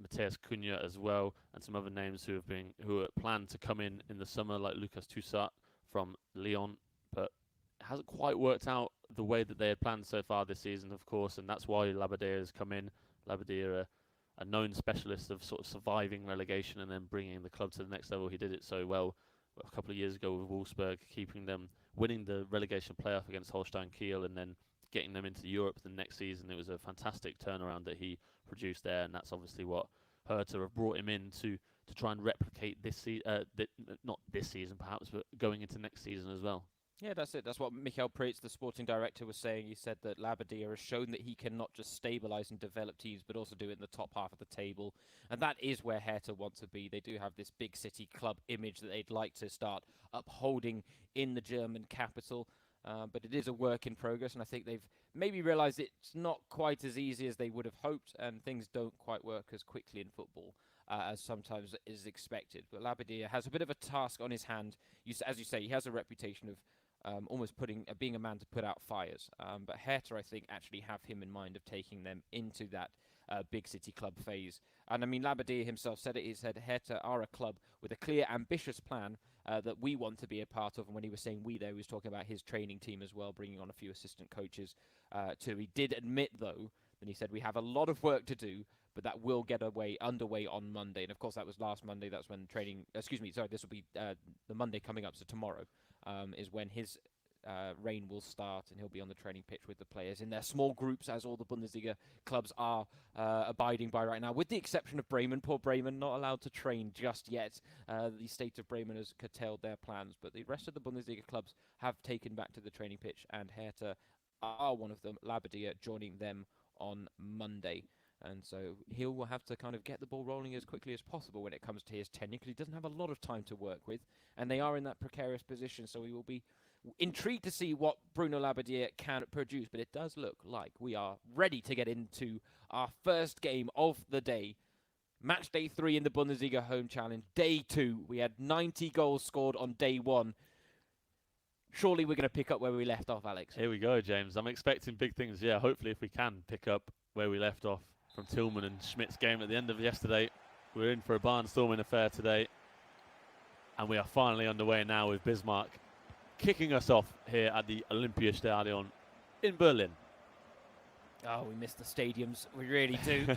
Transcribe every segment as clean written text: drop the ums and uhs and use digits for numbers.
Matheus Cunha as well, and some other names who are planned to come in the summer, like Lucas Toussaint from Lyon, but it hasn't quite worked out the way that they had planned so far this season, of course, and that's why Labbadia has come in. Labbadia, a known specialist of sort of surviving relegation and then bringing the club to the next level. He did it so well a couple of years ago with Wolfsburg, keeping them, winning the relegation playoff against Holstein Kiel, and then getting them into Europe the next season. It was a fantastic turnaround that he produced there, and that's obviously what Hertha have brought him in to try and replicate this season, not this season perhaps, but going into next season as well. Yeah, that's it. That's what Michael Preetz, the sporting director, was saying. He said that Labbadia has shown that he can not just stabilise and develop teams, but also do it in the top half of the table. And that is where Hertha want to be. They do have this big city club image that they'd like to start upholding in the German capital. But it is a work in progress, and I think they've maybe realised it's not quite as easy as they would have hoped, and things don't quite work as quickly in football as sometimes is expected. But Labbadia has a bit of a task on his hand. As you say, he has a reputation of almost being a man to put out fires. But Hertha, I think, actually have him in mind of taking them into that big city club phase. And I mean, Labbadia himself said it. He said Hertha are a club with a clear, ambitious plan that we want to be a part of. And when he was saying we there, he was talking about his training team as well, bringing on a few assistant coaches too. He did admit, though, that he said we have a lot of work to do, but that will get underway on Monday. And of course, that was last Monday. That's when training, this will be the Monday coming up, so tomorrow is when his reign will start, and he'll be on the training pitch with the players in their small groups, as all the Bundesliga clubs are abiding by right now, with the exception of Bremen. Poor Bremen, not allowed to train just yet. The state of Bremen has curtailed their plans, but the rest of the Bundesliga clubs have taken back to the training pitch, and Hertha are one of them, Labbadia joining them on Monday. And so he will have to kind of get the ball rolling as quickly as possible when it comes to his tenure, because he doesn't have a lot of time to work with, and they are in that precarious position, so we will be intrigued to see what Bruno Labbadia can produce. But it does look like we are ready to get into our first game of the day. Match day 3 in the Bundesliga Home Challenge. Day 2. We had 90 goals scored on day 1. Surely we're going to pick up where we left off, Alex. Here we go, James. I'm expecting big things. Yeah, hopefully if we can pick up where we left off from Tillman and Schmidt's game at the end of yesterday. We're in for a barnstorming affair today. And we are finally underway now with Bismarck kicking us off here at the Olympiastadion in Berlin. Oh, we miss the stadiums. We really do.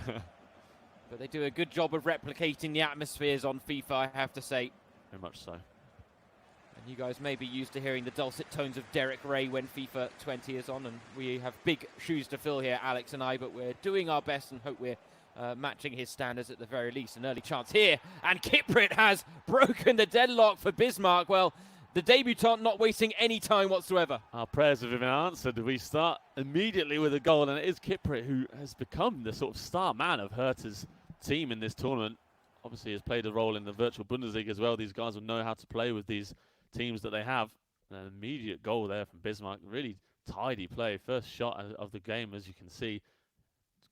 But they do a good job of replicating the atmospheres on FIFA, I have to say. Very much so. And you guys may be used to hearing the dulcet tones of Derek Ray when FIFA 20 is on, and we have big shoes to fill here, Alex and I, but we're doing our best and hope we're matching his standards at the very least. An early chance here, and Kiprit has broken the deadlock for Bismarck. Well, the debutant not wasting any time whatsoever. Our prayers have been answered. We start immediately with a goal, and it is Kiprit who has become the sort of star man of Hertha's team in this tournament. Obviously has played a role in the virtual Bundesliga as well. These guys will know how to play with these teams that they have. An immediate goal there from Bismarck. Really tidy play. First shot of the game, as you can see,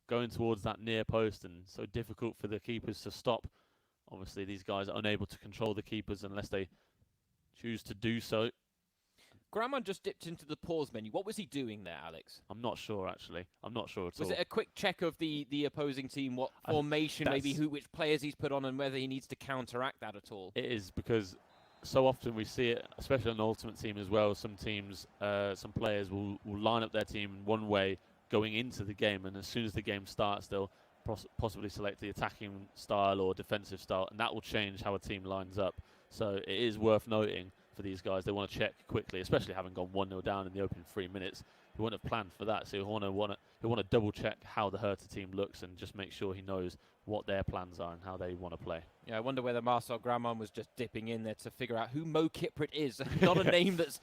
going towards that near post, and so difficult for the keepers to stop. Obviously, these guys are unable to control the keepers unless they choose to do so. Graumann just dipped into the pause menu. What was he doing there, Alex? I'm not sure, actually. I'm not sure at all. Was it a quick check of the opposing team, what formation, maybe which players he's put on, and whether he needs to counteract that at all? It is, because so often we see it, especially on the Ultimate Team as well. Some teams, some players will line up their team in one way going into the game, and as soon as the game starts, they'll possibly select the attacking style or defensive style, and that will change how a team lines up. So it is worth noting for these guys, they want to check quickly, especially having gone 1-0 down in the opening 3 minutes. He wouldn't have planned for that, so he'll want to double check how the Hertha team looks and just make sure he knows what their plans are and how they want to play. Yeah, I wonder whether Marcel Graumann was just dipping in there to figure out who Mo Kiprit is. Not a name that's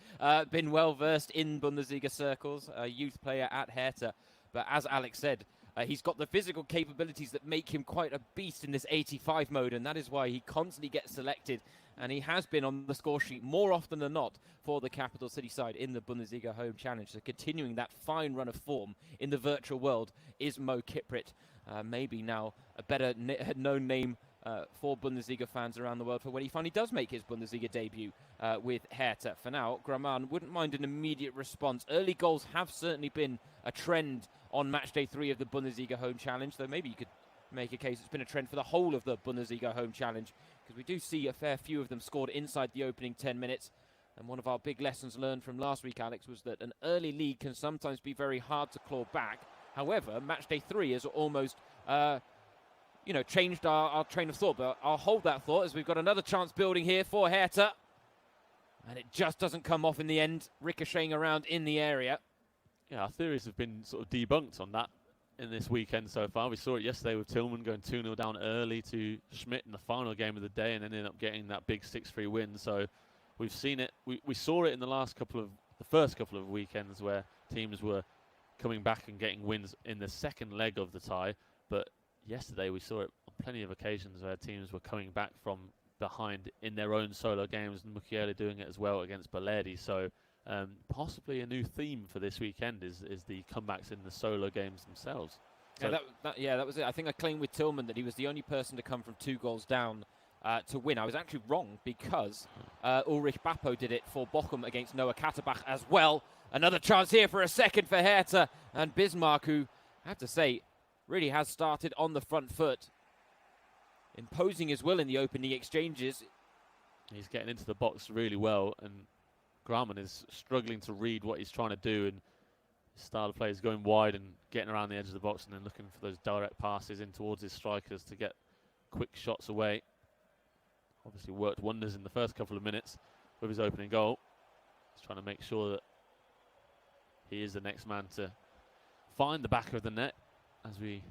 been well versed in Bundesliga circles, a youth player at Hertha. But as Alex said, he's got the physical capabilities that make him quite a beast in this 85 mode, and that is why he constantly gets selected. And he has been on the score sheet more often than not for the capital city side in the Bundesliga Home Challenge. So continuing that fine run of form in the virtual world is Mo Kiprit. Maybe now a better known name for Bundesliga fans around the world for when he finally does make his Bundesliga debut with Hertha. For now, Graumann wouldn't mind an immediate response. Early goals have certainly been a trend on match day 3 of the Bundesliga Home Challenge, though maybe you could make a case it's been a trend for the whole of the Bundesliga Home Challenge, because we do see a fair few of them scored inside the opening 10 minutes. And one of our big lessons learned from last week, Alex, was that an early lead can sometimes be very hard to claw back. However, Matchday 3 has almost, changed our train of thought. But I'll hold that thought as we've got another chance building here for Hertha. And it just doesn't come off in the end, ricocheting around in the area. Yeah, our theories have been sort of debunked on that in this weekend so far. We saw it yesterday with Tillman going 2-0 down early to Schmidt in the final game of the day and then ended up getting that big 6-3 win. So we've seen it. We saw it in the first couple of weekends where teams were coming back and getting wins in the second leg of the tie. But yesterday we saw it on plenty of occasions where teams were coming back from behind in their own solo games, and Mukiele doing it as well against Balerdi. So possibly a new theme for this weekend is the comebacks in the solo games themselves. So that was it. I think I claimed with Tillman that he was the only person to come from 2 goals down to win. I was actually wrong, because Ulrich Bappo did it for Bochum against Noah Katterbach as well. Another chance here for a second for Hertha, and Bismarck, who I have to say really has started on the front foot, imposing his will in the opening exchanges. He's getting into the box really well, and Grauman is struggling to read what he's trying to do, and his style of play is going wide and getting around the edge of the box and then looking for those direct passes in towards his strikers to get quick shots away. Obviously worked wonders in the first couple of minutes with his opening goal. He's trying to make sure that he is the next man to find the back of the net as we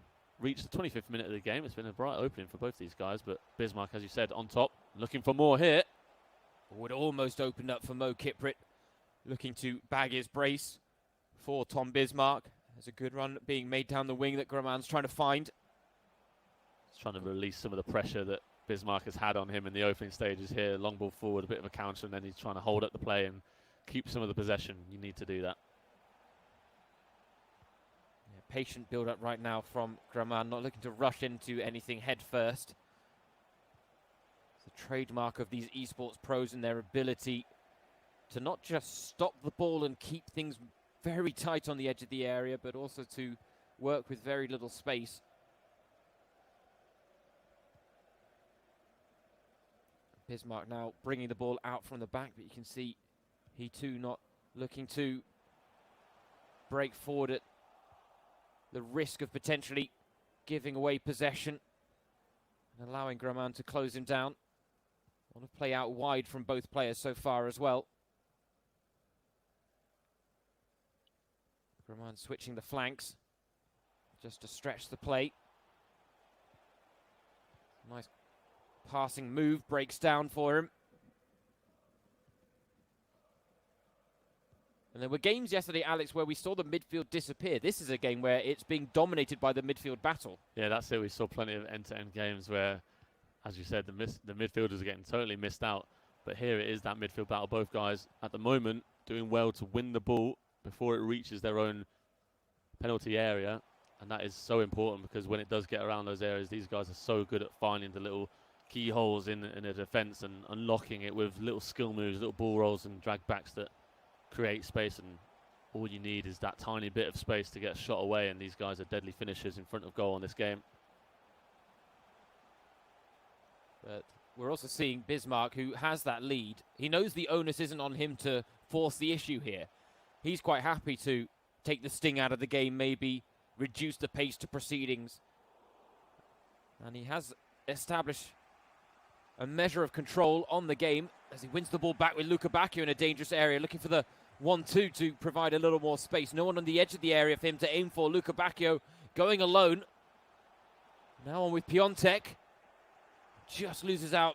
reach the 25th minute of the game. It's been a bright opening for both these guys, but Bismarck, as you said, on top, looking for more here. Would almost opened up for Mo Kiprit, looking to bag his brace for Tom Bismarck. There's a good run being made down the wing that Grauman's trying to find. He's trying to release some of the pressure that Bismarck has had on him in the opening stages here. Long ball forward, a bit of a counter, and then he's trying to hold up the play and keep some of the possession. You need to do that. Yeah, patient build-up right now from Grauman, not looking to rush into anything head first. It's a trademark of these esports pros and their ability to not just stop the ball and keep things very tight on the edge of the area, but also to work with very little space. Bismarck now bringing the ball out from the back, but you can see he too not looking to break forward at the risk of potentially giving away possession and allowing Grauman to close him down. Want to play out wide from both players so far as well. Grauman switching the flanks just to stretch the play. Nice passing move, breaks down for him. And there were games yesterday, Alex, where we saw the midfield disappear. This is a game where it's being dominated by the midfield battle. Yeah, that's it. We saw plenty of end-to-end games where, as you said, the midfielders are getting totally missed out. But here it is, that midfield battle. Both guys, at the moment, doing well to win the ball before it reaches their own penalty area. And that is so important, because when it does get around those areas, these guys are so good at finding the little keyholes in a defence and unlocking it with little skill moves, little ball rolls and drag backs that create space. And all you need is that tiny bit of space to get shot away, and these guys are deadly finishers in front of goal in this game. But we're also seeing Bismarck, who has that lead. He knows the onus isn't on him to force the issue here. He's quite happy to take the sting out of the game, maybe reduce the pace to proceedings. And he has established a measure of control on the game as he wins the ball back with Luka Bacchio in a dangerous area, looking for the 1-2 to provide a little more space. No one on the edge of the area for him to aim for. Luka Bacchio going alone. Now on with Piontek. Just loses out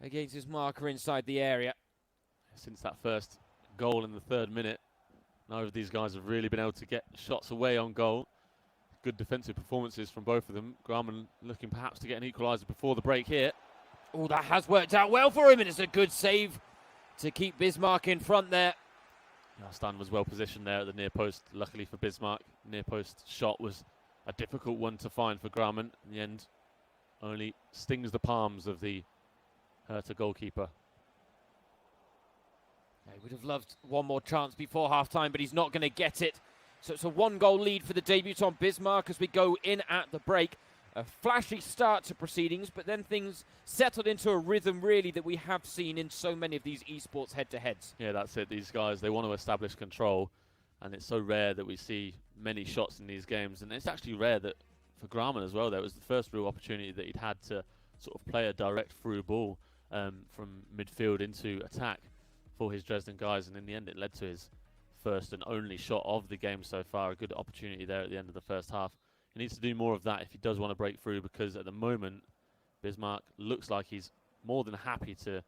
against his marker inside the area. Since that first goal in the 3rd minute, neither of these guys have really been able to get shots away on goal. Good defensive performances from both of them. Grauman looking perhaps to get an equaliser before the break here. Oh, that has worked out well for him, and it's a good save to keep Bismarck in front there. Stan was well positioned there at the near post. Luckily for Bismarck, near post shot was a difficult one to find for Grauman. In the end, only stings the palms of the Hertha goalkeeper. He would have loved one more chance before half-time, but he's not going to get it. So it's a 1-goal lead for the debutant Bismarck as we go in at the break. A flashy start to proceedings, but then things settled into a rhythm, really, that we have seen in so many of these esports head-to-heads. Yeah, that's it. These guys, they want to establish control, and it's so rare that we see many shots in these games. And it's actually rare that for Grauman as well, that was the first real opportunity that he'd had to sort of play a direct through ball from midfield into attack for his Dresden guys, and in the end it led to his first and only shot of the game so far. A good opportunity there at the end of the first half. He needs to do more of that if he does want to break through, because at the moment Bismarck looks like he's more than happy to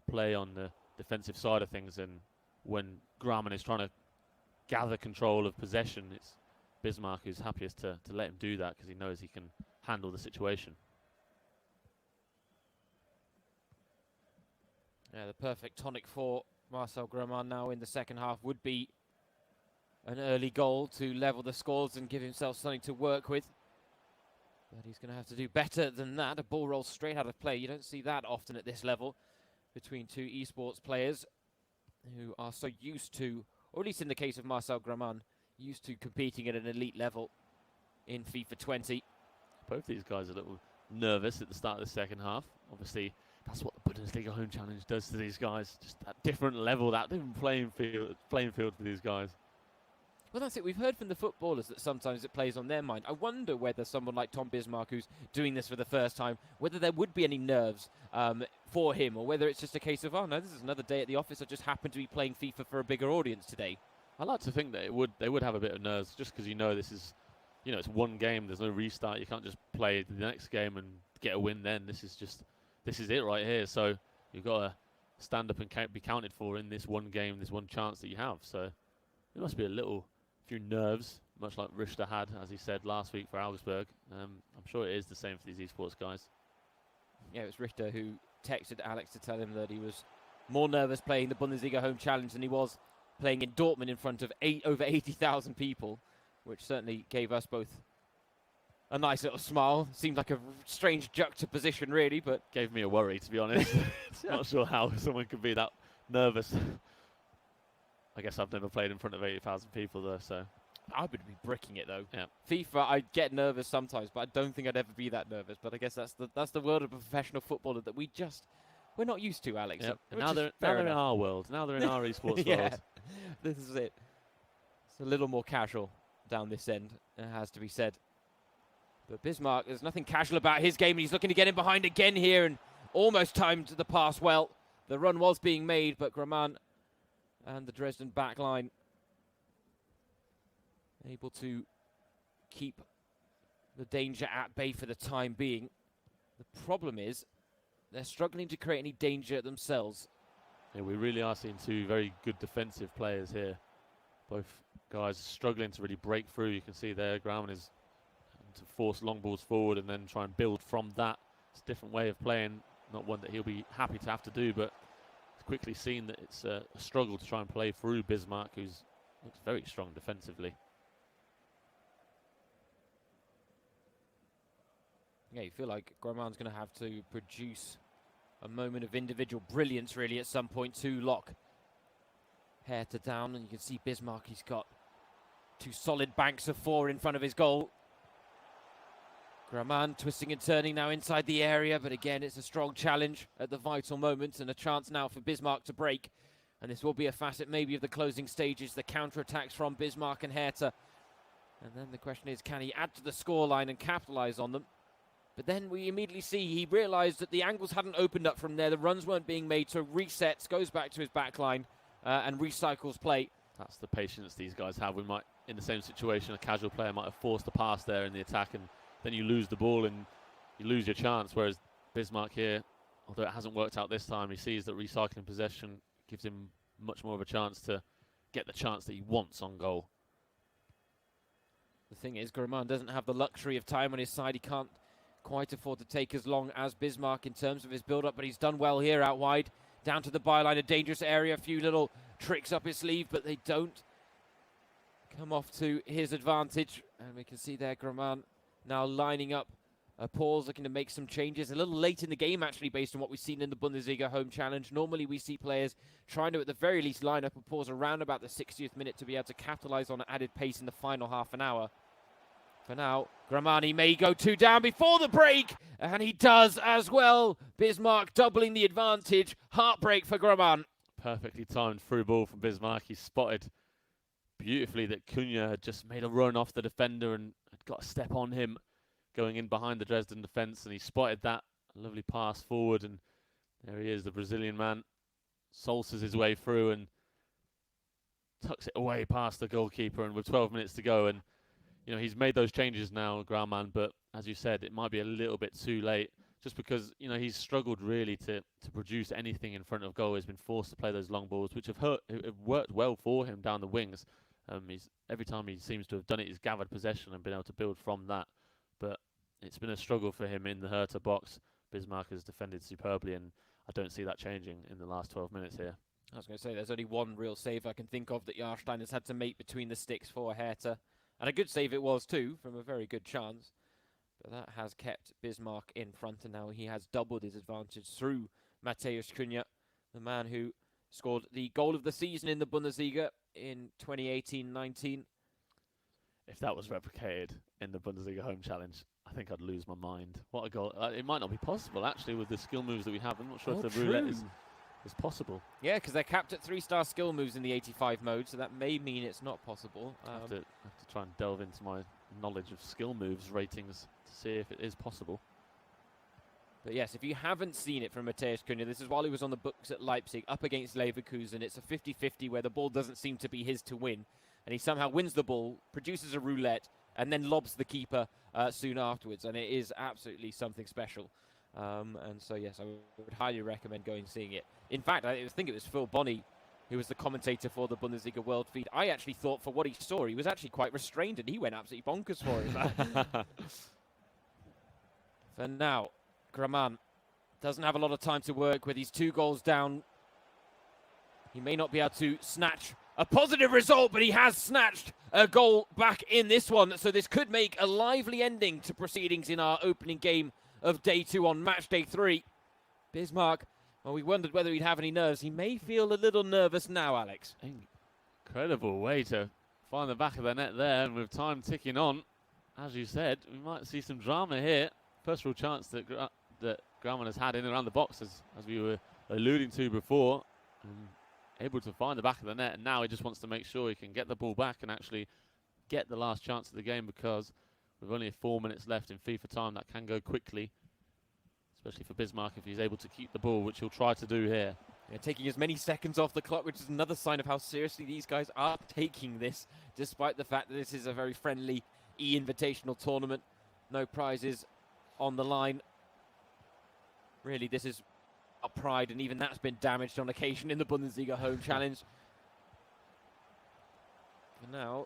play on the defensive side of things, and when Grauman is trying to gather control of possession, it's Bismarck who's happiest to let him do that, because he knows he can handle the situation. Yeah, the perfect tonic for Marcel Grauman now in the second half would be an early goal to level the scores and give himself something to work with. But he's going to have to do better than that. A ball rolls straight out of play. You don't see that often at this level between two esports players who are so used to, or at least in the case of Marcel Grauman, used to competing at an elite level in FIFA 20. Both these guys are a little nervous at the start of the second half. Obviously, that's what the Bundesliga Home Challenge does to these guys. Just that different level, that different playing field for these guys. Well, that's it. We've heard from the footballers that sometimes it plays on their mind. I wonder whether someone like Tom Bismarck, who's doing this for the first time, whether there would be any nerves for him, or whether it's just a case of, oh no, this is another day at the office. I just happen to be playing FIFA for a bigger audience today. I like to think that they would have a bit of nerves, just because this is, it's one game. There's no restart. You can't just play the next game and get a win. Then this is it right here. So you've got to stand up and be counted for in this one game, this one chance that you have. So it must be a few nerves, much like Richter had, as he said last week for Augsburg. I'm sure it is the same for these esports guys. Yeah, it was Richter who texted Alex to tell him that he was more nervous playing the Bundesliga Home Challenge than he was playing in Dortmund in front of over 80,000 people, which certainly gave us both a nice little smile. Seemed like a strange juxtaposition, really, but gave me a worry, to be honest. Not sure how someone could be that nervous. I guess I've never played in front of 80,000 people, though, so. I would be bricking it, though. Yeah. FIFA, I get nervous sometimes, but I don't think I'd ever be that nervous. But I guess that's the world of a professional footballer that we're not used to, Alex. Yep. Now they're in our world. Now they're in our esports yeah, world. This is it. It's a little more casual down this end, it has to be said. But Bismarck, there's nothing casual about his game, and he's looking to get in behind again here, and almost timed the pass well. The run was being made, but Grauman and the Dresden back line able to keep the danger at bay for the time being. The problem is they're struggling to create any danger themselves. Yeah, we really are seeing two very good defensive players here. Both guys struggling to really break through. You can see there Grauman is to force long balls forward and then try and build from that. It's a different way of playing, not one that he'll be happy to have to do, but it's quickly seen that it's a struggle to try and play through Bismarck, who's looks very strong defensively. Yeah, you feel like Grauman's going to have to produce a moment of individual brilliance, really, at some point to lock Hertha down. And you can see Bismarck, he's got two solid banks of four in front of his goal. Grauman twisting and turning now inside the area, but again, it's a strong challenge at the vital moment, and a chance now for Bismarck to break. And this will be a facet maybe of the closing stages, the counter-attacks from Bismarck and Hertha. And then the question is, can he add to the scoreline and capitalise on them? But then we immediately see he realised that the angles hadn't opened up from there. The runs weren't being made, so resets, goes back to his back line and recycles play. That's the patience these guys have. We might, in the same situation, a casual player might have forced a pass there in the attack, and then you lose the ball and you lose your chance. Whereas Bismarck here, although it hasn't worked out this time, he sees that recycling possession gives him much more of a chance to get the chance that he wants on goal. The thing is, Grauman doesn't have the luxury of time on his side. He can't quite afford to take as long as Bismarck in terms of his build-up, but he's done well here out wide, down to the byline, a dangerous area, a few little tricks up his sleeve, but they don't come off to his advantage. And we can see there Grauman now lining up Paul's looking to make some changes a little late in the game, actually, based on what we've seen in the Bundesliga Home Challenge. Normally, we see players trying to, at the very least, line up a pause around about the 60th minute to be able to capitalise on added pace in the final half an hour. For now, Gramani may go 2 down before the break, and he does as well. Bismarck doubling the advantage. Heartbreak for Graman. Perfectly timed through ball from Bismarck. He spotted beautifully that Cunha had just made a run off the defender and had got a step on him going in behind the Dresden defence, and he spotted that. A lovely pass forward, and there he is, the Brazilian man. Salsas his way through and tucks it away past the goalkeeper, and with 12 minutes to go, and he's made those changes now, Graumann, but as you said, it might be a little bit too late, just because he's struggled really to produce anything in front of goal. He's been forced to play those long balls, which have worked well for him down the wings. Every time he seems to have done it, he's gathered possession and been able to build from that. But it's been a struggle for him in the Hertha box. Bismarck has defended superbly, and I don't see that changing in the last 12 minutes here. I was going to say, there's only one real save I can think of that Jahrstein has had to make between the sticks for Hertha. And a good save it was too, from a very good chance. But that has kept Bismarck in front, and now he has doubled his advantage through Matthäus Cunha, the man who scored the goal of the season in the Bundesliga in 2018-19. If that was replicated in the Bundesliga Home Challenge, I think I'd lose my mind. What a goal. It might not be possible, actually, with the skill moves that we have. I'm not sure if the roulette is possible. Yeah, because they're capped at 3-star skill moves in the 85 mode, so that may mean it's not possible. I have to try and delve into my knowledge of skill moves ratings to see if it is possible. But yes, if you haven't seen it from Matthäus Cunha, this is while he was on the books at Leipzig, up against Leverkusen. It's a 50-50 where the ball doesn't seem to be his to win, and he somehow wins the ball, produces a roulette, and then lobs the keeper soon afterwards, and it is absolutely something special. And so, yes, I would highly recommend going and seeing it. In fact, I think it was Phil Bonney, who was the commentator for the Bundesliga World Feed. I actually thought, for what he saw, he was actually quite restrained, and he went absolutely bonkers for it. For now, Graman doesn't have a lot of time to work with. He's 2 goals down. He may not be able to snatch a positive result, but he has snatched a goal back in this one. So this could make a lively ending to proceedings in our opening game of day 2 on match day 3. Bismarck, well, we wondered whether he'd have any nerves. He may feel a little nervous now, Alex. Incredible way to find the back of the net there, and with time ticking on, as you said, we might see some drama here. First real chance that Graumann has had in and around the box, as we were alluding to before. Able to find the back of the net, and now he just wants to make sure he can get the ball back and actually get the last chance of the game, because with only 4 minutes left in FIFA time, that can go quickly, especially for Bismarck if he's able to keep the ball, which he'll try to do here. Yeah, taking as many seconds off the clock, which is another sign of how seriously these guys are taking this, despite the fact that this is a very friendly E-Invitational tournament. No prizes on the line. Really, this is pride, and even that's been damaged on occasion in the Bundesliga Home Challenge. And now,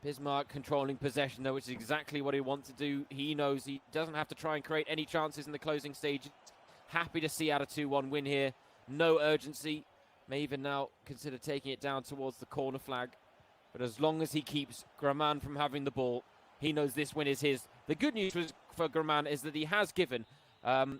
Bismarck controlling possession, though, which is exactly what he wants to do. He knows he doesn't have to try and create any chances in the closing stage. Happy to see out a 2-1 win here. No urgency. May even now consider taking it down towards the corner flag. But as long as he keeps Graman from having the ball, he knows this win is his. The good news for Graman is that he has given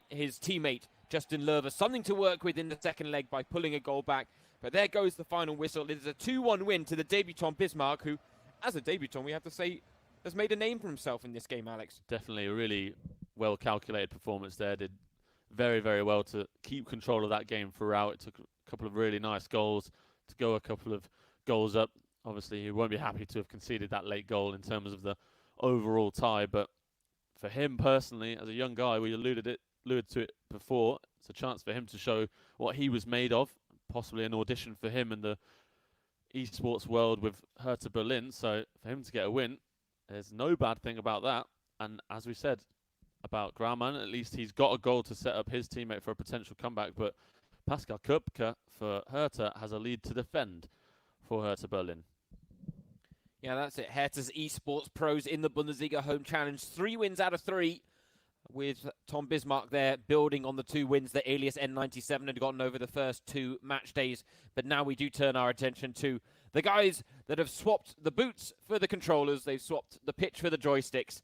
his teammate Justin Löwer something to work with in the second leg by pulling a goal back. But there goes the final whistle. It is a 2-1 win to the debutant Bismarck, who, as a debutant, we have to say, has made a name for himself in this game, Alex. Definitely a really well-calculated performance there. Did very, very well to keep control of that game throughout. It took a couple of really nice goals to go a couple of goals up. Obviously, he won't be happy to have conceded that late goal in terms of the overall tie, but for him personally, as a young guy, we alluded to it before, it's a chance for him to show what he was made of, possibly an audition for him in the esports world with Hertha Berlin. So for him to get a win, there's no bad thing about that. And as we said about Graumann, at least he's got a goal to set up his teammate for a potential comeback. But Pascal Köpke for Hertha has a lead to defend for Hertha Berlin. Yeah, that's it. Hertha's esports pros in the Bundesliga Home Challenge. 3 wins out of 3, with Tom Bismarck there building on the 2 wins that Alias N97 had gotten over the first 2 match days. But now we do turn our attention to the guys that have swapped the boots for the controllers. They've swapped the pitch for the joysticks.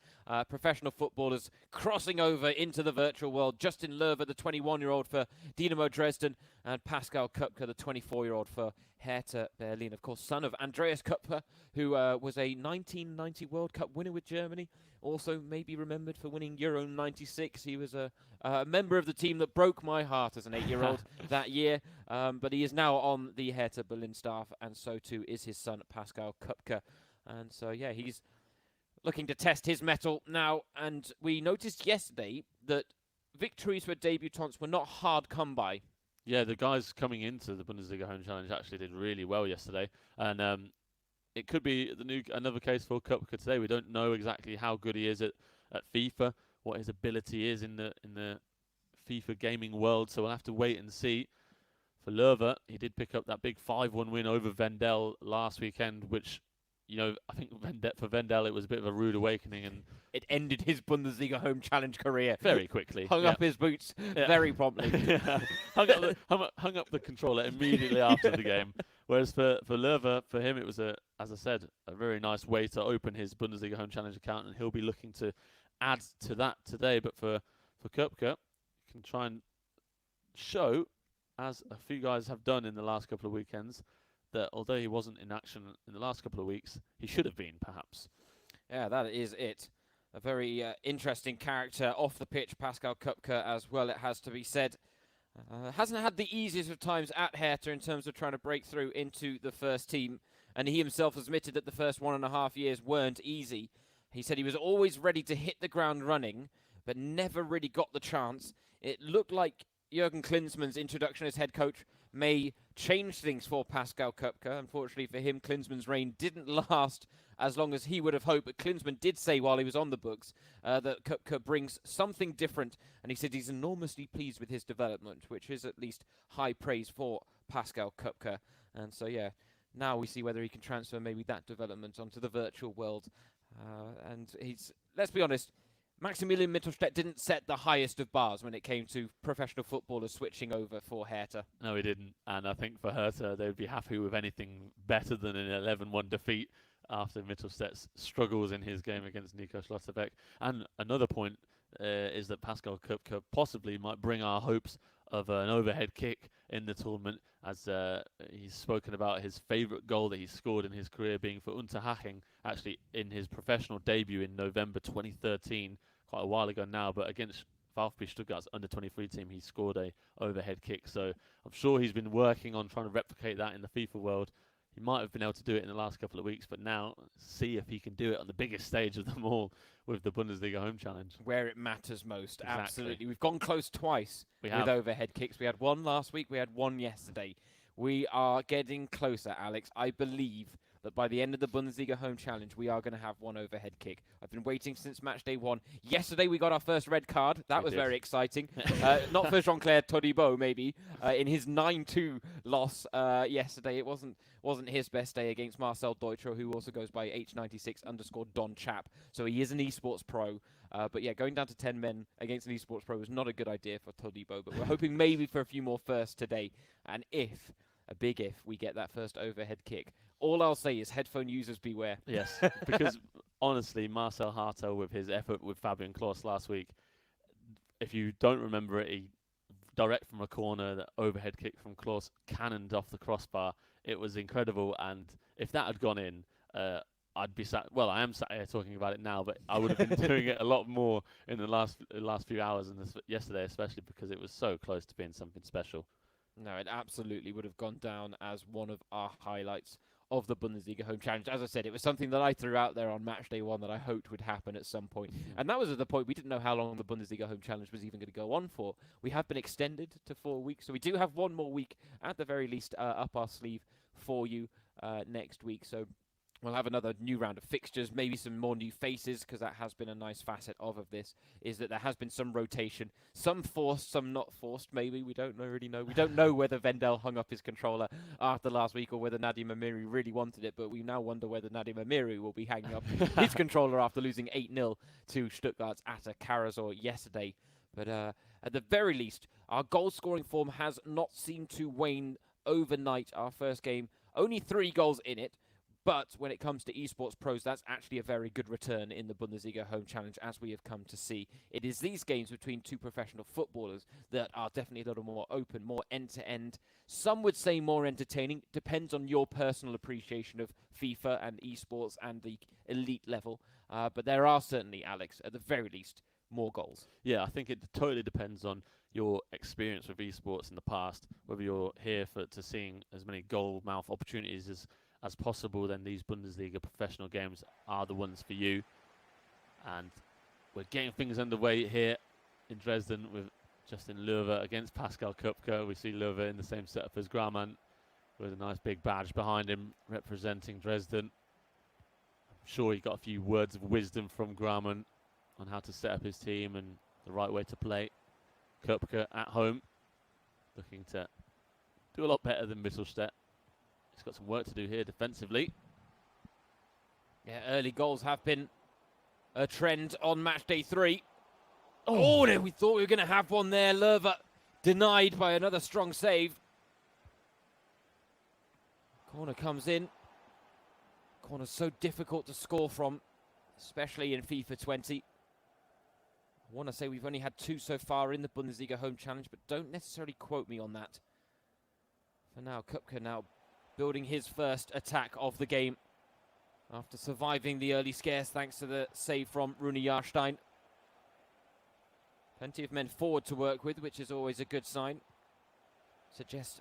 Professional footballers crossing over into the virtual world. Justin Löwe, the 21-year-old for Dynamo Dresden, and Pascal Köpke, the 24-year-old for Hertha Berlin. Of course, son of Andreas Köpke, who was a 1990 World Cup winner with Germany. Also maybe remembered for winning Euro 96. He was a member of the team that broke my heart as an 8-year-old that year. But he is now on the Hertha Berlin staff, and so too is his son, Pascal Köpke. And so, yeah, he's looking to test his mettle now. And we noticed yesterday that victories for debutants were not hard come by. Yeah, the guys coming into the Bundesliga Home Challenge actually did really well yesterday. And it could be another case for Köpke today. We don't know exactly how good he is at FIFA, what his ability is in the FIFA gaming world. So we'll have to wait and see. For Löwe, he did pick up that big 5-1 win over Vendel last weekend, which, I think for Vendel it was a bit of a rude awakening, and it ended his Bundesliga Home Challenge career very quickly. Hung up his boots very promptly. hung up the controller immediately after the game. Whereas for Löwe, for him it was as I said, a very nice way to open his Bundesliga Home Challenge account, and he'll be looking to add to that today. But for Köpke, he can try and show, as a few guys have done in the last couple of weekends, that although he wasn't in action in the last couple of weeks, he should have been, perhaps. Yeah, that is it. A very interesting character off the pitch, Pascal Köpke, as well, it has to be said. Hasn't had the easiest of times at Hertha in terms of trying to break through into the first team, and he himself admitted that the first 1.5 years weren't easy. He said he was always ready to hit the ground running, but never really got the chance. It looked like Jürgen Klinsmann's introduction as head coach may change things for Pascal Köpke. Unfortunately for him, Klinsmann's reign didn't last as long as he would have hoped, but Klinsmann did say while he was on the books that Köpke brings something different, and he said he's enormously pleased with his development, which is at least high praise for Pascal Köpke. And so, yeah, now we see whether he can transfer maybe that development onto the virtual world. And let's be honest, Maximilian Mittelstädt didn't set the highest of bars when it came to professional footballers switching over for Hertha. No, he didn't. And I think for Hertha, they would be happy with anything better than an 11-1 defeat after Mittelstedt's struggles in his game against Nico Schlotterbeck. And another point is that Pascal Köpke possibly might bring our hopes of an overhead kick in the tournament, as he's spoken about his favourite goal that he scored in his career being for Unterhaching, actually in his professional debut in November 2013, quite a while ago now, but against VfB Stuttgart's under-23 team, he scored a overhead kick. So I'm sure he's been working on trying to replicate that in the FIFA world. He might have been able to do it in the last couple of weeks, but now see if he can do it on the biggest stage of them all with the Bundesliga Home Challenge. Where it matters most, Exactly. Absolutely. We've gone close twice with overhead kicks. We had one last week, we had one yesterday. We are getting closer, Alex. I believe that by the end of the Bundesliga Home Challenge, we are going to have one overhead kick. I've been waiting since Matchday 1. Yesterday, we got our first red card. That was very exciting. Not for Jean-Clair Todibo, maybe. In his 9-2 loss yesterday, it wasn't his best day against Marcel Deutscher, who also goes by H96_Don Chap. So he is an esports pro. But yeah, going down to 10 men against an esports pro was not a good idea for Todibo. But we're hoping maybe for a few more firsts today. And a big if, we get that first overhead kick. All I'll say is headphone users beware. Yes, because honestly, Marcel Hartel with his effort with Fabian Klos last week, if you don't remember it, he direct from a corner, that overhead kick from Klos cannoned off the crossbar. It was incredible, and if that had gone in, I'd be I am sat here talking about it now, but I would have been doing it a lot more in the last few hours, and yesterday especially, because it was so close to being something special. No, it absolutely would have gone down as one of our highlights of the Bundesliga Home Challenge. As I said, it was something that I threw out there on Matchday 1 that I hoped would happen at some point. And that was at the point we didn't know how long the Bundesliga Home Challenge was even going to go on for. We have been extended to 4 weeks, so we do have one more week at the very least up our sleeve for you next week. So we'll have another new round of fixtures, maybe some more new faces, because that has been a nice facet of this, is that there has been some rotation. Some forced, some not forced, maybe. We don't really know. We don't know whether Vendel hung up his controller after last week or whether Nadiem Amiri really wanted it, but we now wonder whether Nadiem Amiri will be hanging up his controller after losing 8-0 to Stuttgart's Atta Karasor yesterday. But at the very least, our goal-scoring form has not seemed to wane overnight. Our first game, only 3 goals in it, But when it comes to esports pros, that's actually a very good return in the Bundesliga Home Challenge, as we have come to see. It is these games between two professional footballers that are definitely a little more open, more end-to-end. Some would say more entertaining. Depends on your personal appreciation of FIFA and esports and the elite level. But there are certainly, Alex, at the very least, more goals. Yeah, I think it totally depends on your experience with esports in the past. Whether you're here to seeing as many goal mouth opportunities as possible, then these Bundesliga professional games are the ones for you. And we're getting things underway here in Dresden with Justin Löwe against Pascal Köpke. We see Löwe in the same setup as Graumann with a nice big badge behind him representing Dresden. I'm sure he got a few words of wisdom from Graumann on how to set up his team and the right way to play. Köpke at home, looking to do a lot better than Mittelstedt. He's got some work to do here defensively. Yeah, early goals have been a trend on Matchday 3. Oh, we thought we were going to have one there. Löwe denied by another strong save. Corner comes in. Corner's so difficult to score from, especially in FIFA 20. I want to say we've only had 2 so far in the Bundesliga Home Challenge, but don't necessarily quote me on that. For now, Köpke now building his first attack of the game after surviving the early scares thanks to the save from Rune Jahrstein. Plenty of men forward to work with, which is always a good sign. Suggests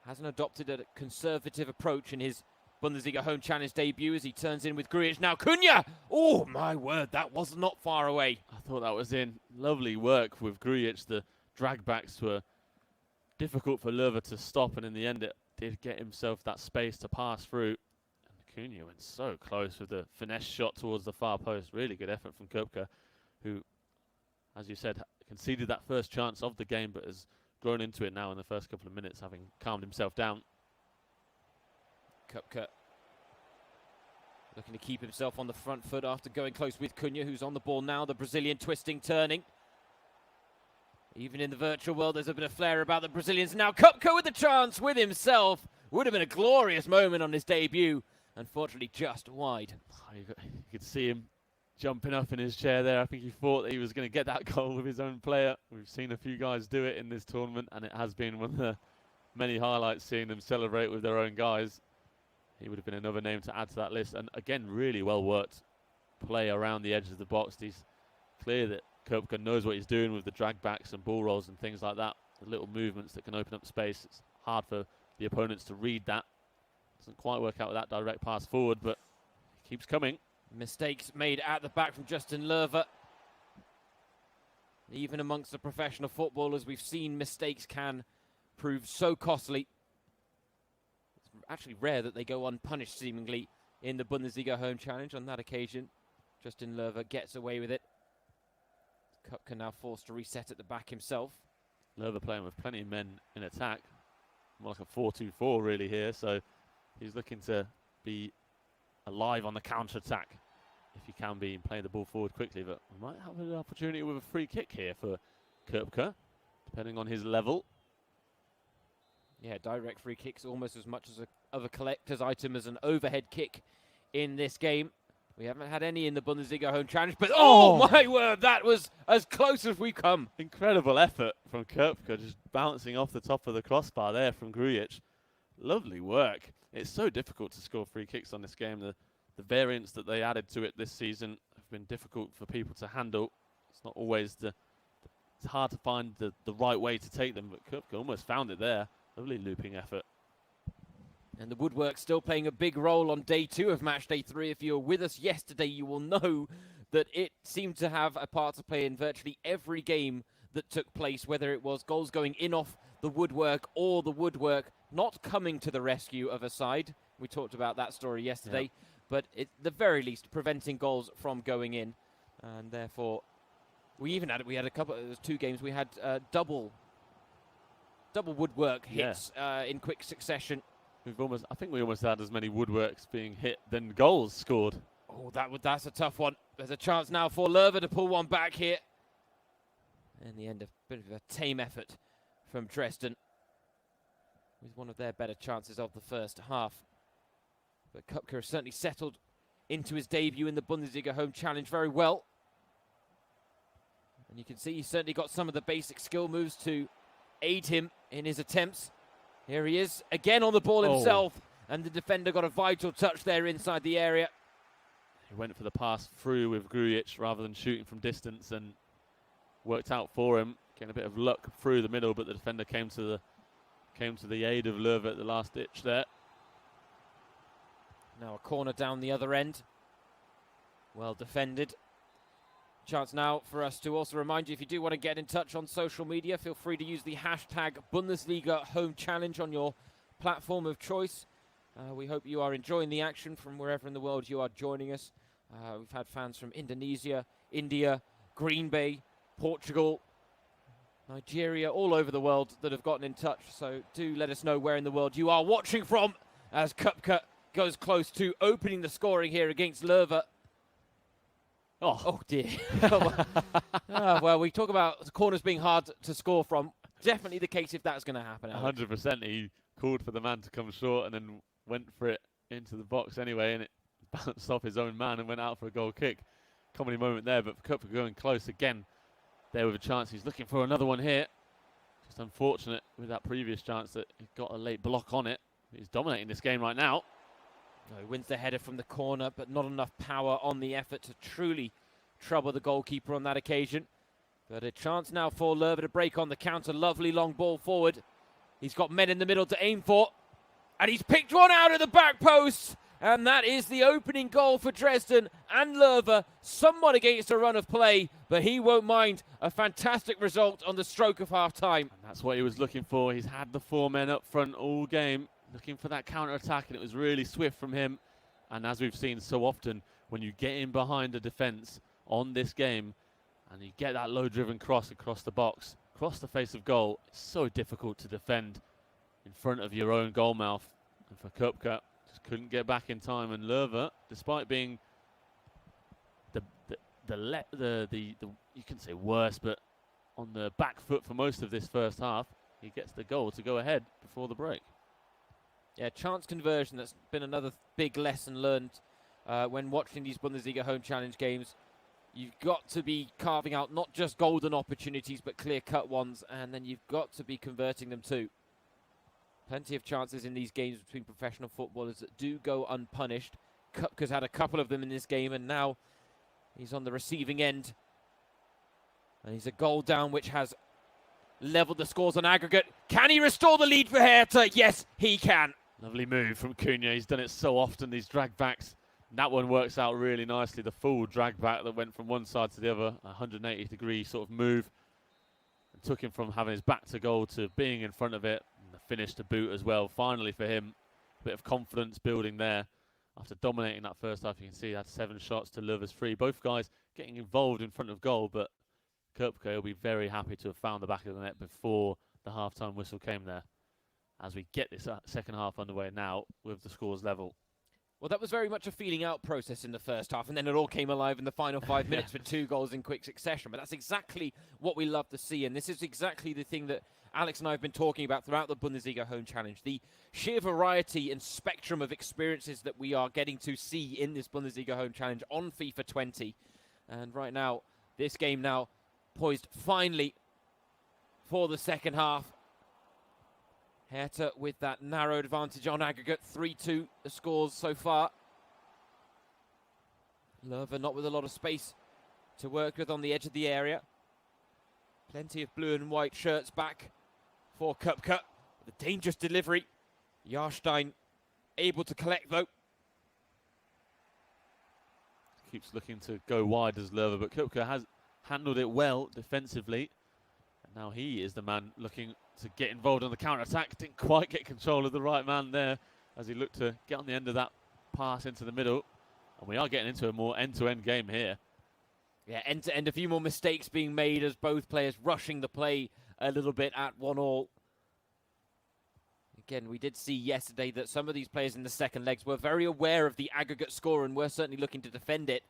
hasn't adopted a conservative approach in his Bundesliga Home Challenge debut as he turns in with Grujic. Now Cunha! Oh, my word, that was not far away. I thought that was in. Lovely work with Grujic. The dragbacks were difficult for Löwe to stop, and in the end it did get himself that space to pass through. And Cunha went so close with the finesse shot towards the far post. Really good effort from Köpke, who, as you said, conceded that first chance of the game, but has grown into it now in the first couple of minutes, having calmed himself down. Köpke looking to keep himself on the front foot after going close with Cunha, who's on the ball now. The Brazilian twisting, turning. Even in the virtual world, there's a bit of flair about the Brazilians. Now Köpke with the chance with himself. Would have been a glorious moment on his debut. Unfortunately, just wide. Oh, you could see him jumping up in his chair there. I think he thought that he was going to get that goal with his own player. We've seen a few guys do it in this tournament, and it has been one of the many highlights seeing them celebrate with their own guys. He would have been another name to add to that list. And again, really well worked play around the edge of the box. He's clear that Köpke knows what he's doing with the drag backs and ball rolls and things like that. The little movements that can open up space. It's hard for the opponents to read that. Doesn't quite work out with that direct pass forward, but it keeps coming. Mistakes made at the back from Justin Löwe. Even amongst the professional footballers, we've seen mistakes can prove so costly. It's actually rare that they go unpunished, seemingly, in the Bundesliga Home Challenge. On that occasion, Justin Löwe gets away with it. Köpke now forced to reset at the back himself. Löwe playing with plenty of men in attack. More like a 4-2-4 really here, so he's looking to be alive on the counter-attack if he can be, and play the ball forward quickly. But we might have an opportunity with a free kick here for Köpke, depending on his level. Yeah, direct free kicks almost as much as of a collector's item as an overhead kick in this game. We haven't had any in the Bundesliga Home Challenge, but oh my word, that was as close as we've come. Incredible effort from Köpke, just bouncing off the top of the crossbar there from Grujic. Lovely work. It's so difficult to score free kicks on this game. The variants that they added to it this season have been difficult for people to handle. It's not always it's hard to find the right way to take them, but Köpke almost found it there. Lovely looping effort. And the woodwork still playing a big role on day 2 of Matchday 3. If you were with us yesterday, you will know that it seemed to have a part to play in virtually every game that took place, whether it was goals going in off the woodwork or the woodwork not coming to the rescue of a side. We talked about that story yesterday. Yep. But at the very least, preventing goals from going in. And therefore, we had a couple, it was 2 games, we had double woodwork hits in quick succession. I think we almost had as many woodworks being hit than goals scored. Oh, that's a tough one. There's a chance now for Löwe to pull one back here. In the end, a bit of a tame effort from Dresden. With one of their better chances of the first half. But Kupka has certainly settled into his debut in the Bundesliga Home Challenge very well. And you can see he's certainly got some of the basic skill moves to aid him in his attempts. Here he is, again on the ball himself. And the defender got a vital touch there inside the area. He went for the pass through with Grujic rather than shooting from distance, and worked out for him. Getting a bit of luck through the middle, but the defender came to the aid of Löw at the last ditch there. Now a corner down the other end. Well defended. Chance now for us to also remind you, if you do want to get in touch on social media, feel free to use the hashtag Bundesliga Home Challenge on your platform of choice. We hope you are enjoying the action from wherever in the world you are joining us. We've had fans from Indonesia, India, Green Bay, Portugal, Nigeria, all over the world that have gotten in touch. So do let us know where in the world you are watching from, as Kupka goes close to opening the scoring here against Löw. Oh dear. Well, we talk about corners being hard to score from. Definitely the case if that's going to happen. 100%. He called for the man to come short and then went for it into the box anyway, and it bounced off his own man and went out for a goal kick. Comedy moment there, but for Kupka going close again there with a chance. He's looking for another one here. Just unfortunate with that previous chance that he got a late block on it. He's dominating this game right now. He wins the header from the corner, but not enough power on the effort to truly trouble the goalkeeper on that occasion. But a chance now for Löw to break on the counter. Lovely long ball forward. He's got men in the middle to aim for. And he's picked one out of the back post. And that is the opening goal for Dresden and Löw. Somewhat against a run of play, but he won't mind a fantastic result on the stroke of half-time. And that's what he was looking for. He's had the 4 men up front all game, looking for that counter-attack, and it was really swift from him. And as we've seen so often, when you get in behind a defence on this game, and you get that low-driven cross across the box, across the face of goal, it's so difficult to defend in front of your own goal mouth. And for Kupka, just couldn't get back in time. And Löw, despite being you can say worse, but on the back foot for most of this first half, he gets the goal to go ahead before the break. Yeah, chance conversion, that's been another big lesson learned when watching these Bundesliga Home Challenge games. You've got to be carving out not just golden opportunities, but clear-cut ones, and then you've got to be converting them too. Plenty of chances in these games between professional footballers that do go unpunished. Kupka's had a couple of them in this game, and now he's on the receiving end. And he's a goal down, which has leveled the scores on aggregate. Can he restore the lead for Hertha? Yes, he can. Lovely move from Cunha. He's done it so often, these drag backs. And that one works out really nicely. The full drag back that went from one side to the other, 180-degree sort of move. And took him from having his back to goal to being in front of it. And the finish to boot as well. Finally for him, a bit of confidence building there. After dominating that first half, you can see he had 7 shots to Löw's 3. Both guys getting involved in front of goal, but Kupka will be very happy to have found the back of the net before the half-time whistle came there. As we get this second half underway now with the scores level. Well, that was very much a feeling out process in the first half, and then it all came alive in the final 5 minutes with 2 goals in quick succession. But that's exactly what we love to see, and this is exactly the thing that Alex and I have been talking about throughout the Bundesliga Home Challenge. The sheer variety and spectrum of experiences that we are getting to see in this Bundesliga Home Challenge on FIFA 20. And right now, this game now poised finally for the second half. Hertha with that narrow advantage on aggregate, 3-2 the scores so far. Löw not with a lot of space to work with on the edge of the area. Plenty of blue and white shirts back for Kupka. The dangerous delivery. Jahrstein able to collect though. Keeps looking to go wide as Löw, but Kupka has handled it well defensively. And now he is the man looking to get involved on the counter-attack. Didn't quite get control of the right man there as he looked to get on the end of that pass into the middle. And we are getting into a more end-to-end game here. Yeah, end-to-end, a few more mistakes being made as both players rushing the play a little bit at 1-1. Again, we did see yesterday that some of these players in the second legs were very aware of the aggregate score and were certainly looking to defend it.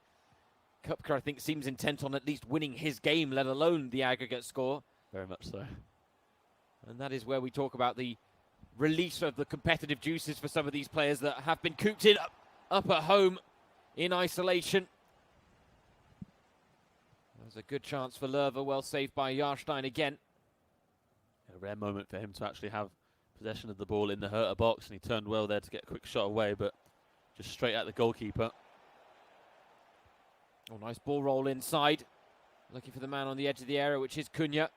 Kupka, I think, seems intent on at least winning his game, let alone the aggregate score. Very much so. And that is where we talk about the release of the competitive juices for some of these players that have been cooped in up at home in isolation. There's a good chance for Lerver, well saved by Jahrstein again. A rare moment for him to actually have possession of the ball in the Hertha box, and he turned well there to get a quick shot away, but just straight at the goalkeeper. Oh, nice ball roll inside. Looking for the man on the edge of the area, which is Cunha.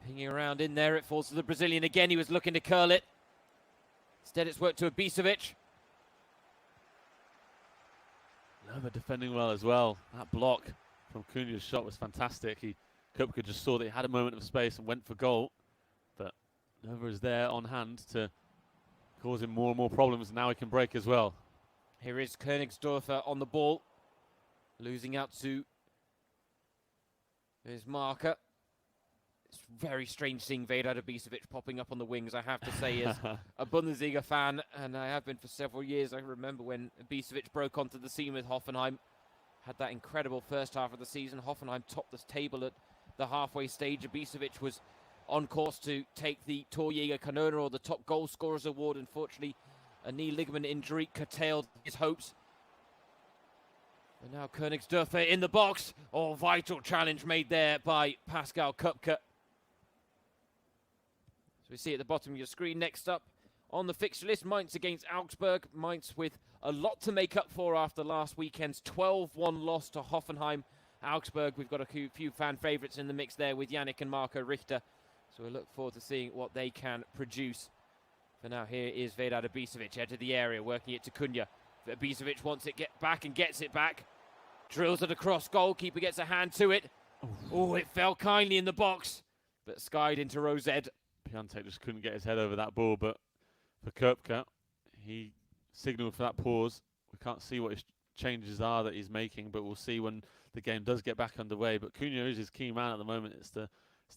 Pinging around in there, it falls to the Brazilian again. He was looking to curl it. Instead, it's worked to Ibisevic. Lerver defending well as well. That block from Cunha's shot was fantastic. Kupka just saw that he had a moment of space and went for goal, but Lerver is there on hand to cause him more and more problems. Now he can break as well. Here is Königsdörfer on the ball. Losing out to his marker. It's very strange seeing Vedad Ibisevic popping up on the wings, I have to say, as a Bundesliga fan, and I have been for several years. I remember when Ibisevic broke onto the scene with Hoffenheim. Had that incredible first half of the season. Hoffenheim topped the table at the halfway stage. Ibisevic was on course to take the Torjägerkanone, or the top goal scorers award. Unfortunately, a knee ligament injury curtailed his hopes. And now Königsdörfer in the box. Oh, vital challenge made there by Pascal Kupka. So we see at the bottom of your screen, next up on the fixture list, Mainz against Augsburg. Mainz with a lot to make up for after last weekend's 12-1 loss to Hoffenheim. Augsburg, we've got a few fan favourites in the mix there with Yannick and Marco Richter. So we look forward to seeing what they can produce. For now, here is Vedad Ibisevic, edge of the area, working it to Cunha. Ibisevic wants it back and gets it back. Drills it across goal. Keeper gets a hand to it. Oh, it fell kindly in the box, but skied into Rosed. Piątek just couldn't get his head over that ball, but for Kupka, he signalled for that pause. We can't see what his changes are that he's making, but we'll see when the game does get back underway. But Cunha is his key man at the moment. It's the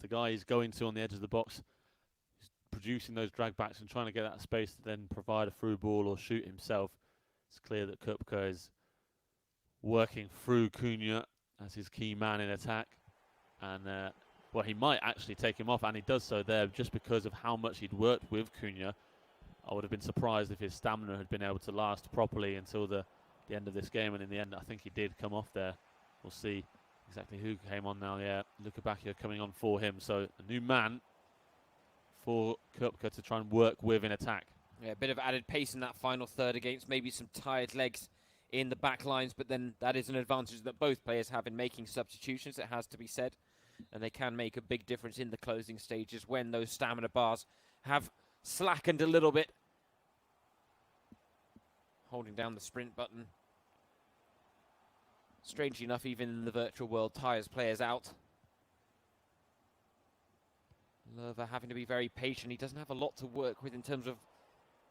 guy he's going to on the edge of the box. He's producing those drag backs and trying to get that space to then provide a through ball or shoot himself. It's clear that Kupka is working through Cunha as his key man in attack. And, well, he might actually take him off, and he does so there just because of how much he'd worked with Cunha. I would have been surprised if his stamina had been able to last properly until the end of this game, and in the end, I think he did come off there. We'll see exactly who came on now. Yeah, Luka Bacchio coming on for him. So a new man for Kupka to try and work with in attack. Yeah, a bit of added pace in that final third against maybe some tired legs in the back lines, but then that is an advantage that both players have in making substitutions, it has to be said. And they can make a big difference in the closing stages when those stamina bars have slackened a little bit. Holding down the sprint button. Strangely enough, even in the virtual world, tires players out. Lerver having to be very patient. He doesn't have a lot to work with in terms of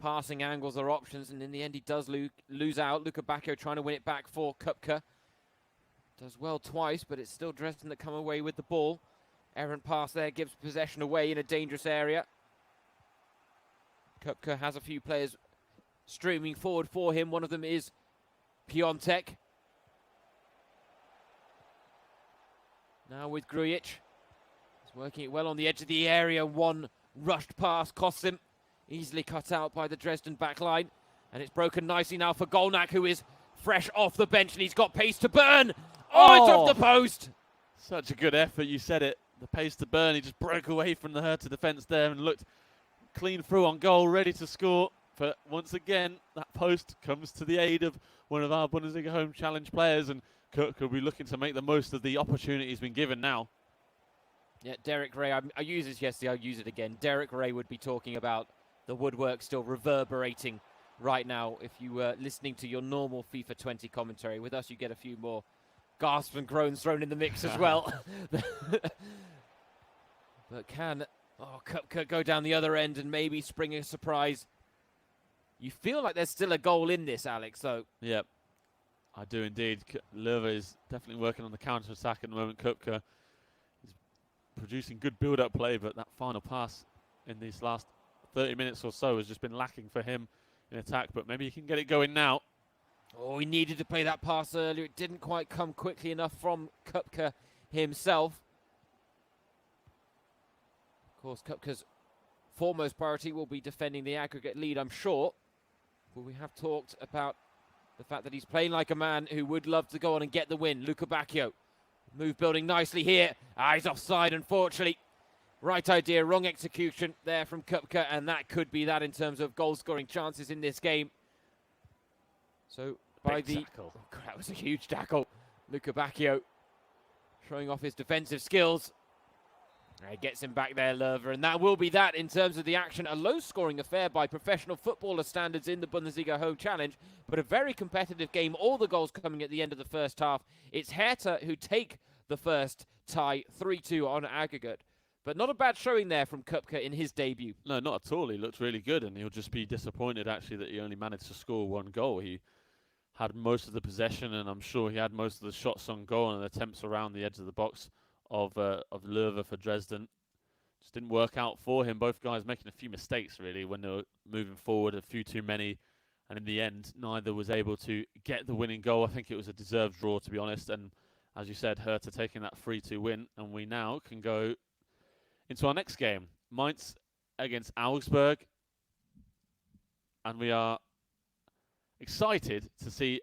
passing angles or options, and in the end he does lose out. Luka Bacchio trying to win it back for Kupka. Does well twice, but it's still Dresden that come away with the ball. Errant pass there gives possession away in a dangerous area. Kupka has a few players streaming forward for him. One of them is Piątek. Now with Grujic. He's working it well on the edge of the area. One rushed pass costs him. Easily cut out by the Dresden back line. And it's broken nicely now for Golnak, who is fresh off the bench, and he's got pace to burn. Oh, it's off the post. Such a good effort, you said it. The pace to burn. He just broke away from the Hertha defence there and looked clean through on goal, ready to score. But once again, that post comes to the aid of one of our Bundesliga Home Challenge players, and Kirk will be looking to make the most of the opportunity he's been given now. Yeah, Derek Ray, I used this yesterday, I'll use it again. Derek Ray would be talking about the woodwork still reverberating right now. If you were listening to your normal FIFA 20 commentary, with us you get a few more gasps and groans thrown in the mix as well. But can Kupka go down the other end and maybe spring a surprise? You feel like there's still a goal in this, Alex, though. Yep, I do indeed. Lerver is definitely working on the counter-attack at the moment. Kupka is producing good build-up play, but that final pass in these last 30 minutes or so has just been lacking for him in attack, but maybe he can get it going now. Oh, he needed to play that pass earlier. It didn't quite come quickly enough from Kupka himself. Of course, Kupka's foremost priority will be defending the aggregate lead, I'm sure. But we have talked about the fact that he's playing like a man who would love to go on and get the win. Luca Bacchio, move building nicely here. He's offside, unfortunately. Right idea, wrong execution there from Kupka, and that could be that in terms of goal-scoring chances in this game. So, Tackle. Oh, that was a huge tackle. Luca Bacchio showing off his defensive skills. He gets him back there, Lerver, and that will be that in terms of the action. A low-scoring affair by professional footballer standards in the Bundesliga Home Challenge, but a very competitive game. All the goals coming at the end of the first half. It's Hertha who take the first tie, 3-2 on aggregate. But not a bad showing there from Kupka in his debut. No, not at all. He looked really good, and he'll just be disappointed, actually, that he only managed to score one goal. He had most of the possession, and I'm sure he had most of the shots on goal and attempts around the edge of the box of Löwe for Dresden. Just didn't work out for him. Both guys making a few mistakes, really, when they were moving forward, a few too many. And in the end, neither was able to get the winning goal. I think it was a deserved draw, to be honest. And as you said, Hertha taking that 3-2 win. And we now can go into our next game, Mainz against Augsburg. And we are excited to see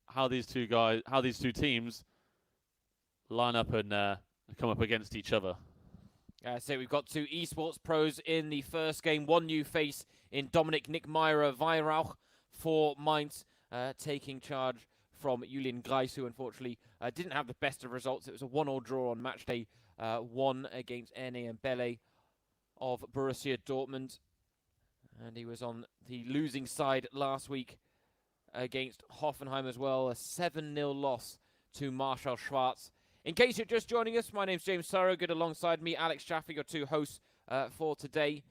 how these two teams line up and come up against each other. So we've got two esports pros in the first game. One new face in Dominik Nickmeier Weihrauch for Mainz, taking charge from Julian Greiss, who unfortunately didn't have the best of results. It was a 1-1 draw on Matchday 1 against Erne and Belle of Borussia Dortmund. And he was on the losing side last week against Hoffenheim as well. A 7-0 loss to Marshall Schwarz. In case you're just joining us, my name's James Surrogate. Alongside me, Alex Schaffer, your two hosts for today.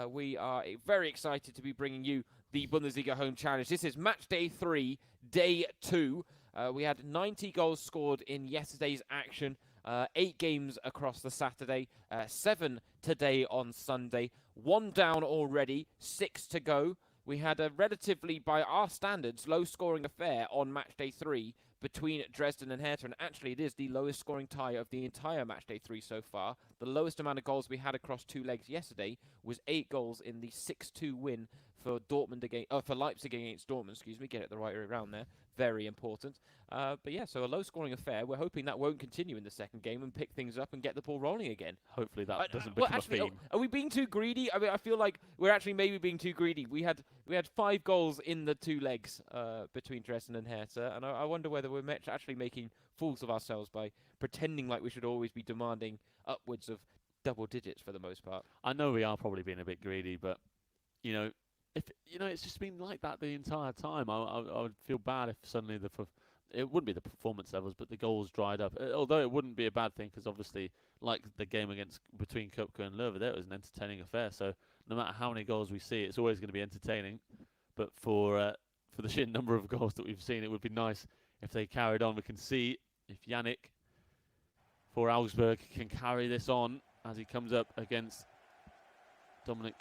We are very excited to be bringing you the Bundesliga Home Challenge. This is Match Day 3, Day 2. We had 90 goals scored in yesterday's action. 8 games across the Saturday, 7 today on Sunday. 1 down already, 6 to go. We had a relatively, by our standards, low-scoring affair on Match Day 3 between Dresden and Hertha, and actually it is the lowest scoring tie of the entire Match Day 3 so far. The lowest amount of goals we had across 2 legs yesterday was 8 goals in the 6-2 win for for Leipzig against Dortmund. Excuse me, get it the right way around there. Very important. But yeah, so a low-scoring affair. We're hoping that won't continue in the second game and pick things up and get the ball rolling again. Hopefully that doesn't become a theme. Are we being too greedy? I mean, I feel like we're actually maybe being too greedy. We had 5 goals in the 2 legs between Dresden and Hertha, and I wonder whether we're actually making fools of ourselves by pretending like we should always be demanding upwards of double digits for the most part. I know we are probably being a bit greedy, but if it's just been like that the entire time. I would feel bad if suddenly it wouldn't be the performance levels, but the goals dried up. Although it wouldn't be a bad thing, because obviously, like the game between Kupka and Löwe, there was an entertaining affair. So no matter how many goals we see, it's always going to be entertaining. But for the sheer number of goals that we've seen, it would be nice if they carried on. We can see if Yannick for Augsburg can carry this on as he comes up against Dominik.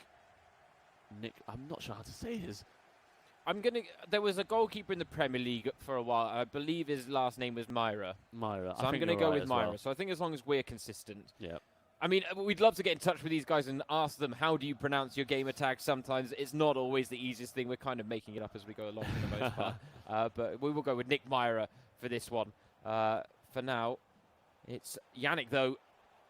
I'm not sure how to say his. There was a goalkeeper in the Premier League for a while. I believe his last name was Myra. So I'm going to go with Myra. Well. So I think as long as we're consistent. Yeah. I mean, we'd love to get in touch with these guys and ask them, how do you pronounce your game attack? Sometimes it's not always the easiest thing. We're kind of making it up as we go along for the most part. But we will go with Nick Myra for this one. For now, it's Yannick, though,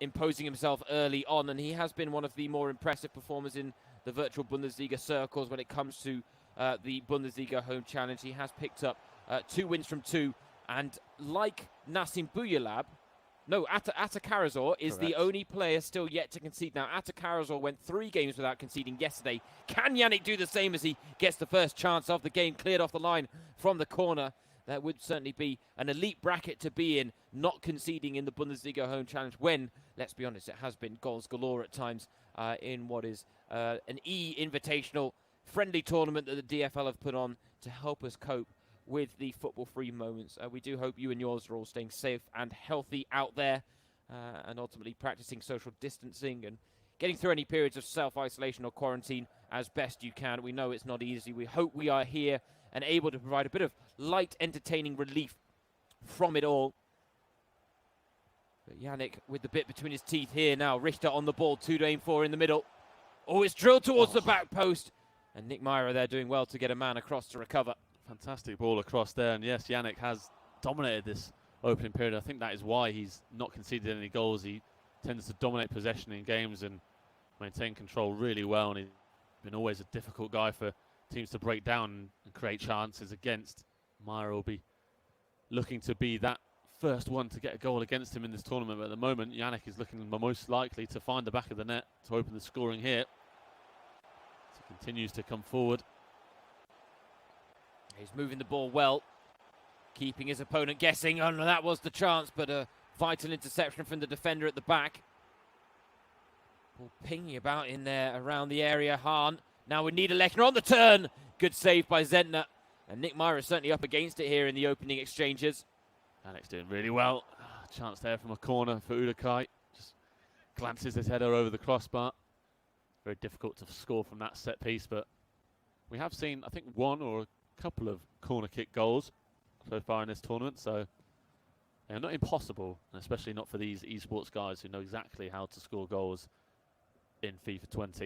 imposing himself early on. And he has been one of the more impressive performers in the virtual Bundesliga circles when it comes to the Bundesliga Home Challenge. He has picked up 2 wins from 2, and like Nassim Buyalab, Ata Karazor is the only player still yet to concede. Now, Ata Karazor went 3 games without conceding yesterday. Can Yannick do the same as he gets the first chance of the game cleared off the line from the corner? That would certainly be an elite bracket to be in, not conceding in the Bundesliga Home Challenge when, let's be honest, it has been goals galore at times in what is an invitational friendly tournament that the DFL have put on to help us cope with the football-free moments. We do hope you and yours are all staying safe and healthy out there and ultimately practicing social distancing and getting through any periods of self-isolation or quarantine as best you can. We know it's not easy. We hope we are here and able to provide a bit of light, entertaining relief from it all. But Yannick with the bit between his teeth here now. Richter on the ball, 2 to aim for in the middle. Oh, it's drilled towards the back post. And Nick Myra there doing well to get a man across to recover. Fantastic ball across there. And yes, Yannick has dominated this opening period. I think that is why he's not conceded any goals. He tends to dominate possession in games and maintain control really well. And he's been always a difficult guy for teams to break down and create chances against. Myra will be looking to be that first one to get a goal against him in this tournament. But at the moment, Yannick is looking most likely to find the back of the net to open the scoring here. So he continues to come forward. He's moving the ball well, keeping his opponent guessing. Oh no, that was the chance, but a vital interception from the defender at the back. Ball pinging about in there around the area. Hahn now with Niederlechner on the turn. Good save by Zentner. And Nick Myra is certainly up against it here in the opening exchanges. Yannick's doing really well. Chance there from a corner for Udakai. Just glances his header over the crossbar. Very difficult to score from that set piece, but we have seen, I think, one or a couple of corner kick goals so far in this tournament, so they're not impossible, and especially not for these esports guys who know exactly how to score goals in FIFA 20.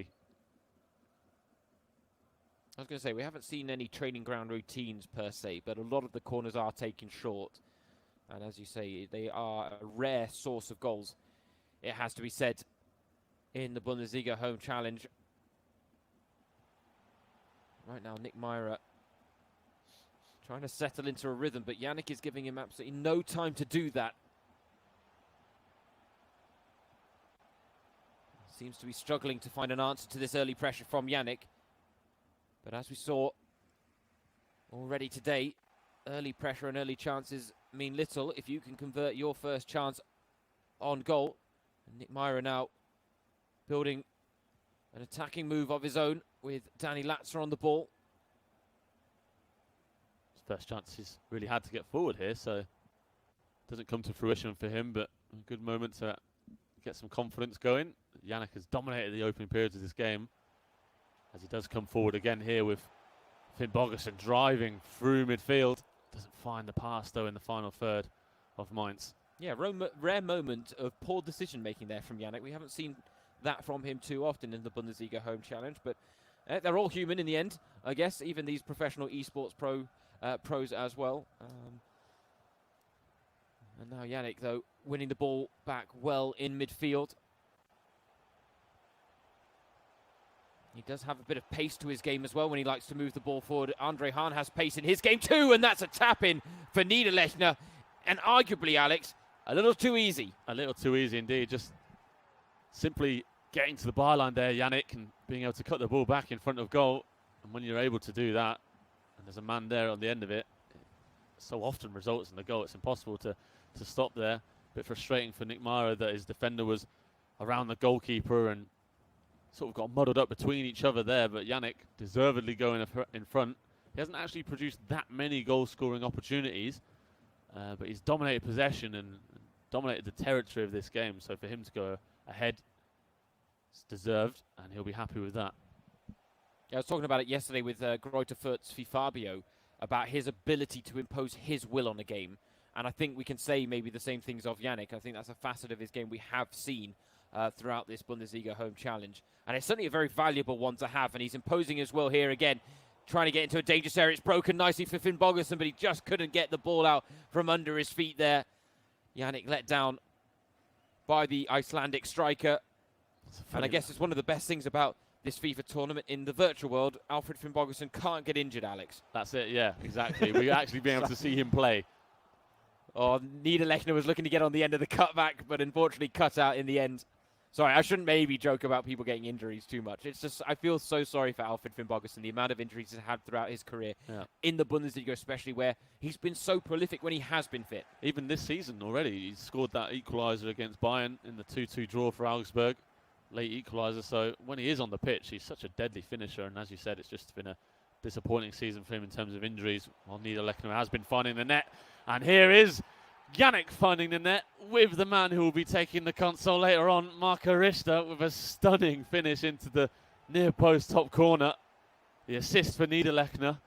I was going to say, we haven't seen any training ground routines per se, but a lot of the corners are taken short. And as you say, they are a rare source of goals, it has to be said, in the Bundesliga Home Challenge. Right now, Nick Myra trying to settle into a rhythm, but Yannick is giving him absolutely no time to do that. Seems to be struggling to find an answer to this early pressure from Yannick. But as we saw already today, early pressure and early chances mean little if you can convert your first chance on goal. And Nick Myra now building an attacking move of his own with Danny Latzer on the ball. His first chance he's really had to get forward here, so doesn't come to fruition for him, but a good moment to get some confidence going. Yannick has dominated the opening periods of this game, as he does come forward again here with Finn Bogerson driving through midfield. Doesn't find the pass, though, in the final third of Mainz. Yeah, rare moment of poor decision-making there from Yannick. We haven't seen that from him too often in the Bundesliga Home Challenge, but they're all human in the end, I guess, even these professional esports pros as well. And now Yannick, though, winning the ball back well in midfield. He does have a bit of pace to his game as well when he likes to move the ball forward. Andre Hahn has pace in his game too, and that's a tap-in for Niederlechner. And arguably, Alex, a little too easy. A little too easy indeed. Just simply getting to the byline there, Yannick, and being able to cut the ball back in front of goal. And when you're able to do that, and there's a man there on the end of it, it so often results in the goal. It's impossible to stop there. A bit frustrating for Nick Myra that his defender was around the goalkeeper and sort of got muddled up between each other there, but Yannick deservedly going in front. He hasn't actually produced that many goal-scoring opportunities, but he's dominated possession and dominated the territory of this game. So for him to go ahead, it's deserved, and he'll be happy with that. Yeah, I was talking about it yesterday with Greuther Fürth's Fabio about his ability to impose his will on a game, and I think we can say maybe the same things of Yannick. I think that's a facet of his game we have seen throughout this Bundesliga Home Challenge. And it's certainly a very valuable one to have, and he's imposing his will here again, trying to get into a dangerous area. It's broken nicely for Finn Bogerson, but he just couldn't get the ball out from under his feet there. Yannick let down by the Icelandic striker. And I guess it's one of the best things about this FIFA tournament in the virtual world. Alfred Finn Bogerson can't get injured, Alex. That's it, yeah, exactly. We're actually being able to see him play. Oh, Niederlechner was looking to get on the end of the cutback, but unfortunately cut out in the end. Sorry, I shouldn't maybe joke about people getting injuries too much. It's just, I feel so sorry for Alfred Finn Bogerson, the amount of injuries he's had throughout his career, in the Bundesliga especially, where he's been so prolific when he has been fit. Even this season already, he's scored that equaliser against Bayern in the 2-2 draw for Augsburg, late equaliser. So when he is on the pitch, he's such a deadly finisher. And as you said, it's just been a disappointing season for him in terms of injuries, while Niederlechner has been finding the net. And here is Yannick finding the net with the man who will be taking the console later on, Marco Richter, with a stunning finish into the near post top corner. The assist for Niederlechner,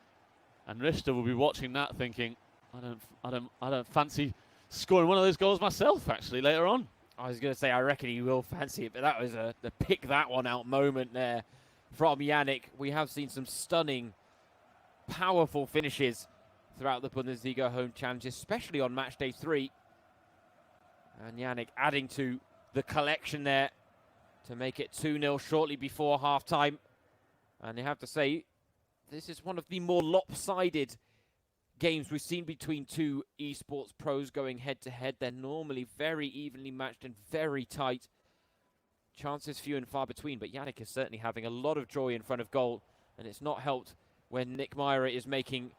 and Richter will be watching that thinking, I don't fancy scoring one of those goals myself, actually, later on. I was going to say, I reckon he will fancy it, but that was the pick that one out moment there from Yannick. We have seen some stunning, powerful finishes throughout the Bundesliga home challenge, especially on match day 3. And Yannick adding to the collection there to make it 2-0 shortly before half-time. And you have to say, this is one of the more lopsided games we've seen between two esports pros going head-to-head. They're normally very evenly matched and very tight. Chances few and far between, but Yannick is certainly having a lot of joy in front of goal, and it's not helped when Nick Myra is making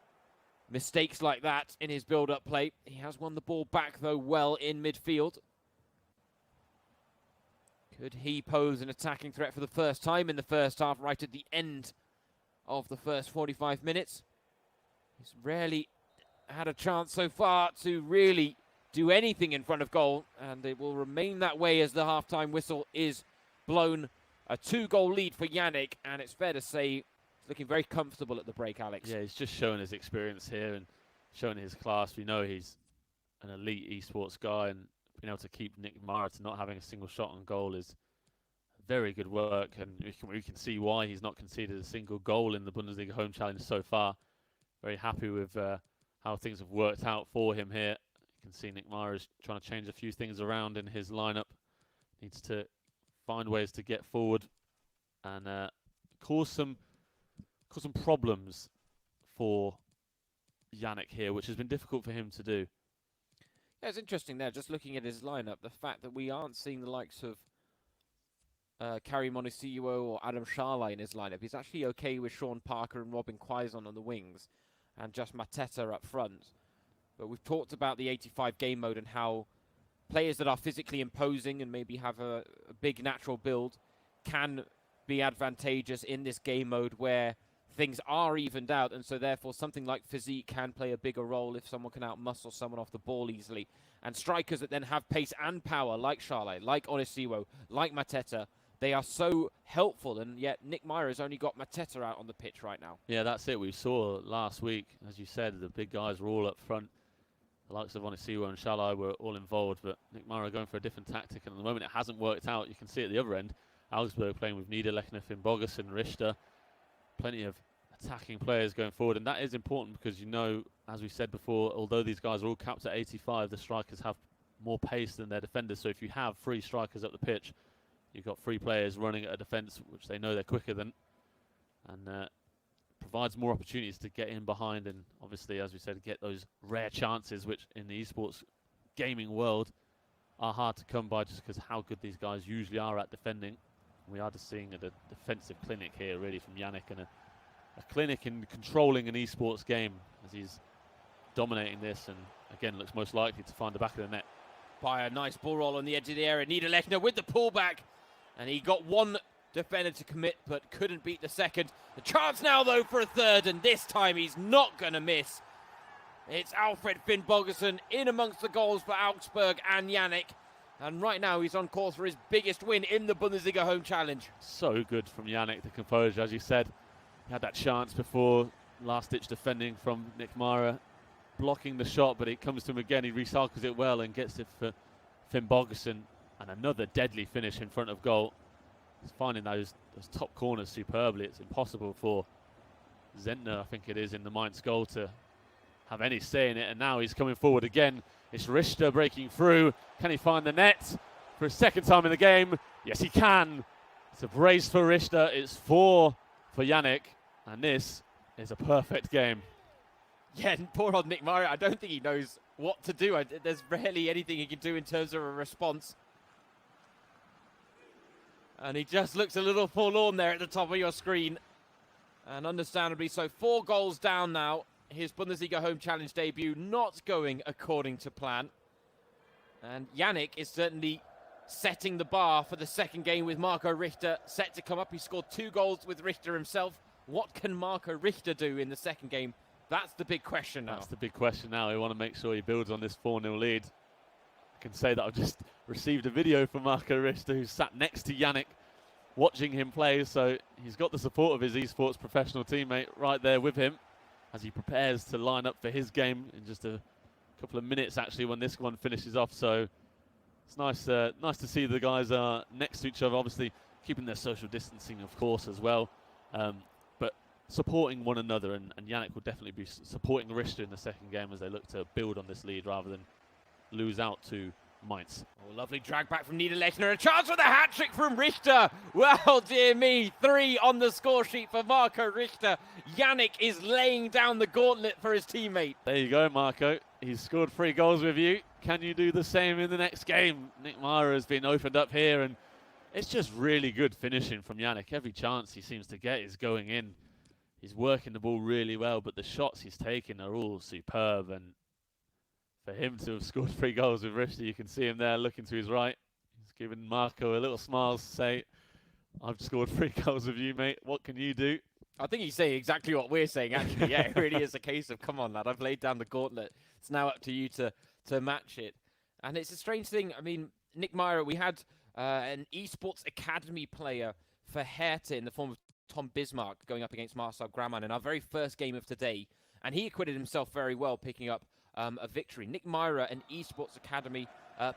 mistakes like that in his build-up play. He has won the ball back, though, well in midfield. Could he pose an attacking threat for the first time in the first half, right at the end of the first 45 minutes? He's rarely had a chance so far to really do anything in front of goal, and it will remain that way as the half-time whistle is blown. A 2-goal lead for Yannick, and it's fair to say he's looking very comfortable at the break, Alex. Yeah, he's just showing his experience here and showing his class. We know he's an elite esports guy, and being able to keep Nick Mara to not having a single shot on goal is very good work, and we can see why he's not conceded a single goal in the Bundesliga home challenge so far. Very happy with how things have worked out for him here. You can see Nick Mara is trying to change a few things around in his lineup. Needs to find ways to get forward and cause some problems for Yannick here, which has been difficult for him to do. Yeah, it's interesting there, just looking at his lineup, the fact that we aren't seeing the likes of Karim Onisiwo or Adam Scharley in his lineup. He's actually okay with Sean Parker and Robin Quaison on the wings and just Mateta up front. But we've talked about the 85 game mode and how players that are physically imposing and maybe have a big natural build can be advantageous in this game mode where things are evened out, and so therefore something like physique can play a bigger role if someone can outmuscle someone off the ball easily. And strikers that then have pace and power, like Scharley, like Onisiwo, like Mateta, they are so helpful, and yet Nick Myra's only got Mateta out on the pitch right now. Yeah, that's it. We saw last week, as you said, the big guys were all up front. The likes of Onisiwo and Schalai were all involved, but Nick Myra going for a different tactic, and at the moment it hasn't worked out. You can see at the other end, Augsburg playing with Niederlechner, Finn Bogerson, Richter. Plenty of attacking players going forward, and that is important because, you know, as we said before, although these guys are all capped at 85, the strikers have more pace than their defenders. So if you have 3 strikers up the pitch, you've got 3 players running at a defence which they know they're quicker than, and provides more opportunities to get in behind and obviously, as we said, get those rare chances which in the esports gaming world are hard to come by just because how good these guys usually are at defending. We are just seeing a defensive clinic here really from Yannick, and a clinic in controlling an esports game as he's dominating this, and again looks most likely to find the back of the net. By a nice ball roll on the edge of the area, Niederlechner with the pullback, and he got one defender to commit but couldn't beat the second. The chance now though for a third, and this time he's not going to miss. It's Alfred Finn Bogerson in amongst the goals for Augsburg and Yannick, and right now he's on course for his biggest win in the Bundesliga home challenge. So good from Yannick, the composure, as you said. He had that chance before, last-ditch defending from Nick Myra, blocking the shot, but it comes to him again. He recycles it well and gets it for Finn Bogerson, and another deadly finish in front of goal. He's finding those top corners superbly. It's impossible for Zentner, I think it is, in the Mainz goal to have any say in it, and now he's coming forward again. It's Richter breaking through. Can he find the net for a second time in the game? Yes, he can. It's a brace for Richter. It's 4 for Yannick, and this is a perfect game. Yeah, and poor old Nick Myra, I don't think he knows what to do. There's rarely anything he can do in terms of a response. And he just looks a little forlorn there at the top of your screen. And understandably so, 4 goals down now. His Bundesliga home challenge debut not going according to plan. And Yannick is certainly setting the bar for the second game with Marco Richter set to come up. He scored 2 goals with Richter himself. What can Marco Richter do in the second game? That's the big question now. That's the big question now. We want to make sure he builds on this 4-0 lead. I can say that I've just received a video from Marco Richter, who sat next to Yannick watching him play. So he's got the support of his esports professional teammate right there with him as he prepares to line up for his game in just a couple of minutes actually when this one finishes off. So it's nice to see the guys are next to each other, obviously keeping their social distancing, of course, as well. But supporting one another, and Yannick will definitely be supporting Richter in the second game as they look to build on this lead rather than lose out to Mainz. Oh, lovely drag back from Niederlechner. A chance for the hat-trick from Richter. Well, dear me, 3 on the score sheet for Marco Richter. Yannick is laying down the gauntlet for his teammate. There you go, Marco. He's scored 3 goals with you. Can you do the same in the next game? Nick Meyer has been opened up here, and it's just really good finishing from Yannick. Every chance he seems to get is going in. He's working the ball really well, but the shots he's taking are all superb. And for him to have scored 3 goals with Richter, you can see him there looking to his right. He's giving Marco a little smile to say, I've scored 3 goals with you, mate. What can you do? I think he's saying exactly what we're saying, actually. Yeah, it really is a case of, come on, lad, I've laid down the gauntlet. It's now up to you to match it. And it's a strange thing. I mean, Nick Meyer, we had an eSports Academy player for Hertha in the form of Tom Bismarck going up against Marcel Graman in our very first game of today. And he acquitted himself very well, picking up a victory. Nick Meyer, an eSports Academy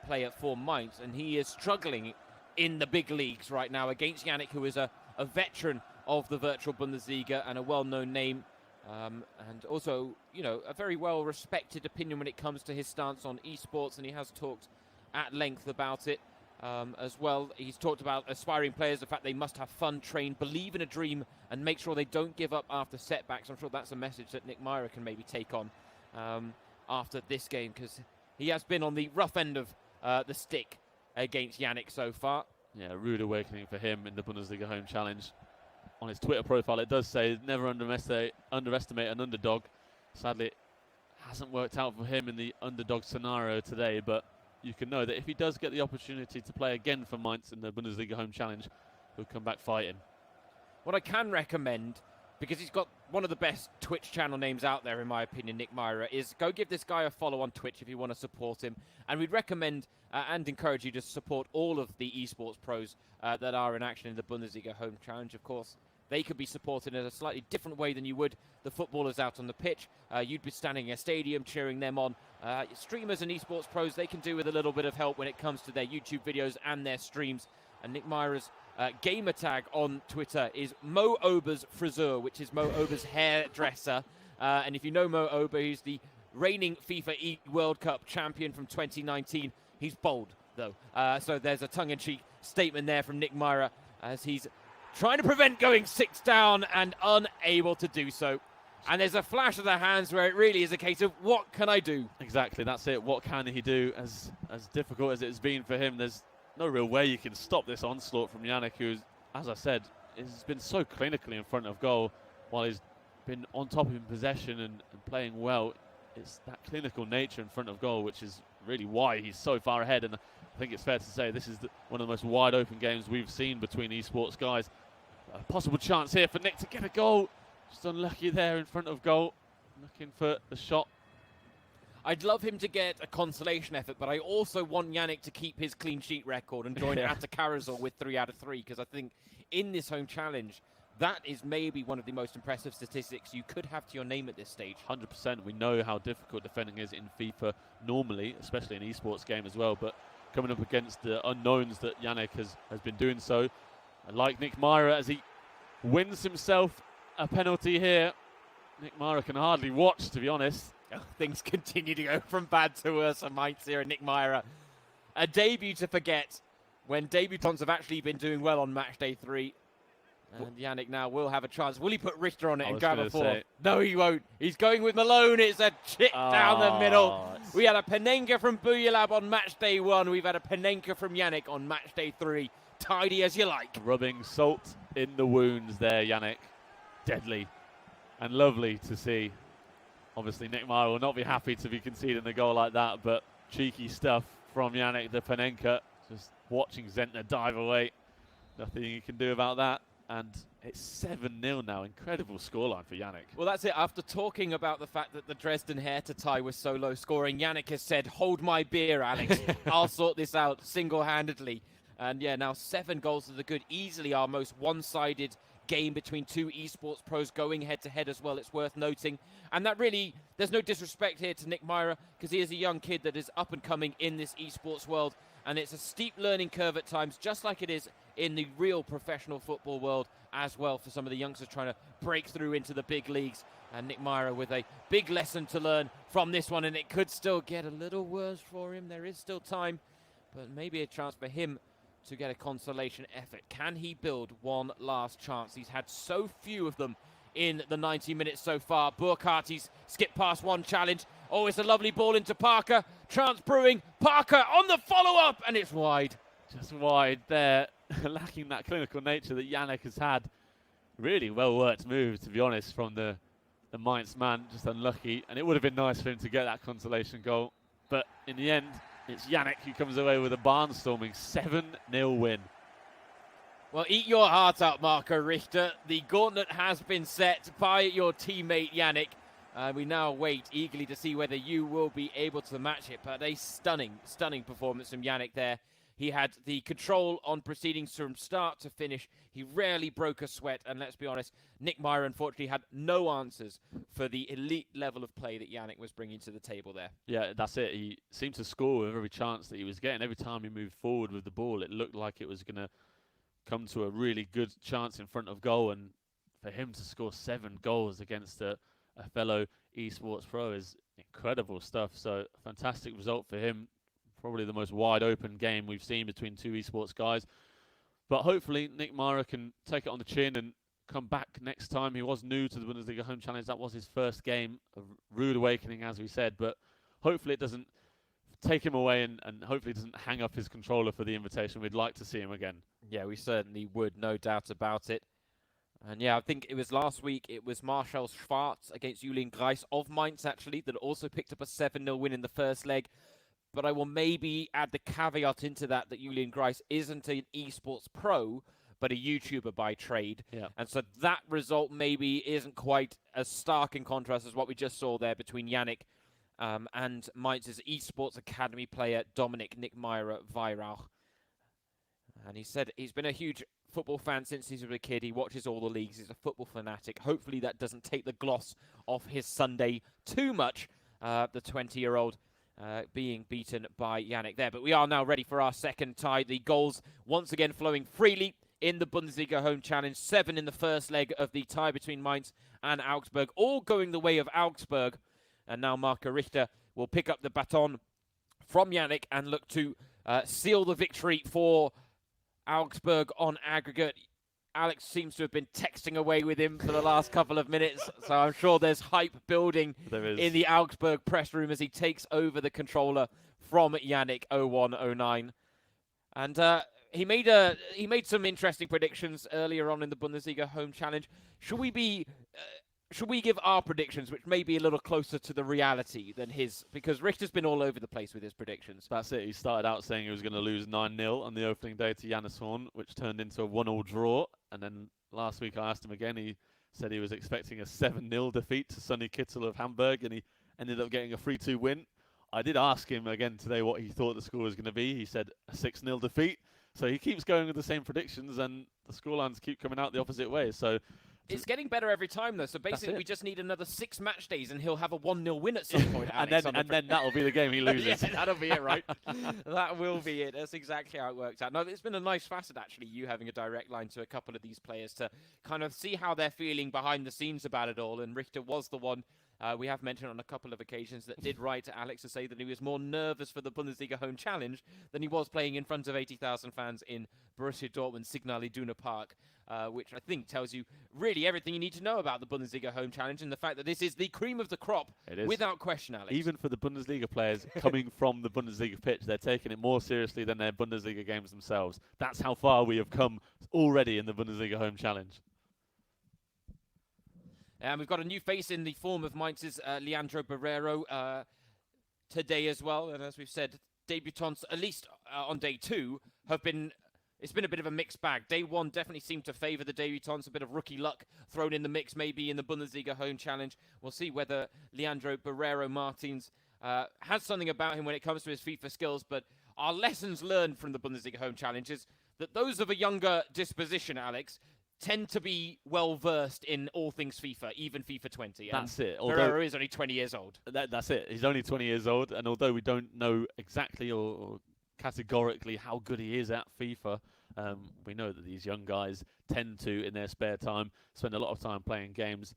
player for Mainz, and he is struggling in the big leagues right now against Yannick, who is a veteran of the virtual Bundesliga and a well-known name, and also, you know, a very well-respected opinion when it comes to his stance on esports, and he has talked at length about it as well. He's talked about aspiring players, the fact they must have fun, train, believe in a dream, and make sure they don't give up after setbacks. I'm sure that's a message that Nick Meyer can maybe take on after this game, because he has been on the rough end of the stick against Yannick so far. Yeah, a rude awakening for him in the Bundesliga Home Challenge. On his Twitter profile, it does say, never underestimate an underdog. Sadly, it hasn't worked out for him in the underdog scenario today, but you can know that if he does get the opportunity to play again for Mainz in the Bundesliga Home Challenge, he'll come back fighting. What I can recommend, because he's got one of the best Twitch channel names out there, in my opinion, Nick Meyer, is go give this guy a follow on Twitch if you want to support him. And we'd recommend and encourage you to support all of the esports pros that are in action in the Bundesliga Home Challenge, of course. They could be supported in a slightly different way than you would the footballers out on the pitch. You'd be standing in a stadium cheering them on. Streamers and esports pros, they can do with a little bit of help when it comes to their YouTube videos and their streams. And Nick Meyer's gamer tag on Twitter is Mo Ober's Friseur, which is Mo Ober's hairdresser. And if you know Mo Ober, he's the reigning FIFA E World Cup champion from 2019. He's bold, though. So there's a tongue-in-cheek statement there from Nick Meyer as he's trying to prevent going 6 down and unable to do so. And there's a flash of the hands where it really is a case of, what can I do? Exactly, that's it. What can he do? As difficult as it's been for him, there's no real way you can stop this onslaught from Yannick, who, as I said, has been so clinically in front of goal while he's been on top in possession and playing well. It's that clinical nature in front of goal which is really why he's so far ahead. And I think it's fair to say this is one of the most wide open games we've seen between esports guys. A possible chance here for Nick to get a goal. Just unlucky there in front of goal. Looking for the shot. I'd love him to get a consolation effort, but I also want Yannick to keep his clean sheet record and join Atta Carousel with 3 out of 3, because I think in this home challenge, that is maybe one of the most impressive statistics you could have to your name at this stage. 100%. We know how difficult defending is in FIFA normally, especially in esports game as well, but coming up against the unknowns that Yannick has been doing so. I like Nick Meyer as he wins himself a penalty here. Nick Meyer can hardly watch, to be honest. Oh, things continue to go from bad to worse for Mainz here, and Nick Meyer. A debut to forget when debutants have actually been doing well on Matchday 3. And Yannick now will have a chance. Will he put Richter on it and grab a 4? No, he won't. He's going with Malone. It's a chip down the middle. We had a Panenka from Buyalab on Matchday 1. We've had a Panenka from Yannick on Matchday 3. Tidy as you like. Rubbing salt in the wounds there, Yannick. Deadly and lovely to see. Obviously, Nick Meyer will not be happy to be conceding a goal like that, but cheeky stuff from Yannick, the Panenka. Just watching Zentner dive away. Nothing you can do about that. And it's 7-0 now. Incredible scoreline for Yannick. Well, that's it. After talking about the fact that the Dresden Hertha tie was so low scoring, Yannick has said, hold my beer, Alex. I'll sort this out single-handedly. And yeah, now 7 goals to the good. Easily our most one-sided game between two esports pros going head-to-head as well, it's worth noting. And that really, there's no disrespect here to Nick Myra, because he is a young kid that is up and coming in this esports world. And it's a steep learning curve at times, just like it is in the real professional football world as well, for some of the youngsters trying to break through into the big leagues. And Nick Myra with a big lesson to learn from this one, and it could still get a little worse for him. There is still time, but maybe a chance for him to get a consolation effort. Can he build one last chance? He's had so few of them in the 90 minutes so far. Burkhardt, he's skipped past one challenge. Oh, it's a lovely ball into Parker. Chance brewing. Parker on the follow-up, and it's wide. Just wide there, lacking that clinical nature that Yannick has had. Really well-worked move, to be honest, from the Mainz man. Just unlucky, and it would have been nice for him to get that consolation goal. But in the end, it's Yannick who comes away with a barnstorming 7-0 win. Well, eat your heart out, Marco Richter. The gauntlet has been set by your teammate Yannick. We now wait eagerly to see whether you will be able to match it. But a stunning, stunning performance from Yannick there. He had the control on proceedings from start to finish. He rarely broke a sweat. And let's be honest, Nick Myra unfortunately had no answers for the elite level of play that Yannick was bringing to the table there. Yeah, that's it. He seemed to score with every chance that he was getting. Every time he moved forward with the ball, it looked like it was going to come to a really good chance in front of goal. And for him to score 7 goals against a fellow esports pro is incredible stuff. So fantastic result for him. Probably the most wide open game we've seen between two esports guys. But hopefully Nick Myra can take it on the chin and come back next time. He was new to the Bundesliga Home Challenge. That was his first game, a rude awakening, as we said. But hopefully it doesn't take him away and hopefully doesn't hang up his controller for the invitation. We'd like to see him again. Yeah, we certainly would, no doubt about it. And yeah, I think it was last week, it was Marshall Schwarz against Julian Greis of Mainz, actually, that also picked up a 7-0 win in the first leg. But I will maybe add the caveat into that Julian Greis isn't an esports pro, but a YouTuber by trade. Yeah. And so that result maybe isn't quite as stark in contrast as what we just saw there between Yannick and Mainz's esports academy player Dominik Nick Myra Weirauch. And he said he's been a huge football fan since he was a kid. He watches all the leagues. He's a football fanatic. Hopefully that doesn't take the gloss off his Sunday too much, the 20-year-old. Being beaten by Yannick there. But we are now ready for our second tie. The goals once again flowing freely in the Bundesliga Home Challenge. 7 in the first leg of the tie between Mainz and Augsburg, all going the way of Augsburg. And now Marco Richter will pick up the baton from Yannick and look to seal the victory for Augsburg on aggregate. Alex seems to have been texting away with him for the last couple of minutes, so I'm sure there's hype building in the Augsburg press room as he takes over the controller from Yannick 0109. And he made some interesting predictions earlier on in the Bundesliga Home Challenge. Should we give our predictions, which may be a little closer to the reality than his? Because Richter's been all over the place with his predictions. That's it. He started out saying he was going to lose 9-0 on the opening day to Janus Horn, which turned into a 1-1 draw. And then last week I asked him again. He said he was expecting a 7-0 defeat to Sonny Kittel of Hamburg, and he ended up getting a 3-2 win. I did ask him again today what he thought the score was going to be. He said a 6-0 defeat. So he keeps going with the same predictions, and the scorelines keep coming out the opposite way. So it's getting better every time, though. So basically, we just need another 6 match days, and he'll have a 1-0 win at some point. and then that'll be the game he loses. Yeah, that'll be it, right? That will be it. That's exactly how it works out. No, it's been a nice facet, actually, you having a direct line to a couple of these players to kind of see how they're feeling behind the scenes about it all. And Richter was the one we have mentioned on a couple of occasions that did write to Alex to say that he was more nervous for the Bundesliga Home Challenge than he was playing in front of 80,000 fans in Borussia Dortmund Signal Iduna Park. Which I think tells you really everything you need to know about the Bundesliga Home Challenge and the fact that this is the cream of the crop, without question, Alex. Even for the Bundesliga players coming from the Bundesliga pitch, they're taking it more seriously than their Bundesliga games themselves. That's how far we have come already in the Bundesliga Home Challenge. And we've got a new face in the form of Mainz's Leandro Barrero today as well. And as we've said, debutants, at least on day 2, have been... It's been a bit of a mixed bag. Day 1 definitely seemed to favour the debutants. A bit of rookie luck thrown in the mix maybe in the Bundesliga Home Challenge. We'll see whether Leandro Barrero Martins has something about him when it comes to his FIFA skills. But our lessons learned from the Bundesliga Home Challenge is that those of a younger disposition, Alex, tend to be well versed in all things FIFA, even FIFA 20. That's it. Ferreira is only 20 years old. That's it. He's only 20 years old, and although we don't know exactly or categorically how good he is at FIFA, we know that these young guys tend to, in their spare time, spend a lot of time playing games.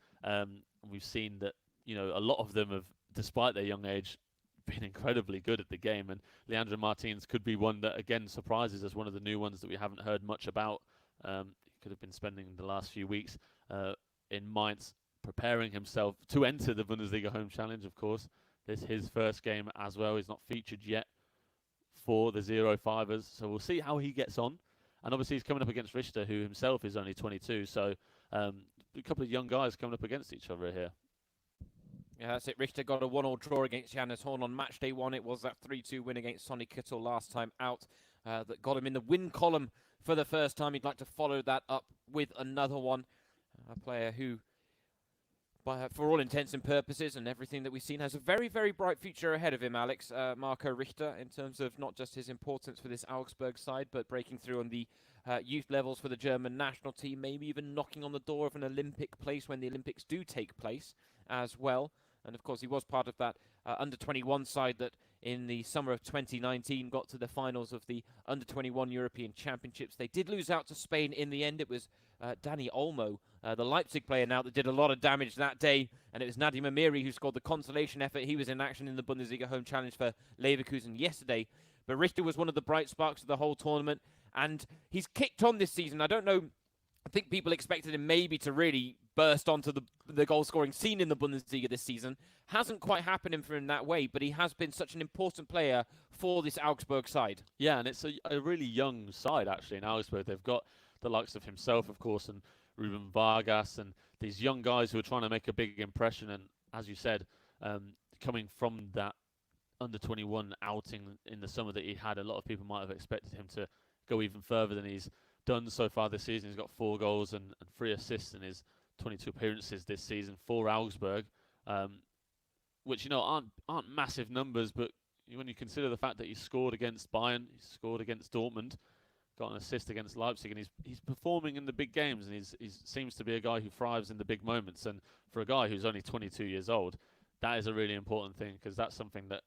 We've seen that, a lot of them have, despite their young age, been incredibly good at the game. And Leandro Martins could be one that, again, surprises us, one of the new ones that we haven't heard much about. He could have been spending the last few weeks in Mainz, preparing himself to enter the Bundesliga Home Challenge, of course. This is his first game as well. He's not featured yet for the 0-5ers, so we'll see how he gets on. And obviously he's coming up against Richter, who himself is only 22, so a couple of young guys coming up against each other here. Yeah, that's it. Richter got a 1-1 draw against Johannes Horn on Matchday 1. It was that 3-2 win against Sonny Kittel last time out that got him in the win column for the first time. He'd like to follow that up with another one. A player who, for all intents and purposes and everything that we've seen, has a very, very bright future ahead of him, Alex. Marco Richter, in terms of not just his importance for this Augsburg side, but breaking through on the youth levels for the German national team, maybe even knocking on the door of an Olympic place when the Olympics do take place as well. And of course, he was part of that under-21 side that in the summer of 2019 got to the finals of the under-21 European Championships. They did lose out to Spain in the end. It was Dani Olmo, the Leipzig player now, that did a lot of damage that day. And it was Nadiem Amiri who scored the consolation effort. He was in action in the Bundesliga Home Challenge for Leverkusen yesterday. But Richter was one of the bright sparks of the whole tournament. And he's kicked on this season. I don't know. I think people expected him maybe to really burst onto the goal-scoring scene in the Bundesliga this season. Hasn't quite happened for him that way, but he has been such an important player for this Augsburg side. Yeah, and it's a really young side, actually, in Augsburg. They've got the likes of himself, of course, and Ruben Vargas, and these young guys who are trying to make a big impression. And as you said, coming from that under-21 outing in the summer that he had, a lot of people might have expected him to go even further than he's done so far this season. He's got 4 goals and 3 assists in his 22 appearances this season for Augsburg, which aren't massive numbers, but when you consider the fact that he scored against Bayern, he scored against Dortmund, got an assist against Leipzig, and he's performing in the big games, and he seems to be a guy who thrives in the big moments. And for a guy who's only 22 years old, that is a really important thing, because that's something that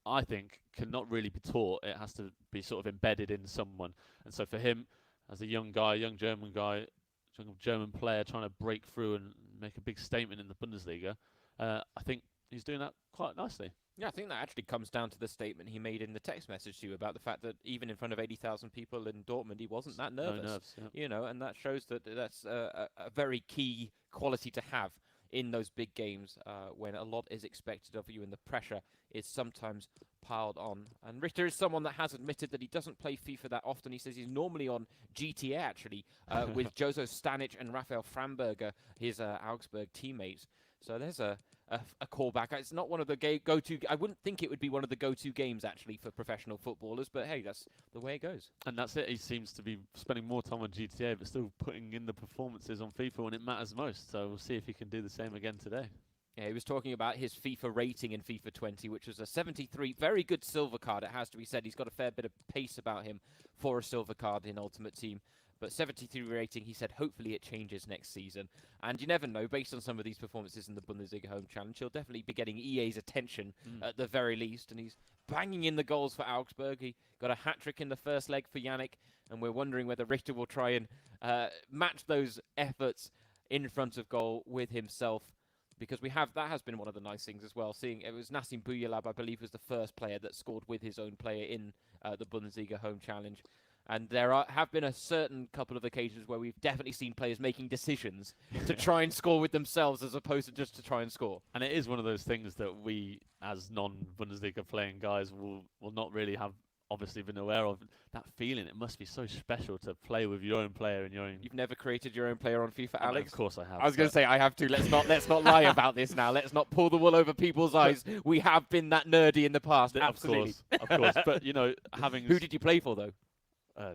I think cannot really be taught. It has to be sort of embedded in someone. And so for him, as a young German guy, young German player trying to break through and make a big statement in the Bundesliga, I think he's doing that quite nicely. Yeah, I think that actually comes down to the statement he made in the text message to you about the fact that even in front of 80,000 people in Dortmund, he wasn't that nervous. No nerves, yeah. And that shows that that's a very key quality to have in those big games when a lot is expected of you and the pressure is sometimes piled on. And Richter is someone that has admitted that he doesn't play FIFA that often. He says he's normally on GTA, actually, with Jozo Stanic and Raphael Framberger, his Augsburg teammates. So there's a callback. It's not one of the go-to. I wouldn't think it would be one of the go-to games, actually, for professional footballers. But, hey, that's the way it goes. And that's it. He seems to be spending more time on GTA, but still putting in the performances on FIFA when it matters most. So we'll see if he can do the same again today. Yeah, he was talking about his FIFA rating in FIFA 20, which was a 73. Very good silver card, it has to be said. He's got a fair bit of pace about him for a silver card in Ultimate Team. But 73 rating, he said, hopefully it changes next season. And you never know, based on some of these performances in the Bundesliga Home Challenge, he'll definitely be getting EA's attention at the very least. And he's banging in the goals for Augsburg. He got a hat-trick in the first leg for Yannick. And we're wondering whether Richter will try and match those efforts in front of goal with himself. Because that has been one of the nice things as well. Seeing it was Nassim Bouyalab, I believe, was the first player that scored with his own player in the Bundesliga Home Challenge. And there have been a certain couple of occasions where we've definitely seen players making decisions to try and score with themselves as opposed to just to try and score. And it is one of those things that we, as non-Bundesliga playing guys, will not really have obviously been aware of. That feeling, it must be so special to play with your own player in your own... You've never created your own player on FIFA, Alex? Of course I have. I was going to say I have to. Let's not lie about this now. Let's not pull the wool over people's eyes. We have been that nerdy in the past. Absolutely. Of course. But, having... Who did you play for, though?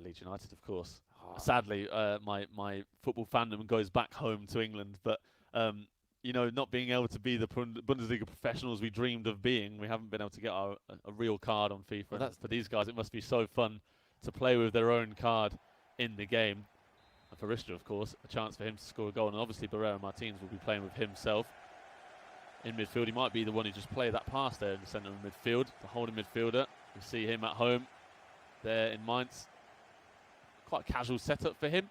Leeds United, of course. Sadly, my football fandom goes back home to England, but not being able to be the Bundesliga professionals we dreamed of being, we haven't been able to get a real card on FIFA. Well, for these guys, it must be so fun to play with their own card in the game. for Richter, of course, a chance for him to score a goal. And obviously Barrera Martins will be playing with himself in midfield. He might be the one who just played that pass there in the centre of midfield, the holding midfielder. You see him at home there in Mainz. Quite a casual setup for him.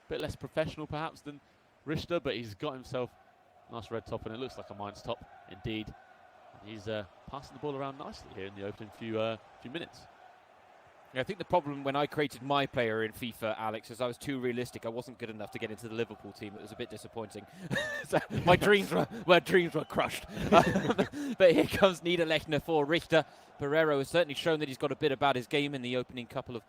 A bit less professional perhaps than Richter, but he's got himself a nice red top, and it looks like a Mainz top indeed. And he's passing the ball around nicely here in the opening few minutes. Yeah, I think the problem when I created my player in FIFA, Alex, is I was too realistic. I wasn't good enough to get into the Liverpool team. It was a bit disappointing. So my dreams were crushed. But here comes Niederlechner for Richter. Barrero has certainly shown that he's got a bit about his game in the opening couple of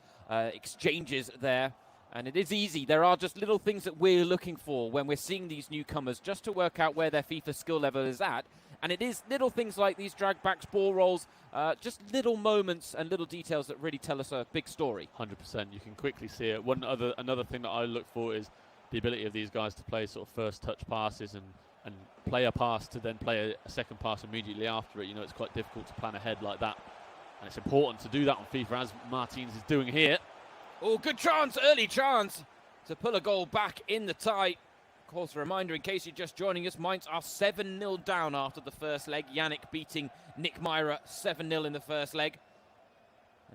exchanges there. And it is easy. There are just little things that we're looking for when we're seeing these newcomers, just to work out where their FIFA skill level is at. And it is little things like these drag backs, ball rolls, just little moments and little details that really tell us a big story. 100%. You can quickly see it. Another thing that I look for is the ability of these guys to play sort of first touch passes and play a pass to then play a second pass immediately after it. You know, it's quite difficult to plan ahead like that. And it's important to do that on FIFA, as Martins is doing here. Oh, good chance, early chance to pull a goal back in the tie. Of course, a reminder, in case you're just joining us, Mainz are 7-0 down after the first leg. Yannick beating Nick Myra 7-0 in the first leg.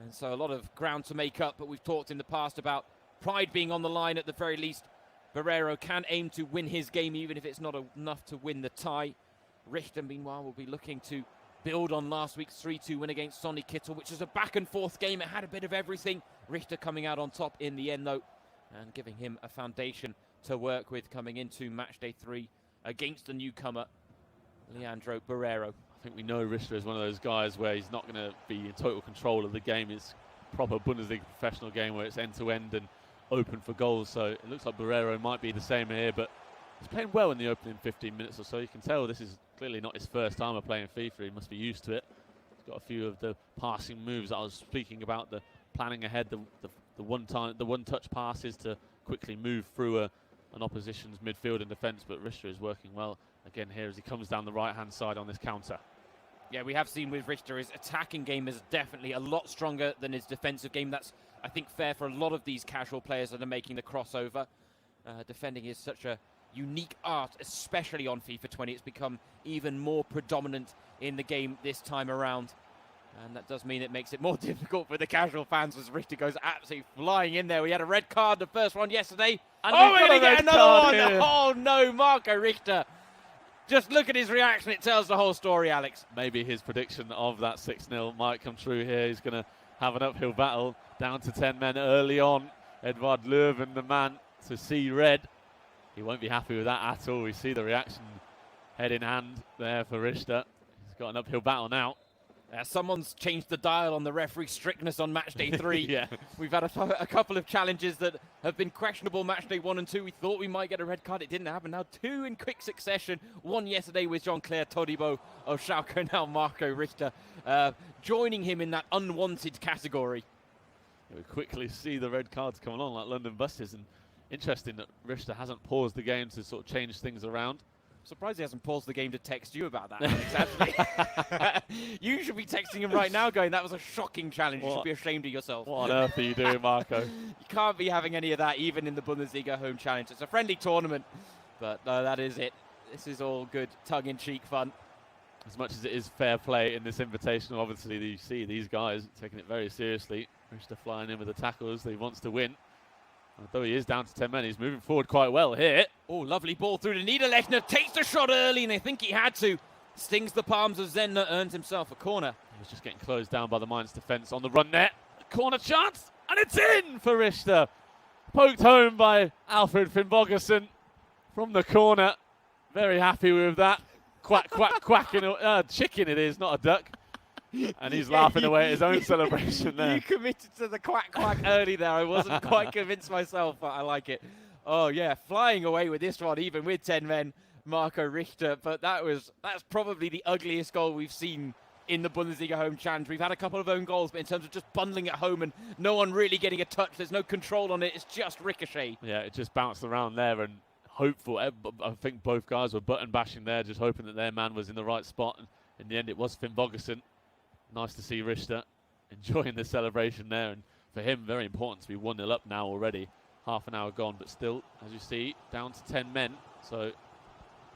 And so a lot of ground to make up, but we've talked in the past about pride being on the line at the very least. Barrero can aim to win his game, even if it's not enough to win the tie. Richter, meanwhile, will be looking to build on last week's 3-2 win against Sonny Kittel, which was a back-and-forth game. It had a bit of everything. Richter coming out on top in the end, though, and giving him a foundation to work with coming into Matchday 3 against the newcomer, Leandro Barrero. I think we know Richter is one of those guys where he's not going to be in total control of the game. It's a proper Bundesliga professional game where it's end-to-end and open for goals. So it looks like Barrero might be the same here, but he's playing well in the opening 15 minutes or so. You can tell this is clearly not his first time of playing FIFA. He must be used to it. He's got a few of the passing moves that I was speaking about, the planning ahead, the one-touch passes to quickly move through an opposition's midfield and defence. But Richter is working well again here as he comes down the right-hand side on this counter. Yeah, we have seen with Richter his attacking game is definitely a lot stronger than his defensive game. That's, I think, fair for a lot of these casual players that are making the crossover. Defending is such a unique art, especially on FIFA 20. It's become even more predominant in the game this time around. And that does mean it makes it more difficult for the casual fans as Richter goes absolutely flying in there. We had a red card, the first one yesterday. And we're going to get another one. Here. Oh, no, Marco Richter. Just look at his reaction. It tells the whole story, Alex. Maybe his prediction of that 6-0 might come true here. He's going to have an uphill battle down to 10 men early on. Edvard Löwen, the man to see red. He won't be happy with that at all. We see the reaction head in hand there for Richter. He's got an uphill battle now. Someone's changed the dial on the referee strictness on Matchday 3. Yeah. We've had a couple of challenges that have been questionable Matchday 1 and 2. We thought we might get a red card. It didn't happen. Now 2 in quick succession. 1 yesterday with Jean-Clair Todibo of Schalke. Now Marco Richter joining him in that unwanted category. We quickly see the red cards coming on like London buses. And interesting that Richter hasn't paused the game to sort of change things around. Surprised he hasn't paused the game to text you about that, Alex, actually. You should be texting him right now going, that was a shocking challenge. You should be ashamed of yourself. What on earth are you doing, Marco? You can't be having any of that, even in the Bundesliga Home Challenge. It's a friendly tournament, but that is it. This is all good tongue-in-cheek fun. As much as it is fair play in this invitational, obviously you see these guys taking it very seriously. Richter flying in with the tackles. He wants to win. Although he is down to 10 men, he's moving forward quite well here. Oh, lovely ball through to Niederlechner. Takes the shot early, and I think he had to. Stings the palms of Zentner, earns himself a corner. He was just getting closed down by the Mainz defence on the run net. Corner chance, and it's in for Richter. Poked home by Alfred Finnbogason from the corner. Very happy with that. Quack, quack, quack. Chicken it is, not a duck. And he's laughing away at his own celebration there. You committed to the quack quack early there. I wasn't quite convinced myself, but I like it. Oh, yeah, flying away with this one, even with 10 men, Marco Richter. But that's probably the ugliest goal we've seen in the Bundesliga Home Challenge. We've had a couple of own goals, but in terms of just bundling it home and no one really getting a touch, there's no control on it. It's just ricochet. Yeah, it just bounced around there and hopeful. I think both guys were button bashing there, just hoping that their man was in the right spot. And in the end, it was Finnbogason. Nice to see Richter enjoying the celebration there, and for him, very important to be 1-0 up now already. half an hour gone, but still, as you see, down to 10 men. So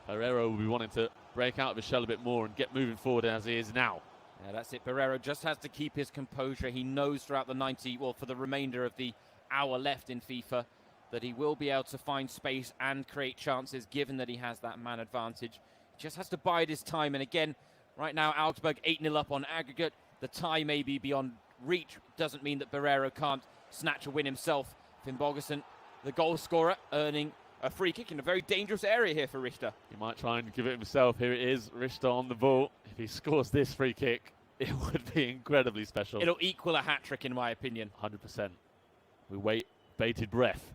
Barreiro will be wanting to break out of his shell a bit more and get moving forward as he is now. Yeah, that's it. Barreiro just has to keep his composure. He knows throughout the 90, well, for the remainder of the hour left in FIFA, that he will be able to find space and create chances, given that he has that man advantage. He just has to bide his time. And again, right now, Augsburg 8-0 up on aggregate. The tie may be beyond reach. Doesn't mean that Barreiro can't snatch a win himself. Finn Bogerson, the goal scorer, earning a free kick in a very dangerous area here for Richter. He might try and give it himself. Here it is, Richter on the ball. If he scores this free kick, it would be incredibly special. It'll equal a hat-trick, in my opinion. 100%. We wait, bated breath.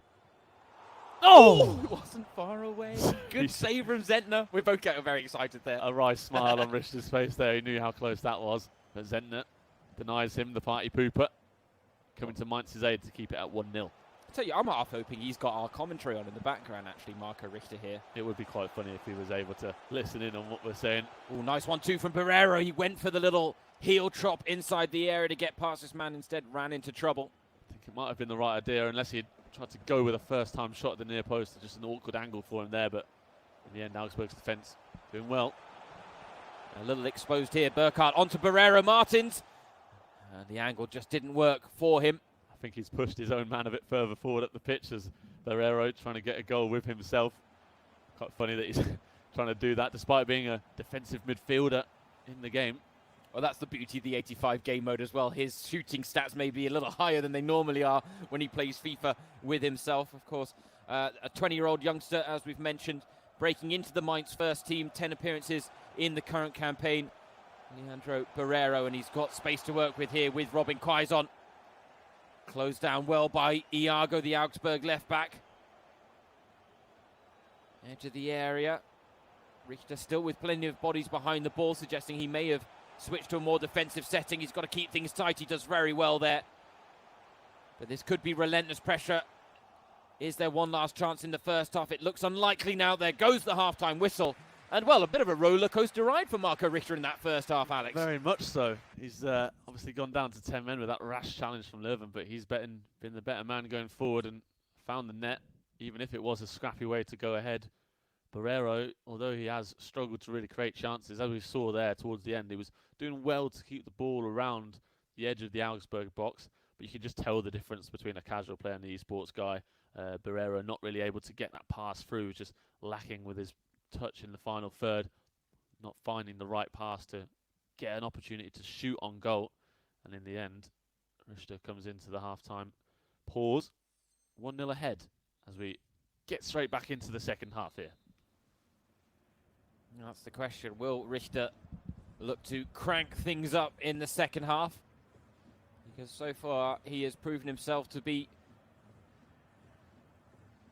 Oh! It wasn't far away. Good save from Zentner. We both get very excited there. A wry smile on Richter's face there. He knew how close that was. But Zentner denies him the party pooper. Coming to Mainz's aid to keep it at 1-0. I tell you, I'm half hoping he's got our commentary on in the background, actually, Marco Richter here. It would be quite funny if he was able to listen in on what we're saying. Oh, nice 1-2 from Barreiro. He went for the little heel chop inside the area to get past this man, instead ran into trouble. I think it might have been the right idea, unless he'd tried to go with a first-time shot at the near post. Just an awkward angle for him there, but in the end, Augsburg's defence doing well. A little exposed here. Burkhardt onto Barreiro Martins. The angle just didn't work for him. I think he's pushed his own man a bit further forward up the pitch as Barreiro trying to get a goal with himself. Quite funny that he's trying to do that despite being a defensive midfielder in the game. Well, that's the beauty of the 85 game mode as well. His shooting stats may be a little higher than they normally are when he plays FIFA with himself, of course. A 20-year-old youngster, as we've mentioned, breaking into the Mainz first team, 10 appearances in the current campaign. Leandro Barreiro, and he's got space to work with here with Robin Quaison. Closed down well by Iago, the Augsburg left back. Edge of the area. Richter still with plenty of bodies behind the ball, suggesting he may have switched to a more defensive setting. He's got to keep things tight. He does very well there. But this could be relentless pressure. Is there one last chance in the first half? It looks unlikely now. There goes the halftime whistle. And, well, a bit of a roller coaster ride for Marco Richter in that first half, Alex. Very much so. He's obviously gone down to 10 men with that rash challenge from Leuven, but he's been the better man going forward and found the net, even if it was a scrappy way to go ahead. Barreiro, although he has struggled to really create chances, as we saw there towards the end, he was doing well to keep the ball around the edge of the Augsburg box, but you can just tell the difference between a casual player and the esports guy. Barreiro not really able to get that pass through, just lacking with his touch in the final third, not finding the right pass to get an opportunity to shoot on goal. And in the end, Richter comes into the half-time pause, 1-0 ahead as we get straight back into the second half here. That's the question. Will Richter look to crank things up in the second half? Because so far he has proven himself to be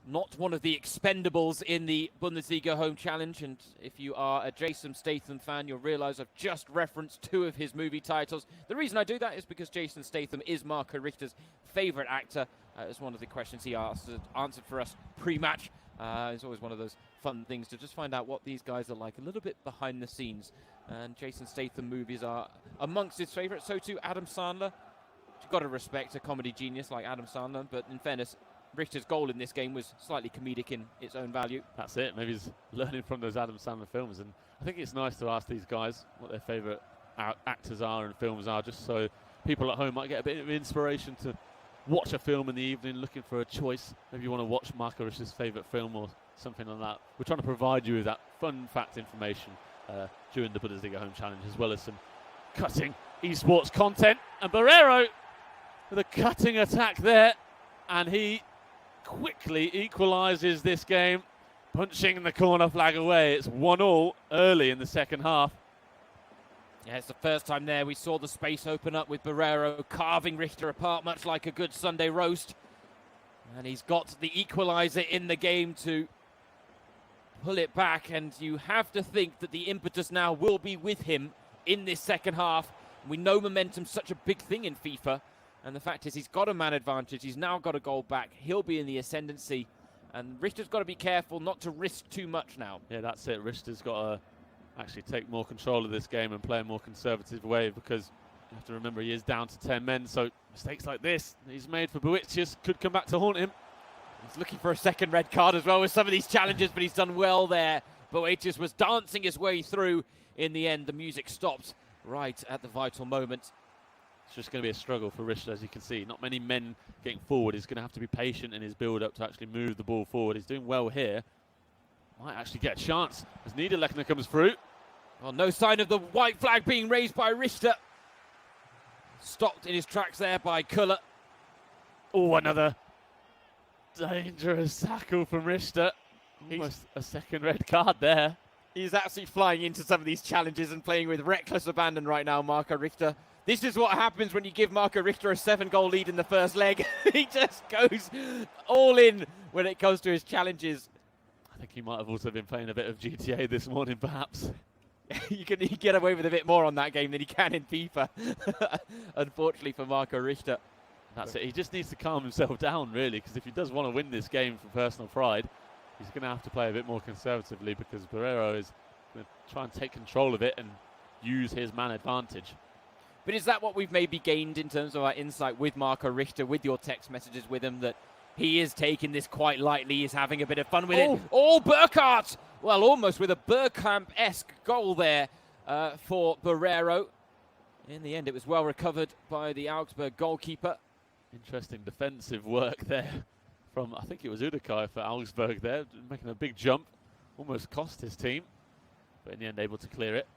not one of the expendables in the Bundesliga Home Challenge. And if you are a Jason Statham fan, you'll realise I've just referenced 2 of his movie titles. The reason I do that is because Jason Statham is Marco Richter's favourite actor. It's one of the questions he answered for us pre-match. It's always one of those fun things to just find out what these guys are like a little bit behind the scenes. And Jason Statham movies are amongst his favourites. So too Adam Sandler. You've got to respect a comedy genius like Adam Sandler, but in fairness, Richter's goal in this game was slightly comedic in its own value. That's it. Maybe he's learning from those Adam Sandler films. And I think it's nice to ask these guys what their favourite actors are and films are, just so people at home might get a bit of inspiration to watch a film in the evening looking for a choice. Maybe you want to watch Marco Richter's favourite film or something like that. We're trying to provide you with that fun fact information during the Bundesliga Home Challenge, as well as some cutting esports content. And Barreiro with a cutting attack there, and he quickly equalises this game, punching the corner flag away. It's 1-1 early in the second half. Yeah, it's the first time there we saw the space open up with Barreiro carving Richter apart, much like a good Sunday roast. And he's got the equaliser in the game to pull it back, and you have to think that the impetus now will be with him in this second half. We know momentum's such a big thing in FIFA, and the fact is he's got a man advantage. He's now got a goal back. He'll be in the ascendancy, and Richter's got to be careful not to risk too much now. Yeah, that's it. Richter's got to actually take more control of this game and play a more conservative way, because you have to remember he is down to 10 men, so mistakes like this he's made for Boetius could come back to haunt him. He's looking for a second red card as well with some of these challenges, but he's done well there. Boetius was dancing his way through. In the end, the music stopped right at the vital moment. It's just going to be a struggle for Richter, as you can see. Not many men getting forward. He's going to have to be patient in his build-up to actually move the ball forward. He's doing well here. Might actually get a chance as Niederlechner comes through. Well, no sign of the white flag being raised by Richter. Stopped in his tracks there by Kuller. Oh, another dangerous tackle from Richter. Almost a second red card there. He's absolutely flying into some of these challenges and playing with reckless abandon right now, Marco Richter. This is what happens when you give Marco Richter a 7-goal lead in the first leg. He just goes all in when it comes to his challenges. I think he might have also been playing a bit of GTA this morning, perhaps. You can get away with a bit more on that game than he can in FIFA, unfortunately for Marco Richter. That's it. He just needs to calm himself down, really, because if he does want to win this game for personal pride, he's going to have to play a bit more conservatively because Barreiro is going to try and take control of it and use his man advantage. But is that what we've maybe gained in terms of our insight with Marco Richter, with your text messages with him, that he is taking this quite lightly, he's having a bit of fun with it? Oh, Burkhardt! Well, almost with a Bergkamp-esque goal there for Barreiro. In the end, it was well recovered by the Augsburg goalkeeper. Interesting defensive work there from, I think it was Udekai for Augsburg there, making a big jump. Almost cost his team, but in the end able to clear it.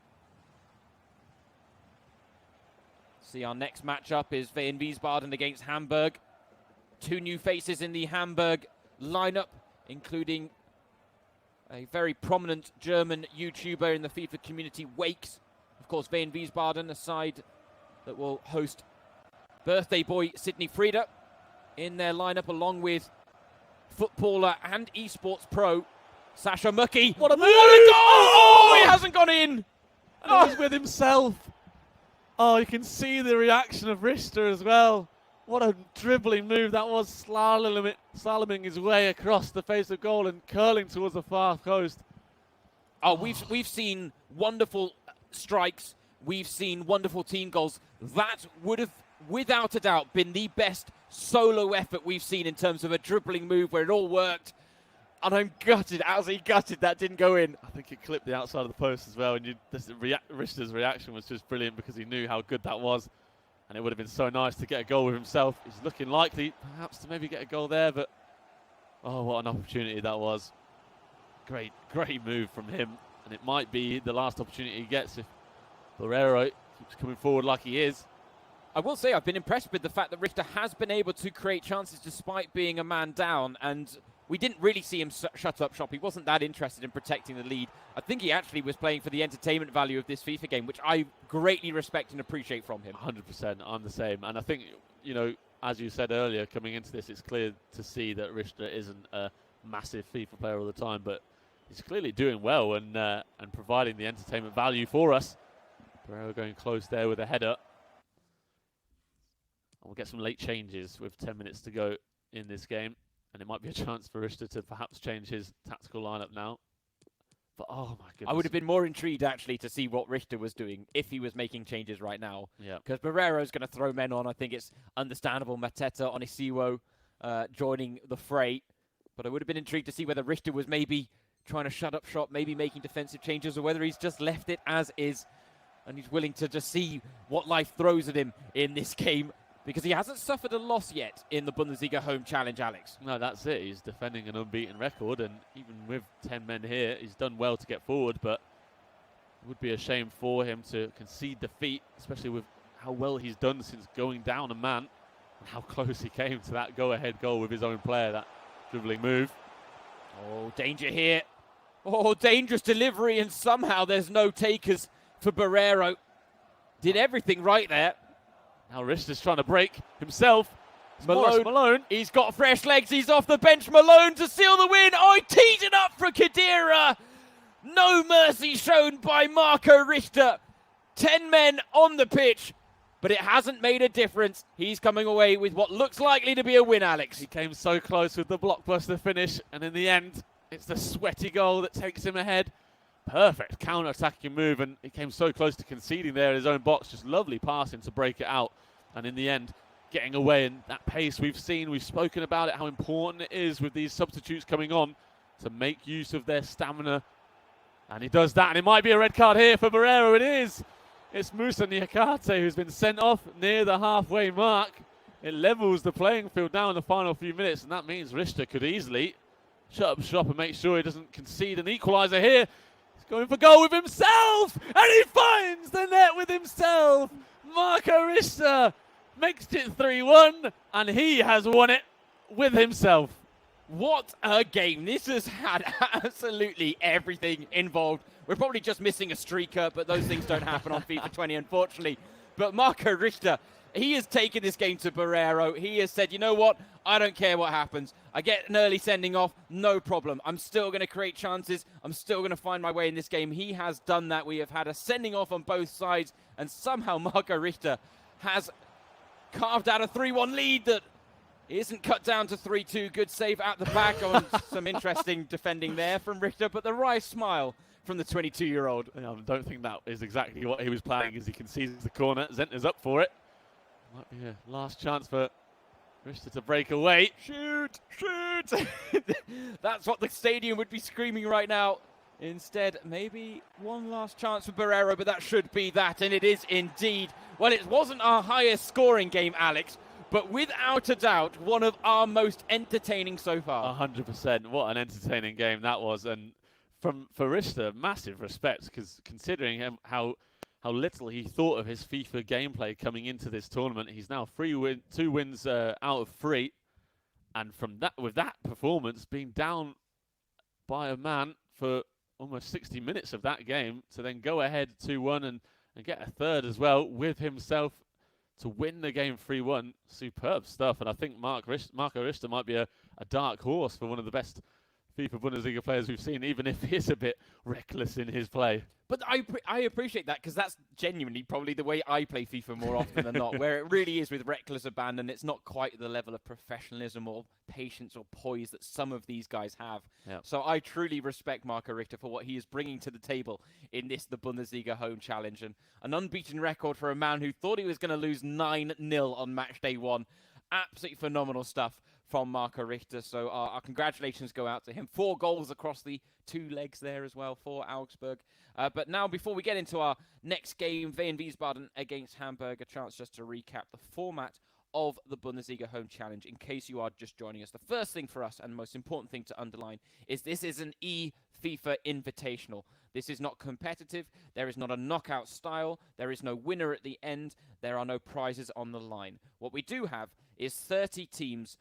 See, our next matchup is VfB Wiesbaden against Hamburg. Two new faces in the Hamburg lineup, including a very prominent German YouTuber in the FIFA community, Wakes. Of course, VfB Wiesbaden, a side that will host birthday boy Sidney Frieda in their lineup, along with footballer and esports pro Sasha Mucky. What a move! Oh, he hasn't gone in! And he's with himself. Oh, you can see the reaction of Richter as well. What a dribbling move that was, slaloming his way across the face of goal and curling towards the far coast. Oh, we've seen wonderful strikes. We've seen wonderful team goals. That would have, without a doubt, been the best solo effort we've seen in terms of a dribbling move where it all worked. And I'm gutted, absolutely gutted that didn't go in. I think it clipped the outside of the post as well, and Richter's reaction was just brilliant because he knew how good that was. And it would have been so nice to get a goal with himself. He's looking likely, perhaps, to maybe get a goal there, but oh, what an opportunity that was. Great, great move from him. And it might be the last opportunity he gets if Barreiro keeps coming forward like he is. I will say I've been impressed with the fact that Richter has been able to create chances despite being a man down, and we didn't really see him shut up shop. He wasn't that interested in protecting the lead. I think he actually was playing for the entertainment value of this FIFA game, which I greatly respect and appreciate from him. 100%, I'm the same. And I think, you know, as you said earlier, coming into this, it's clear to see that Richter isn't a massive FIFA player all the time, but he's clearly doing well and providing the entertainment value for us. Barreiro going close there with a header. And we'll get some late changes with 10 minutes to go in this game. And it might be a chance for Richter to perhaps change his tactical lineup now. But, oh, my goodness. I would have been more intrigued, actually, to see what Richter was doing if he was making changes right now. Yeah. Because Barreiro's going to throw men on. I think it's understandable. Mateta, Onisiwo joining the fray. But I would have been intrigued to see whether Richter was maybe trying to shut up shop, maybe making defensive changes, or whether he's just left it as is and he's willing to just see what life throws at him in this game. Because he hasn't suffered a loss yet in the Bundesliga Home Challenge, Alex. No, that's it. He's defending an unbeaten record, and even with 10 men here, he's done well to get forward, but it would be a shame for him to concede defeat, especially with how well he's done since going down a man, and how close he came to that go-ahead goal with his own player, that dribbling move. Oh, danger here. Oh, dangerous delivery, and somehow there's no takers for Barreiro. Did everything right there. Now Richter's trying to break himself. Malone. He's got fresh legs. He's off the bench. Malone to seal the win. Oh, he teed it up for Khedira. No mercy shown by Marco Richter. 10 men on the pitch, but it hasn't made a difference. He's coming away with what looks likely to be a win, Alex. He came so close with the blockbuster finish, and in the end, it's the sweaty goal that takes him ahead. Perfect counter-attacking move, and he came so close to conceding there in his own box. Just lovely passing to break it out. And in the end, getting away, and that pace we've spoken about it, how important it is with these substitutes coming on to make use of their stamina. And he does that, and it might be a red card here for Barrero. It is. It's Musa Niakate who's been sent off near the halfway mark. It levels the playing field now in the final few minutes, and that means Richter could easily shut up shop and make sure he doesn't concede an equaliser here. He's going for goal with himself, and he finds the net with himself. Marco Richter makes it 3-1, and he has won it with himself. What a game. This has had absolutely everything involved. We're probably just missing a streaker, but those things don't happen on FIFA 20, unfortunately. But Marco Richter, he has taken this game to Barrero. He has said, you know what? I don't care what happens. I get an early sending off, no problem. I'm still going to create chances. I'm still going to find my way in this game. He has done that. We have had a sending off on both sides, and somehow Marco Richter has carved out a 3-1 lead that isn't cut down to 3-2. Good save at the back on some interesting defending there from Richter, but the wry smile from the 22-year-old. I don't think that is exactly what he was planning as he concedes the corner. Zentner's up for it. Might be a last chance for Richter to break away. Shoot! Shoot! That's what the stadium would be screaming right now. Instead, maybe one last chance for Barrero, but that should be that, and it is indeed. Well, it wasn't our highest scoring game, Alex, but without a doubt, one of our most entertaining so far. 100%. What an entertaining game that was. And for Richter, massive respect, because considering how little he thought of his FIFA gameplay coming into this tournament, he's now 2 wins out of 3. And with that performance, being down by a man for almost 60 minutes of that game, to then go ahead 2-1 and get a third as well with himself to win the game 3-1. Superb stuff. And I think Marco Richter might be a dark horse for one of the best FIFA Bundesliga players we've seen, even if he is a bit reckless in his play. But I appreciate that, because that's genuinely probably the way I play FIFA more often than not, where it really is with reckless abandon. It's not quite the level of professionalism or patience or poise that some of these guys have. Yep. So I truly respect Marco Richter for what he is bringing to the table in the Bundesliga Home Challenge. And an unbeaten record for a man who thought he was going to lose 9-0 on match day 1. Absolutely phenomenal stuff from Marco Richter. So our congratulations go out to him. 4 goals across the 2 legs there as well for Augsburg. But now, before we get into our next game, VfB Wiesbaden against Hamburg, a chance just to recap the format of the Bundesliga Home Challenge in case you are just joining us. The first thing for us, and most important thing to underline, is this is an FIFA Invitational. This is not competitive. There is not a knockout style. There is no winner at the end. There are no prizes on the line. What we do have is 30 teams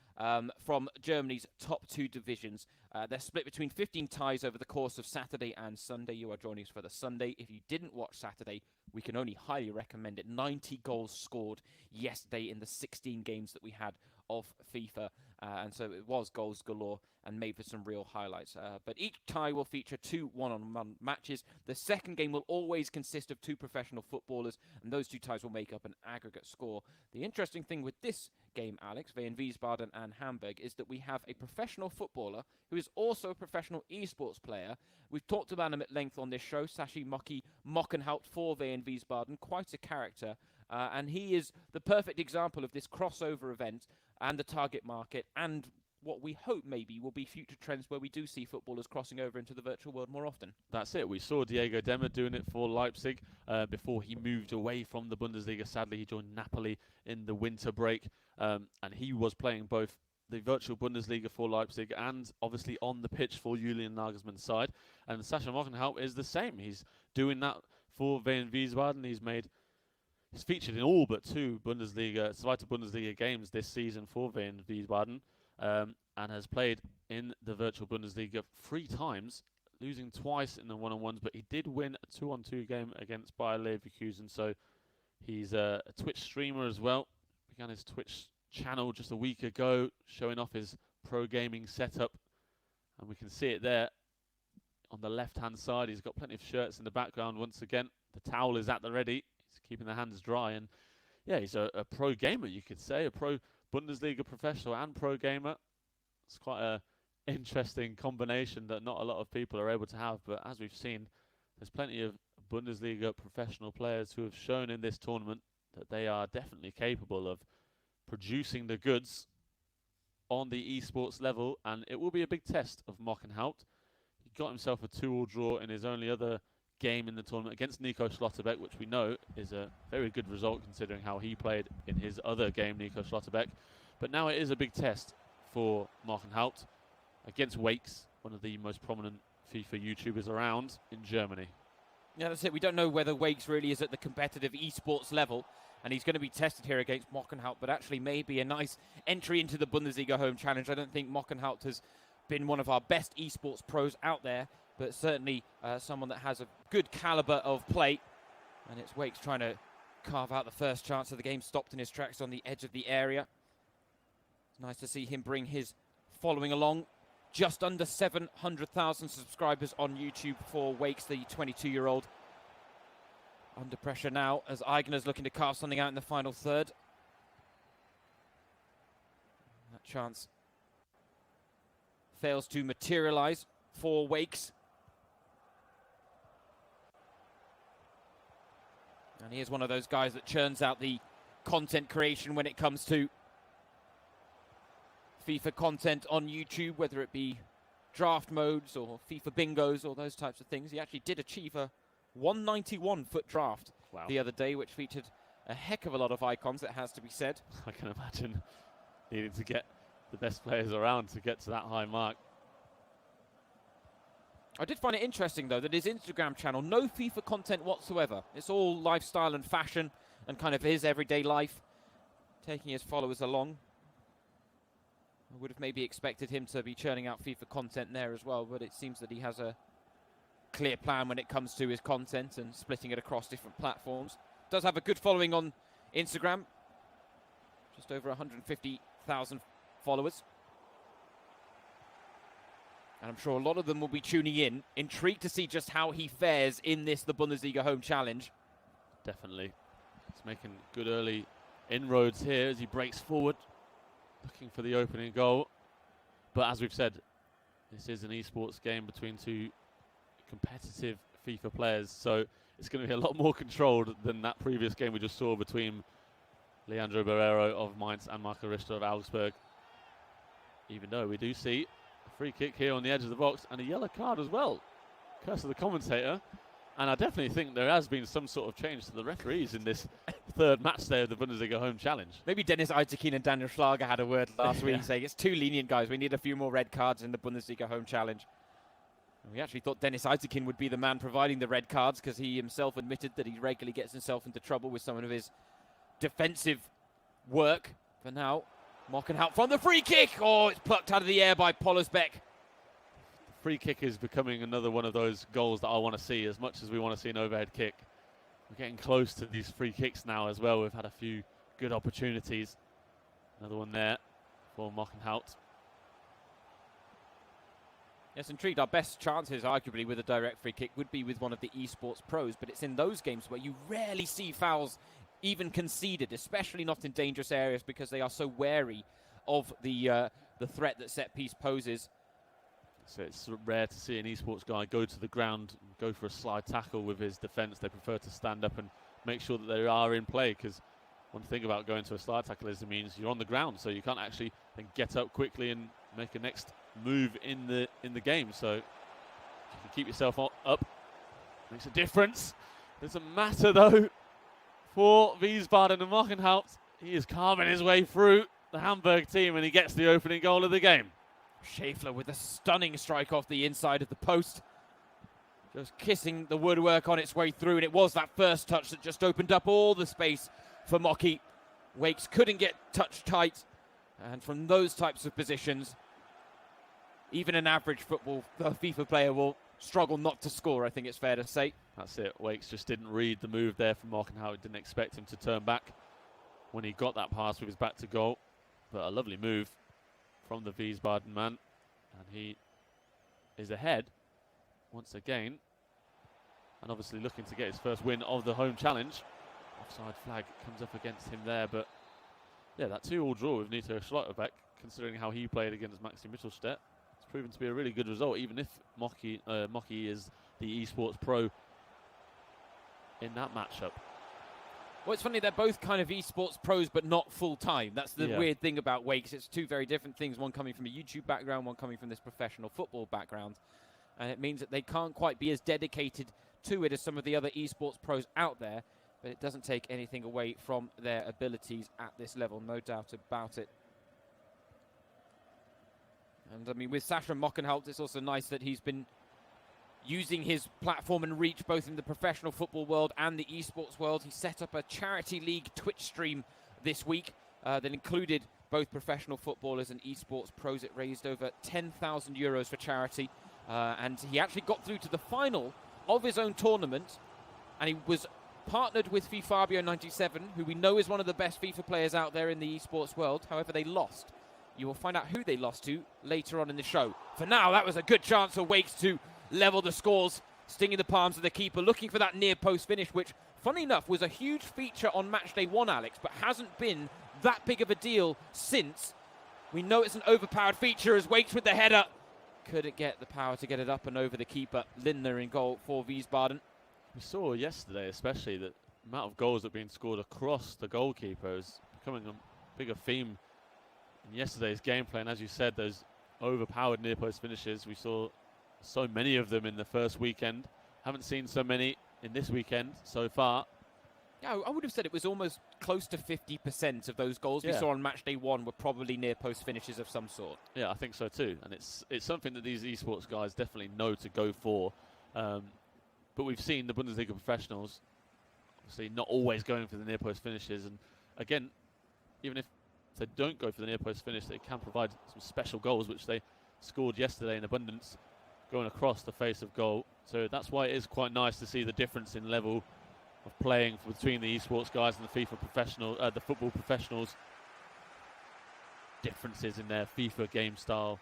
from Germany's top 2 divisions. They're split between 15 ties over the course of Saturday and Sunday. You are joining us for the Sunday. If you didn't watch Saturday, we can only highly recommend it. 90 goals scored yesterday in the 16 games that we had of FIFA. And so it was goals galore and made for some real highlights. But each tie will feature 2 one-on-one matches. The second game will always consist of 2 professional footballers, and those 2 ties will make up an aggregate score. The interesting thing with this game, Alex, VfB Wiesbaden and Hamburg, is that we have a professional footballer who is also a professional esports player. We've talked about him at length on this show, Sashi Mockenhaupt for VfB Wiesbaden, quite a character. And he is the perfect example of this crossover event and the target market, and what we hope maybe will be future trends where we do see footballers crossing over into the virtual world more often. That's it. We saw Diego Demmer doing it for Leipzig before he moved away from the Bundesliga. Sadly, he joined Napoli in the winter break, and he was playing both the virtual Bundesliga for Leipzig and obviously on the pitch for Julian Nagelsmann's side. And Sascha Mockenhaupt is the same. He's doing that for VfB Wiesbaden. He's featured in all but 2 Zweite Bundesliga games this season for VfB Wiesbaden, and has played in the virtual Bundesliga 3 times, losing twice in the one-on-ones, but he did win a 2-on-2 game against Bayer Leverkusen, so he's a Twitch streamer as well. Began his Twitch channel just a week ago, showing off his pro gaming setup, and we can see it there on the left-hand side. He's got plenty of shirts in the background once again. The towel is at the ready. He's keeping the hands dry, and yeah, he's a pro gamer, you could say, a pro Bundesliga professional and pro gamer. It's quite a interesting combination that not a lot of people are able to have, but as we've seen, there's plenty of Bundesliga professional players who have shown in this tournament that they are definitely capable of producing the goods on the esports level, and it will be a big test of Mockenhout. He got himself a 2-2 draw in his only other game in the tournament against Nico Schlotterbeck, which we know is a very good result considering how he played in his other game, Nico Schlotterbeck. But now it is a big test for Mockenhout against Wakes, one of the most prominent FIFA YouTubers around in Germany. Yeah, that's it. We don't know whether Wakes really is at the competitive esports level, and he's going to be tested here against Mockenhout, but actually maybe a nice entry into the Bundesliga Home Challenge. I don't think Mockenhout has been one of our best esports pros out there, but certainly someone that has a good caliber of play. And it's Wakes trying to carve out the first chance of the game, stopped in his tracks on the edge of the area. It's nice to see him bring his following along. Just under 700,000 subscribers on YouTube for Wakes, the 22-year-old. Under pressure now as Eigner's looking to carve something out in the final third. That chance fails to materialize for Wakes. And he is one of those guys that churns out the content creation when it comes to FIFA content on YouTube, whether it be draft modes or FIFA bingos or those types of things. He actually did achieve a 191-foot draft the other day, which featured a heck of a lot of icons, it has to be said. I can imagine needing to get the best players around to get to that high mark. I did find it interesting, though, that his Instagram channel, no FIFA content whatsoever. It's all lifestyle and fashion and kind of his everyday life, taking his followers along. I would have maybe expected him to be churning out FIFA content there as well, but it seems that he has a clear plan when it comes to his content and splitting it across different platforms. Does have a good following on Instagram. Just over 150,000 followers. And I'm sure a lot of them will be tuning in, intrigued to see just how he fares in this, the Bundesliga Home Challenge. Definitely. He's making good early inroads here as he breaks forward, looking for the opening goal. But as we've said, this is an esports game between two competitive FIFA players, so it's going to be a lot more controlled than that previous game we just saw between Leandro Barrero of Mainz and Marco Richter of Augsburg. Even though we do see a free kick here on the edge of the box and a yellow card as well. Curse of the commentator. And I definitely think there has been some sort of change to the referees in this third match day of the Bundesliga Home Challenge. Maybe Dennis Eitekin and Daniel Schlager had a word last week saying it's too lenient, guys. We need a few more red cards in the Bundesliga Home Challenge. And we actually thought Dennis Eitekin would be the man providing the red cards because he himself admitted that he regularly gets himself into trouble with some of his defensive work. For now, Mockenhout from the free kick. Oh, it's plucked out of the air by Pollersbeck. Free kick is becoming another one of those goals that I want to see as much as we want to see an overhead kick. We're getting close to these free kicks now as well. We've had a few good opportunities. Another one there for Mockenhout. Yes, intrigued. Our best chances, arguably, with a direct free kick would be with one of the esports pros, but it's in those games where you rarely see fouls even conceded, especially not in dangerous areas because they are so wary of the threat that set piece poses. So it's rare to see an esports guy go to the ground and go for a slide tackle with his defence. They prefer to stand up and make sure that they are in play, because one thing about going to a slide tackle is it means you're on the ground, so you can't actually then get up quickly and make a next move in the game. So if you can keep yourself up, makes a difference. Doesn't matter though for Wiesbaden and Mockenhout. He is carving his way through the Hamburg team and he gets the opening goal of the game. Schäffler with a stunning strike off the inside of the post. Just kissing the woodwork on its way through, and it was that first touch that just opened up all the space for Mocky. Wakes couldn't get touch tight, and from those types of positions, even an average FIFA player will struggle not to score, I think it's fair to say. That's it. Wakes just didn't read the move there from Mockenhout. Didn't expect him to turn back when he got that pass with his back to goal. But a lovely move from the Wiesbaden man, and he is ahead once again, and obviously looking to get his first win of the home challenge. Offside flag comes up against him there, but yeah, that 2-2 draw with Nico Schlotterbeck, considering how he played against Maxi Mittelstedt, it's proven to be a really good result, even if Mocky is the esports pro in that matchup. Well, it's funny, they're both kind of esports pros, but not full-time. That's the weird thing about Wakes. It's two very different things, one coming from a YouTube background, one coming from this professional football background. And it means that they can't quite be as dedicated to it as some of the other esports pros out there, but it doesn't take anything away from their abilities at this level, no doubt about it. And, I mean, with Sasha Mockenhaupt, it's also nice that he's been using his platform and reach both in the professional football world and the esports world. He set up a charity league Twitch stream this week that included both professional footballers and esports pros. It raised over €10,000 for charity, and he actually got through to the final of his own tournament, and he was partnered with Fabio97, who we know is one of the best FIFA players out there in the esports world. However, they lost. You will find out who they lost to later on in the show. For now, that was a good chance for Wakes to level the scores, stinging the palms of the keeper, looking for that near post finish, which, funny enough, was a huge feature on Matchday 1, Alex, but hasn't been that big of a deal since. We know it's an overpowered feature as Wakes with the header couldn't get the power to get it up and over the keeper. Lindner in goal for Wiesbaden. We saw yesterday especially that the amount of goals that are being scored across the goalkeeper is becoming a bigger theme in yesterday's gameplay, and as you said, those overpowered near post finishes, we saw so many of them in the first weekend. Haven't seen so many in this weekend so far. Yeah, I would have said it was almost close to 50% of those goals we saw on Matchday 1 were probably near post finishes of some sort. Yeah, I think so too, and it's something that these esports guys definitely know to go for. But we've seen the Bundesliga professionals obviously not always going for the near post finishes, and again, even if they don't go for the near post finish, they can provide some special goals, which they scored yesterday in abundance, going across the face of goal. So that's why it is quite nice to see the difference in level of playing between the esports guys and the FIFA professional, the football professionals. Differences in their FIFA game style,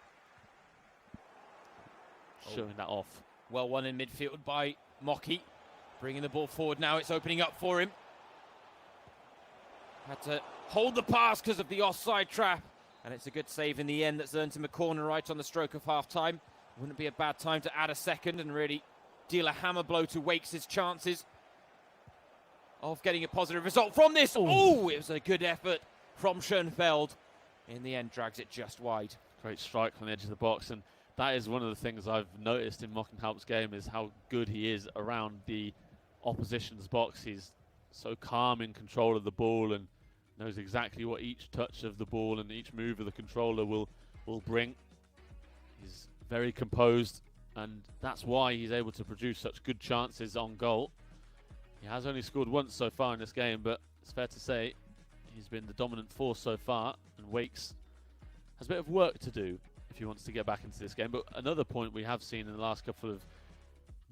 showing that off. Well won in midfield by Mocky, bringing the ball forward now. It's opening up for him. Had to hold the pass because of the offside trap, and it's a good save in the end that's earned him a corner right on the stroke of half-time. Wouldn't be a bad time to add a second and really deal a hammer blow to Wakes' chances of getting a positive result from this. Oh, it was a good effort from Schoenfeld. In the end, drags it just wide. Great strike on the edge of the box, and that is one of the things I've noticed in Mockenhaupt's game, is how good he is around the opposition's box. He's so calm in control of the ball and knows exactly what each touch of the ball and each move of the controller will bring. He's very composed, and that's why he's able to produce such good chances on goal. He has only scored once so far in this game, but it's fair to say he's been the dominant force so far, and Wakes has a bit of work to do if he wants to get back into this game. But another point we have seen in the last couple of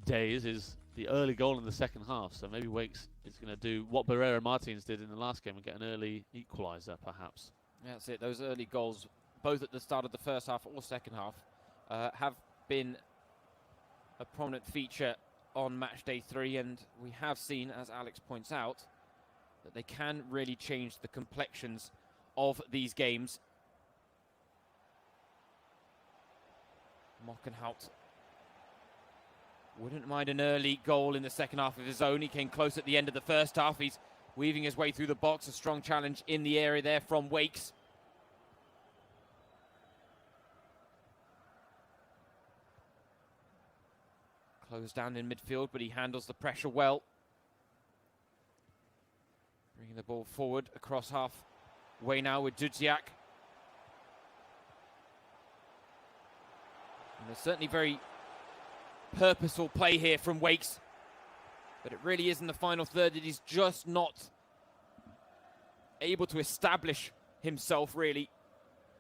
days is the early goal in the second half. So maybe Wakes is going to do what Barrera Martins did in the last game and get an early equaliser, perhaps. Yeah, that's it. Those early goals, both at the start of the first half or second half, have been a prominent feature on Matchday 3, and we have seen, as Alex points out, that they can really change the complexions of these games. Mockenhaupt wouldn't mind an early goal in the second half of his own. He came close at the end of the first half. He's weaving his way through the box. A strong challenge in the area there from Wakes. Closed down in midfield, but he handles the pressure well. Bringing the ball forward across halfway now with Dudziak. And there's certainly very purposeful play here from Wakes, but it really is in the final third that he's just not able to establish himself, really.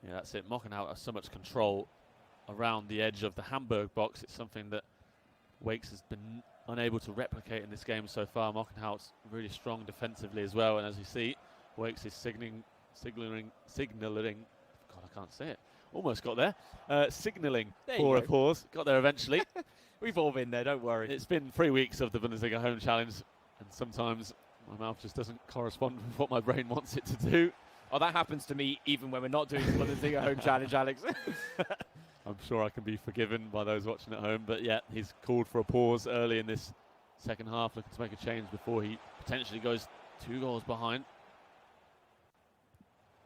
Yeah, that's it. Mockenhaupt has so much control around the edge of the Hamburg box. It's something that Wakes has been unable to replicate in this game so far. Mockenhaupt's really strong defensively as well, and as you see, Wakes is signaling. God, I can't say it. Almost got there. Signalling for a pause. Got there eventually. We've all been there, don't worry. It's been 3 weeks of the Bundesliga Home Challenge, and sometimes my mouth just doesn't correspond with what my brain wants it to do. Oh, that happens to me even when we're not doing the Bundesliga Home Challenge, Alex. I'm sure I can be forgiven by those watching at home, but yeah, he's called for a pause early in this second half, looking to make a change before he potentially goes 2 goals behind.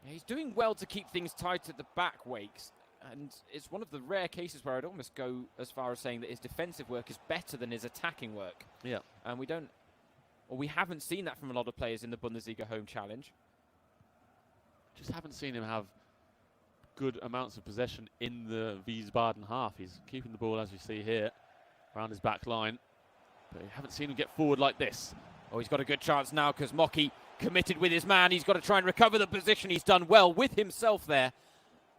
Yeah, he's doing well to keep things tight at the back, Wakes. And it's one of the rare cases where I'd almost go as far as saying that his defensive work is better than his attacking work. Yeah. And we haven't seen that from a lot of players in the Bundesliga Home Challenge. Just haven't seen him have good amounts of possession in the Wiesbaden half. He's keeping the ball, as we see here, around his back line. But you haven't seen him get forward like this. Oh, he's got a good chance now because Mocky committed with his man. He's got to try and recover the position. He's done well with himself there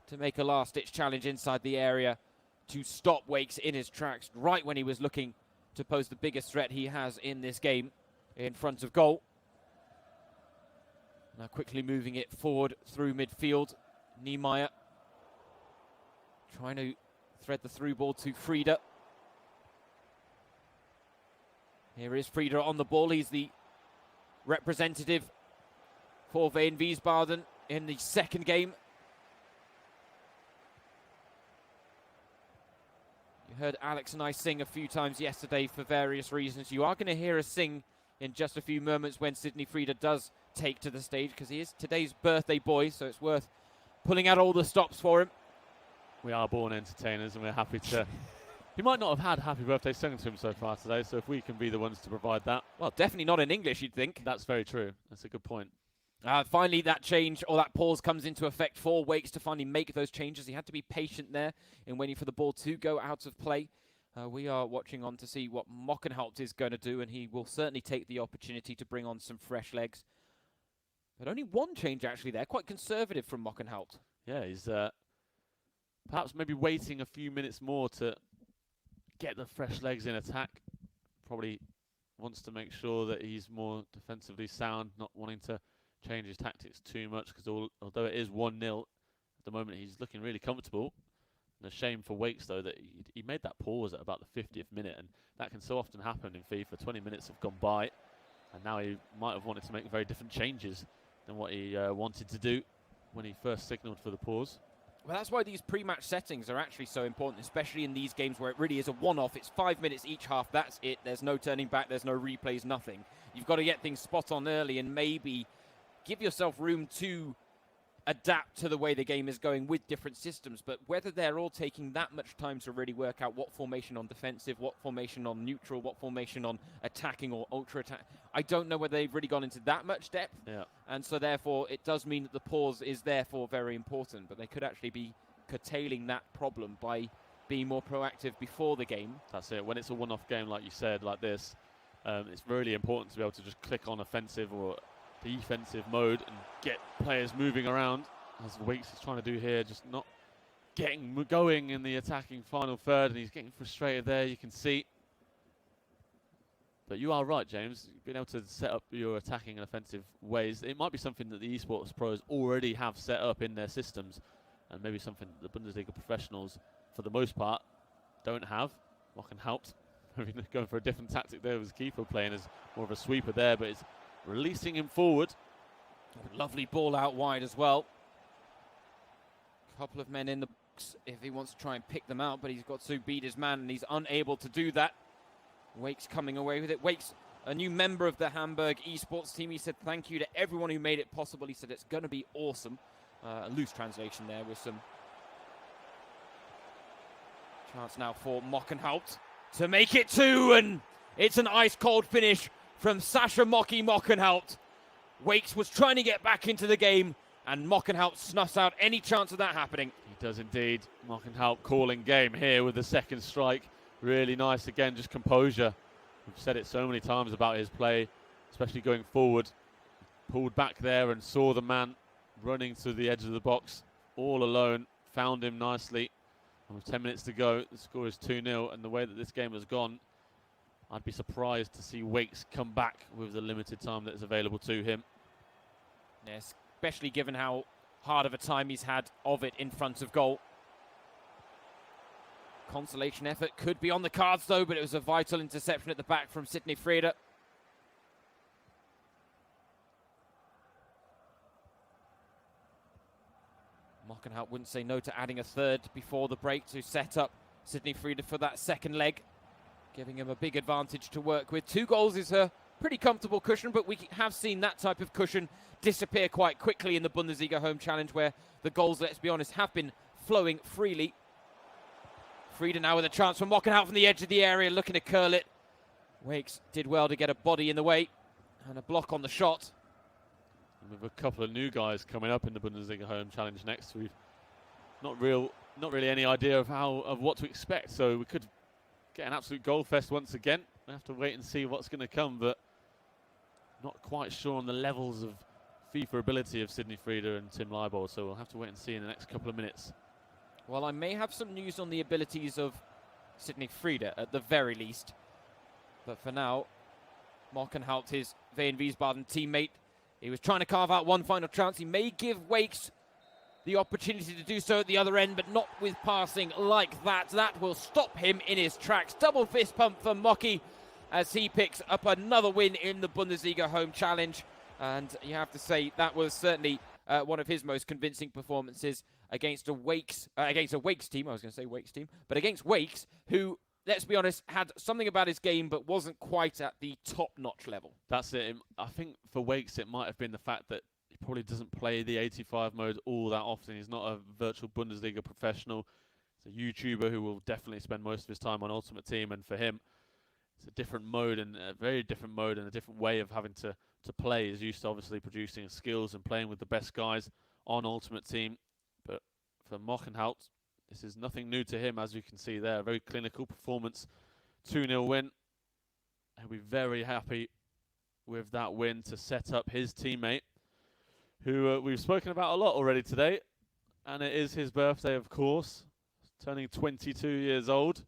to make a last-ditch challenge inside the area to stop Wakes in his tracks right when he was looking to pose the biggest threat he has in this game in front of goal. Now quickly moving it forward through midfield. Niemeyer trying to thread the through ball to Frieda. Here is Frieda on the ball. He's the representative for Wien Wiesbaden in the second game. You heard Alex and I sing a few times yesterday for various reasons. You are going to hear us sing in just a few moments when Sidney Frieda does take to the stage, because he is today's birthday boy, so it's worth pulling out all the stops for him. We are born entertainers, and we're happy to... He might not have had happy birthday sung to him so far today, so if we can be the ones to provide that... Well, definitely not in English, you'd think. That's very true. That's a good point. Finally, that change, or that pause, comes into effect for Wakes to finally make those changes. He had to be patient there in waiting for the ball to go out of play. We are watching on to see what Mockenhaupt is going to do, and he will certainly take the opportunity to bring on some fresh legs. But only one change, actually, there. Quite conservative from Mockenhaupt. Yeah, he's perhaps maybe waiting a few minutes more to get the fresh legs in attack. Probably wants to make sure that he's more defensively sound, not wanting to change his tactics too much, because although it is 1-0 at the moment, he's looking really comfortable. And a shame for Wakes, though, that he made that pause at about the 50th minute, and that can so often happen in FIFA. 20 minutes have gone by, and now he might have wanted to make very different changes than what he wanted to do when he first signalled for the pause. Well, that's why these pre-match settings are actually so important, especially in these games where it really is a one-off. It's 5 minutes each half, that's it. There's no turning back, there's no replays, nothing. You've got to get things spot on early and maybe give yourself room to adapt to the way the game is going with different systems. But whether they're all taking that much time to really work out what formation on defensive, what formation on neutral, what formation on attacking or ultra-attack, I don't know whether they've really gone into that much depth. Yeah. And so therefore it does mean that the pause is therefore very important, but they could actually be curtailing that problem by being more proactive before the game. That's it. When it's a one-off game, like you said, like this, it's really important to be able to just click on offensive or defensive mode and get players moving around, as Wakes is trying to do here, just not getting going in the attacking final third, and he's getting frustrated there, you can see. But you are right, James. Being able to set up your attacking and offensive ways, it might be something that the esports pros already have set up in their systems, and maybe something that the Bundesliga professionals, for the most part, don't have. Mockenhaupt going for a different tactic there with his keeper, playing as more of a sweeper there, but it's releasing him forward. Lovely ball out wide as well. Couple of men in the box if he wants to try and pick them out, but he's got to beat his man, and he's unable to do that. Wakes coming away with it. Wakes, a new member of the Hamburg esports team. He said thank you to everyone who made it possible. He said it's going to be awesome. A loose translation there with some chance now for Mockenhaupt to make it 2, and it's an ice-cold finish from Sascha Mockenhaupt. Wakes was trying to get back into the game, and Mockenhaupt snuffs out any chance of that happening. He does indeed. Mockenhaupt calling game here with the second strike. Really nice again, just composure. We've said it so many times about his play, especially going forward. Pulled back there and saw the man running to the edge of the box all alone. Found him nicely. And with 10 minutes to go, the score is 2-0, and the way that this game has gone, I'd be surprised to see Wakes come back with the limited time that is available to him. Yes, especially given how hard of a time he's had of it in front of goal. Consolation effort could be on the cards though, but it was a vital interception at the back from Sidney Frieda. Mockenhaupt wouldn't say no to adding a third before the break to set up Sidney Frieda for that second leg, giving him a big advantage to work with. 2 goals is her pretty comfortable cushion, but we have seen that type of cushion disappear quite quickly in the Bundesliga Home Challenge, where the goals, let's be honest, have been flowing freely. Frieda now with a chance from Mockenhout from the edge of the area, looking to curl it. Wakes did well to get a body in the way and a block on the shot. And with a couple of new guys coming up in the Bundesliga Home Challenge next, we've not really any idea of what to expect. So we could get an absolute goal fest once again. We have to wait and see what's going to come, but not quite sure on the levels of FIFA ability of Sidney Frieda and Tim Leibold. So we'll have to wait and see in the next couple of minutes. Well, I may have some news on the abilities of Sidney Frieda at the very least. But for now, Mockenhout, his Veen Wiesbaden teammate, he was trying to carve out one final chance. He may give Wakes the opportunity to do so at the other end, but not with passing like that. That will stop him in his tracks. Double fist pump for Mocky as he picks up another win in the Bundesliga Home Challenge. And you have to say that was certainly one of his most convincing performances against a Wakes team. I was going to say Wakes team, but against Wakes, who, let's be honest, had something about his game but wasn't quite at the top-notch level. That's it. I think for Wakes it might have been the fact that he probably doesn't play the 85 mode all that often. He's not a virtual Bundesliga professional. He's a YouTuber who will definitely spend most of his time on Ultimate Team, and for him, it's a different mode, and a very different mode, and a different way of having to play. He's used to obviously producing skills and playing with the best guys on Ultimate Team. But for Mockenhout, this is nothing new to him, as you can see there. A very clinical performance, 2-0 win. He'll be very happy with that win to set up his teammate, who we've spoken about a lot already today. And it is his birthday, of course, turning 22 years old.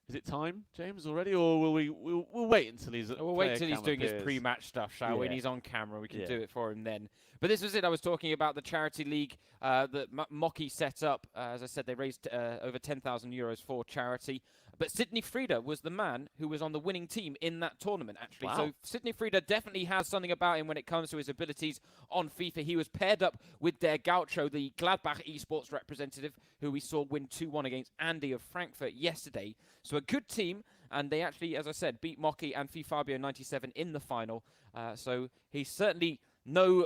Is it time, James, already, or will we'll wait until he's doing his pre-match stuff, shall we? And he's on camera. We can do it for him then. But this was it. I was talking about the charity league that Mocky set up. As I said, they raised over 10,000 euros for charity. But Sidney Frieda was the man who was on the winning team in that tournament, actually. Wow. So Sidney Frieda definitely has something about him when it comes to his abilities on FIFA. He was paired up with Der Gaucho, the Gladbach esports representative, who we saw win 2-1 against Andy of Frankfurt yesterday. So a good team, and they actually, as I said, beat Mocky and Fabio 97 in the final. So he's certainly no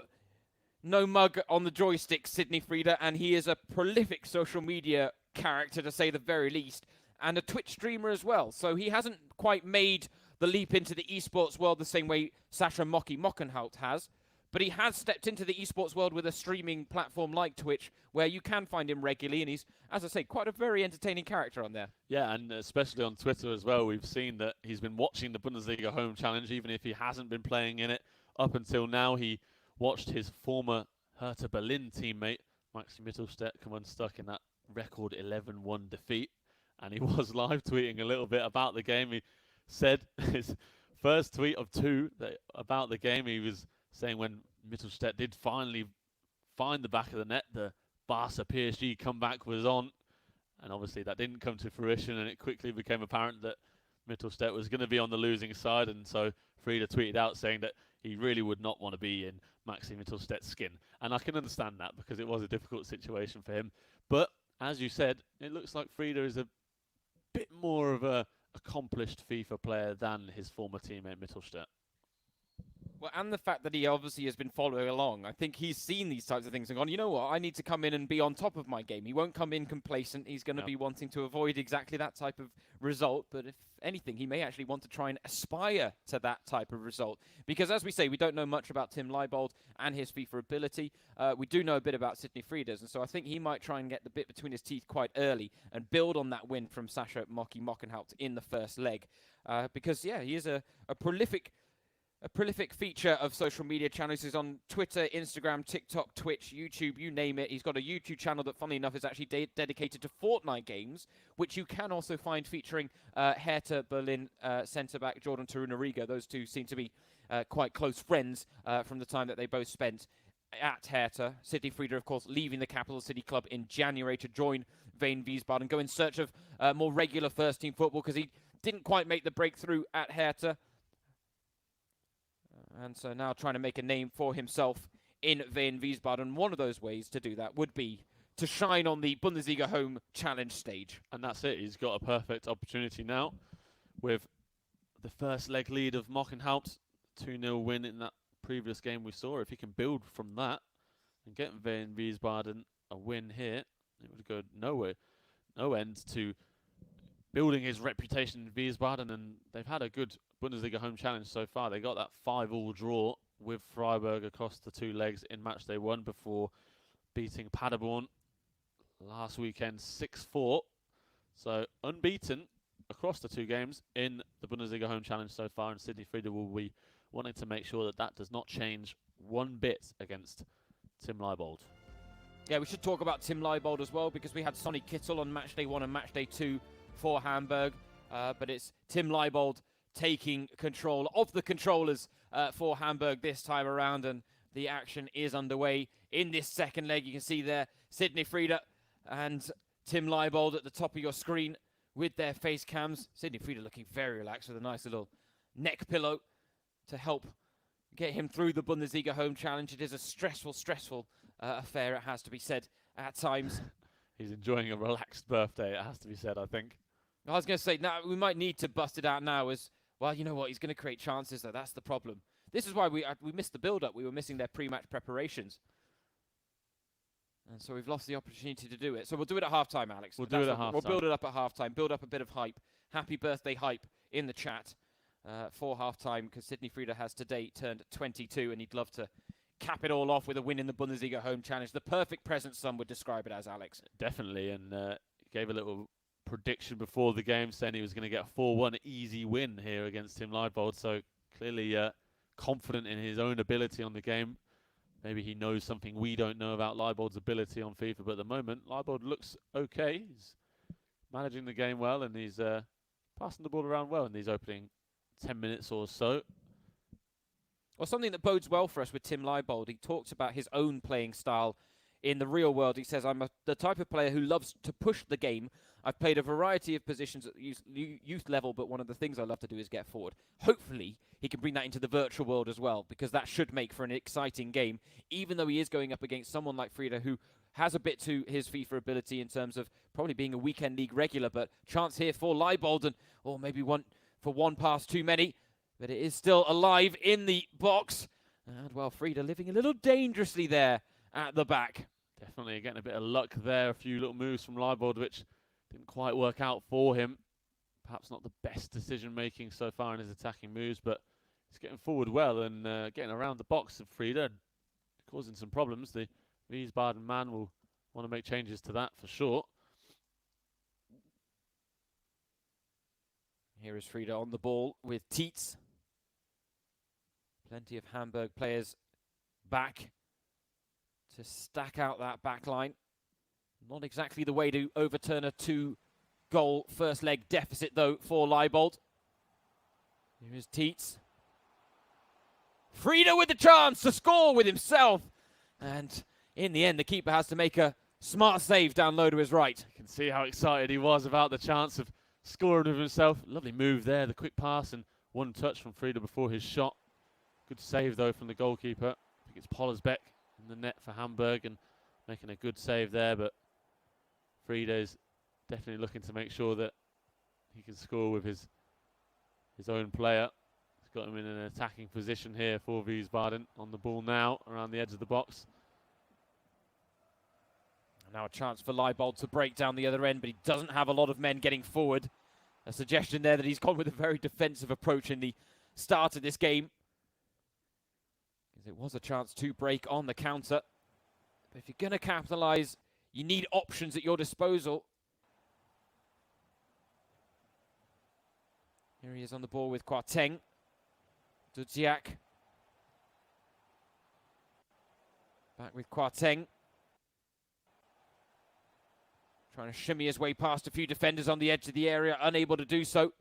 mug on the joystick, Sidney Frieda, and he is a prolific social media character, to say the very least, and a Twitch streamer as well. So he hasn't quite made the leap into the esports world the same way Sasha Mockenhout has, but he has stepped into the esports world with a streaming platform like Twitch, where you can find him regularly, and he's, as I say, quite a very entertaining character on there. Yeah, and especially on Twitter as well, we've seen that he's been watching the Bundesliga Home Challenge, even if he hasn't been playing in it up until now. He watched his former Hertha Berlin teammate, Maxi Mittelstädt, come unstuck in that record 11-1 defeat. And he was live tweeting a little bit about the game. He said his first tweet of two about the game, he was saying when Mittelstädt did finally find the back of the net, the Barca PSG comeback was on. And obviously that didn't come to fruition, and it quickly became apparent that Mittelstädt was going to be on the losing side. And so Frieda tweeted out saying that he really would not want to be in Maxi Mittelstedt's skin. And I can understand that, because it was a difficult situation for him. But as you said, it looks like Frieda is a bit more of a accomplished FIFA player than his former teammate Mittelstädt. Well, and the fact that he obviously has been following along. I think he's seen these types of things and gone, you know what, I need to come in and be on top of my game. He won't come in complacent. He's going to be wanting to avoid exactly that type of result. But if anything, he may actually want to try and aspire to that type of result. Because as we say, we don't know much about Tim Leibold and his FIFA ability. We do know a bit about Sidney Frieda's. And so I think he might try and get the bit between his teeth quite early and build on that win from Sasha Mockenhout in the first leg. Because, yeah, he is a prolific feature of social media channels. He's on Twitter, Instagram, TikTok, Twitch, YouTube, you name it. He's got a YouTube channel that, funnily enough, is actually dedicated to Fortnite games, which you can also find featuring Hertha Berlin centre-back Jordan Torunariga. Those two seem to be quite close friends from the time that they both spent at Hertha. Sidney Frieda, of course, leaving the capital city club in January to join Veen Wiesbaden, go in search of more regular first-team football, because he didn't quite make the breakthrough at Hertha. And so now trying to make a name for himself in Veen Wiesbaden. One of those ways to do that would be to shine on the Bundesliga Home Challenge stage. And that's it. He's got a perfect opportunity now with the first leg lead of Mockenhout 2-0 win in that previous game we saw. If he can build from that and get Van Wiesbaden a win here, it would go no end to building his reputation in Wiesbaden, and they've had a good Bundesliga home challenge so far. They got that 5-5 draw with Freiburg across the two legs in Matchday 1 before beating Paderborn last weekend 6-4. So unbeaten across the two games in the Bundesliga home challenge so far, and Sidney Friede will be wanting to make sure that that does not change one bit against Tim Leibold. Yeah, we should talk about Tim Leibold as well, because we had Sonny Kittel on Matchday 1 and Matchday 2 for Hamburg, but it's Tim Leibold taking control of the controllers for Hamburg this time around, and the action is underway in this second leg. You can see there Sidney Friede and Tim Leibold at the top of your screen with their face cams. Sidney Friede looking very relaxed with a nice little neck pillow to help get him through the Bundesliga home challenge. It is a stressful affair, it has to be said, at times. He's enjoying a relaxed birthday, it has to be said, I think. I was going to say, now we might need to bust it out now as, well, you know what, he's going to create chances, though. That's the problem. This is why we missed the build-up. We were missing their pre-match preparations. And so we've lost the opportunity to do it. So we'll do it at half-time, Alex. We'll do it at half-time. We'll build it up at half-time, build up a bit of hype. Happy birthday hype in the chat for half-time, because Sidney Friede has today turned 22, and he'd love to cap it all off with a win in the Bundesliga home challenge. The perfect present, some would describe it as, Alex. Definitely, and gave a little prediction before the game saying he was going to get a 4-1 easy win here against Tim Leibold. So clearly confident in his own ability on the game. Maybe he knows something we don't know about Leibold's ability on FIFA, but at the moment, Leibold looks okay. He's managing the game well, and he's passing the ball around well in these opening 10 minutes or so. Well, something that bodes well for us with Tim Leibold, he talks about his own playing style in the real world. He says, I'm the type of player who loves to push the game. I've played a variety of positions at youth level, but one of the things I love to do is get forward. Hopefully, he can bring that into the virtual world as well, because that should make for an exciting game, even though he is going up against someone like Friede, who has a bit to his FIFA ability in terms of probably being a weekend league regular, but chance here for Leibold, and or maybe one pass too many, but it is still alive in the box. And, well, Friede living a little dangerously there at the back. Definitely getting a bit of luck there. A few little moves from Leibold, which didn't quite work out for him. Perhaps not the best decision-making so far in his attacking moves, but he's getting forward well and getting around the box of Friede and causing some problems. The Wiesbaden man will want to make changes to that for sure. Here is Friede on the ball with Tietz. Plenty of Hamburg players back to stack out that back line. Not exactly the way to overturn a 2-goal first leg deficit, though, for Leibold. Here is Tietz. Friede with the chance to score with himself. And in the end, the keeper has to make a smart save down low to his right. You can see how excited he was about the chance of scoring with himself. Lovely move there, the quick pass and one touch from Friede before his shot. Good save, though, from the goalkeeper. I think it's Pollersbeck in the net for Hamburg and making a good save there, but Friede is definitely looking to make sure that he can score with his own player. He's got him in an attacking position here for Wiesbaden. On the ball now, around the edge of the box. Now a chance for Leibold to break down the other end, but he doesn't have a lot of men getting forward. A suggestion there that he's gone with a very defensive approach in the start of this game. Because it was a chance to break on the counter. But if you're going to capitalise, you need options at your disposal. Here he is on the ball with Kwarteng. Dudziak. Back with Kwarteng. Trying to shimmy his way past a few defenders on the edge of the area, unable to do so.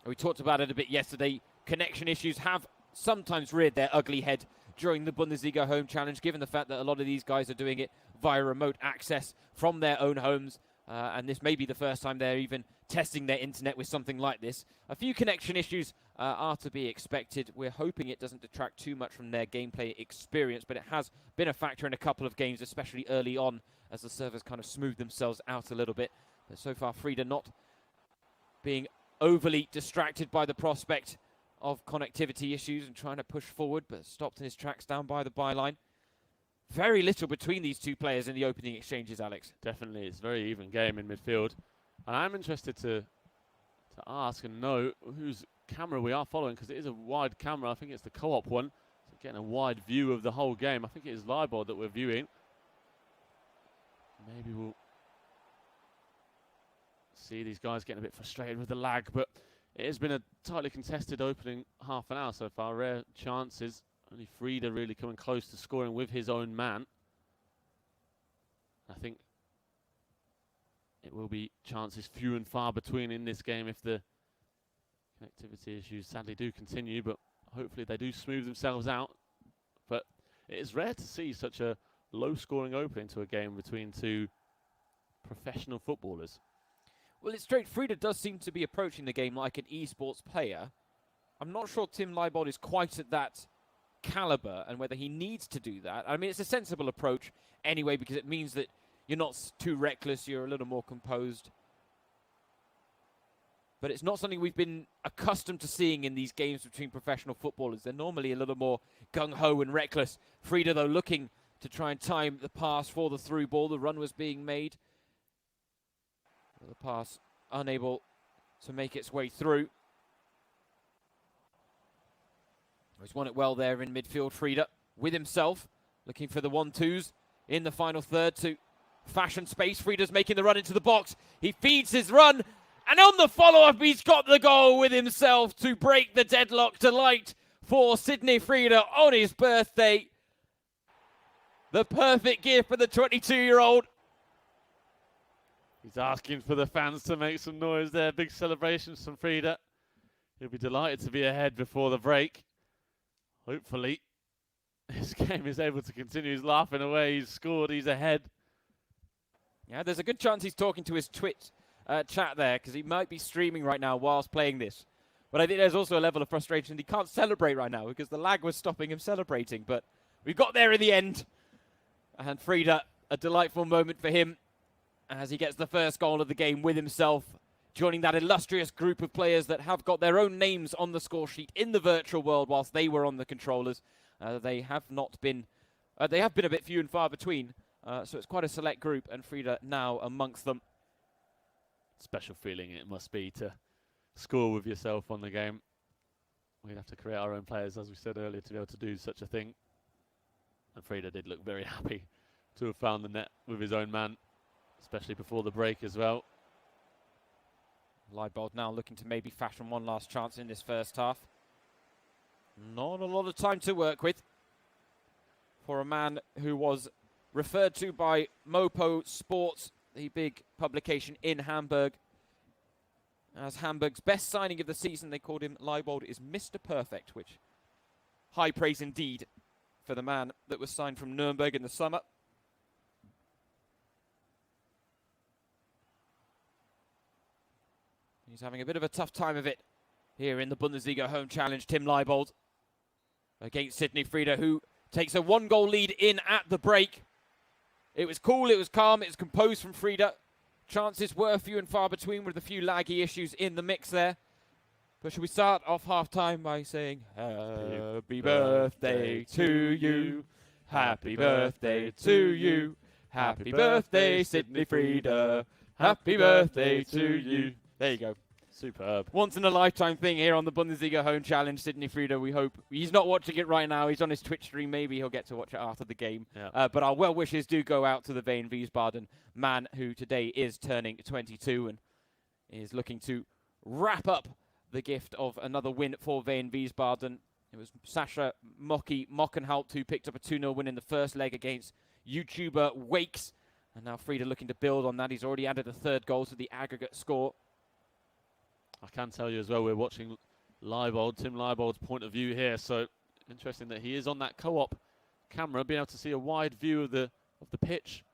We talked about it a bit yesterday. Connection issues have sometimes reared their ugly head during the Bundesliga home challenge, given the fact that a lot of these guys are doing it via remote access from their own homes. and this may be the first time they're even testing their internet with something like this. A few connection issues are to be expected. We're hoping it doesn't detract too much from their gameplay experience, but it has been a factor in a couple of games, especially early on, as the servers kind of smooth themselves out a little bit. But so far, Frida not being overly distracted by the prospect of connectivity issues and trying to push forward, but stopped in his tracks down by the byline. Very little between these two players in the opening exchanges, Alex. Definitely, it's a very even game in midfield. And I'm interested to ask and know whose camera we are following, because it is a wide camera. I think it's the co-op one. So getting a wide view of the whole game. I think it is Leibold that we're viewing. Maybe we'll see these guys getting a bit frustrated with the lag, but it has been a tightly contested opening half an hour so far. Rare chances. Only Frida really coming close to scoring with his own man. I think it will be chances few and far between in this game if the connectivity issues sadly do continue, but hopefully they do smooth themselves out. But it is rare to see such a low-scoring opening to a game between two professional footballers. Well, it's straight. Frida does seem to be approaching the game like an esports player. I'm not sure Tim Leibold is quite at that caliber and whether he needs to do that. I mean, it's a sensible approach anyway, because it means that you're not too reckless, you're a little more composed. But it's not something we've been accustomed to seeing in these games between professional footballers. They're normally a little more gung-ho and reckless. Frida, though, looking to try and time the pass for the through ball. The run was being made. The pass unable to make its way through. He's won it well there in midfield, Frida, with himself, looking for the 1-2s in the final third to fashion space. Frida's making the run into the box. He feeds his run, and on the follow-up, he's got the goal with himself to break the deadlock. Delight for Sydney Frida on his birthday. The perfect gift for the 22-year-old. He's asking for the fans to make some noise there. Big celebrations from Frida. He'll be delighted to be ahead before the break. Hopefully, this game is able to continue. He's laughing away. He's scored. He's ahead. Yeah, there's a good chance he's talking to his Twitch chat there, because he might be streaming right now whilst playing this. But I think there's also a level of frustration. He can't celebrate right now because the lag was stopping him celebrating. But we got there in the end. And Frida, a delightful moment for him as he gets the first goal of the game with himself, joining that illustrious group of players that have got their own names on the score sheet in the virtual world whilst they were on the controllers. They have been a bit few and far between, so it's quite a select group, and Frida now amongst them. Special feeling it must be to score with yourself on the game. We'd have to create our own players, as we said earlier, to be able to do such a thing. And Frida did look very happy to have found the net with his own man, especially before the break as well. Leibold now looking to maybe fashion one last chance in this first half. Not a lot of time to work with for a man who was referred to by Mopo Sports, the big publication in Hamburg, as Hamburg's best signing of the season. They called him, Leibold is Mr. Perfect, which high praise indeed for the man that was signed from Nuremberg in the summer. He's having a bit of a tough time of it here in the Bundesliga Home Challenge. Tim Leibold against Sydney Frida, who takes a 1-goal lead in at the break. It was cool, it was calm, it was composed from Frida. Chances were few and far between with a few laggy issues in the mix there. But should we start off half-time by saying, Happy birthday to you, happy birthday to you, happy birthday Sydney Frida, happy birthday to you. There you go. Superb. Once in a lifetime thing here on the Bundesliga Home Challenge. Sydney Frida, we hope. He's not watching it right now. He's on his Twitch stream. Maybe he'll get to watch it after the game. Yeah. But our well wishes do go out to the Veen Wiesbaden man who today is turning 22 and is looking to wrap up the gift of another win for Veen Wiesbaden. It was Sasha Mockenhaupt who picked up a 2-0 win in the first leg against YouTuber Wakes. And now Frida looking to build on that. He's already added a third goal to the aggregate score. I can tell you as well, we're watching Leibold, Tim Leibold's point of view here. So interesting that he is on that co-op camera, being able to see a wide view of the pitch.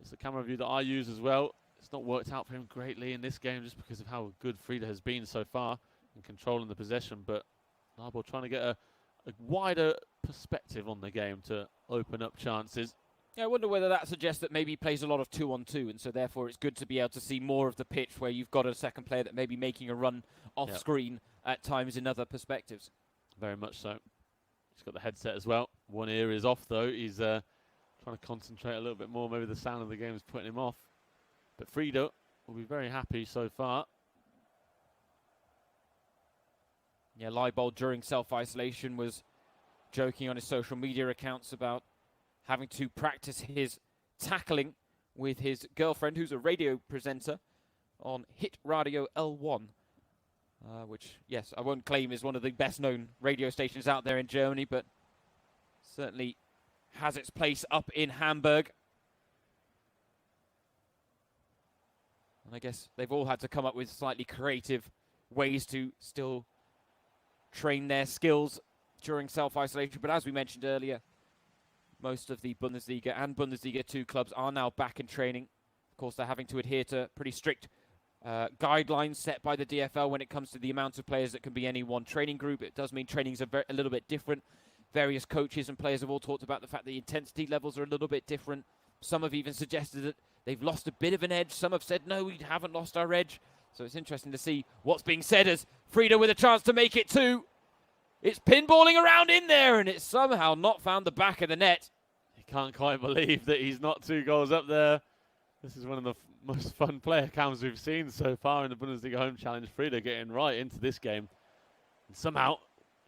It's the camera view that I use as well. it's not worked out for him greatly in this game just because of how good Frieda has been so far in controlling the possession. But Leibold trying to get a wider perspective on the game to open up chances. Yeah, I wonder whether that suggests that maybe he plays a lot of 2-on-2, and so therefore it's good to be able to see more of the pitch where you've got a second player that may be making a run off screen at times in other perspectives. Very much so. He's got the headset as well. One ear is off though. He's trying to concentrate a little bit more. Maybe the sound of the game is putting him off. But Frieda will be very happy so far. Yeah, Leibold during self-isolation was joking on his social media accounts about having to practice his tackling with his girlfriend, who's a radio presenter on Hit Radio L1, which, yes, I won't claim is one of the best-known radio stations out there in Germany, but certainly has its place up in Hamburg. And I guess they've all had to come up with slightly creative ways to still train their skills during self-isolation. But as we mentioned earlier, most of the Bundesliga and Bundesliga 2 clubs are now back in training. Of course, they're having to adhere to pretty strict guidelines set by the DFL when it comes to the amount of players that can be any one training group. It does mean trainings are a little bit different. Various coaches and players have all talked about the fact that the intensity levels are a little bit different. Some have even suggested that they've lost a bit of an edge. Some have said, no, we haven't lost our edge. So it's interesting to see what's being said as Frieda with a chance to make it 2. It's pinballing around in there, and it's somehow not found the back of the net. He can't quite believe that he's not 2 goals up there. This is one of the most fun player cams we've seen so far in the Bundesliga Home Challenge. Frieda getting right into this game. And somehow,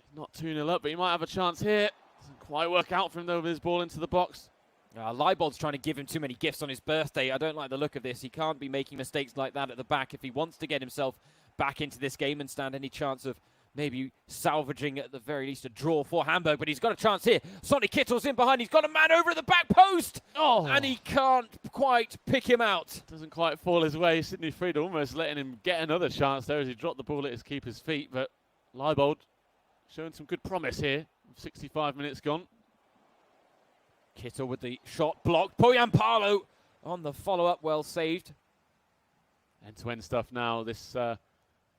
he's not 2-0 up, but he might have a chance here. Doesn't quite work out for him, though, with his ball into the box. Leibold's trying to give him too many gifts on his birthday. I don't like the look of this. He can't be making mistakes like that at the back if he wants to get himself back into this game and stand any chance of maybe salvaging at the very least a draw for Hamburg. But he's got a chance here. Sonny Kittle's in behind. He's got a man over at the back post. Oh. And he can't quite pick him out. Doesn't quite fall his way. Sidney Frieda almost letting him get another chance there as he dropped the ball at his keeper's feet. But Leibold showing some good promise here. 65 minutes gone. Kittle with the shot blocked. Poyampalo on the follow-up. Well saved. End-to-end stuff now. This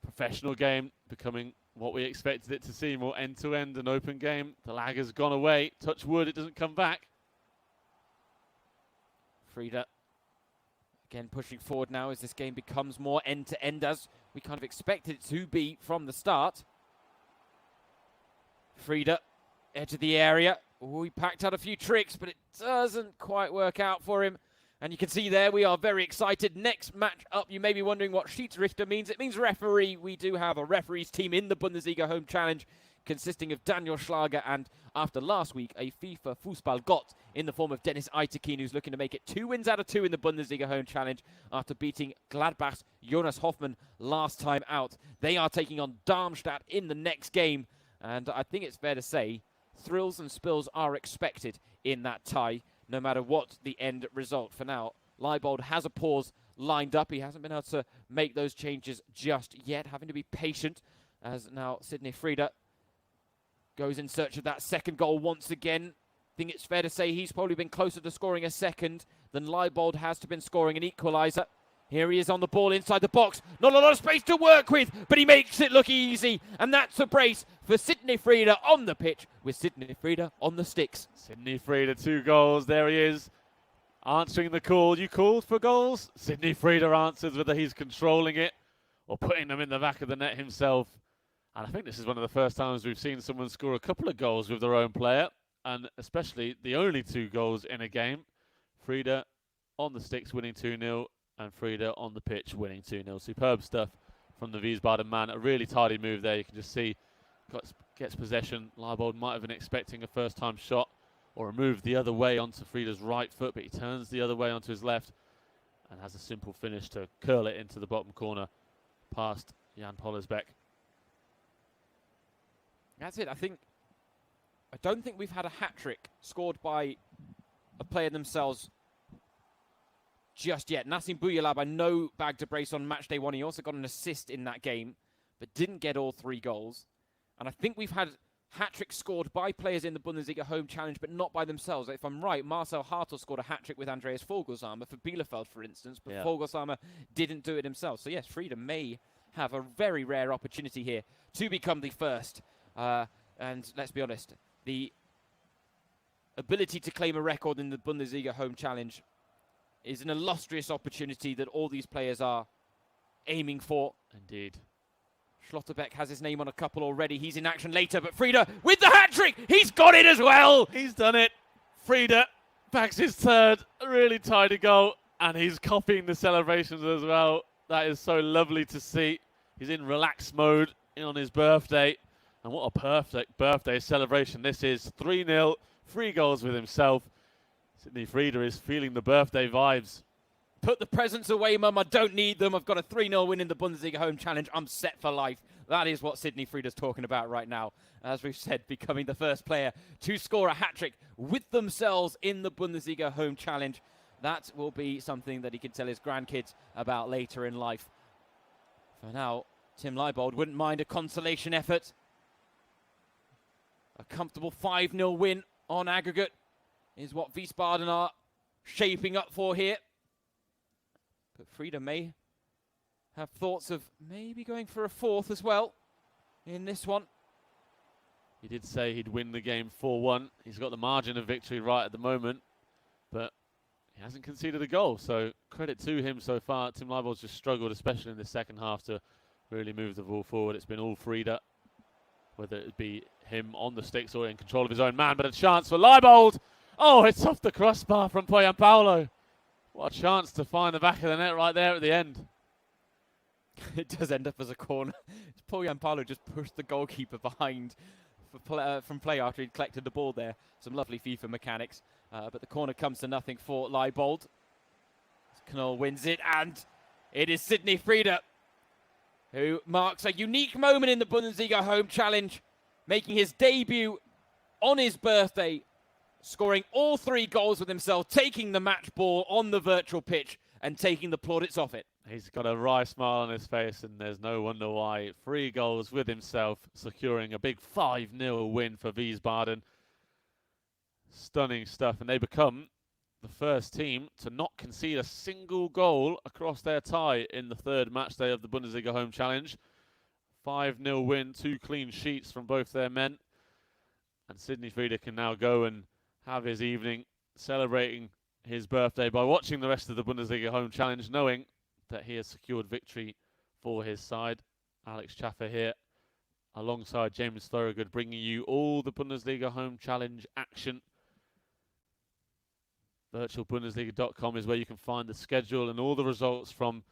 professional game becoming what we expected it to see. More end-to-end and open game. The lag has gone away. Touch wood, it doesn't come back. Frieda again pushing forward now as this game becomes more end-to-end as we kind of expected it to be from the start. Frieda, edge of the area. He packed out a few tricks, but it doesn't quite work out for him. And you can see there we are very excited. Next match up, you may be wondering what Schiedsrichter means. It means referee. We do have a referees team in the Bundesliga Home Challenge consisting of Daniel Schlager and, after last week, a FIFA Fußballgott in the form of Dennis Eitekin, who's looking to make it 2 wins out of 2 in the Bundesliga Home Challenge after beating Gladbach's Jonas Hoffmann last time out. They are taking on Darmstadt in the next game. And I think it's fair to say thrills and spills are expected in that tie, no matter what the end result. For now, Leibold has a pause lined up. He hasn't been able to make those changes just yet, having to be patient as now Sidney Frieda goes in search of that second goal once again. I think it's fair to say he's probably been closer to scoring a second than Leibold has to been scoring an equaliser. Here he is on the ball inside the box. Not a lot of space to work with, but he makes it look easy. And that's a brace for Sidney Frieda on the pitch with Sidney Frieda on the sticks. Sidney Frieda, 2 goals. There he is, answering the call. You called for goals? Sidney Frieda answers, whether he's controlling it or putting them in the back of the net himself. And I think this is one of the first times we've seen someone score a couple of goals with their own player, and especially the only 2 goals in a game. Frieda on the sticks winning 2-0. And Frieda on the pitch winning 2-0. Superb stuff from the Wiesbaden man. A really tidy move there. You can just see gets possession. Leibold might have been expecting a first-time shot or a move the other way onto Frieda's right foot, but he turns the other way onto his left and has a simple finish to curl it into the bottom corner past Jan Pollersbeck. That's it. I don't think we've had a hat-trick scored by a player themselves just yet. Nassim Buyalab, I know, bagged a brace on Matchday 1. He also got an assist in that game, but didn't get all 3 goals. And I think we've had hat-trick scored by players in the Bundesliga Home Challenge, but not by themselves. If I'm right, Marcel Hartl scored a hat-trick with Andreas Vogelsammer for Bielefeld, for instance, but Vogelsammer didn't do it himself. So yes, Frieda may have a very rare opportunity here to become the first. And let's be honest, the ability to claim a record in the Bundesliga Home Challenge is an illustrious opportunity that all these players are aiming for. Indeed. Schlotterbeck has his name on a couple already. He's in action later, but Frieda with the hat-trick! He's got it as well! He's done it. Frieda backs his third. Really tidy goal. And he's copying the celebrations as well. That is so lovely to see. He's in relaxed mode on his birthday. And what a perfect birthday celebration this is. 3-0, 3 goals with himself. Sidney Frieda is feeling the birthday vibes. Put the presents away, Mum. I don't need them. I've got a 3-0 win in the Bundesliga Home Challenge. I'm set for life. That is what Sidney Frieda's talking about right now. As we've said, becoming the first player to score a hat-trick with themselves in the Bundesliga Home Challenge. That will be something that he can tell his grandkids about later in life. For now, Tim Leibold wouldn't mind a consolation effort. A comfortable 5-0 win on aggregate is what Wiesbaden are shaping up for here. But Frieda may have thoughts of maybe going for a fourth as well in this one. He did say he'd win the game 4-1. He's got the margin of victory right at the moment, but he hasn't conceded a goal, so credit to him so far. Tim Leibold's just struggled, especially in the second half, to really move the ball forward. It's been all Frieda, whether it be him on the sticks or in control of his own man, but a chance for Leibold. Oh, it's off the crossbar from Gianpaolo. What a chance to find the back of the net right there at the end. It does end up as a corner. Gianpaolo just pushed the goalkeeper behind from play after he'd collected the ball there. Some lovely FIFA mechanics. But the corner comes to nothing for Leibold. Knoll wins it, and it is Sidney Frieda who marks a unique moment in the Bundesliga Home Challenge, making his debut on his birthday, scoring all 3 goals with himself, taking the match ball on the virtual pitch and taking the plaudits off it. He's got a wry smile on his face, and there's no wonder why. 3 goals with himself, securing a big 5-0 win for Wiesbaden. Stunning stuff, and they become the first team to not concede a single goal across their tie in the 3rd match day of the Bundesliga Home Challenge. 5-0 win, 2 clean sheets from both their men. And Sidney Frieda can now go and have his evening celebrating his birthday by watching the rest of the Bundesliga Home Challenge, knowing that he has secured victory for his side. Alex Chaffer here, alongside James Thorogood, bringing you all the Bundesliga Home Challenge action. VirtualBundesliga.com is where you can find the schedule and all the results from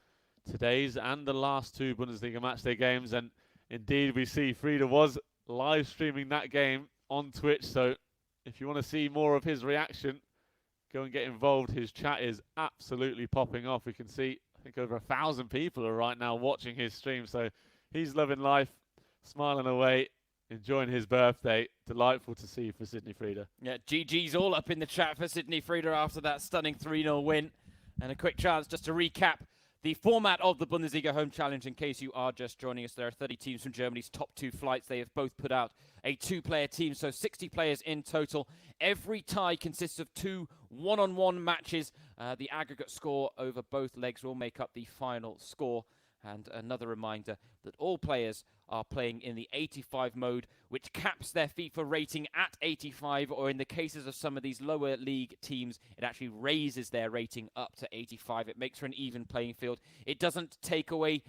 today's and the last 2 Bundesliga matchday games. And indeed, we see Frieda was live streaming that game on Twitch, so if you want to see more of his reaction, go and get involved. His chat is absolutely popping off. We can see, I think, over 1,000 people are right now watching his stream, so he's loving life, smiling away, enjoying his birthday. Delightful to see for Sidney Frieda. Yeah, GG's all up in the chat for Sidney Frieda after that stunning 3-0 win. And a quick chance just to recap the format of the Bundesliga Home Challenge in case you are just joining us. There are 30 teams from Germany's top 2 flights. They have both put out a 2-player team, so 60 players in total. Every tie consists of 2 one-on-one matches. The aggregate score over both legs will make up the final score. And another reminder that all players are playing in the 85 mode, which caps their FIFA rating at 85, or in the cases of some of these lower league teams, it actually raises their rating up to 85. It makes for an even playing field. It doesn't take away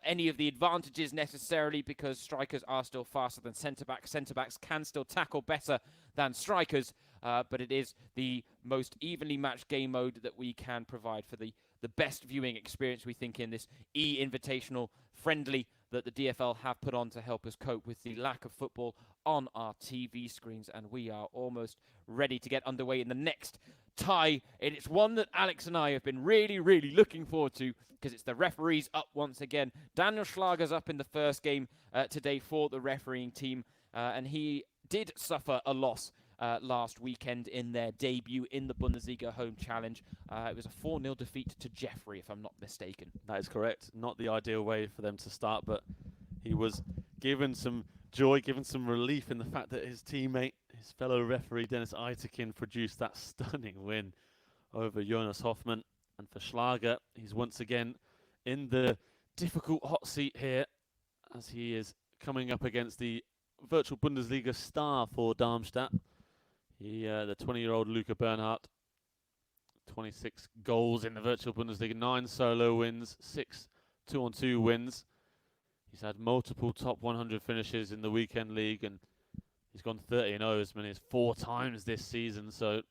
any of the advantages necessarily, because strikers are still faster than centre-backs. Centre-backs can still tackle better than strikers, but it is the most evenly matched game mode that we can provide for the best viewing experience, we think, in this e-invitational friendly that the DFL have put on to help us cope with the lack of football on our TV screens. And we are almost ready to get underway in the next tie. And it's one that Alex and I have been really, really looking forward to, because it's the referees up once again. Daniel Schlager's up in the first game today for the refereeing team, and he did suffer a loss last weekend in their debut in the Bundesliga Home Challenge. It was a 4-0 defeat to Jeffrey, if I'm not mistaken. That is correct. Not the ideal way for them to start, but he was given some joy, given some relief in the fact that his teammate, his fellow referee Dennis Eitekin, produced that stunning win over Jonas Hoffmann. And for Schlager, he's once again in the difficult hot seat here, as he is coming up against the virtual Bundesliga star for Darmstadt. The 20-year-old Luca Bernhardt, 26 goals in the virtual Bundesliga, 9 solo wins, 6 2-on-2 wins. He's had multiple top 100 finishes in the weekend league, and he's gone 30-0 as many as 4 times this season. So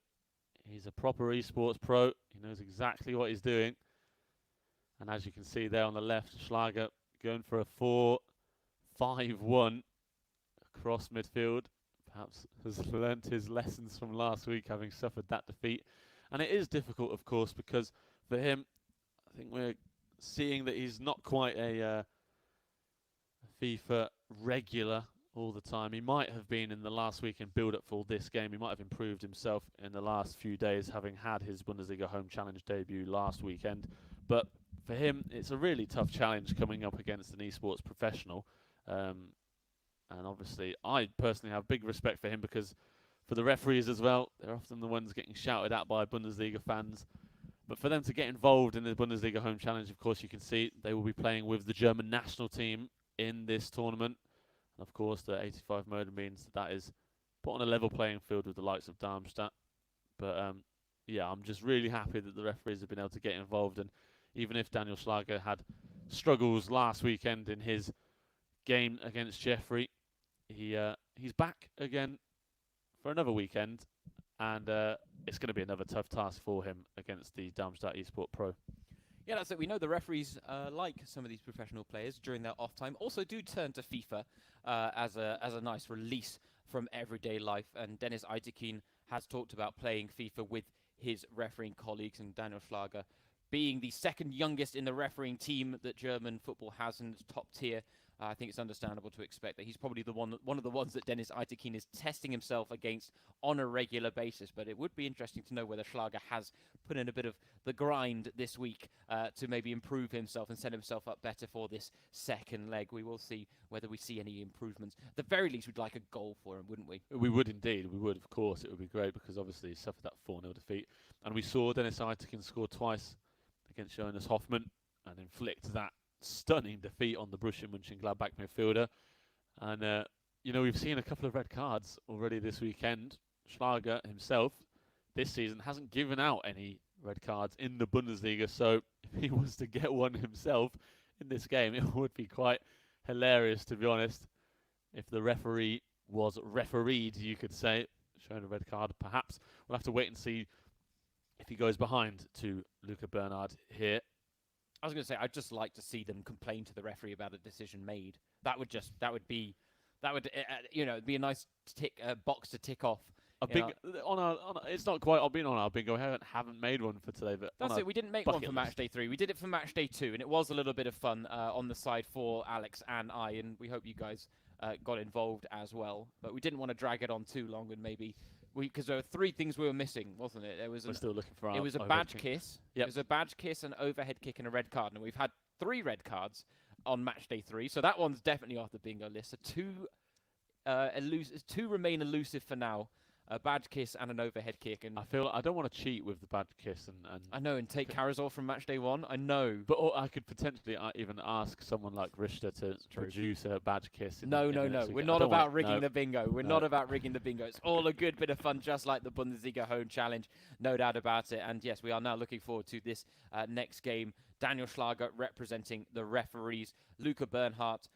he's a proper esports pro. He knows exactly what he's doing. And as you can see there on the left, Schlager going for a 4-5-1 across midfield. Perhaps has learnt his lessons from last week, having suffered that defeat. And it is difficult, of course, because for him, I think we're seeing that he's not quite a FIFA regular all the time. He might have been in the last week in build-up for this game. He might have improved himself in the last few days, having had his Bundesliga Home Challenge debut last weekend. But for him, it's a really tough challenge coming up against an esports professional. And obviously, I personally have big respect for him, because for the referees as well, they're often the ones getting shouted at by Bundesliga fans. But for them to get involved in the Bundesliga Home Challenge, of course, you can see they will be playing with the German national team in this tournament. And of course, the 85 mode means that is put on a level playing field with the likes of Darmstadt. But yeah, I'm just really happy that the referees have been able to get involved. And even if Daniel Schlager had struggles last weekend in his game against Jeffrey, he's back again for another weekend, and it's going to be another tough task for him against the Darmstadt eSport Pro. Yeah, that's it. We know the referees, like some of these professional players, during their off time, also do turn to FIFA as a nice release from everyday life. And Dennis Eitekin has talked about playing FIFA with his refereeing colleagues, and Daniel Schlager being the second youngest in the refereeing team that German football has in its top tier. I think it's understandable to expect that he's probably one of the ones that Dennis Eitekin is testing himself against on a regular basis. But it would be interesting to know whether Schlager has put in a bit of the grind this week to maybe improve himself and set himself up better for this second leg. We will see whether we see any improvements. At the very least, we'd like a goal for him, wouldn't we? We would indeed. We would, of course. It would be great, because obviously he suffered that 4-0 defeat. And we saw Dennis Eitekin score twice against Jonas Hoffmann and inflict that stunning defeat on the Borussia Mönchengladbach midfielder. And, we've seen a couple of red cards already this weekend. Schlager himself this season hasn't given out any red cards in the Bundesliga, so if he was to get one himself in this game, it would be quite hilarious, to be honest, if the referee was refereed, you could say, showing a red card. Perhaps we'll have to wait and see if he goes behind to Luca Bernhardt here. I was going to say, I'd just like to see them complain to the referee about a decision made. That would be a nice box to tick off. It's not quite been on our bingo. We haven't made one for today, but that's it. We didn't make one for Matchday 3. We did it for Matchday 2, and it was a little bit of fun on the side for Alex and I, and we hope you guys got involved as well. But we didn't want to drag it on too long, and maybe because there were 3 things we were missing, wasn't it? We're still looking for. It was a badge kiss. Yep. It was a badge kiss, an overhead kick, and a red card. And we've had 3 red cards on Matchday 3, so that one's definitely off the bingo list. So 2 remain elusive for now. A badge kiss and an overhead kick. And I feel I don't want to cheat with the badge kiss and I know, and take Carazor from Matchday 1. I know, but I could potentially even ask someone like Richter to produce a badge kiss. No. We're not about rigging the bingo. We're not about rigging the bingo. It's all a good bit of fun, just like the Bundesliga Home Challenge, no doubt about it. And yes, we are now looking forward to this next game. Daniel Schlager representing the referees, Luca Bernhardt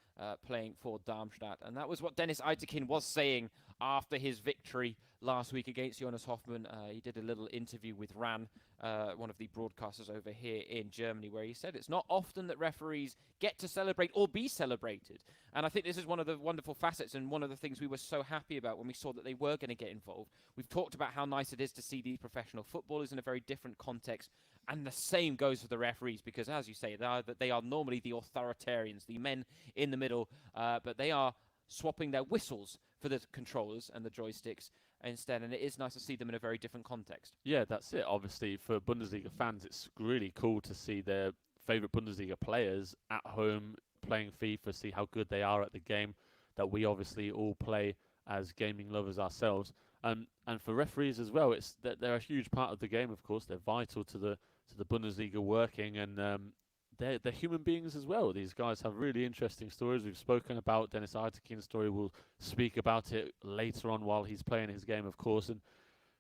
playing for Darmstadt. And that was what Dennis Eitekin was saying after his victory last week against Jonas Hoffmann. He did a little interview with Ran, one of the broadcasters over here in Germany, where he said it's not often that referees get to celebrate or be celebrated. And I think this is one of the wonderful facets and one of the things we were so happy about when we saw that they were going to get involved. We've talked about how nice it is to see these professional footballers in a very different context. And the same goes for the referees, because, as you say, they are normally the authoritarians, the men in the middle, but they are swapping their whistles for the controllers and the joysticks instead, and it is nice to see them in a very different context. Yeah, that's it. Obviously, for Bundesliga fans, it's really cool to see their favourite Bundesliga players at home playing FIFA, see how good they are at the game. that we obviously all play as gaming lovers ourselves. And for referees as well, it's that they're a huge part of the game. Of course, they're vital to the Bundesliga working, and they're human beings as well. These guys have really interesting stories. We've spoken about Dennis Eitekin's story. We'll speak about it later on while he's playing his game, of course. And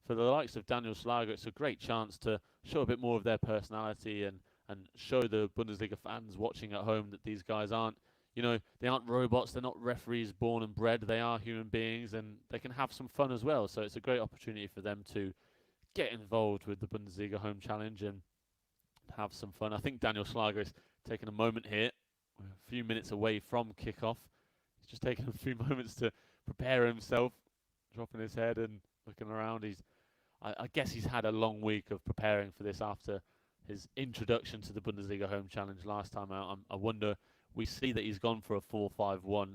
for the likes of Daniel Schlager, it's a great chance to show a bit more of their personality and show the Bundesliga fans watching at home that these guys aren't, they aren't robots. They're not referees born and bred. They are human beings, and they can have some fun as well. So it's a great opportunity for them to get involved with the Bundesliga Home Challenge and have some fun. I think Daniel Schlager is taking a moment here. We're a few minutes away from kickoff. He's just taking a few moments to prepare himself, dropping his head and looking around. I guess he's had a long week of preparing for this after his introduction to the Bundesliga Home Challenge last time out. I wonder, we see that he's gone for a 4-5-1.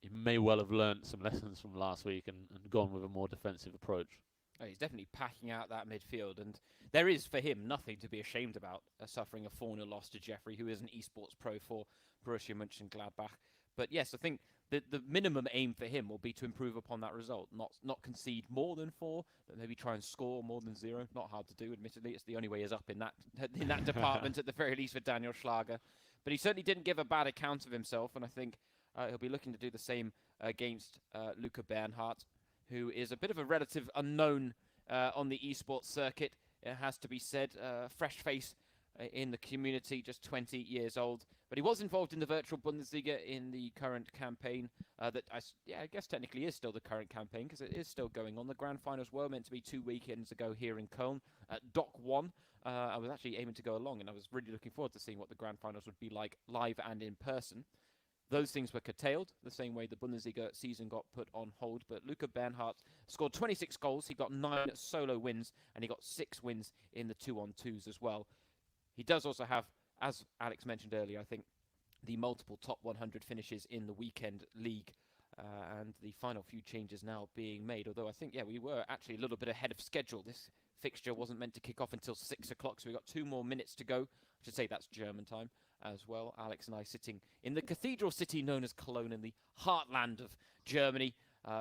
He may well have learnt some lessons from last week and gone with a more defensive approach. Oh, he's definitely packing out that midfield, and there is, for him, nothing to be ashamed about, suffering a 4-0 loss to Jeffrey, who is an esports pro for Borussia Mönchengladbach. But yes, I think the minimum aim for him will be to improve upon that result, not concede more than 4, but maybe try and score more than 0. Not hard to do, admittedly. It's the only way is up in that department, at the very least, for Daniel Schlager. But he certainly didn't give a bad account of himself, and I think he'll be looking to do the same against Luca Bernhardt, who is a bit of a relative unknown on the esports circuit. It has to be said, fresh face in the community, just 20 years old. But he was involved in the virtual Bundesliga in the current campaign. I guess technically is still the current campaign, because it is still going on. The grand finals were meant to be 2 weekends ago here in Köln at Dock 1. I was actually aiming to go along, and I was really looking forward to seeing what the grand finals would be like live and in person. Those things were curtailed, the same way the Bundesliga season got put on hold. But Luca Bernhardt scored 26 goals. He got 9 solo wins, and he got 6 wins in the 2-on-2s as well. He does also have, as Alex mentioned earlier, I think, the multiple top 100 finishes in the weekend league. And the final few changes now being made. Although I think, we were actually a little bit ahead of schedule. This fixture wasn't meant to kick off until 6 o'clock, so we've got 2 more minutes to go. I should say that's German time as well. Alex and I sitting in the cathedral city known as Cologne, in the heartland of Germany,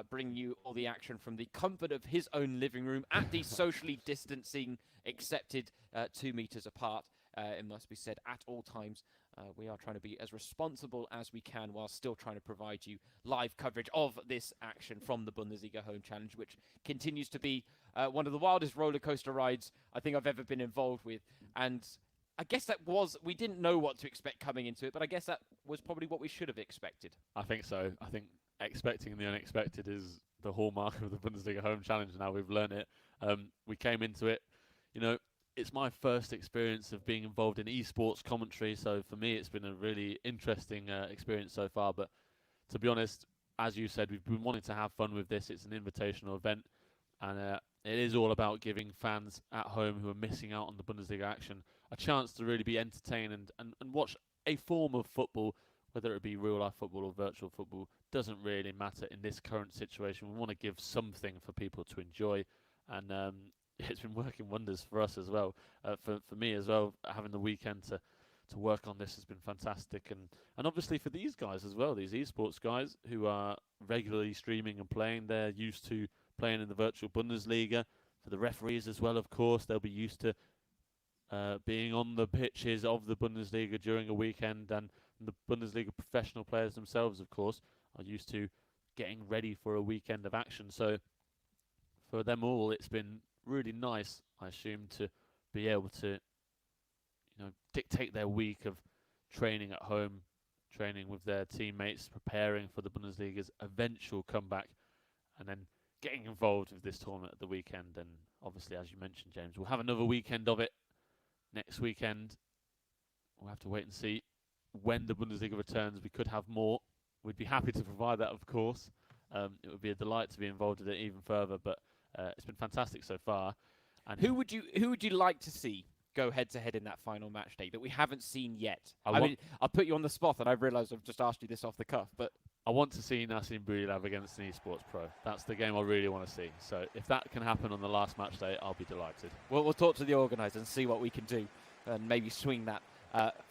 bringing you all the action from the comfort of his own living room at the socially distancing accepted 2 meters apart. It must be said, at all times. We are trying to be as responsible as we can while still trying to provide you live coverage of this action from the Bundesliga Home Challenge, which continues to be one of the wildest roller coaster rides I think I've ever been involved with. And I guess we didn't know what to expect coming into it, but I guess that was probably what we should have expected. I think so. I think expecting the unexpected is the hallmark of the Bundesliga Home Challenge. Now we've learned it. We came into it, it's my first experience of being involved in esports commentary, so for me it's been a really interesting experience so far. But to be honest, as you said, we've been wanting to have fun with this. It's an invitational event, and it is all about giving fans at home who are missing out on the Bundesliga action a chance to really be entertained and watch a form of football, whether it be real-life football or virtual football. Doesn't really matter in this current situation. We want to give something for people to enjoy, and it's been working wonders for us as well. For me as well, having the weekend to work on this has been fantastic, and obviously for these guys as well, these esports guys who are regularly streaming and playing, they're used to playing in the virtual Bundesliga. For the referees as well, of course, they'll be used to being on the pitches of the Bundesliga during a weekend, and the Bundesliga professional players themselves, of course, are used to getting ready for a weekend of action. So for them all, it's been really nice, I assume, to be able to dictate their week of training at home, training with their teammates, preparing for the Bundesliga's eventual comeback, and then getting involved with this tournament at the weekend. And obviously, as you mentioned, James, we'll have another weekend of it next weekend. We'll have to wait and see when the Bundesliga returns. We could have more. We'd be happy to provide that, of course. It would be a delight to be involved in it even further, but it's been fantastic so far. And who would you like to see go head-to-head in that final match day that we haven't seen yet? I mean, I'll put you on the spot, and I've realised I've just asked you this off the cuff, but I want to see Nadiem Budilav against an esports pro. That's the game I really want to see. So if that can happen on the last match day, I'll be delighted. We'll talk to the organisers and see what we can do, and maybe swing that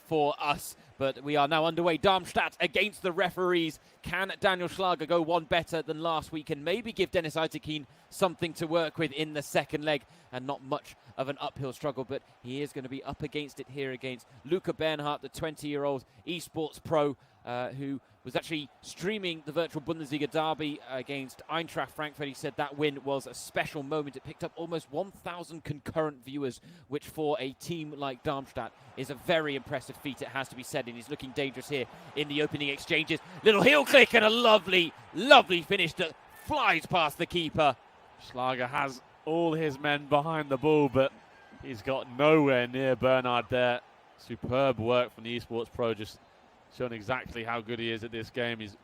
for us. But we are now underway. Darmstadt against the referees. Can Daniel Schlager go one better than last week and maybe give Dennis Eitekin something to work with in the second leg? And not much of an uphill struggle, but he is going to be up against it here against Luca Bernhardt, the 20-year-old esports pro who was actually streaming the virtual Bundesliga derby against Eintracht Frankfurt. He said that win was a special moment. It picked up almost 1,000 concurrent viewers, which for a team like Darmstadt is a very impressive feat, it has to be said, and he's looking dangerous here in the opening exchanges. Little heel click and a lovely, lovely finish that flies past the keeper. Schlager has all his men behind the ball, but he's got nowhere near Bernhard there. Superb work from the esports pro, just showing exactly how good he is at this game. He's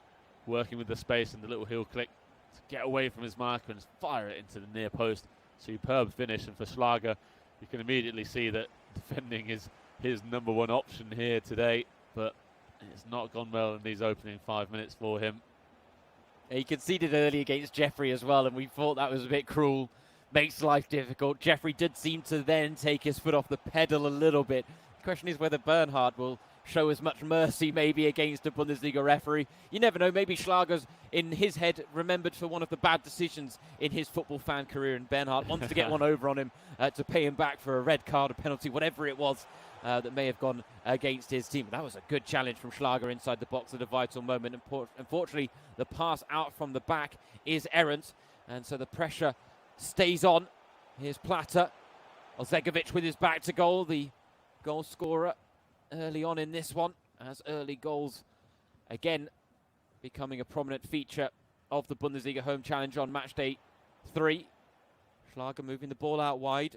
working with the space and the little heel click to get away from his marker and fire it into the near post. Superb finish, and for Schlager, you can immediately see that defending is his number one option here today, but it's not gone well in these opening 5 minutes for him. He conceded early against Jeffrey as well, and we thought that was a bit cruel. Makes life difficult. Jeffrey did seem to then take his foot off the pedal a little bit. The question is whether Bernhard will show as much mercy maybe against a Bundesliga referee. You never know, maybe Schlager's in his head remembered for one of the bad decisions in his football fan career, and Bernhard wants to get one over on him to pay him back for a red card, a penalty, whatever it was that may have gone against his team. That was a good challenge from Schlager inside the box at a vital moment. Unfortunately, the pass out from the back is errant, and so the pressure stays on. Here's Plata. Ozegovic with his back to goal, the goal scorer early on in this one, as early goals again becoming a prominent feature of the Bundesliga Home Challenge on Matchday 3. Schlager moving the ball out wide.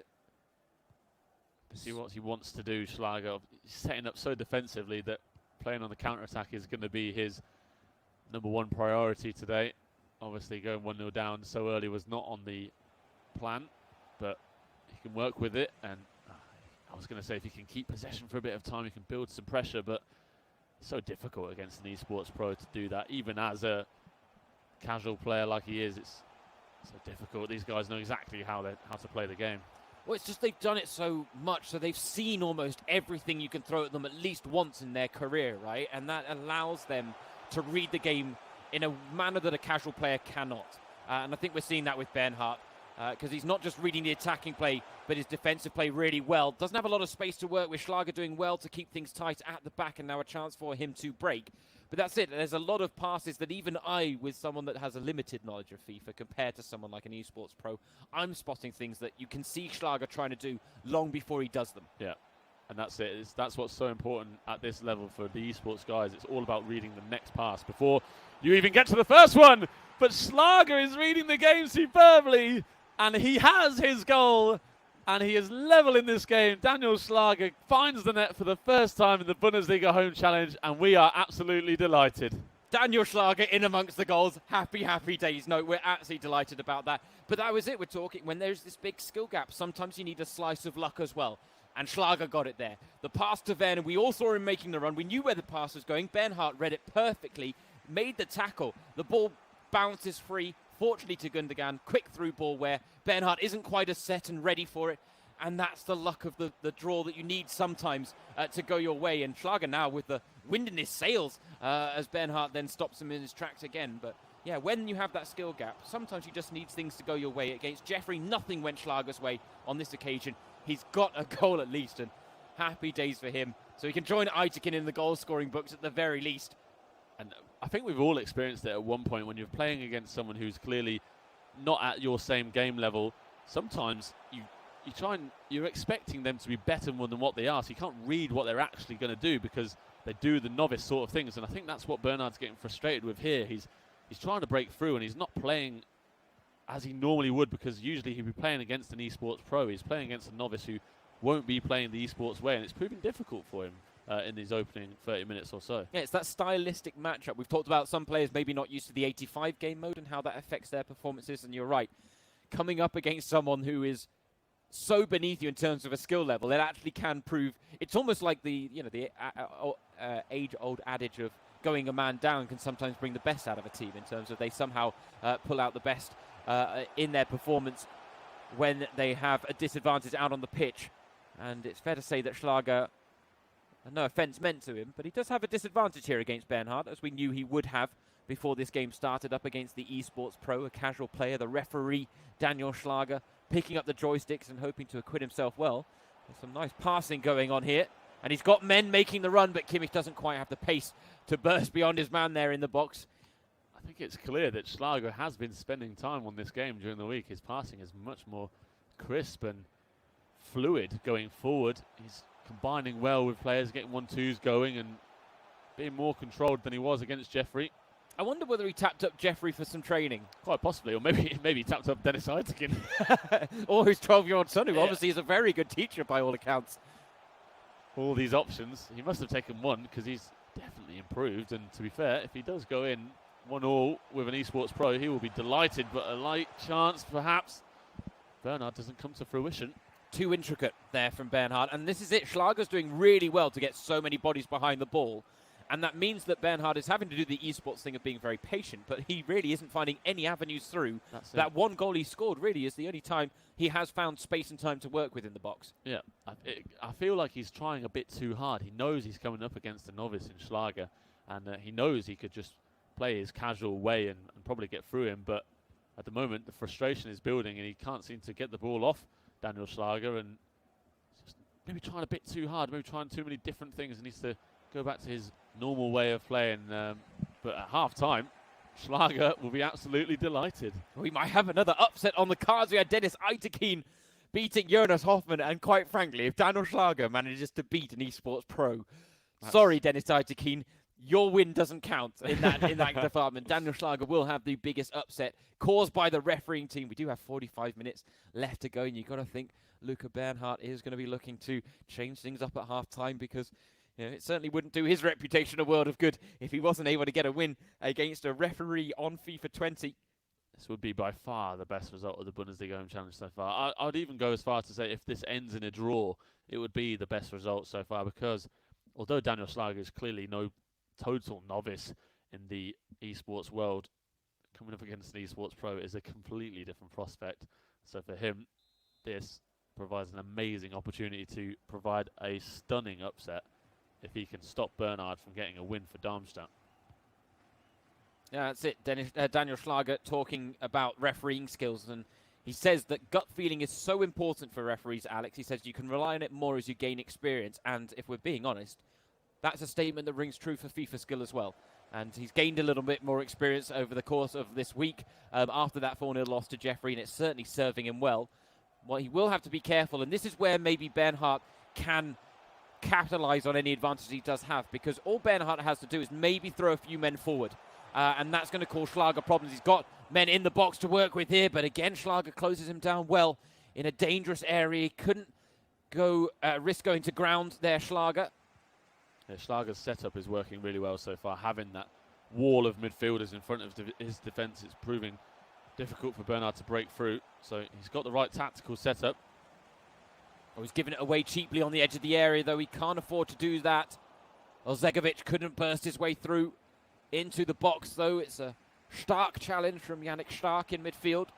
See what he wants to do, Schlager. He's setting up so defensively that playing on the counter-attack is going to be his number one priority today. Obviously going 1-0 down so early was not on the plan, but he can work with it, and I was going to say if he can keep possession for a bit of time, he can build some pressure, but it's so difficult against an esports pro to do that. Even as a casual player like he is, it's so difficult. These guys know exactly how to play the game. Well, it's just they've done it so much, so they've seen almost everything you can throw at them at least once in their career, right? And that allows them to read the game in a manner that a casual player cannot. And I think we're seeing that with Bernhardt, because he's not just reading the attacking play, but his defensive play really well. Doesn't have a lot of space to work with. Schlager doing well to keep things tight at the back, and now a chance for him to break. But that's it. There's a lot of passes that even I, with someone that has a limited knowledge of FIFA compared to someone like an esports pro, I'm spotting things that you can see Schlager trying to do long before he does them. Yeah, and that's it. That's what's so important at this level for the esports guys. It's all about reading the next pass before you even get to the first one. But Schlager is reading the game superbly, and he has his goal. And he is level in this game. Daniel Schlager finds the net for the first time in the Bundesliga Home Challenge, and we are absolutely delighted. Daniel Schlager in amongst the goals. Happy, happy days. No, we're absolutely delighted about that. But that was it. We're talking when there's this big skill gap, sometimes you need a slice of luck as well. And Schlager got it there. The pass to Werner, we all saw him making the run. We knew where the pass was going. Bernhardt read it perfectly, made the tackle. The ball bounces free. Fortunately to Gundogan, quick through ball where Bernhardt isn't quite as set and ready for it. And that's the luck of the draw that you need sometimes to go your way. And Schlager now with the wind in his sails as Bernhardt then stops him in his tracks again. But yeah, when you have that skill gap, sometimes you just need things to go your way. Against Jeffrey, nothing went Schlager's way on this occasion. He's got a goal at least, and happy days for him. So he can join Eitekin in the goal-scoring books at the very least. And I think we've all experienced it at one point when you're playing against someone who's clearly not at your same game level. Sometimes you're expecting them to be better than what they are, so you can't read what they're actually going to do because they do the novice sort of things. And I think that's what Bernhard's getting frustrated with here. He's trying to break through, and he's not playing as he normally would, because usually he'd be playing against an esports pro. He's playing against a novice who won't be playing the esports way, and it's proving difficult for him in these opening 30 minutes or so. Yeah, it's that stylistic matchup. We've talked about some players maybe not used to the 85 game mode and how that affects their performances, and you're right. Coming up against someone who is so beneath you in terms of a skill level, it actually can prove. It's almost like the age-old adage of going a man down can sometimes bring the best out of a team in terms of they somehow pull out the best in their performance when they have a disadvantage out on the pitch. And it's fair to say that Schlager And no offence meant to him, but he does have a disadvantage here against Bernhard, as we knew he would have before this game started, up against the eSports Pro, a casual player, the referee, Daniel Schlager, picking up the joysticks and hoping to acquit himself well. There's some nice passing going on here. And he's got men making the run, but Kimmich doesn't quite have the pace to burst beyond his man there in the box. I think it's clear that Schlager has been spending time on this game during the week. His passing is much more crisp and fluid going forward. He's combining well with players, getting 1-2s going and being more controlled than he was against Jeffrey. I wonder whether he tapped up Jeffrey for some training. Quite possibly, or maybe he tapped up Dennis Eitekin. Or his 12-year-old son, who obviously is a very good teacher by all accounts. All these options. He must have taken one because he's definitely improved. And to be fair, if he does go in 1-1 with an eSports Pro, he will be delighted, but a light chance perhaps. Bernhard doesn't come to fruition. Too intricate there from Bernhard. And this is it. Schlager's doing really well to get so many bodies behind the ball. And that means that Bernhard is having to do the eSports thing of being very patient, but he really isn't finding any avenues through. That one goal he scored really is the only time he has found space and time to work within the box. Yeah, I feel like he's trying a bit too hard. He knows he's coming up against a novice in Schlager, and he knows he could just play his casual way and probably get through him, but at the moment the frustration is building and he can't seem to get the ball off Daniel Schlager, and just maybe trying a bit too hard, maybe trying too many different things. He needs to go back to his normal way of playing, but at half-time, Schlager will be absolutely delighted. We might have another upset on the cards. We had Dennis Eitekin beating Jonas Hoffmann, and quite frankly, if Daniel Schlager manages to beat an eSports Pro, sorry, Dennis Eitekin, your win doesn't count in that department. Daniel Schlager will have the biggest upset caused by the refereeing team. We do have 45 minutes left to go, and you've got to think Luca Bernhardt is going to be looking to change things up at half-time, because it certainly wouldn't do his reputation a world of good if he wasn't able to get a win against a referee on FIFA 20. This would be by far the best result of the Bundesliga Home Challenge so far. I'd even go as far to say if this ends in a draw, it would be the best result so far, because although Daniel Schlager is clearly no total novice in the esports world, coming up against an esports pro is a completely different prospect. So for him, this provides an amazing opportunity to provide a stunning upset if he can stop Bernhard from getting a win for Darmstadt. Yeah, that's it. Daniel Schlager talking about refereeing skills, and he says that gut feeling is so important for referees, Alex. He says you can rely on it more as you gain experience, and if we're being honest, that's a statement that rings true for FIFA skill as well. And he's gained a little bit more experience over the course of this week after that 4-0 loss to Jeffrey, and it's certainly serving him well. Well, he will have to be careful, and this is where maybe Bernhard can capitalize on any advantage he does have, because all Bernhard has to do is maybe throw a few men forward, and that's going to cause Schlager problems. He's got men in the box to work with here, but again, Schlager closes him down well in a dangerous area. He couldn't go risk going to ground there, Schlager. Yeah, Schlager's setup is working really well so far. Having that wall of midfielders in front of his defence is proving difficult for Bernhard to break through, so he's got the right tactical setup. Oh, he's giving it away cheaply on the edge of the area, though he can't afford to do that. Ozegovic couldn't burst his way through into the box, though. It's a Stark challenge from Yannick Stark in midfield.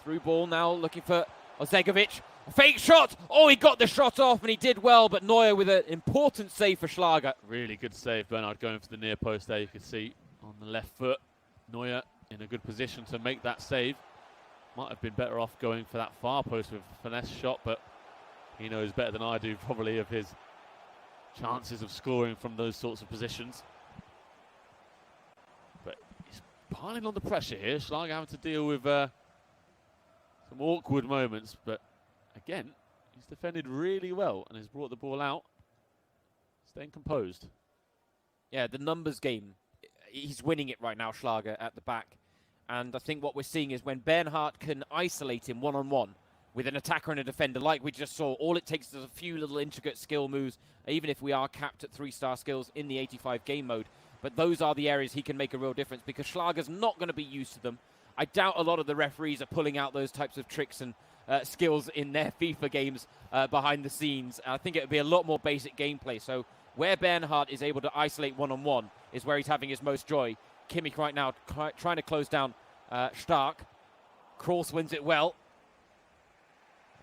Through ball now, looking for Ozegovic. A fake shot! Oh, he got the shot off, and he did well, but Neuer with an important save for Schlager. Really good save, Bernhard going for the near post there. You can see on the left foot, Neuer in a good position to make that save. Might have been better off going for that far post with a finesse shot, but he knows better than I do probably of his chances of scoring from those sorts of positions. But he's piling on the pressure here. Schlager having to deal with some awkward moments, but again, he's defended really well and has brought the ball out, staying composed. Yeah, the numbers game, he's winning it right now, Schlager, at the back. And I think what we're seeing is when Bernhard can isolate him one-on-one with an attacker and a defender, like we just saw, all it takes is a few little intricate skill moves, even if we are capped at 3-star skills in the 85 game mode. But those are the areas he can make a real difference, because Schlager's not going to be used to them. I doubt a lot of the referees are pulling out those types of tricks and skills in their FIFA games behind the scenes. I think it would be a lot more basic gameplay. So where Bernhard is able to isolate one-on-one is where he's having his most joy. Kimmich right now trying to close down Stark. Kroos wins it well.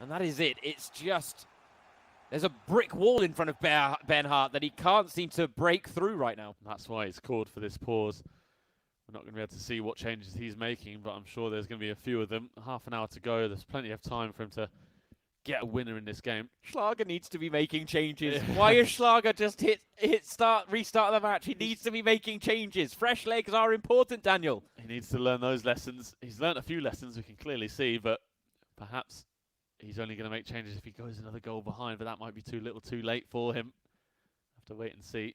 And that is it. It's just There's a brick wall in front of Bernhardt that he can't seem to break through right now. That's why he's called for this pause. We're not going to be able to see what changes he's making, but I'm sure there's going to be a few of them. Half an hour to go. There's plenty of time for him to get a winner in this game. Schlager needs to be making changes. Why is Schlager just restart the match? He needs to be making changes. Fresh legs are important, Daniel. He needs to learn those lessons. He's learned a few lessons, we can clearly see, but perhaps he's only going to make changes if he goes another goal behind, but that might be too little too late for him. Have to wait and see.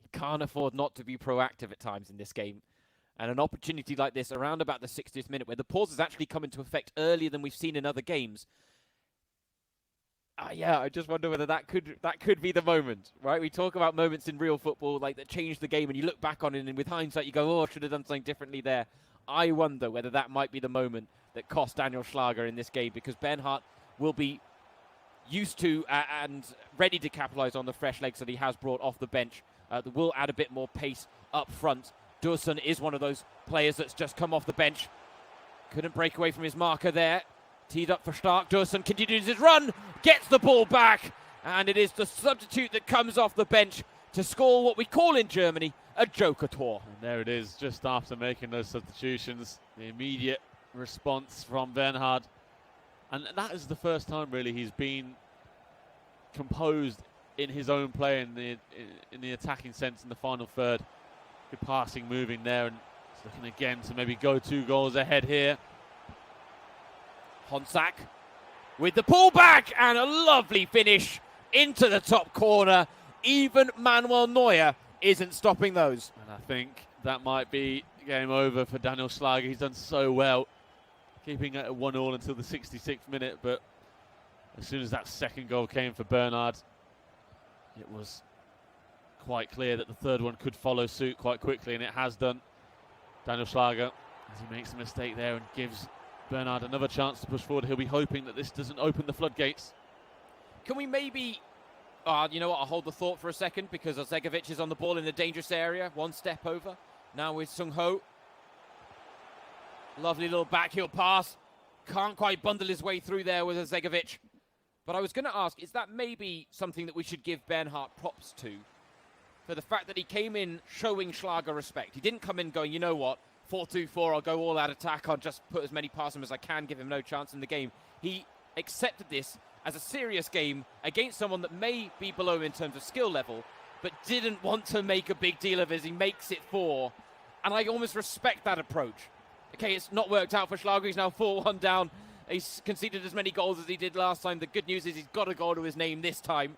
He can't afford not to be proactive at times in this game. And an opportunity like this around about the 60th minute, where the pause has actually come into effect earlier than we've seen in other games. Yeah, I just wonder whether that could be the moment, right? We talk about moments in real football like that change the game, and you look back on it, and with hindsight, you go, "Oh, I should have done something differently there." I wonder whether that might be the moment that cost Daniel Schlager in this game, because Bernhardt will be used to and ready to capitalise on the fresh legs that he has brought off the bench. That will add a bit more pace up front. Dursun is one of those players that's just come off the bench. Couldn't break away from his marker there. Teed up for Stark. Dursun continues his run, gets the ball back, and it is the substitute that comes off the bench to score what we call in Germany a Joker Tor. And there it is, just after making those substitutions, the immediate response from Bernhard. And that is the first time really he's been composed in his own play in the attacking sense in the final third. Good passing, moving there, and he's looking again to maybe go 2 goals ahead here. Honsack with the pullback and a lovely finish into the top corner. Even Manuel Neuer isn't stopping those. And I think that might be game over for Daniel Schlager. He's done so well, keeping it at 1-1 until the 66th minute. But as soon as that second goal came for Bernhard, it was quite clear that the third one could follow suit quite quickly, and it has done. Daniel Schlager, as he makes a mistake there and gives Bernhard another chance to push forward, he'll be hoping that this doesn't open the floodgates. Can we maybe... you know what, I'll hold the thought for a second, because Ozegovic is on the ball in the dangerous area. One step over. Now with Sung Ho. Lovely little backheel pass. Can't quite bundle his way through there with Ozegovic. But I was going to ask, is that maybe something that we should give Bernhard props to? For the fact that he came in showing Schlager respect. He didn't come in going, you know what, 4-2-4, I'll go all out attack, I'll just put as many past him as I can, give him no chance in the game. He accepted this as a serious game against someone that may be below him in terms of skill level, but didn't want to make a big deal of it as he makes it 4. And I almost respect that approach. Okay, it's not worked out for Schlager. He's now 4-1 down. He's conceded as many goals as he did last time. The good news is he's got a goal to his name this time.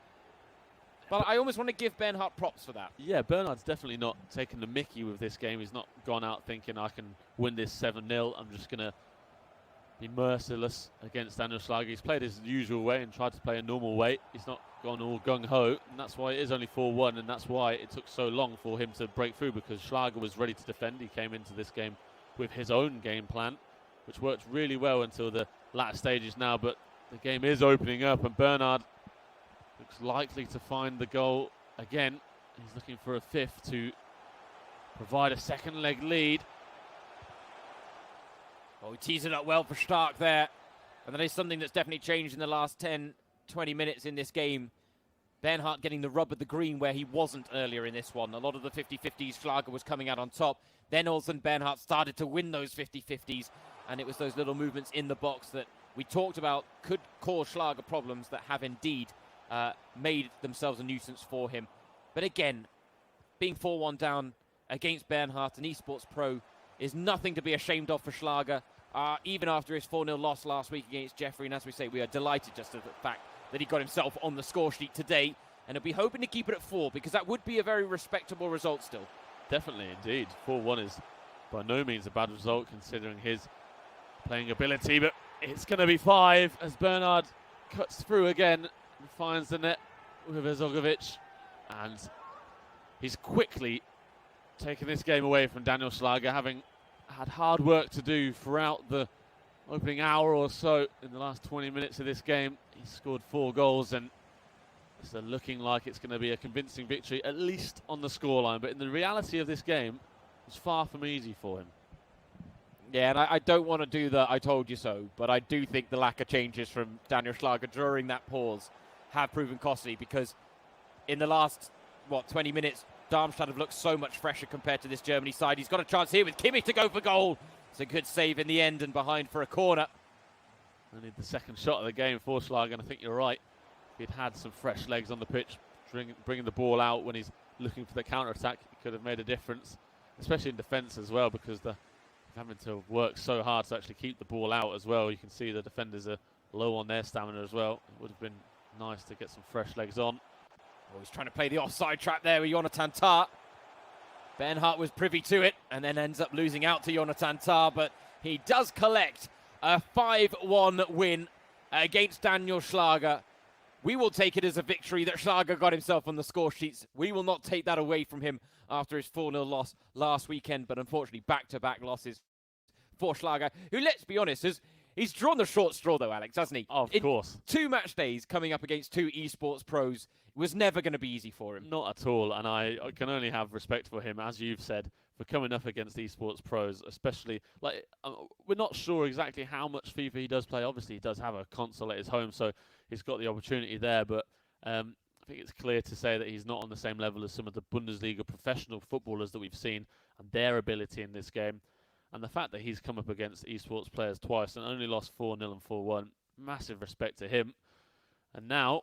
But I almost want to give Bernhard props for that. Yeah, Bernhard's definitely not taking the mickey with this game. He's not gone out thinking I can win this 7-0. I'm just going to be merciless against Daniel Schlager. He's played his usual way and tried to play a normal way. He's not gone all gung-ho, and that's why it is only 4-1, and that's why it took so long for him to break through, because Schlager was ready to defend. He came into this game with his own game plan, which worked really well until the latter stages now, but the game is opening up, and Bernhard looks likely to find the goal again. He's looking for a 5th to provide a second leg lead. Oh, he tees it up well for Stark there. And that is something that's definitely changed in the last 10, 20 minutes in this game. Bernhard getting the rub of the green where he wasn't earlier in this one. A lot of the 50-50s, Schlager was coming out on top. Then all of a sudden Bernhard started to win those 50-50s. And it was those little movements in the box that we talked about could cause Schlager problems that have indeed made themselves a nuisance for him. But again, being 4-1 down against Bernhard, an esports pro, is nothing to be ashamed of for Schlager, even after his 4-0 loss last week against Jeffrey. And as we say, we are delighted just at the fact that he got himself on the score sheet today. And he'll be hoping to keep it at 4, because that would be a very respectable result still. Definitely, indeed. 4-1 is by no means a bad result considering his playing ability, but it's going to be 5 as Bernhard cuts through again and finds the net with Ozegovic. And he's quickly taken this game away from Daniel Schlager, having had hard work to do throughout the opening hour or so. In the last 20 minutes of this game, he scored 4 goals, and it's looking like it's going to be a convincing victory, at least on the scoreline. But in the reality of this game, it's far from easy for him. Yeah, and I don't want to do the I told you so, but I do think the lack of changes from Daniel Schlager during that pause have proven costly, because in the last, 20 minutes, Darmstadt have looked so much fresher compared to this Germany side. He's got a chance here with Kimmich to go for goal. It's a good save in the end and behind for a corner. Only the second shot of the game for Schalke, and I think you're right. If he'd had some fresh legs on the pitch, bringing the ball out when he's looking for the counter-attack, it could have made a difference, especially in defence as well, because they're having to work so hard to actually keep the ball out as well. You can see the defenders are low on their stamina as well. It would have been nice to get some fresh legs on. Oh, he's trying to play the offside trap there with Jonathan Tah. Bernhardt was privy to it and then ends up losing out to Jonathan Tah, but he does collect a 5-1 win against Daniel Schlager. We will take it as a victory that Schlager got himself on the score sheets. We will not take that away from him after his 4-0 loss last weekend, but unfortunately back-to-back losses for Schlager, who, let's be honest, he's drawn the short straw though, Alex, hasn't he? Of course. 2 match days coming up against 2 esports pros was never going to be easy for him. Not at all, and I can only have respect for him, as you've said, for coming up against esports pros, especially, we're not sure exactly how much FIFA he does play. Obviously, he does have a console at his home, so he's got the opportunity there, but I think it's clear to say that he's not on the same level as some of the Bundesliga professional footballers that we've seen and their ability in this game. And the fact that he's come up against esports players twice and only lost 4-0 and 4-1, massive respect to him. And now,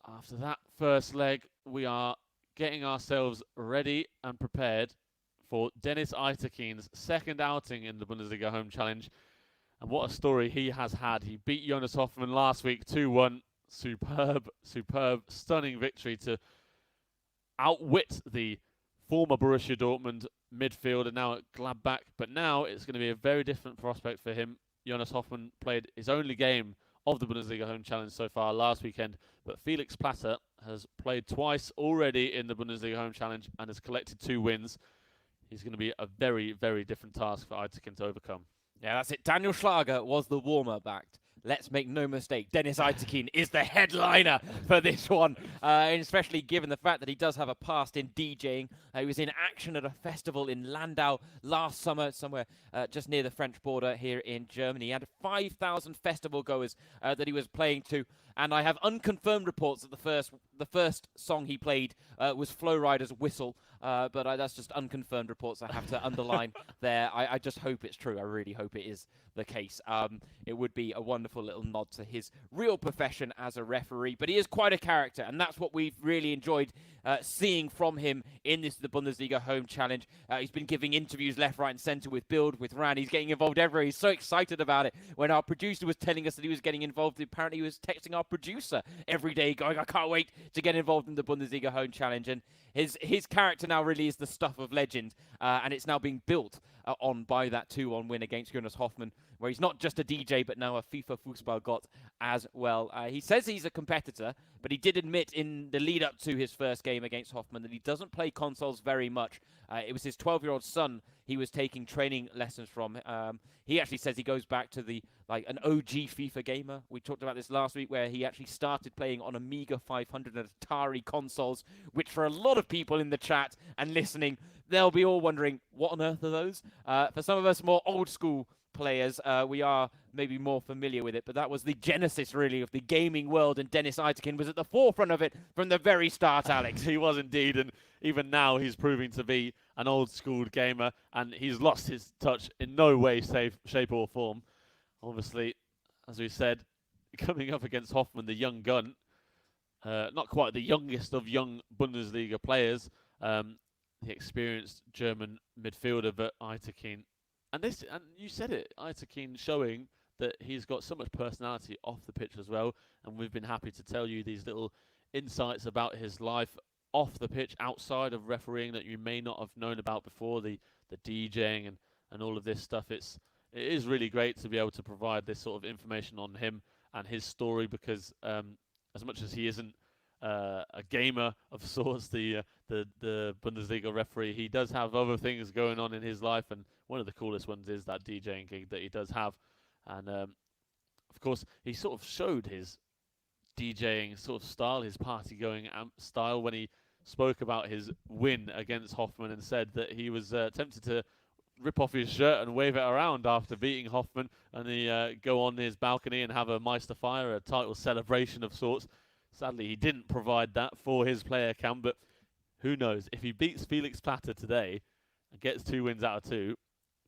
after that first leg, we are getting ourselves ready and prepared for Dennis Eitekin's second outing in the Bundesliga Home Challenge. And what a story he has had. He beat Jonas Hoffmann last week 2-1. Superb, stunning victory to outwit the former Borussia Dortmund midfielder, now at Gladbach. But now it's going to be a very different prospect for him. Jonas Hoffmann played his only game of the Bundesliga Home Challenge so far last weekend, but Felix Platter has played twice already in the Bundesliga Home Challenge and has collected 2 wins. He's going to be a very, very different task for Eitekin to overcome. Yeah, that's it. Daniel Schlager was the warm-up act. Let's make no mistake, Dennis Eitekin is the headliner for this one, and especially given the fact that he does have a past in DJing. He was in action at a festival in Landau last summer, somewhere just near the French border here in Germany. He had 5,000 festival goers that he was playing to, and I have unconfirmed reports that the first song he played was Flow Rider's Whistle, but that's just unconfirmed reports I have to underline there. I just hope it's true. I really hope it is the case. It would be a wonderful little nod to his real profession as a referee, but he is quite a character, and that's what we've really enjoyed seeing from him in the Bundesliga Home Challenge. He's been giving interviews left, right and centre with Bild, with Ran. He's getting involved everywhere. He's so excited about it. When our producer was telling us that he was getting involved, apparently he was texting our producer every day going, I can't wait to get involved in the Bundesliga Home Challenge. And his character now really is the stuff of legend, and it's now being built on by that 2-1 win against Jonas Hoffmann, where he's not just a DJ, but now a FIFA Fußballgott as well. He says he's a competitor, but he did admit in the lead-up to his first game against Hoffmann that he doesn't play consoles very much. It was his 12-year-old son he was taking training lessons from. He actually says he goes back to an OG FIFA gamer. We talked about this last week, where he actually started playing on Amiga 500 and Atari consoles, which for a lot of people in the chat and listening, they'll be all wondering, what on earth are those? For some of us more old-school players, we are maybe more familiar with it, but that was the genesis really of the gaming world, and Dennis Eitekin was at the forefront of it from the very start, Alex. He was indeed, and even now he's proving to be an old-school gamer, and he's lost his touch in no way, shape or form. Obviously, as we said, coming up against Hoffmann, the young gun, not quite the youngest of young Bundesliga players, the experienced German midfielder, but Eitekin. And you said it, Eitekin showing that he's got so much personality off the pitch as well. And we've been happy to tell you these little insights about his life off the pitch, outside of refereeing, that you may not have known about before, the DJing and all of this stuff. It is really great to be able to provide this sort of information on him and his story, because as much as he isn't a gamer of sorts, the Bundesliga referee, he does have other things going on in his life, and one of the coolest ones is that DJing gig that he does have. And of course, he sort of showed his DJing sort of style, his party-going style, when he spoke about his win against Hoffmann and said that he was tempted to rip off his shirt and wave it around after beating Hoffmann, and he go on his balcony and have a Meisterfeier, a title celebration of sorts. Sadly, he didn't provide that for his player cam, but who knows? If he beats Felix Platter today and gets 2 wins out of 2,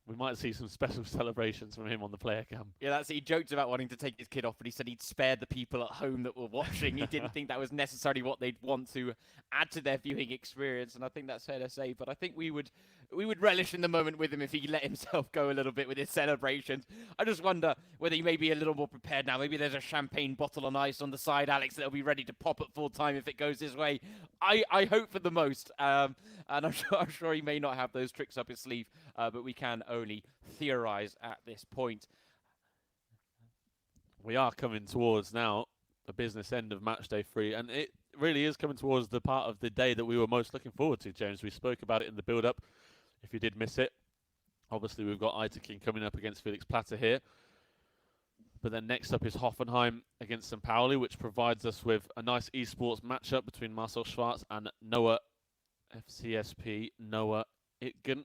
we might see some special celebrations from him on the player cam. Yeah, he joked about wanting to take his kid off, but he said he'd spare the people at home that were watching. He didn't think that was necessarily what they'd want to add to their viewing experience, and I think that's fair to say. But I think we would relish in the moment with him if he let himself go a little bit with his celebrations. I just wonder whether he may be a little more prepared now. Maybe there's a champagne bottle on ice on the side, Alex, that'll be ready to pop at full time if it goes his way. I hope for the most, and I'm sure he may not have those tricks up his sleeve, but we can only theorize at this point. We are coming towards now the business end of Matchday 3, and it really is coming towards the part of the day that we were most looking forward to, James. We spoke about it in the build-up, if you did miss it. Obviously, we've got Eitekin coming up against Felix Platter here. But then next up is Hoffenheim against St. Pauli, which provides us with a nice esports matchup between Marcel Schwarz and Noah FCSP, Noah Itgen.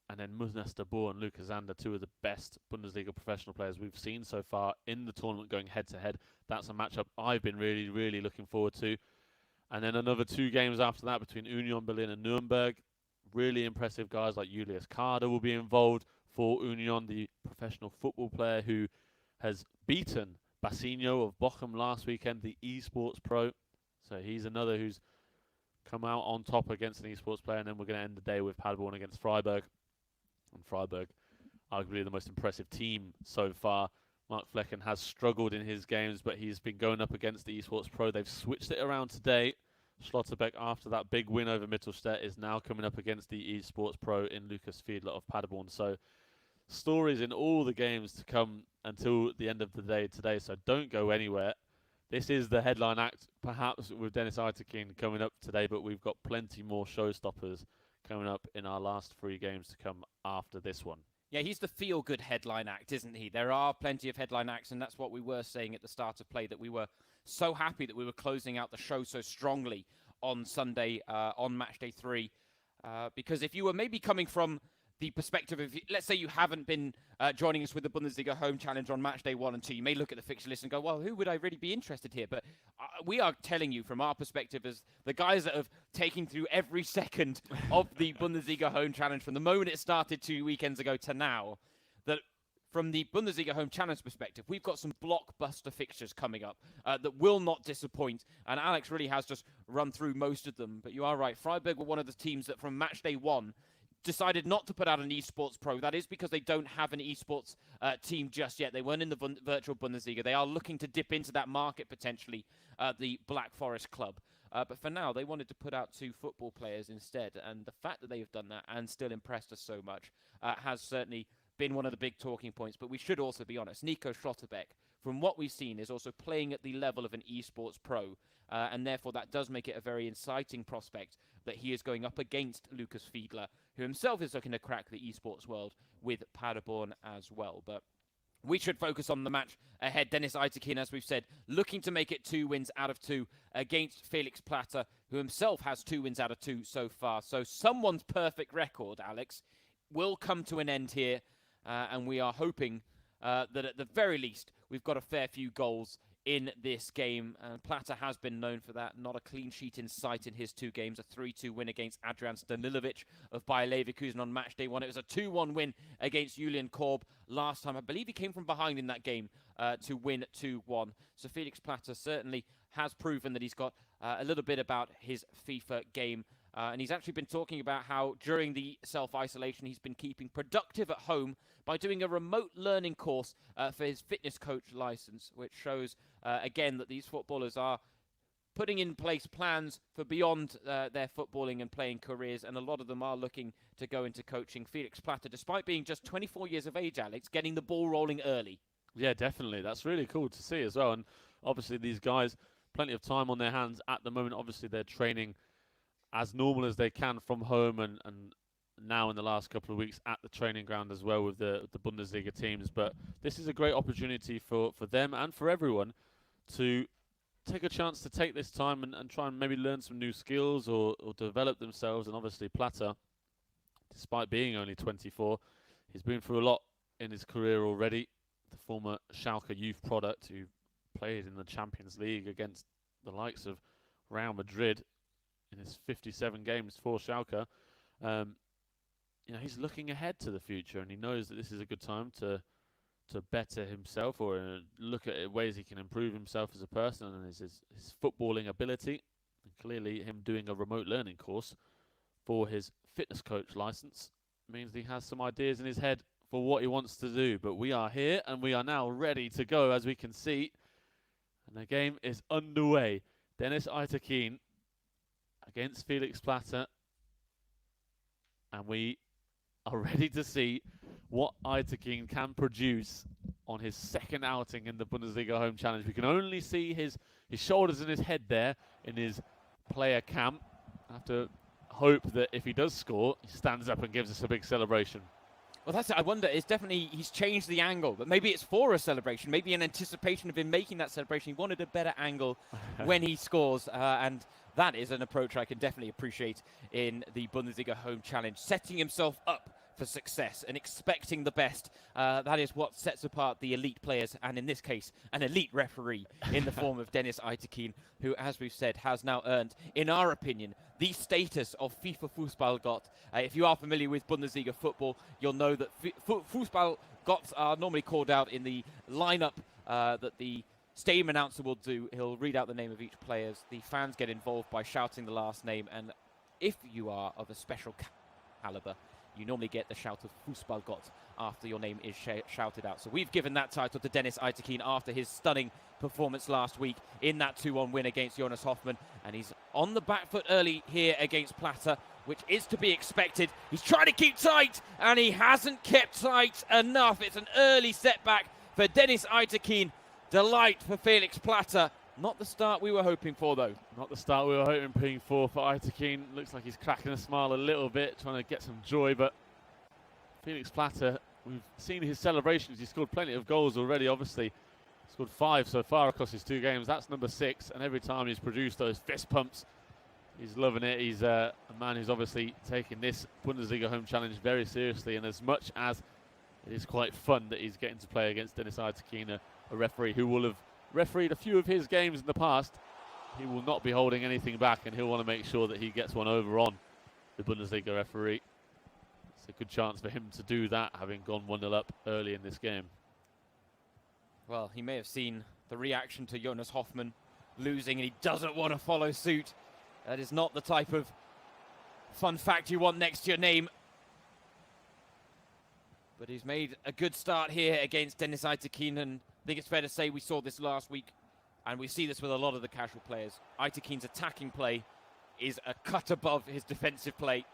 And then Muznas de Boer and Lucas Zander, 2 of the best Bundesliga professional players we've seen so far in the tournament going head-to-head. That's a matchup I've been really, really looking forward to. And then another 2 games after that between Union Berlin and Nuremberg. Really impressive guys like Julius Kader will be involved for Union, the professional football player who has beaten Bassinho of Bochum last weekend, the esports pro. So he's another who's come out on top against an esports player. And then we're going to end the day with Paderborn against Freiburg. And Freiburg, arguably the most impressive team so far. Mark Flecken has struggled in his games, but he's been going up against the esports pro. They've switched it around today. Schlotterbeck, after that big win over Mittelstedt, is now coming up against the esports pro in Lucas Fiedler of Paderborn. So stories in all the games to come until the end of the day today, so don't go anywhere. This is the headline act, perhaps with Dennis Eitekin coming up today, but we've got plenty more showstoppers coming up in our last 3 games to come after this one. Yeah, he's the feel-good headline act, isn't he? There are plenty of headline acts, and that's what we were saying at the start of play, that we were so happy that we were closing out the show so strongly on Sunday on Matchday 3. Because if you were maybe coming from the perspective of, let's say you haven't been joining us with the Bundesliga Home Challenge on Matchday 1 and 2, you may look at the fixture list and go, well, who would I really be interested here? But we are telling you from our perspective as the guys that have taken through every second of the Bundesliga Home Challenge from the moment it started 2 weekends ago to now, that from the Bundesliga Home Challenge perspective, we've got some blockbuster fixtures coming up that will not disappoint. And Alex really has just run through most of them. But you are right. Freiburg were one of the teams that from Matchday 1 decided not to put out an esports pro. That is because they don't have an esports team just yet. They weren't in the virtual Bundesliga. They are looking to dip into that market potentially, the Black Forest Club. But for now, they wanted to put out 2 football players instead. And the fact that they have done that and still impressed us so much has certainly been one of the big talking points. But we should also be honest, Nico Schlotterbeck, from what we've seen, is also playing at the level of an esports pro. And therefore, that does make it a very inciting prospect that he is going up against Lucas Fiedler, who himself is looking to crack the esports world with Paderborn as well. But we should focus on the match ahead. Dennis Eitekin, as we've said, looking to make it 2 wins out of 2 against Felix Platter, who himself has 2 wins out of 2 so far. So someone's perfect record, Alex, will come to an end here. And we are hoping that at the very least, we've got a fair few goals in this game. And Platter has been known for that. Not a clean sheet in sight in his 2 games. A 3-2 win against Adrian Stanilovic of Bayer Leverkusen on Matchday 1. It was a 2-1 win against Julian Korb last time. I believe he came from behind in that game to win 2-1. So Felix Platter certainly has proven that he's got a little bit about his FIFA game. And he's actually been talking about how during the self-isolation he's been keeping productive at home by doing a remote learning course for his fitness coach license, which shows, again, that these footballers are putting in place plans for beyond their footballing and playing careers, and a lot of them are looking to go into coaching. Felix Platter, despite being just 24 years of age, Alex, getting the ball rolling early. Yeah, definitely. That's really cool to see as well. And obviously these guys, plenty of time on their hands at the moment. Obviously they're training as normal as they can from home, and now in the last couple of weeks at the training ground as well with the Bundesliga teams. But this is a great opportunity for them and for everyone to take a chance to take this time and try and maybe learn some new skills or develop themselves. And obviously Platter, despite being only 24, he's been through a lot in his career already. The former Schalke youth product who played in the Champions League against the likes of Real Madrid in his 57 games for Schalke. He's looking ahead to the future, and he knows that this is a good time to better himself or look at ways he can improve himself as a person and his footballing ability. And clearly, him doing a remote learning course for his fitness coach license means he has some ideas in his head for what he wants to do. But we are here, and we are now ready to go, as we can see. And the game is underway. Dennis Aytekin against Felix Platter. And we are ready to see what Aytekin can produce on his second outing in the Bundesliga Home Challenge. We can only see his shoulders and his head there in his player cam. I have to hope that if he does score, he stands up and gives us a big celebration. Well, that's it. I wonder, it's definitely, he's changed the angle, but maybe it's for a celebration, maybe in anticipation of him making that celebration. He wanted a better angle when he scores, and that is an approach I can definitely appreciate in the Bundesliga Home Challenge. Setting himself up for success and expecting the best. That is what sets apart the elite players, and in this case, an elite referee in the form of Dennis Aytekin, who, as we've said, has now earned, in our opinion, the status of FIFA Fußballgott. If you are familiar with Bundesliga football, you'll know that Fußballgotts are normally called out in the lineup that the stadium announcer will do. He'll read out the name of each player. The fans get involved by shouting the last name, and if you are of a special caliber, you normally get the shout of Fußballgott after your name is shouted out. So we've given that title to Dennis Aytekin after his stunning performance last week in that 2-1 win against Jonas Hoffmann. And he's on the back foot early here against Platter, which is to be expected. He's trying to keep tight, and he hasn't kept tight enough. It's an early setback for Dennis Aytekin. Delight for Felix Platter. Not the start we were hoping for, though. Not the start we were hoping for Aytekin. Looks like he's cracking a smile a little bit, trying to get some joy. But Felix Platter, we've seen his celebrations. He's scored plenty of goals already, obviously. Scored 5 so far across his 2 games. That's number 6. And every time he's produced those fist pumps, he's loving it. He's a man who's obviously taking this Bundesliga Home Challenge very seriously. And as much as it is quite fun that he's getting to play against Dennis Aytekin, a referee who will have refereed a few of his games in the past, he will not be holding anything back, and he'll want to make sure that he gets one over on the Bundesliga referee. It's a good chance for him to do that, having gone 1-0 up early in this game. Well, he may have seen the reaction to Jonas Hoffmann losing, and he doesn't want to follow suit. That is not the type of fun fact you want next to your name. But he's made a good start here against Dennis Aytekin, and I think it's fair to say we saw this last week, and we see this with a lot of the casual players. Aytekin's attacking play is a cut above his defensive play.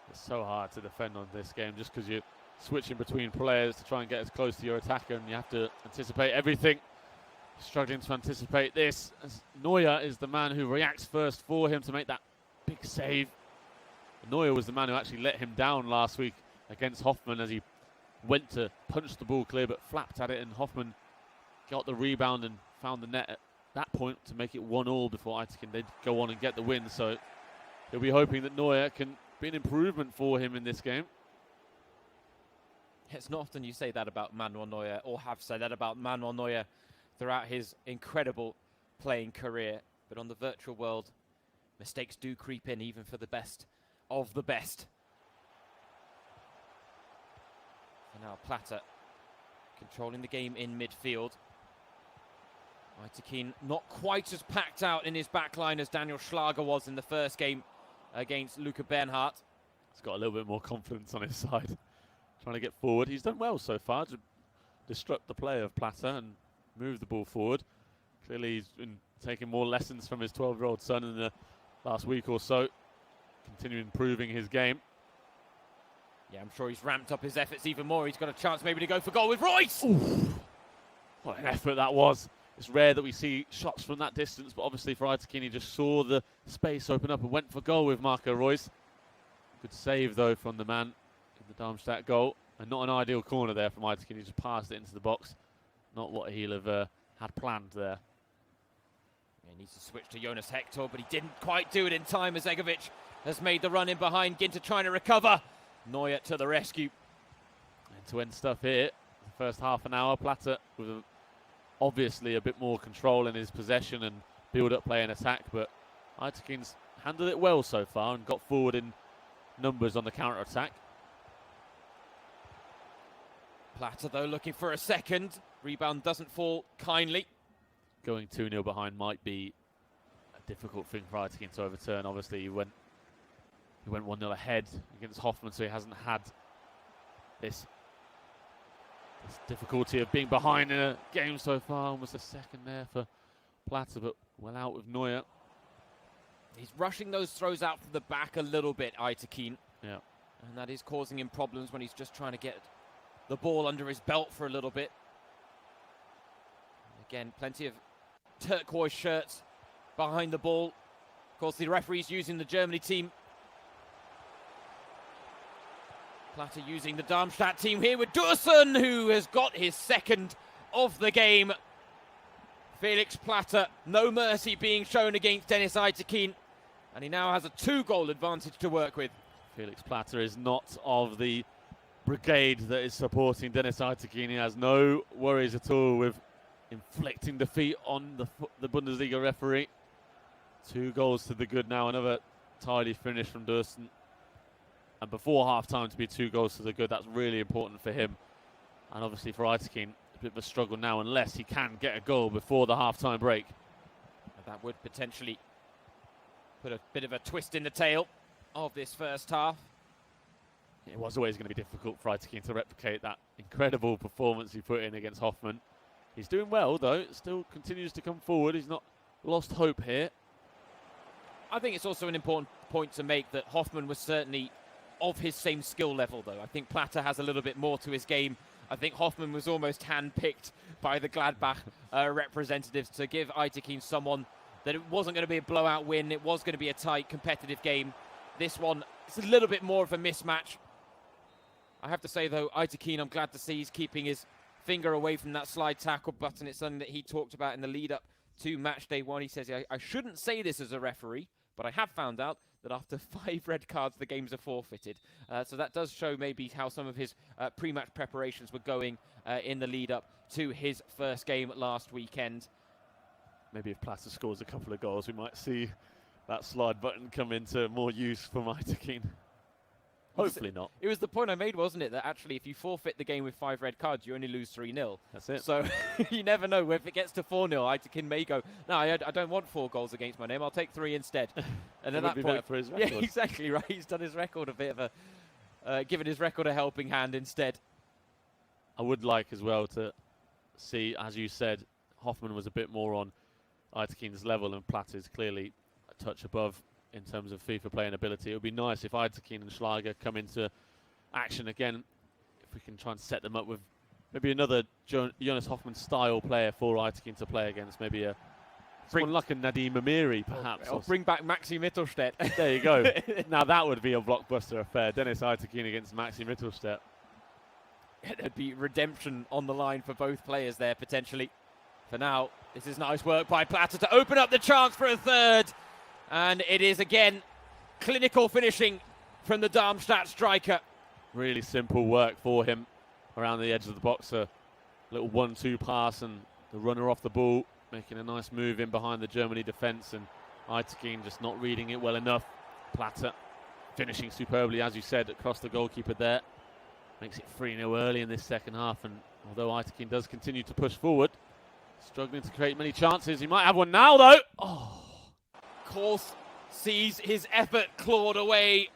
It's so hard to defend on this game just because you're switching between players to try and get as close to your attacker, and you have to anticipate everything. Struggling to anticipate this, as Neuer is the man who reacts first for him to make that big save. Neuer was the man who actually let him down last week against Hoffmann as he went to punch the ball clear but flapped at it, and Hoffmann got the rebound and found the net at that point to make it 1-1 before Aytekin they'd go on and get the win. So he'll be hoping that Neuer can be an improvement for him in this game. It's not often you say that about Manuel Neuer, or have said that about Manuel Neuer throughout his incredible playing career. But on the virtual world, mistakes do creep in, even for the best of the best. And now Platter controlling the game in midfield. Aytekin not quite as packed out in his backline as Daniel Schlager was in the first game against Luca Bernhardt. He's got a little bit more confidence on his side, trying to get forward. He's done well so far to disrupt the play of Platter and move the ball forward. Clearly he's been taking more lessons from his 12-year-old son in the last week or so, continuing improving his game. Yeah, I'm sure he's ramped up his efforts even more. He's got a chance maybe to go for goal with Royce. Oof. What an effort that was. It's rare that we see shots from that distance, but obviously for Aytekin, he just saw the space open up and went for goal with Marco Royce. Good save, though, from the man in the Darmstadt goal. And not an ideal corner there from Aytekin. He just passed it into the box. Not what he'll have had planned there. He needs to switch to Jonas Hector, but he didn't quite do it in time as Egovic has made the run in behind. Ginter trying to recover. Neuer to the rescue. End-to-end stuff here. The first half an hour, Platter with obviously a bit more control in his possession and build-up play and attack, but Aytekin's handled it well so far and got forward in numbers on the counter-attack. Plata, though, looking for a second. Rebound doesn't fall kindly. Going 2-0 behind might be a difficult thing for Aytekin to overturn. Obviously, he went 1-0 ahead against Hoffman, so he hasn't had this difficulty of being behind in a game so far. Almost a second there for Plata, but well out with Neuer. He's rushing those throws out from the back a little bit, Aytekin. Yeah. And that is causing him problems when he's just trying to get the ball under his belt for a little bit. Again, plenty of turquoise shirts behind the ball. Of course, the referee's using the Germany team. Plata using the Darmstadt team here with Dursun, who has got his second of the game. Felix Plata, no mercy being shown against Deniz Aytekin, and he now has a 2-goal advantage to work with. Felix Plata is not of the brigade that is supporting Deniz Aytekin. He has no worries at all with inflicting defeat on the Bundesliga referee. 2 goals to the good now, another tidy finish from Dursun. And before half-time to be 2 goals to the good, that's really important for him. And obviously for Aytekin, a bit of a struggle now unless he can get a goal before the half-time break. That would potentially put a bit of a twist in the tail of this first half. It was always going to be difficult for Aytekin to replicate that incredible performance he put in against Hoffman. He's doing well, though. Still continues to come forward. He's not lost hope here. I think it's also an important point to make that Hoffman was certainly of his same skill level, though. I think Plata has a little bit more to his game. I think Hoffman was almost hand-picked by the Gladbach representatives to give Aytekin someone that it wasn't going to be a blowout win. It was going to be a tight, competitive game. This one, it's a little bit more of a mismatch. I have to say, though, Aytekin, I'm glad to see he's keeping his finger away from that slide tackle button. It's something that he talked about in the lead-up to Matchday 1. He says, I shouldn't say this as a referee, but I have found out that after 5 red cards, the games are forfeited. So that does show maybe how some of his pre-match preparations were going in the lead-up to his first game last weekend. Maybe if Plata scores a couple of goals, we might see that slide button come into more use for Aytekin. Hopefully not. It was the point I made, wasn't it? That actually, if you forfeit the game with 5 red cards, you only lose 3-0. That's it. So you never know. If it gets to 4-0, Aytekin may go, no, I don't want 4 goals against my name. I'll take 3 instead. And at that point, for his record. Yeah, exactly right. He's done his record a bit of a, given his record a helping hand instead. I would like as well to see, as you said, Hoffman was a bit more on Aytekin's level, and Plata is clearly a touch above in terms of FIFA playing ability. It would be nice if Aytekin and Schalke come into action again, if we can try and set them up with maybe another Jonas Hoffman style player for Aytekin to play against, maybe someone like a Nadiem Amiri perhaps. Or bring back Maxi Mittelstädt. There you go. Now that would be a blockbuster affair. Deniz Aytekin against Maxi Mittelstädt. There'd be redemption on the line for both players there potentially. For now, this is nice work by Plata to open up the chance for a third. And it is again clinical finishing from the Darmstadt striker. Really simple work for him around the edge of the box. A little 1-2 pass and the runner off the ball, making a nice move in behind the Germany defence, and Aytekin just not reading it well enough. Plata finishing superbly, as you said, across the goalkeeper there. Makes it 3-0 early in this second half, and although Aytekin does continue to push forward, struggling to create many chances. He might have one now, though. Oh. Course sees his effort clawed away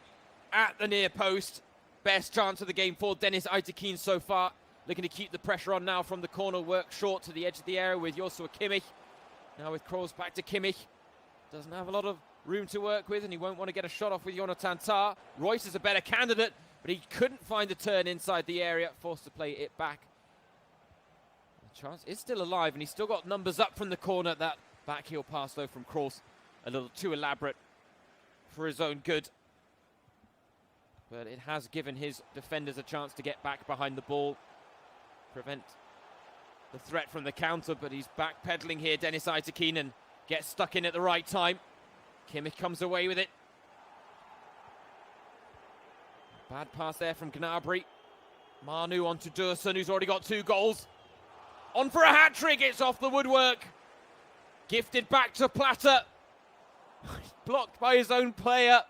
at the near post. Best chance of the game for Deniz Aytekin so far. Looking to keep the pressure on now from the corner, work short to the edge of the area with Joshua Kimmich. Now with Kroos back to Kimmich. Doesn't have a lot of room to work with, and he won't want to get a shot off with Jonathan Tah. Royce is a better candidate, but he couldn't find a turn inside the area, forced to play it back. The chance is still alive, and he's still got numbers up from the corner. That backheel pass, though, from Kroos, a little too elaborate for his own good. But it has given his defenders a chance to get back behind the ball, prevent the threat from the counter, but he's backpedaling here, Deniz Aytekin, and gets stuck in at the right time. Kimmich comes away with it. Bad pass there from Gnabry. Manu onto Dursun, who's already got 2 goals. On for a hat-trick, it's off the woodwork. Gifted back to Platter. Blocked by his own player.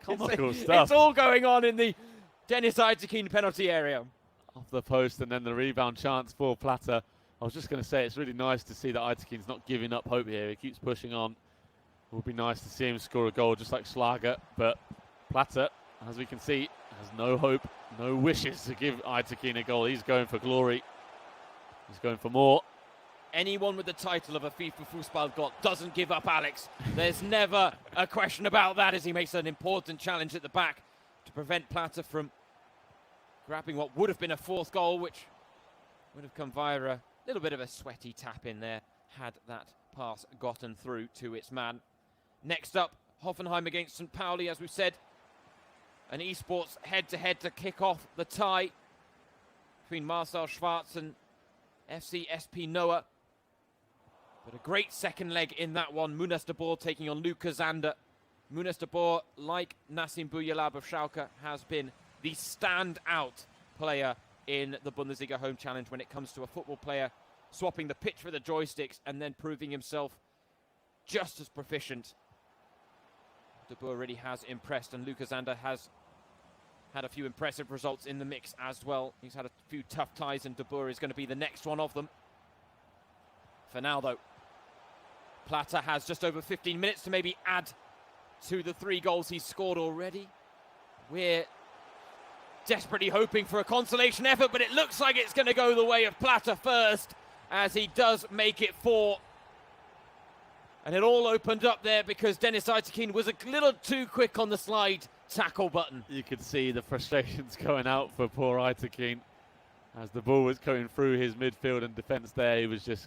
Comical stuff. It's all going on in the Deniz Aytekin penalty area. Off the post and then the rebound chance for Platter. I was just going to say it's really nice to see that Aytekin's not giving up hope here. He keeps pushing on. It would be nice to see him score a goal just like Schalke. But Platter, as we can see, has no hope, no wishes to give Aytekin a goal. He's going for glory. He's going for more. Anyone with the title of a FIFA Fußballgott doesn't give up, Alex. There's never a question about that as he makes an important challenge at the back to prevent Platter from grabbing what would have been a fourth goal, which would have come via a little bit of a sweaty tap in there had that pass gotten through to its man. Next up, Hoffenheim against St. Pauli, as we've said. An esports head-to-head to kick off the tie between Marcel Schwarz and FC SP Noah. But a great second leg in that one. Munas de Boer taking on Luca Zander. Munas de Boer, like Nassim Bouyalab of Schalke, has been the standout player in the Bundesliga Home Challenge when it comes to a football player swapping the pitch for the joysticks and then proving himself just as proficient. De Boer really has impressed, and Luca Zander has had a few impressive results in the mix as well. He's had a few tough ties, and De Boer is going to be the next one of them. For now, though, Platter has just over 15 minutes to maybe add to the 3 goals he's scored already. We're desperately hoping for a consolation effort, but it looks like it's going to go the way of Platter first, as he does make it 4. And it all opened up there because Deniz Aytekin was a little too quick on the slide tackle button. You could see the frustrations going out for poor Aytekin as the ball was coming through his midfield and defence there. He was just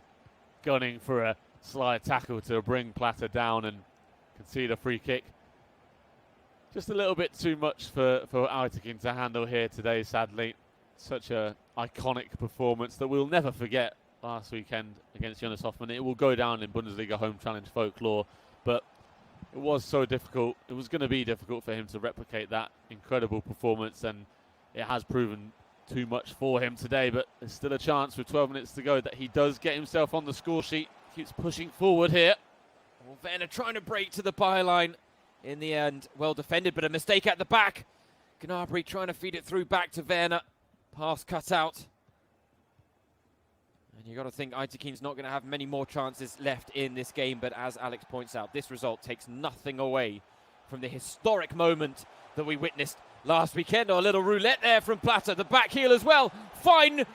gunning for a slide tackle to bring Platter down and concede a free kick. Just a little bit too much for Aytekin to handle here today, sadly. Such a iconic performance that we'll never forget last weekend against Jonas Hoffmann. It will go down in Bundesliga Home Challenge folklore, but it was so difficult. It was going to be difficult for him to replicate that incredible performance, and it has proven too much for him today, but there's still a chance with 12 minutes to go that he does get himself on the score sheet. Keeps pushing forward here. Well, Werner trying to break to the byline. In the end, well defended, but a mistake at the back. Gnabry trying to feed it through back to Werner. Pass cut out. And you've got to think Aytekin's not going to have many more chances left in this game, but as Alex points out, this result takes nothing away from the historic moment that we witnessed last weekend. Oh, a little roulette there from Platter. The back heel as well. Fine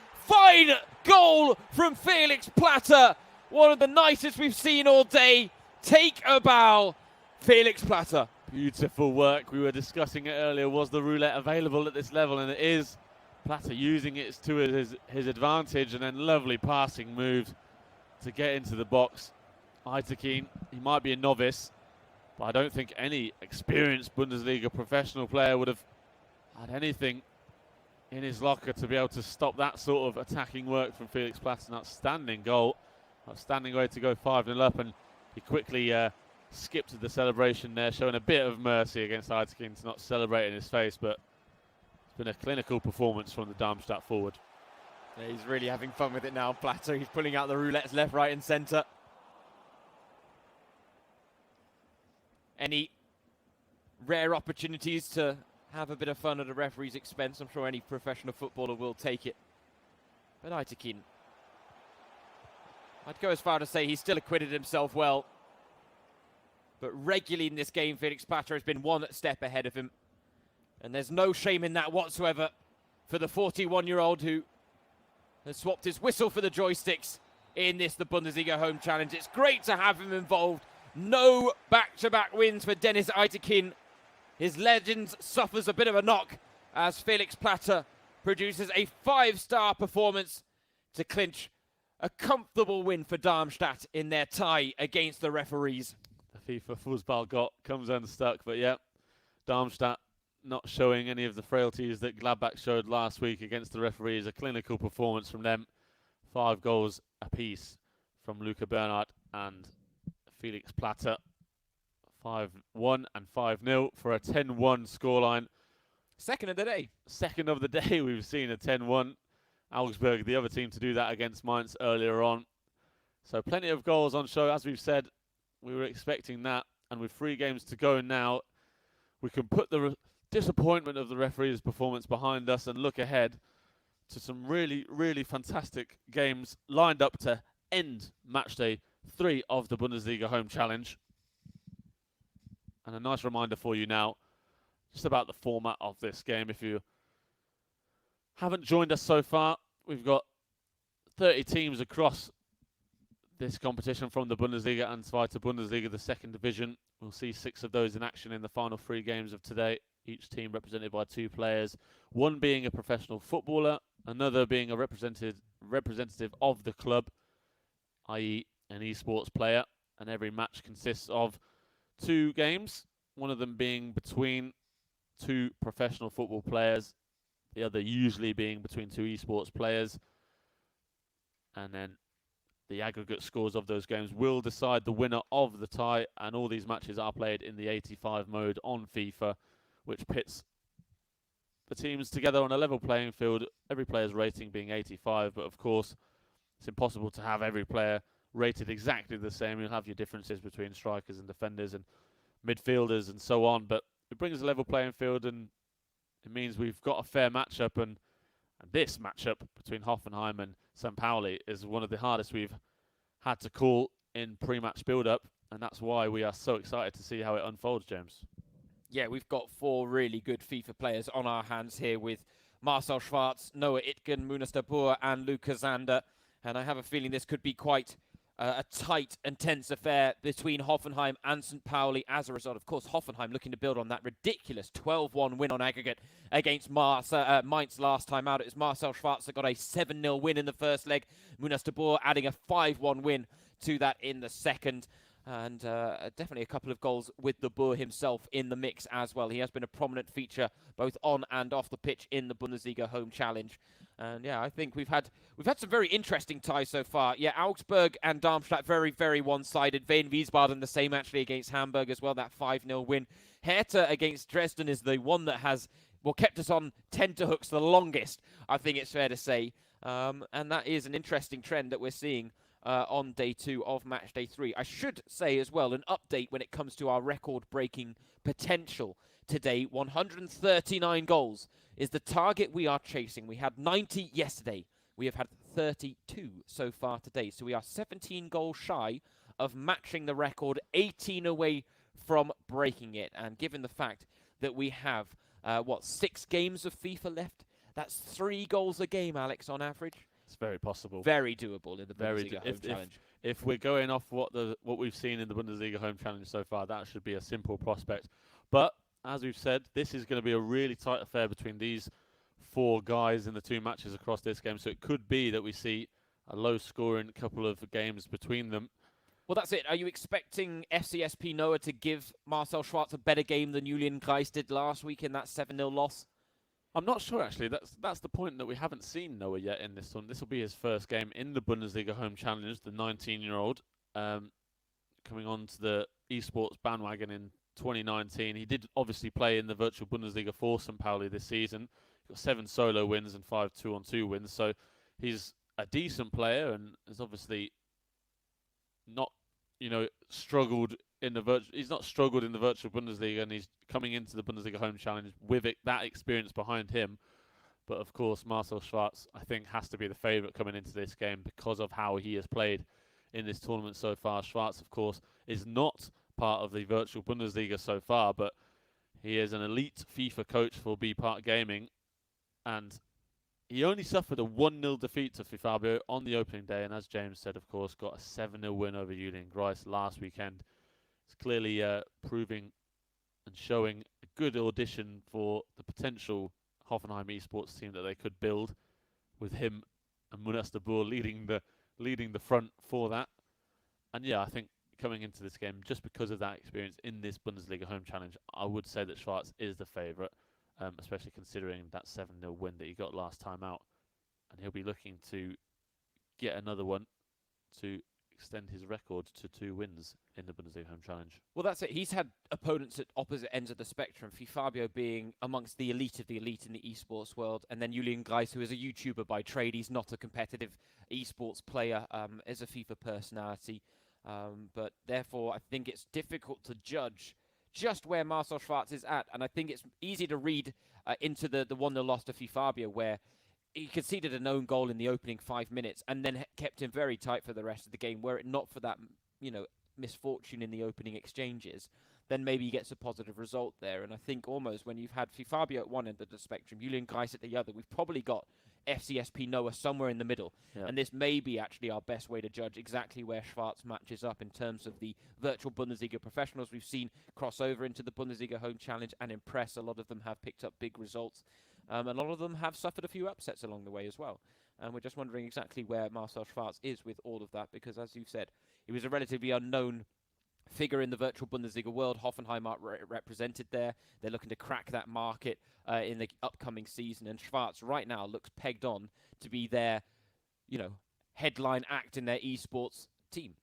goal from Felix Platter. One of the nicest we've seen all day. Take a bow, Felix Platter. Beautiful work. We were discussing it earlier. Was the roulette available at this level? And it is. Platter using it to his advantage, and then lovely passing moves to get into the box. Aytekin, he might be a novice, but I don't think any experienced Bundesliga professional player would have had anything in his locker to be able to stop that sort of attacking work from Felix Platter. An outstanding goal. Outstanding way to go 5-0 up, and he quickly skipped to the celebration there, showing a bit of mercy against Aytekin to not celebrate in his face, but it's been a clinical performance from the Darmstadt forward. Yeah, he's really having fun with it now, Platter. He's pulling out the roulettes left, right and centre. Any rare opportunities to have a bit of fun at a referee's expense, I'm sure any professional footballer will take it. But Aytekin, I'd go as far to say he's still acquitted himself well. But regularly in this game, Felix Platter has been one step ahead of him. And there's no shame in that whatsoever for the 41-year-old who has swapped his whistle for the joysticks in the Bundesliga Home Challenge. It's great to have him involved. No back-to-back wins for Deniz Aytekin. His legend suffers a bit of a knock as Felix Platter produces a 5-star performance to clinch a comfortable win for Darmstadt in their tie against the referees. The FIFA Fußballgott comes unstuck, but yeah, Darmstadt not showing any of the frailties that Gladbach showed last week against the referees. A clinical performance from them. 5 goals apiece from Luca Bernard and Felix Platter. 5-1 and 5-0 for a 10-1 scoreline. Second of the day. Second of the day we've seen a 10-1. Augsburg, the other team to do that against Mainz earlier on. So plenty of goals on show. As we've said, we were expecting that. And with 3 games to go now, we can put the disappointment of the referee's performance behind us and look ahead to some really, really fantastic games lined up to end Matchday 3 of the Bundesliga Home Challenge. And a nice reminder for you now, just about the format of this game. If you haven't joined us so far, we've got 30 teams across this competition from the Bundesliga and Zweite Bundesliga, the second division. We'll see 6 of those in action in the final 3 games of today. Each team represented by 2 players, one being a professional footballer, another being a representative of the club, i.e. an esports player. And every match consists of 2 games, one of them being between 2 professional football players, the other usually being between 2 esports players. And then the aggregate scores of those games will decide the winner of the tie, and all these matches are played in the 85 mode on FIFA, which pits the teams together on a level playing field, every player's rating being 85, but of course it's impossible to have every player rated exactly the same. You'll have your differences between strikers and defenders and midfielders and so on, but it brings a level playing field, and it means we've got a fair matchup, and this matchup between Hoffenheim and St. Pauli is one of the hardest we've had to call in pre-match build-up, and that's why we are so excited to see how it unfolds, James. Yeah, we've got 4 really good FIFA players on our hands here with Marcel Schwarz, Noah Itgen, Munas Dabur and Luca Zander, and I have a feeling this could be quite a tight and tense affair between Hoffenheim and St. Pauli as a result. Of course, Hoffenheim looking to build on that ridiculous 12-1 win on aggregate against Mainz last time out. It was Marcel Schwarz that got a 7-0 win in the first leg. Munas Dabur adding a 5-1 win to that in the second. And definitely a couple of goals with the Boer himself in the mix as well. He has been a prominent feature both on and off the pitch in the Bundesliga Home Challenge. And yeah, I think we've had some very interesting ties so far. Yeah, Augsburg and Darmstadt very, very one-sided. Wien Wiesbaden the same actually against Hamburg as well, that 5-0 win. Hertha against Dresden is the one that has kept us on tenterhooks the longest, I think it's fair to say. And that is an interesting trend that we're seeing on day 2 of match day 3. I should say as well, an update when it comes to our record-breaking potential today. 139 goals is the target we are chasing. We had 90 yesterday. We have had 32 so far today. So we are 17 goals shy of matching the record, 18 away from breaking it. And given the fact that we have, 6 games of FIFA left, that's 3 goals a game, Alex, on average. It's very possible. Very doable in the Bundesliga Home Challenge. If we're going off what we've seen in the Bundesliga Home Challenge so far, that should be a simple prospect. But as we've said, this is going to be a really tight affair between these 4 guys in the 2 matches across this game. So it could be that we see a low-scoring couple of games between them. Well, that's it. Are you expecting FCSP Noah to give Marcel Schwarz a better game than Julian Kreis did last week in that 7-0 loss? I'm not sure, actually. That's the point, that we haven't seen Noah yet in this one. This will be his first game in the Bundesliga Home Challenge, the 19-year-old, coming onto the esports bandwagon in 2019. He did obviously play in the virtual Bundesliga for St. Pauli this season. He got 7 solo wins and 5 2-on-2 wins. So he's a decent player and has obviously not, struggled in the he's not struggled in the virtual Bundesliga, and he's coming into the Bundesliga Home Challenge with that experience behind him. But of course, Marcel Schwarz, I think, has to be the favourite coming into this game because of how he has played in this tournament so far. Schwarz, of course, is not part of the virtual Bundesliga so far, but he is an elite FIFA coach for B Part Gaming, and he only suffered a 1-0 defeat to Fabio on the opening day, and as James said, of course, got a 7-0 win over Julian Kreis last weekend. It's clearly proving and showing a good audition for the potential Hoffenheim esports team that they could build, with him and Munas Dabur leading the front for that. And yeah, I think coming into this game, just because of that experience in this Bundesliga Home Challenge, I would say that Schwarz is the favourite, especially considering that 7-0 win that he got last time out. And he'll be looking to get another one to extend his record to 2 wins in the Bundesliga Home Challenge. Well, that's it. He's had opponents at opposite ends of the spectrum. Fabio being amongst the elite of the elite in the esports world, and then Julian Gleis, who is a YouTuber by trade. He's not a competitive esports player, as a FIFA personality. But therefore, I think it's difficult to judge just where Marcel Schwarz is at. And I think it's easy to read into the 1-0 loss to Fabio, where he conceded an own goal in the opening 5 minutes and then kept him very tight for the rest of the game. Were it not for that, misfortune in the opening exchanges, then maybe he gets a positive result there. And I think almost when you've had Fabio at one end of the spectrum, Julian Gleis at the other, we've probably got FCSP Noah somewhere in the middle. Yep. And this may be actually our best way to judge exactly where Schwarz matches up in terms of the virtual Bundesliga professionals we've seen cross over into the Bundesliga Home Challenge and impress. A lot of them have picked up big results. A lot of them have suffered a few upsets along the way as well. And we're just wondering exactly where Marcel Schwarz is with all of that, because as you've said, he was a relatively unknown figure in the virtual Bundesliga world. Hoffenheim are represented there. They're looking to crack that market in the upcoming season. And Schwarz right now looks pegged on to be their, headline act in their esports team.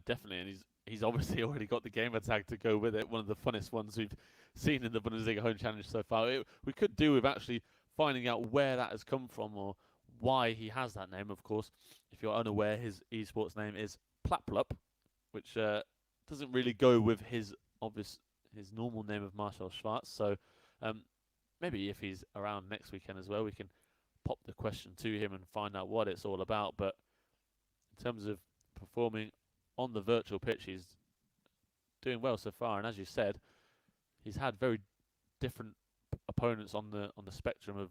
Definitely, and he's obviously already got the gamer tag to go with it. One of the funnest ones we've seen in the Bundesliga Home Challenge so far. We could do with actually finding out where that has come from or why he has that name. Of course, if you're unaware, his esports name is Plaplup, which doesn't really go with his normal name of Marcel Schwarz. So maybe if he's around next weekend as well, we can pop the question to him and find out what it's all about. But in terms of performing on the virtual pitch, he's doing well so far. And as you said, he's had very different opponents on the spectrum of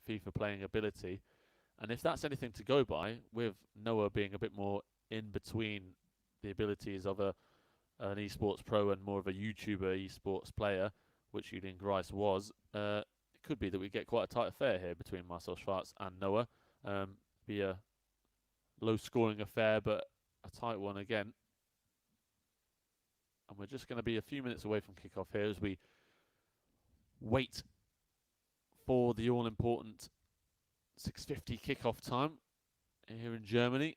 FIFA playing ability. And if that's anything to go by, with Noah being a bit more in between the abilities of an esports pro and more of a YouTuber esports player, which Julian Gleis was, it could be that we get quite a tight affair here between Marcel Schwarz and Noah. Be a low-scoring affair, but a tight one again. And we're just going to be a few minutes away from kickoff here as we wait for the all-important 6:50 kickoff time here in Germany.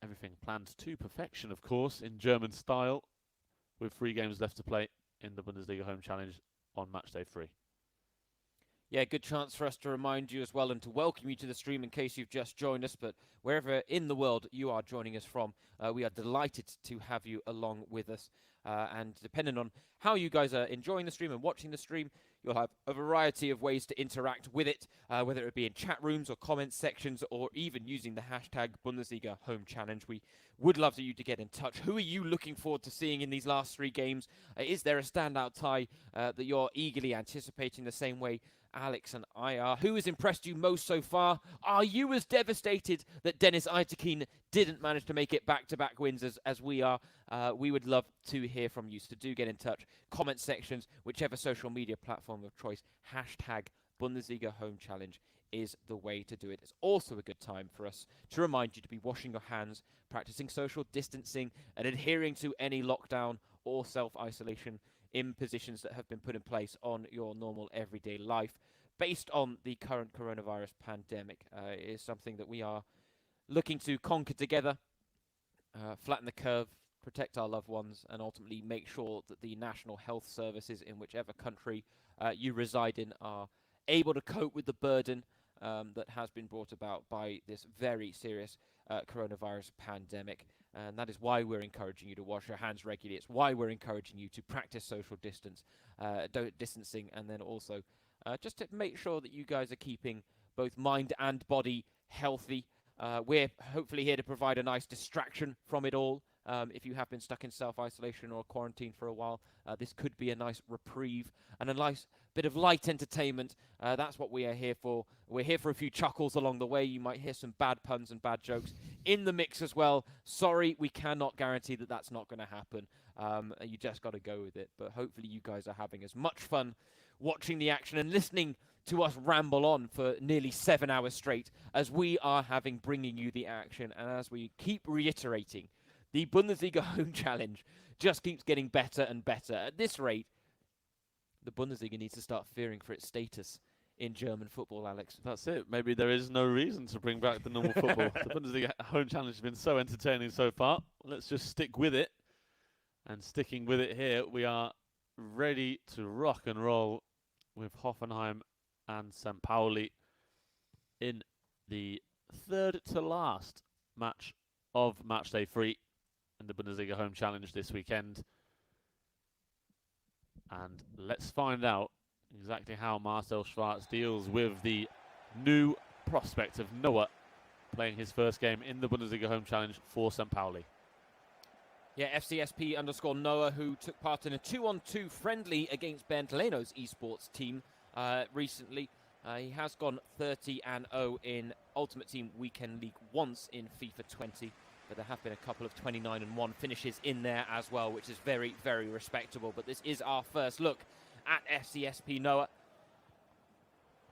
Everything planned to perfection, of course, in German style, with 3 games left to play in the Bundesliga Home Challenge on Matchday 3. Yeah, good chance for us to remind you as well and to welcome you to the stream in case you've just joined us. But wherever in the world you are joining us from, we are delighted to have you along with us. And depending on how you guys are enjoying the stream and watching the stream, you'll have a variety of ways to interact with it, whether it be in chat rooms or comment sections or even using the hashtag Bundesliga Home Challenge. We would love for you to get in touch. Who are you looking forward to seeing in these last 3 games? Is there a standout tie that you're eagerly anticipating the same way Alex and I are? Who has impressed you most so far? Are you as devastated that Dennis Eitekin didn't manage to make it back-to-back wins as we are? We would love to hear from you, so do get in touch. Comment sections, whichever social media platform of choice, hashtag Bundesliga Home Challenge is the way to do it. It's also a good time for us to remind you to be washing your hands, practicing social distancing, and adhering to any lockdown or self-isolation impositions that have been put in place on your normal everyday life based on the current coronavirus pandemic. It is something that we are looking to conquer together, flatten the curve, protect our loved ones, and ultimately make sure that the national health services in whichever country you reside in are able to cope with the burden that has been brought about by this very serious coronavirus pandemic. And that is why we're encouraging you to wash your hands regularly. It's why we're encouraging you to practice social distancing, and then also just to make sure that you guys are keeping both mind and body healthy. We're hopefully here to provide a nice distraction from it all. If you have been stuck in self-isolation or quarantine for a while, this could be a nice reprieve and a nice bit of light entertainment. That's what we are here for. We're here for a few chuckles along the way. You might hear some bad puns and bad jokes in the mix as well. Sorry, we cannot guarantee that that's not going to happen. You just got to go with it. But hopefully you guys are having as much fun watching the action and listening to us ramble on for nearly 7 hours straight as we are having, bringing you the action. And as we keep reiterating, the Bundesliga Home Challenge just keeps getting better and better. At this rate, the Bundesliga needs to start fearing for its status in German football, Alex. That's it. Maybe there is no reason to bring back the normal football. The Bundesliga Home Challenge has been so entertaining so far. Let's just stick with it. And sticking with it here, we are ready to rock and roll with Hoffenheim and St. Pauli in the third to last match of Matchday 3 in the Bundesliga Home Challenge this weekend. And let's find out exactly how Marcel Schwarz deals with the new prospect of Noah playing his first game in the Bundesliga Home Challenge for St. Pauli. Yeah, FCSP_Noah, who took part in a 2-on-2 friendly against Bernd Leno's esports team recently. He has gone 30-0 in Ultimate Team Weekend League once in FIFA 20, but there have been a couple of 29-1 finishes in there as well, which is very, very respectable. But this is our first look at FCSP Noah.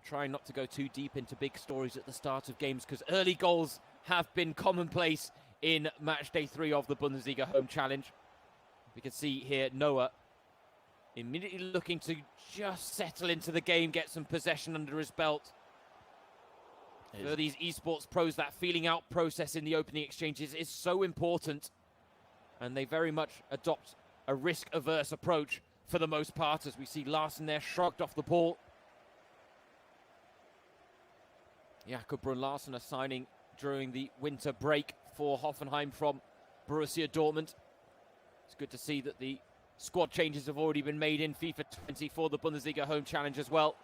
Trying not to go too deep into big stories at the start of games, because early goals have been commonplace in match day 3 of the Bundesliga Home Challenge. We can see here Noah immediately looking to just settle into the game, get some possession under his belt. For these esports pros, that feeling out process in the opening exchanges is so important, and they very much adopt a risk-averse approach for the most part, as we see Larsen there shrugged off the ball. Jakob Brun-Larsen, a signing during the winter break for Hoffenheim from Borussia Dortmund. It's good to see that the squad changes have already been made in FIFA 20 for the Bundesliga Home Challenge as well.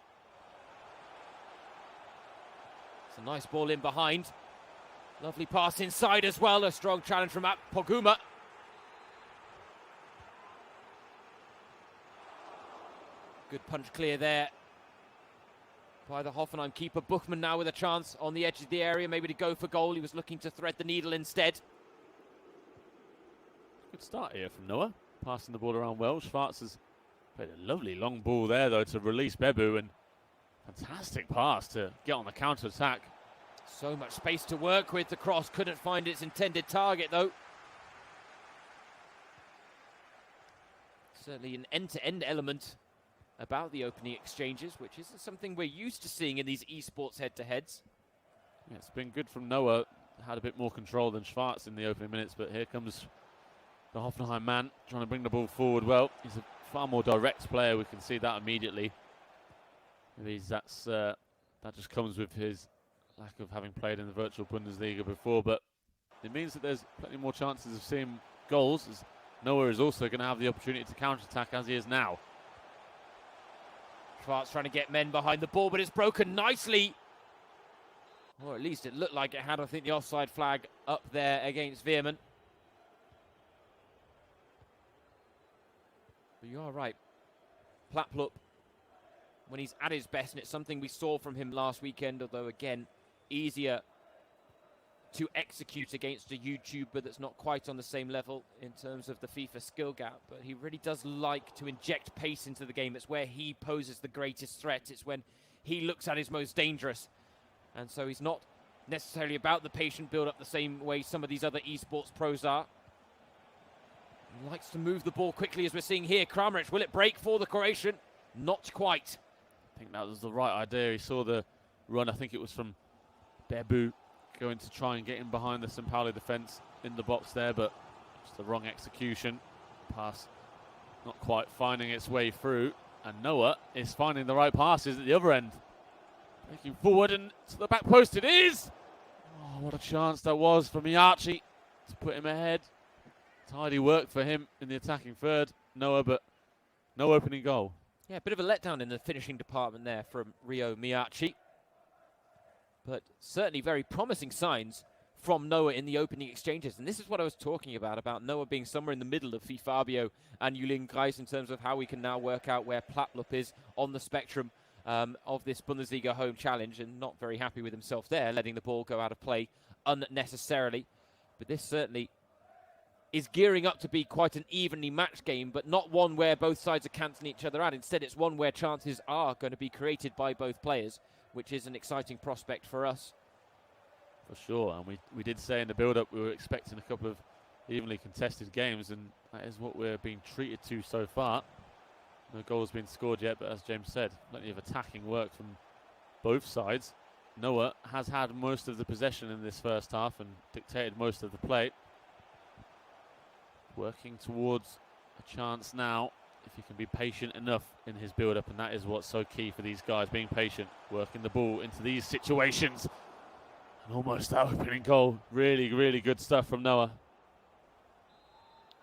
It's a nice ball in behind. Lovely pass inside as well. A strong challenge from Poguma. Good punch clear there by the Hoffenheim keeper. Buchmann now with a chance on the edge of the area, maybe to go for goal. He was looking to thread the needle instead. Good start here from Noah, passing the ball around well. Schwarz has played a lovely long ball there, though, to release Bebu, and fantastic pass to get on the counter-attack. So much space to work with. The cross couldn't find its intended target, though. Certainly an end-to-end element about the opening exchanges, which isn't something we're used to seeing in these esports head-to-heads. Yeah, it's been good from Noah. Had a bit more control than Schwarz in the opening minutes, but here comes the Hoffenheim man trying to bring the ball forward well. He's a far more direct player. We can see that immediately. Maybe that just comes with his lack of having played in the virtual Bundesliga before, but it means that there's plenty more chances of seeing goals, as Noah is also going to have the opportunity to counter-attack as he is now. Schwarz trying to get men behind the ball, but it's broken nicely. Or at least it looked like it had, I think, the offside flag up there against Veerman. But you are right. Plapplup, when he's at his best, and it's something we saw from him last weekend, although, again, easier to execute against a YouTuber that's not quite on the same level in terms of the FIFA skill gap. But he really does like to inject pace into the game. It's where he poses the greatest threat. It's when he looks at his most dangerous. And so he's not necessarily about the patient build-up the same way some of these other esports pros are. He likes to move the ball quickly, as we're seeing here. Kramaric, will it break for the Croatian? Not quite. I think that was the right idea. He saw the run, I think it was from Bebu, going to try and get in behind the St. Pauli defence in the box there, but just the wrong execution. Pass not quite finding its way through, and Noah is finding the right passes at the other end. Breaking forward and to the back post it is! Oh, what a chance that was for Miyachi to put him ahead. Tidy work for him in the attacking third, Noah, but no opening goal. Yeah, a bit of a letdown in the finishing department there from Ryo Miyachi. But certainly very promising signs from Noah in the opening exchanges. And this is what I was talking about Noah being somewhere in the middle of Fabio and Julian Greis in terms of how we can now work out where Plapplup is on the spectrum of this Bundesliga Home Challenge, and not very happy with himself there, letting the ball go out of play unnecessarily. But this certainly is gearing up to be quite an evenly matched game, but not one where both sides are cancelling each other out. Instead, it's one where chances are going to be created by both players, which is an exciting prospect for us. For sure, and we did say in the build-up we were expecting a couple of evenly contested games, and that is what we're being treated to so far. No goals been scored yet, but as James said, plenty of attacking work from both sides. Noah has had most of the possession in this first half and dictated most of the play. Working towards a chance now, if he can be patient enough in his build-up, and that is what's so key for these guys, being patient, working the ball into these situations. And almost that opening goal. Really, really good stuff from Noah.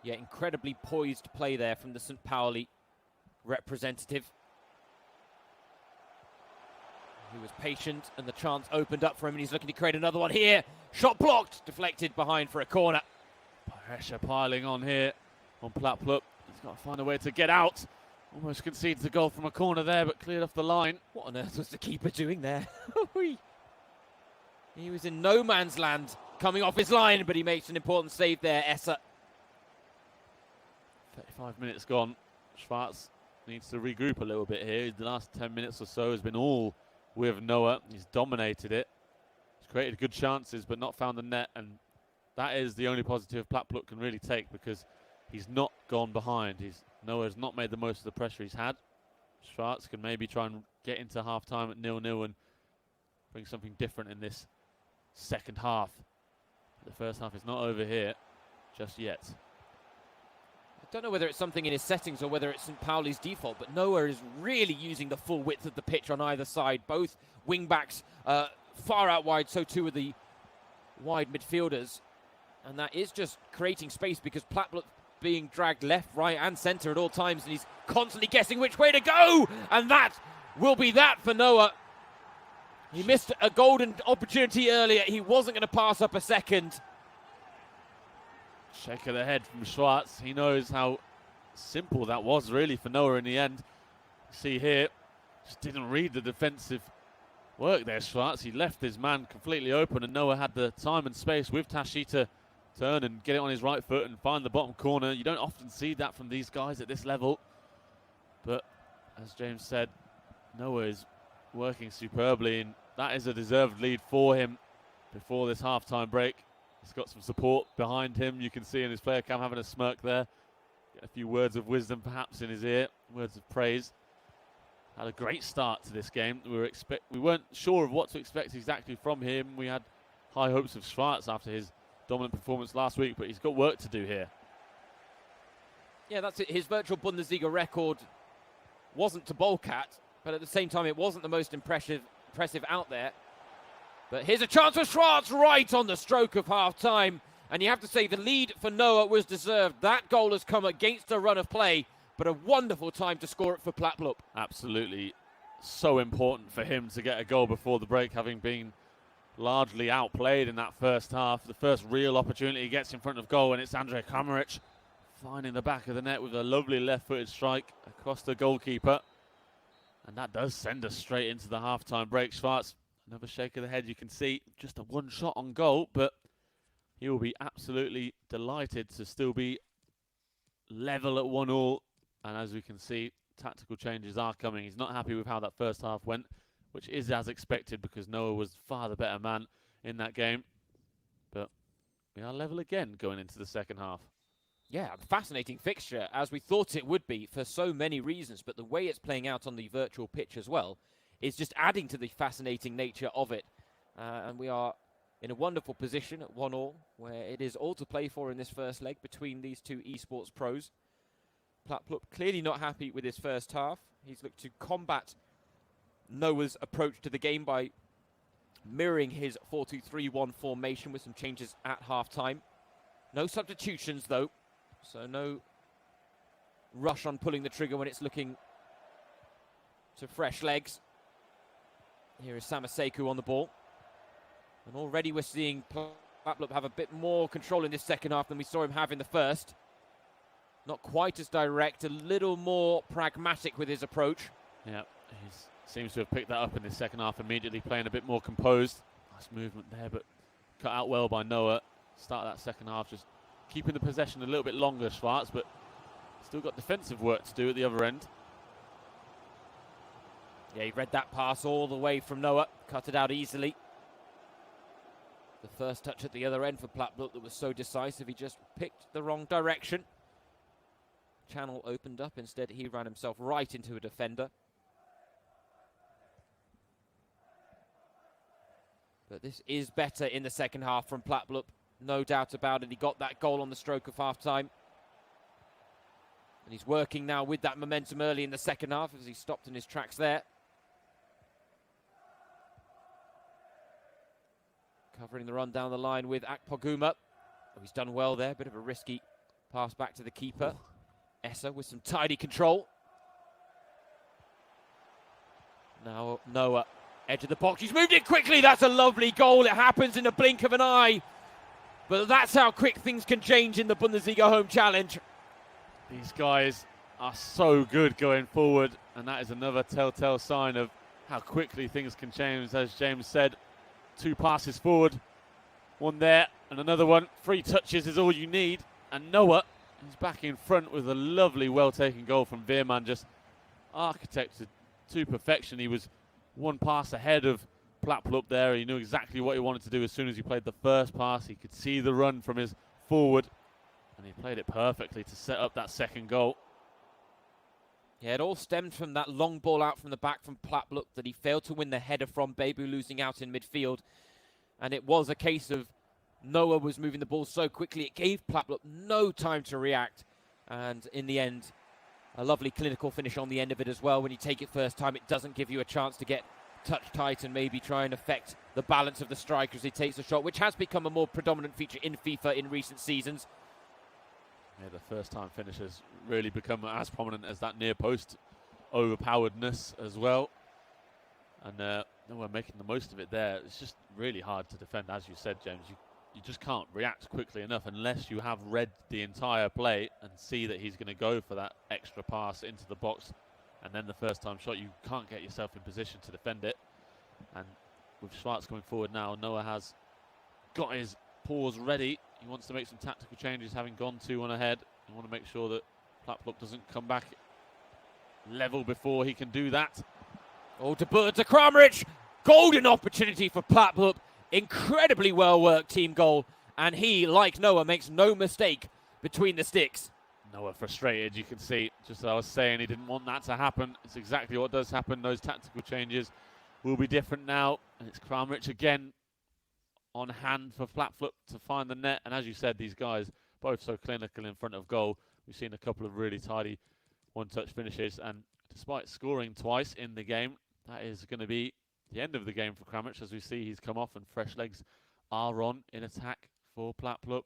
Yeah, incredibly poised play there from the St. Pauli representative. He was patient, and the chance opened up for him, and he's looking to create another one here. Shot blocked, deflected behind for a corner. Pressure piling on here on Plapplup. He's got to find a way to get out. Almost concedes the goal from a corner there, but cleared off the line. What on earth was the keeper doing there? He was in no man's land coming off his line, but he makes an important save there, Esser. 35 minutes gone. Schwarz needs to regroup a little bit here. The last 10 minutes or so has been all with Noah. He's dominated it. He's created good chances, but not found the net, and that is the only positive Plapplup can really take, because he's not gone behind. Noah's not made the most of the pressure he's had. Schwarz can maybe try and get into half-time at 0-0 and bring something different in this second half. The first half is not over here just yet. I don't know whether it's something in his settings or whether it's St. Pauli's default, but Noah is really using the full width of the pitch on either side. Both wing-backs far out wide, so too are the wide midfielders. And that is just creating space, because Plapplup being dragged left, right and centre at all times, and he's constantly guessing which way to go. And that will be that for Noah. He missed a golden opportunity earlier. He wasn't going to pass up a second. Shake of the head from Schwarz. He knows how simple that was really for Noah in the end. See here, just didn't read the defensive work there, Schwarz. He left his man completely open, and Noah had the time and space with Tashi to turn and get it on his right foot and find the bottom corner. You don't often see that from these guys at this level. But as James said, Noah is working superbly, and that is a deserved lead for him before this half-time break. He's got some support behind him. You can see in his player cam having a smirk there. Get a few words of wisdom perhaps in his ear, words of praise. Had a great start to this game. We weren't sure of what to expect exactly from him. We had high hopes of Schwarz after his dominant performance last week, but he's got work to do here. Yeah, that's it. His virtual Bundesliga record wasn't to bulk at, but at the same time, it wasn't the most impressive out there. But here's a chance for Schwarz right on the stroke of half-time. And you have to say the lead for Noah was deserved. That goal has come against a run of play, but a wonderful time to score it for Plapplup. Absolutely so important for him to get a goal before the break, having been largely outplayed in that first half. The first real opportunity he gets in front of goal, and it's Andrej Kramaric finding the back of the net with a lovely left-footed strike across the goalkeeper. And that does send us straight into the half-time break. Schwarz, another shake of the head. You can see just a one shot on goal, but he will be absolutely delighted to still be level at 1-1. And as we can see, tactical changes are coming. He's not happy with how that first half went, which is as expected because Noah was far the better man in that game. But we are level again going into the second half. Yeah, fascinating fixture, as we thought it would be for so many reasons, but the way it's playing out on the virtual pitch as well is just adding to the fascinating nature of it. And we are in a wonderful position at 1-1, where it is all to play for in this first leg between these two esports pros. Plapplup clearly not happy with his first half. He's looked to combat Noah's approach to the game by mirroring his 4-2-3-1 formation with some changes at half-time. No substitutions, though, so no rush on pulling the trigger when it's looking to fresh legs. Here is Samaseku on the ball. And already we're seeing Plapplup have a bit more control in this second half than we saw him have in the first. Not quite as direct, a little more pragmatic with his approach. Yeah, he seems to have picked that up in the second half immediately, playing a bit more composed. Nice movement there, but cut out well by Noah. Start of that second half, just keeping the possession a little bit longer, Schwarz, but still got defensive work to do at the other end. Yeah, he read that pass all the way from Noah, cut it out easily. The first touch at the other end for Plapplup that was so decisive, he just picked the wrong direction. Channel opened up, instead he ran himself right into a defender. But this is better in the second half from Plattblup. No doubt about it. He got that goal on the stroke of half-time. And he's working now with that momentum early in the second half as he stopped in his tracks there. Covering the run down the line with Akpoguma. Oh, he's done well there. Bit of a risky pass back to the keeper. Essa with some tidy control. Now Noah, edge of the box. He's moved it quickly. That's a lovely goal. It happens in a blink of an eye. But that's how quick things can change in the Bundesliga Home Challenge. These guys are so good going forward, and that is another telltale sign of how quickly things can change. As James said, 2 passes forward, one there and another one. 3 touches is all you need. And Noah is back in front with a lovely, well-taken goal from Veerman, just architected to perfection. He was 1 pass ahead of Plattblup there. He knew exactly what he wanted to do as soon as he played the first pass. He could see the run from his forward, and he played it perfectly to set up that second goal. Yeah, it all stemmed from that long ball out from the back from Plattblup that he failed to win the header from, Bebu losing out in midfield. And it was a case of Noah was moving the ball so quickly, it gave Plattblup no time to react. And in the end, a lovely clinical finish on the end of it as well. When you take it first time, it doesn't give you a chance to get touch tight and maybe try and affect the balance of the striker as he takes the shot, which has become a more predominant feature in FIFA in recent seasons. Yeah, the first time finish has really become as prominent as that near post overpoweredness as well. And we're making the most of it there. It's just really hard to defend, as you said, James. You just can't react quickly enough unless you have read the entire play and see that he's going to go for that extra pass into the box. And then the first time shot, you can't get yourself in position to defend it. And with Schwarz coming forward now, Noah has got his pause ready. He wants to make some tactical changes, having gone 2-1 ahead. You want to make sure that Plattblup doesn't come back level before he can do that. Oh, to Kramaric. Golden opportunity for Plattblup. Incredibly well worked team goal. And he, like Noah, makes no mistake between the sticks. Noah frustrated, you can see. Just as I was saying, he didn't want that to happen. It's exactly what does happen. Those tactical changes will be different now. And it's Kramaric again on hand for Plattblup to find the net. And as you said, these guys both so clinical in front of goal. We've seen a couple of really tidy one-touch finishes. And despite scoring twice in the game, that is going to be the end of the game for Kramaric. As we see, he's come off and fresh legs are on in attack for Plattblup.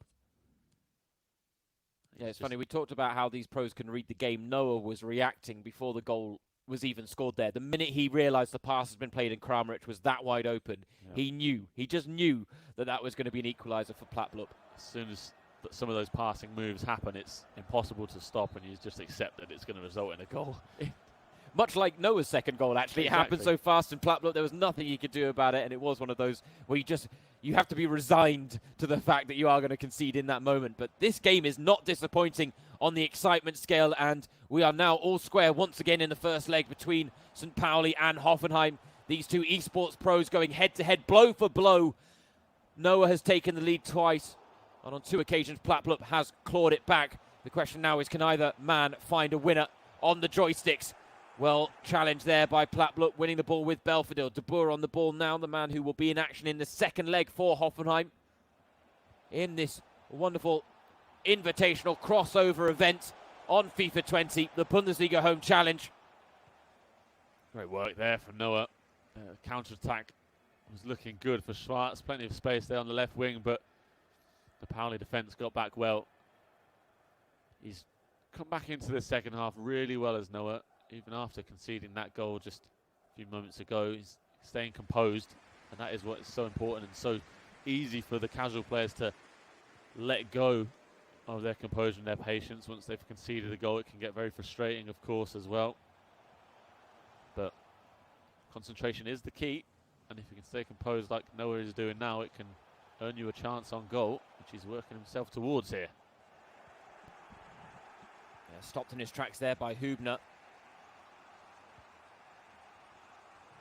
Yeah, it's funny. We talked about how these pros can read the game. Noah was reacting before the goal was even scored there. The minute he realised the pass has been played and Kramaric was that wide open, he knew. He just knew that that was going to be an equaliser for Plattblup. As soon as some of those passing moves happen, it's impossible to stop, and you just accept that it's going to result in a goal. Much like Noah's second goal, actually. Exactly. It happened so fast in Plattblup, there was nothing he could do about it, and it was one of those where you have to be resigned to the fact that you are going to concede in that moment. But this game is not disappointing on the excitement scale, and we are now all square once again in the first leg between St. Pauli and Hoffenheim. These two esports pros going head-to-head, blow for blow. Noah has taken the lead twice, and on 2 occasions Plattblup has clawed it back. The question now is, can either man find a winner on the joysticks? Well, challenge there by Plattblup, winning the ball with Belfodil. De Boer on the ball now, the man who will be in action in the second leg for Hoffenheim in this wonderful invitational crossover event on FIFA 20, the Bundesliga Home Challenge. Great work there from Noah. Counter-attack was looking good for Schwarz. Plenty of space there on the left wing, but the Pauli defence got back well. He's come back into the second half really well as Noah. Even after conceding that goal just a few moments ago, he's staying composed, and that is what is so important and so easy for the casual players to let go of their composure and their patience. Once they've conceded a goal, it can get very frustrating, of course, as well. But concentration is the key, and if you can stay composed like Noah is doing now, it can earn you a chance on goal, which he's working himself towards here. Yeah, stopped in his tracks there by Hübner.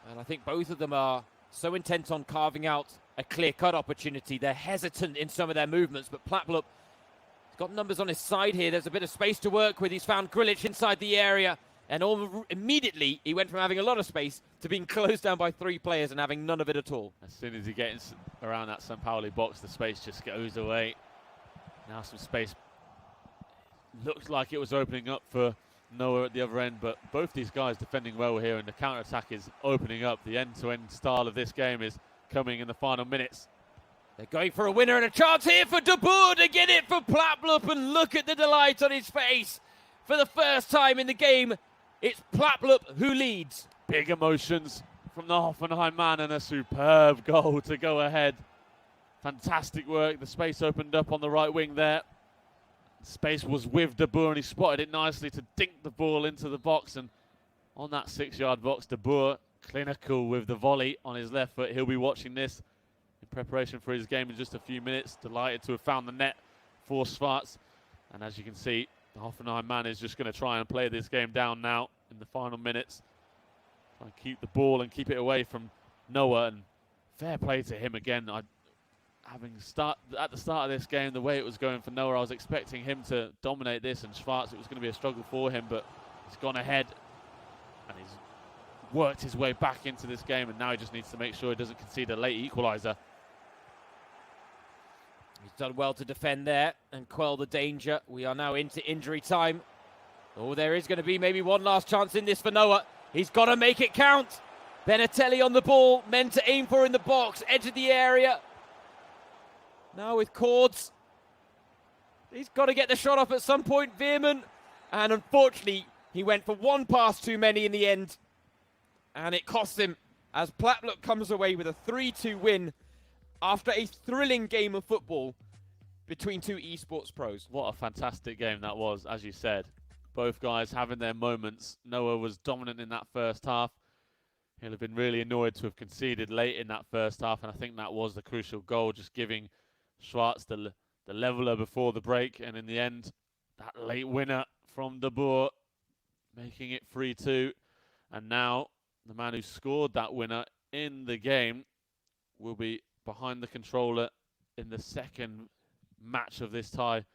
And I think both of them are so intent on carving out a clear-cut opportunity. They're hesitant in some of their movements, but Plattblup has got numbers on his side here. There's a bit of space to work with. He's found Grilic inside the area. And immediately, he went from having a lot of space to being closed down by 3 players and having none of it at all. As soon as he gets around that St. Pauli box, the space just goes away. Now some space. Looks like it was opening up for Noah at the other end, but both these guys defending well here, and the counter-attack is opening up. The end-to-end style of this game is coming in the final minutes. They're going for a winner and a chance here for De Boer to get it for Plapplup, and look at the delight on his face. For the first time in the game, it's Plapplup who leads. Big emotions from the Hoffenheim man, and a superb goal to go ahead. Fantastic work. The space opened up on the right wing there. Space was with De Boer, and he spotted it nicely to dink the ball into the box. And on that 6-yard box, De Boer clinical with the volley on his left foot. He'll be watching this in preparation for his game in just a few minutes. Delighted to have found the net for Schwarz. And as you can see, the Hoffenheim man is just going to try and play this game down now in the final minutes. Try and keep the ball and keep it away from Noah. And fair play to him again. At the start of this game, the way it was going for Noah, I was expecting him to dominate this, and Schwarz, it was going to be a struggle for him, but he's gone ahead and he's worked his way back into this game, and now he just needs to make sure he doesn't concede a late equaliser. He's done well to defend there and quell the danger. We are now into injury time. Oh, there is going to be maybe one last chance in this for Noah. He's got to make it count. Benatelli on the ball, men to aim for in the box, edge of the area. Now with Cords. He's got to get the shot off at some point, Veerman. And unfortunately, he went for one pass too many in the end. And it costs him as Plapplup comes away with a 3-2 win after a thrilling game of football between 2 esports pros. What a fantastic game that was, as you said. Both guys having their moments. Noah was dominant in that first half. He'll have been really annoyed to have conceded late in that first half, and I think that was the crucial goal, just giving Schwarz the leveler before the break, and in the end, that late winner from De Boer, making it 3-2. And now, the man who scored that winner in the game will be behind the controller in the second match of this tie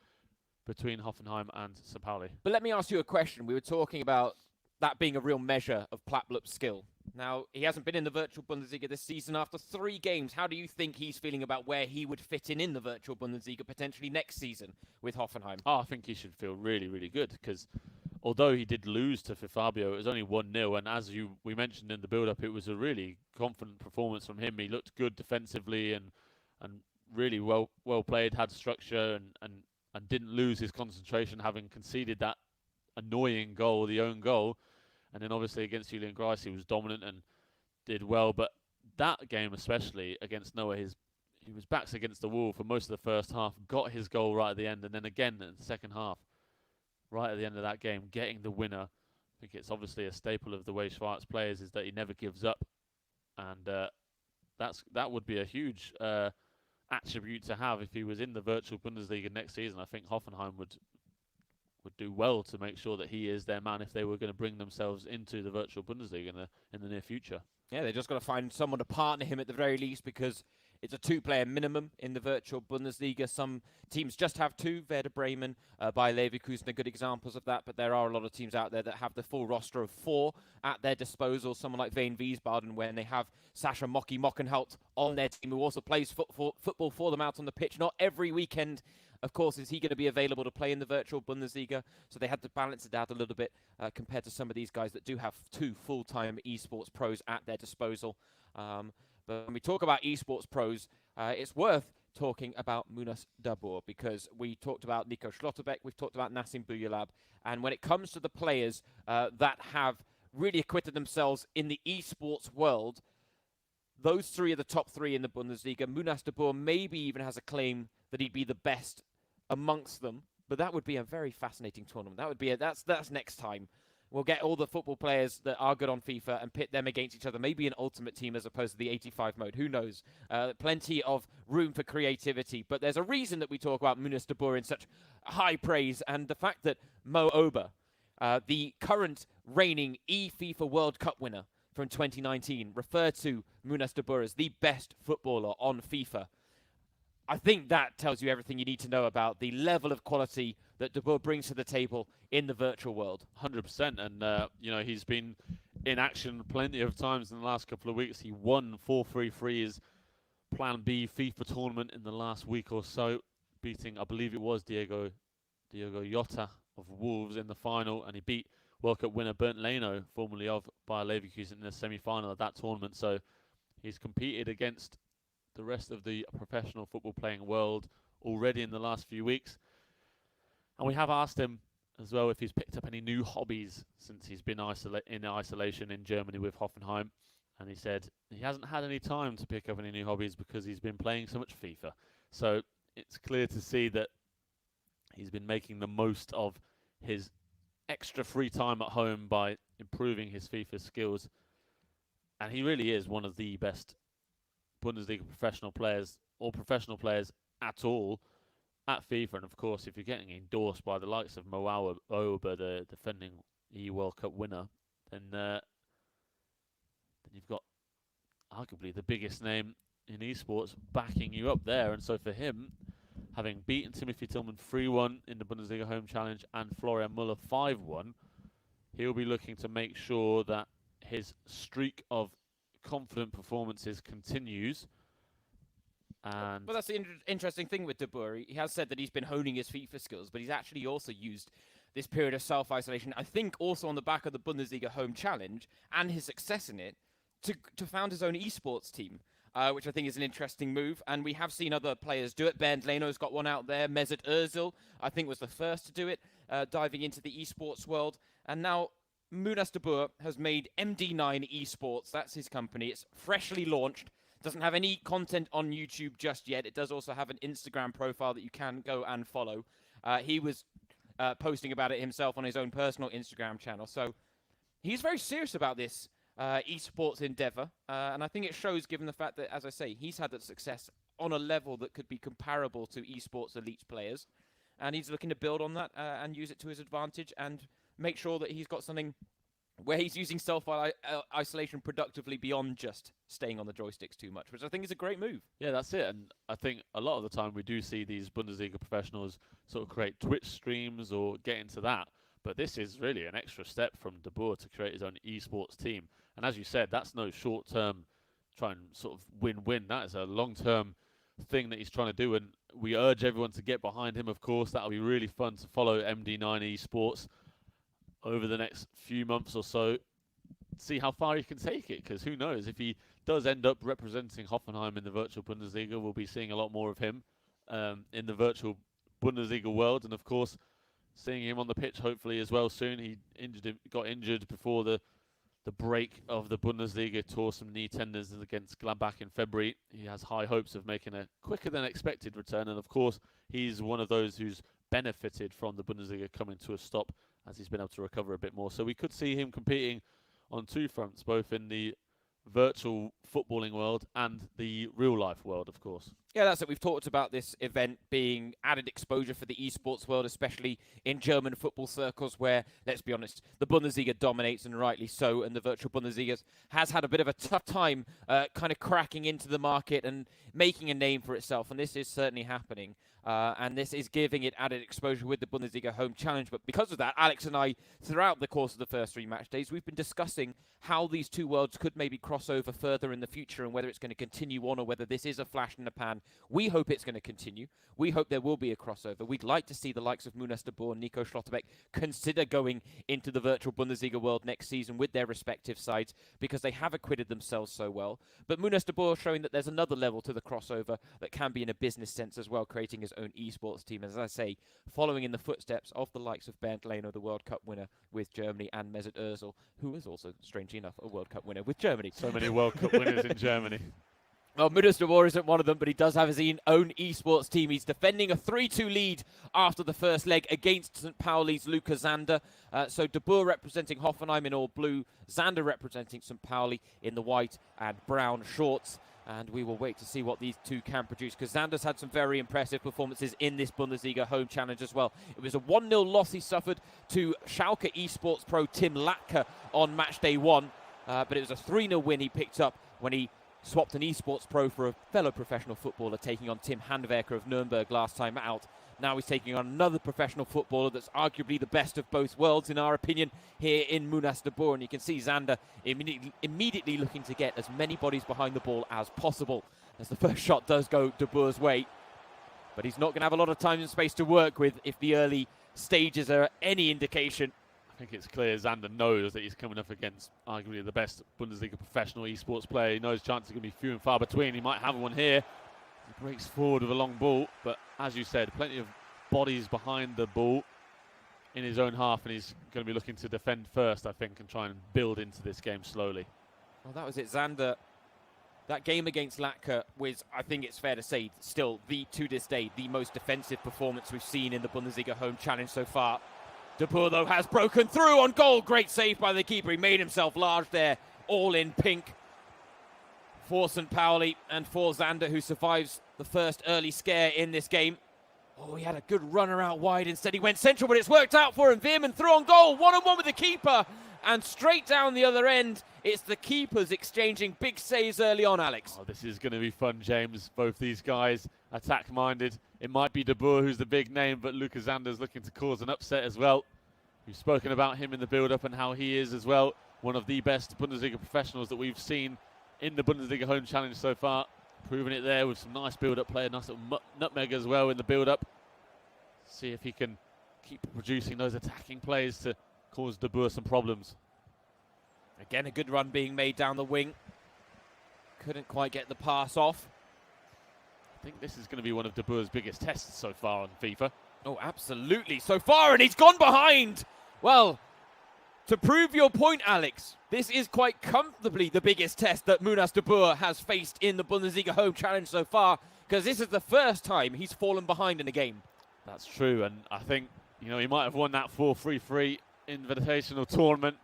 between Hoffenheim and St. Pauli. But let me ask you a question. We were talking about that being a real measure of Plapplup's skill. Now, he hasn't been in the virtual Bundesliga this season after 3 games. How do you think he's feeling about where he would fit in the virtual Bundesliga potentially next season with Hoffenheim? Oh, I think he should feel really, really good, because although he did lose to Fabio, it was only 1-0, and as we mentioned in the build-up, it was a really confident performance from him. He looked good defensively and really well played, had structure, and didn't lose his concentration, having conceded that annoying goal, the own goal. And then obviously against Julian Grice, he was dominant and did well. But that game especially against Noah, he was backs against the wall for most of the first half, got his goal right at the end, and then again in the second half, right at the end of that game, getting the winner. I think it's obviously a staple of the way Schwarz plays, is that he never gives up. And that would be a huge attribute to have if he was in the virtual Bundesliga next season. I think Hoffenheim would do well to make sure that he is their man if they were going to bring themselves into the virtual Bundesliga in the near future. Yeah, they just got to find someone to partner him at the very least, because it's a 2-player minimum in the virtual Bundesliga. Some teams just have 2. Werder Bremen, Bayer Leverkusen are good examples of that, but there are a lot of teams out there that have the full roster of 4 at their disposal. Someone like Veen Wiesbaden, when they have Sascha Mockenhaupt on their team, who also plays football for them out on the pitch. Not every weekend, of course, is he going to be available to play in the virtual Bundesliga, so they had to balance it out a little bit compared to some of these guys that do have 2 full-time esports pros at their disposal. But when we talk about esports pros, it's worth talking about Munas De Boer, because we talked about Nico Schlotterbeck, we've talked about Nassim Buyalab, and when it comes to the players that have really acquitted themselves in the esports world, those 3 are the top 3 in the Bundesliga. Munas De Boer maybe even has a claim that he'd be the best amongst them, but that would be a very fascinating tournament. That would be that's next time. We'll get all the football players that are good on FIFA and pit them against each other, maybe an ultimate team as opposed to the 85 mode. Who knows? Plenty of room for creativity, but there's a reason that we talk about Munas De Boer in such high praise, and the fact that Mo Ober, the current reigning eFIFA World Cup winner from 2019, referred to Munas De Boer as the best footballer on FIFA. I think that tells you everything you need to know about the level of quality that De Boer brings to the table in the virtual world. 100%. And, he's been in action plenty of times in the last couple of weeks. He won 4-3-3's Plan B FIFA tournament in the last week or so, beating, I believe it was Diogo Jota of Wolves in the final, and he beat World Cup winner Bernd Leno, formerly of Bayer Leverkusen, in the semi-final of that tournament. So he's competed against the rest of the professional football playing world already in the last few weeks. And we have asked him as well if he's picked up any new hobbies since he's been in isolation in Germany with Hoffenheim. And he said he hasn't had any time to pick up any new hobbies because he's been playing so much FIFA. So it's clear to see that he's been making the most of his extra free time at home by improving his FIFA skills. And he really is one of the best Bundesliga professional players, or professional players at all, at FIFA. And of course, if you're getting endorsed by the likes of Mo Aouba, the defending EU World Cup winner, then you've got arguably the biggest name in esports backing you up there. And so for him, having beaten Timothy Tillman 3-1 in the Bundesliga Home Challenge and Florian Muller 5-1, he'll be looking to make sure that his streak of confident performances continues. And well, that's the interesting thing with De Boer. He has said that he's been honing his FIFA skills, but he's actually also used this period of self-isolation, I think also on the back of the Bundesliga Home Challenge and his success in it, to found his own esports team, which I think is an interesting move. And we have seen other players do it. Bernd Leno's got one out there. Mesut Ozil, I think, was the first to do it, diving into the esports world. And now Munas De Boer has made MD9 Esports. That's his company. It's freshly launched. Doesn't have any content on YouTube just yet. It does also have an Instagram profile that you can go and follow. He was posting about it himself on his own personal Instagram channel. So he's very serious about this esports endeavor. And I think it shows, given the fact that, as I say, he's had that success on a level that could be comparable to esports elite players. And he's looking to build on that and use it to his advantage and make sure that he's got something where he's using self-isolation productively beyond just staying on the joysticks too much, which I think is a great move. yeah, that's it. And I think a lot of the time we do see these Bundesliga professionals sort of create Twitch streams or get into that. But this is really an extra step from De Boer to create his own esports team. And as you said, that's no short-term try and sort of win-win. That is a long-term thing that he's trying to do. And we urge everyone to get behind him, of course. That'll be really fun to follow MD9 Esports over the next few months or so, see how far he can take it, because who knows, if he does end up representing Hoffenheim in the virtual Bundesliga, we'll be seeing a lot more of him in the virtual Bundesliga world, and of course seeing him on the pitch hopefully as well soon. He got injured before the break of the Bundesliga, tore some knee tendons against Gladbach in February. He has high hopes of making a quicker than expected return, and of course he's one of those who's benefited from the Bundesliga coming to a stop as he's been able to recover a bit more. So we could see him competing on two fronts, both in the virtual footballing world and the real life world, of course. Yeah, that's it. We've talked about this event being added exposure for the esports world, especially in German football circles where, let's be honest, the Bundesliga dominates, and rightly so, and the virtual Bundesliga has had a bit of a tough time kind of cracking into the market and making a name for itself, and this is certainly happening. And this is giving it added exposure with the Bundesliga Home Challenge. But because of that, Alex and I, throughout the course of the first 3 match days, we've been discussing how these two worlds could maybe cross over further in the future and whether it's going to continue on or whether this is a flash in the pan. We hope it's going to continue. We hope there will be a crossover. We'd like to see the likes of Munas De Boer and Nico Schlotterbeck consider going into the virtual Bundesliga world next season with their respective sides because they have acquitted themselves so well. But Munas De Boer showing that there's another level to the crossover that can be in a business sense as well, creating his own esports team, as I say, following in the footsteps of the likes of Bernd Leno, the World Cup winner with Germany, and Mesut Ozil, who is also, strangely enough, a World Cup winner with Germany. So many World Cup winners in Germany. Well, Munas De Boer isn't one of them, but he does have his own esports team. He's defending a 3-2 lead after the first leg against St. Pauli's Luca Zander. So De Boer representing Hoffenheim in all blue, Zander representing St. Pauli in the white and brown shorts. And we will wait to see what these two can produce, because Zander's had some very impressive performances in this Bundesliga Home Challenge as well. It was a 1-0 loss he suffered to Schalke esports pro Tim Latka on match day 1, but it was a 3-0 win he picked up when he swapped an esports pro for a fellow professional footballer, taking on Tim Handwerker of Nuremberg last time out. Now he's taking on another professional footballer that's arguably the best of both worlds, in our opinion, here in Munas de Boer. And you can see Zander immediately looking to get as many bodies behind the ball as possible, as the first shot does go de Boer's way. But he's not going to have a lot of time and space to work with if the early stages are any indication. I think it's clear Zander knows that he's coming up against arguably the best Bundesliga professional esports player. He knows chances are going to be few and far between. He might have one here. He breaks forward with a long ball, but as you said, plenty of bodies behind the ball in his own half, and he's going to be looking to defend first, I think, and try and build into this game slowly. Well, that was it. Zander, that game against Leipzig was, I think it's fair to say, still, to this day, the most defensive performance we've seen in the Bundesliga Home Challenge so far. De Boer, though, has broken through on goal. Great save by the keeper. He made himself large there, all in pink for St. Pauli and for Zander, who survives the first early scare in this game. Oh, he had a good runner out wide. Instead, he went central, but it's worked out for him. Veerman through on goal, one-on-one with the keeper. And straight down the other end, it's the keepers exchanging big saves early on, Alex. Oh, this is going to be fun, James. Both these guys attack-minded. It might be De Boer who's the big name, but Lucas Zander's looking to cause an upset as well. We've spoken about him in the build-up and how he is as well one of the best Bundesliga professionals that we've seen in the Bundesliga Home Challenge so far. Proving it there with some nice build-up play, nice little nutmeg as well in the build-up. See if he can keep producing those attacking plays to cause De Boer some problems. Again, a good run being made down the wing. Couldn't quite get the pass off. I think this is going to be one of De Boer's biggest tests so far on FIFA. Oh, absolutely. So far, and he's gone behind. Well, to prove your point, Alex, this is quite comfortably the biggest test that Munas de Boer has faced in the Bundesliga Home Challenge so far, because this is the first time he's fallen behind in a game. That's true, and I think, you know, he might have won that 4-3-3 invitational tournament.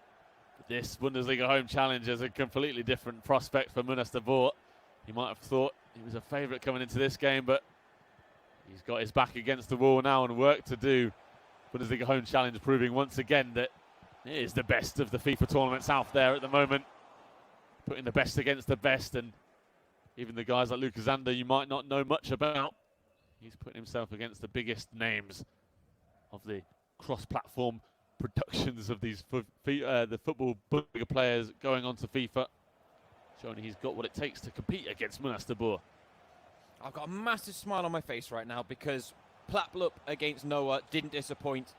This Bundesliga Home Challenge is a completely different prospect for Munas de Boer. He might have thought he was a favourite coming into this game, but he's got his back against the wall now and work to do. Bundesliga Home Challenge proving once again that it is the best of the FIFA tournaments out there at the moment. Putting the best against the best, and even the guys like Lucas Zander you might not know much about. He's putting himself against the biggest names of the cross-platform productions of these the football Bundesliga players going on to FIFA, showing he's got what it takes to compete against Munas de Boer. I've got a massive smile on my face right now because Plapplup against Noah didn't disappoint.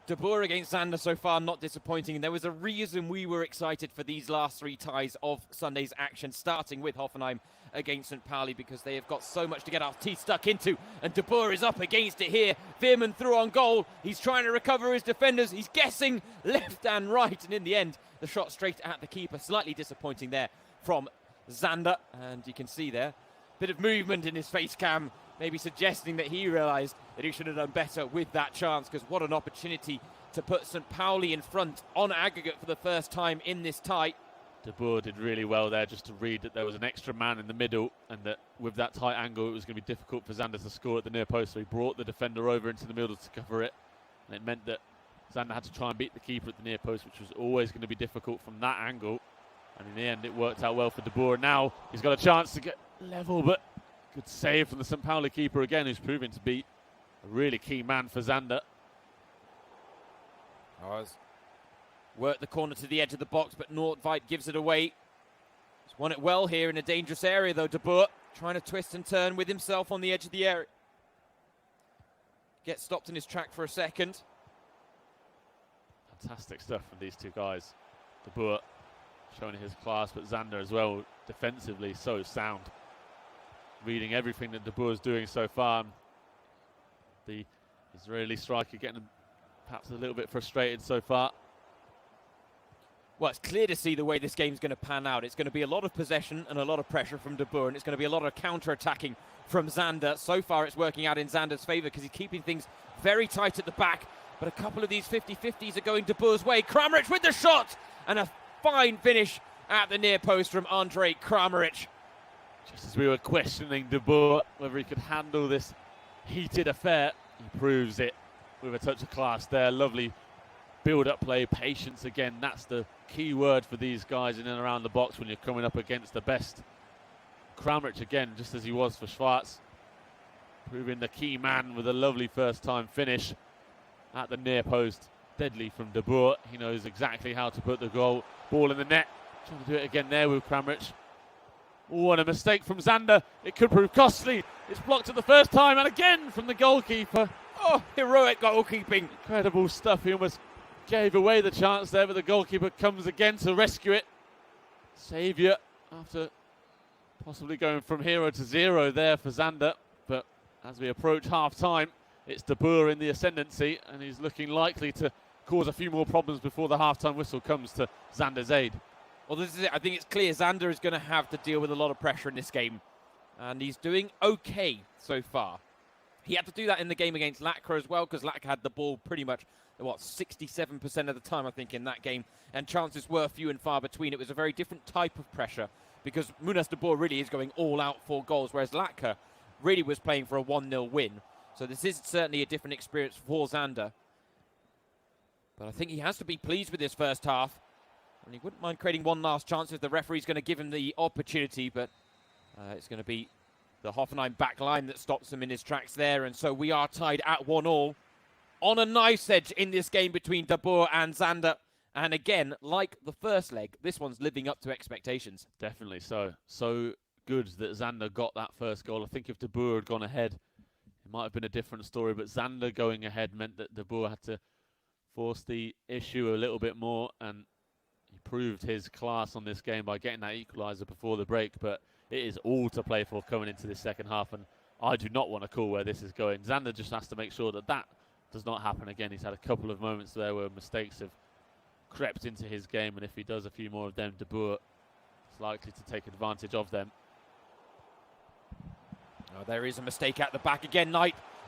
De Boer against Zander so far not disappointing, and there was a reason we were excited for these last three ties of Sunday's action, starting with Hoffenheim against St. Pauli, because they have got so much to get our teeth stuck into, and De Boer is up against it here. Veerman through on goal. He's trying to recover his defenders. He's guessing left and right, and in the end, the shot straight at the keeper. Slightly disappointing there from Zander, and you can see there, bit of movement in his face cam, maybe suggesting that he realised that he should have done better with that chance, because what an opportunity to put St. Pauli in front on aggregate for the first time in this tie. De Boer did really well there just to read that there was an extra man in the middle, and that with that tight angle it was going to be difficult for Zander to score at the near post, so he brought the defender over into the middle to cover it, and it meant that Zander had to try and beat the keeper at the near post, which was always going to be difficult from that angle, and in the end it worked out well for De Boer. Now he's got a chance to get level, but good save from the St. Pauli keeper again, who's proving to be a really key man for Zander. Worked the corner to the edge of the box, but Nordveit gives it away. He's won it well here in a dangerous area, though. De Boer trying to twist and turn with himself on the edge of the area. Gets stopped in his track for a second. Fantastic stuff from these two guys. De Boer showing his class, but Zander as well, defensively so sound. Reading everything that De Boer is doing so far. The Israeli striker getting perhaps a little bit frustrated so far. Well, it's clear to see the way this game's going to pan out. It's going to be a lot of possession and a lot of pressure from De Boer, and it's going to be a lot of counter-attacking from Zander. So far, it's working out in Zander's favour because he's keeping things very tight at the back. But a couple of these 50-50s are going De Boer's way. Kramaric with the shot! And a fine finish at the near post from Andrej Kramaric. Just as we were questioning De Boer whether he could handle this heated affair, he proves it with a touch of class there. Lovely build-up play, patience again. That's the key word for these guys in and around the box when you're coming up against the best. Kramaric again, just as he was for Schwarz, proving the key man with a lovely first-time finish at the near post. Deadly from De Boer. He knows exactly how to put the ball in the net. Trying to do it again there with Kramaric. Oh, and a mistake from Zander. It could prove costly. It's blocked at the first time, and again from the goalkeeper. Oh, heroic goalkeeping. Incredible stuff. He almost gave away the chance there, but the goalkeeper comes again to rescue it. Saviour after possibly going from 0 to 0 there for Zander. But as we approach half-time, it's De Boer in the ascendancy, and he's looking likely to cause a few more problems before the half-time whistle comes to Zander's aid. Well, this is it. I think it's clear Zander is going to have to deal with a lot of pressure in this game. And he's doing okay so far. He had to do that in the game against Lacra as well, because Lacra had the ball pretty much, 67% of the time, I think, in that game. And chances were few and far between. It was a very different type of pressure, because Munas De Boer really is going all out for goals, whereas Lacra really was playing for a 1-0 win. So this is certainly a different experience for Zander. But I think he has to be pleased with this first half. And he wouldn't mind creating one last chance if the referee's going to give him the opportunity, but it's going to be the Hoffenheim back line that stops him in his tracks there. And so we are tied at 1-1 on a knife's edge in this game between De Boer and Zander. And again, like the first leg, this one's living up to expectations. Definitely so. So good that Zander got that first goal. I think if De Boer had gone ahead, it might have been a different story. But Zander going ahead meant that De Boer had to force the issue a little bit more. And he proved his class on this game by getting that equaliser before the break. But it is all to play for coming into this second half. And I do not want to call where this is going. Zander just has to make sure that that does not happen again. He's had a couple of moments there where mistakes have crept into his game, and if he does a few more of them, De Boer is likely to take advantage of them. Oh, there is a mistake at the back again.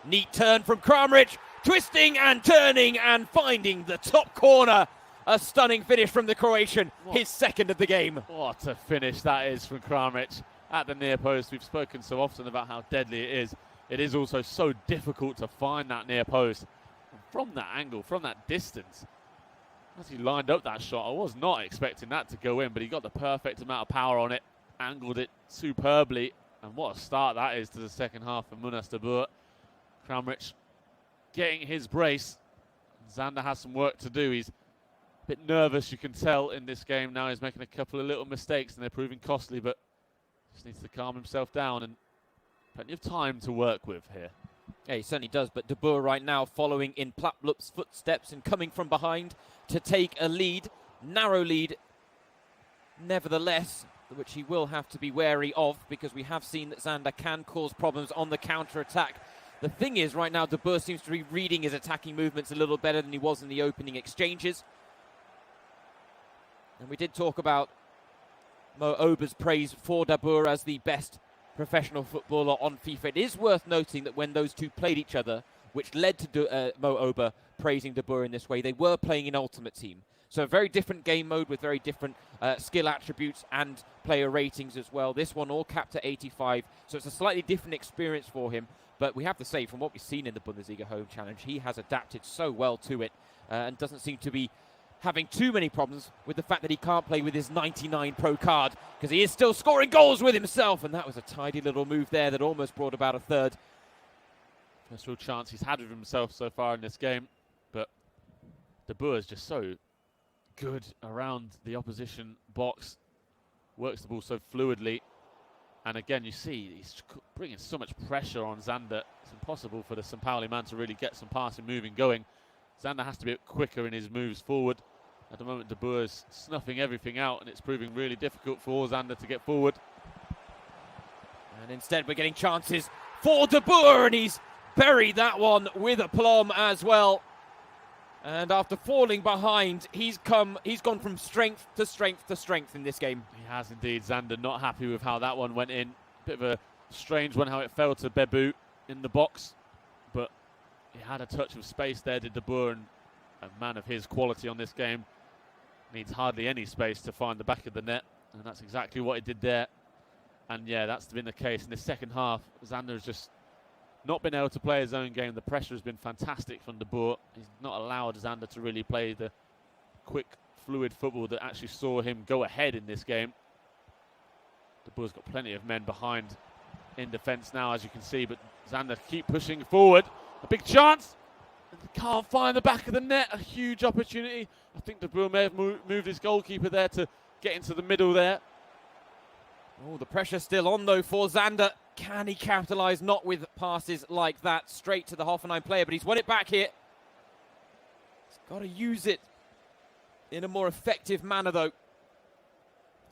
Neat turn from Kramaric, twisting and turning and finding the top corner. A stunning finish from the Croatian, his second of the game. What a finish that is from Kramaric at the near post. We've spoken so often about how deadly it is. It is also so difficult to find that near post. And from that angle, from that distance, as he lined up that shot, I was not expecting that to go in, but he got the perfect amount of power on it, angled it superbly, and what a start that is to the second half for Munas De Boer. Kramaric getting his brace. Zander has some work to do. He's a bit nervous, you can tell, in this game now. He's making a couple of little mistakes, and they're proving costly, but just needs to calm himself down, and plenty of time to work with here. Yeah, he certainly does, but De Boer right now following in Plaplup's footsteps and coming from behind to take a lead, narrow lead, nevertheless, which he will have to be wary of, because we have seen that Zander can cause problems on the counter-attack. The thing is, right now, De Boer seems to be reading his attacking movements a little better than he was in the opening exchanges. And we did talk about Mo Ober's praise for De Boer as the best professional footballer on FIFA. It is worth noting that when those two played each other, which led to Mo Ober praising De Boer in this way, they were playing in Ultimate Team. So a very different game mode with very different skill attributes and player ratings as well. This one all capped at 85, so it's a slightly different experience for him. But we have to say, from what we've seen in the Bundesliga Home Challenge, he has adapted so well to it and doesn't seem to be having too many problems with the fact that he can't play with his 99 Pro card, because he is still scoring goals with himself, and that was a tidy little move there that almost brought about a third. First real chance he's had with himself so far in this game, but De Boer is just so good around the opposition box, works the ball so fluidly, and again you see he's bringing so much pressure on Zander. It's impossible for the St. Pauli man to really get some passing moving going. Zander has to be a bit quicker in his moves forward. At the moment, De Boer is snuffing everything out, and it's proving really difficult for Zander to get forward. And instead, we're getting chances for De Boer, and he's buried that one with aplomb as well. And after falling behind, he's gone from strength to strength to strength in this game. He has indeed. Zander not happy with how that one went in. Bit of a strange one, how it fell to Bebu in the box, but he had a touch of space there, did De Boer, and a man of his quality on this game needs hardly any space to find the back of the net, and that's exactly what he did there. And yeah, that's been the case in the second half. Zander has just not been able to play his own game. The pressure has been fantastic from De Boer. He's not allowed Zander to really play the quick, fluid football that actually saw him go ahead in this game. De Boer's got plenty of men behind in defence now, as you can see, but Zander keep pushing forward. A big chance. Can't find the back of the net. A huge opportunity. I think De Boer may have moved his goalkeeper there to get into the middle there. Oh, the pressure's still on, though, for Zander. Can he capitalise? Not with passes like that straight to the Hoffenheim player, but he's won it back here. He's got to use it in a more effective manner, though.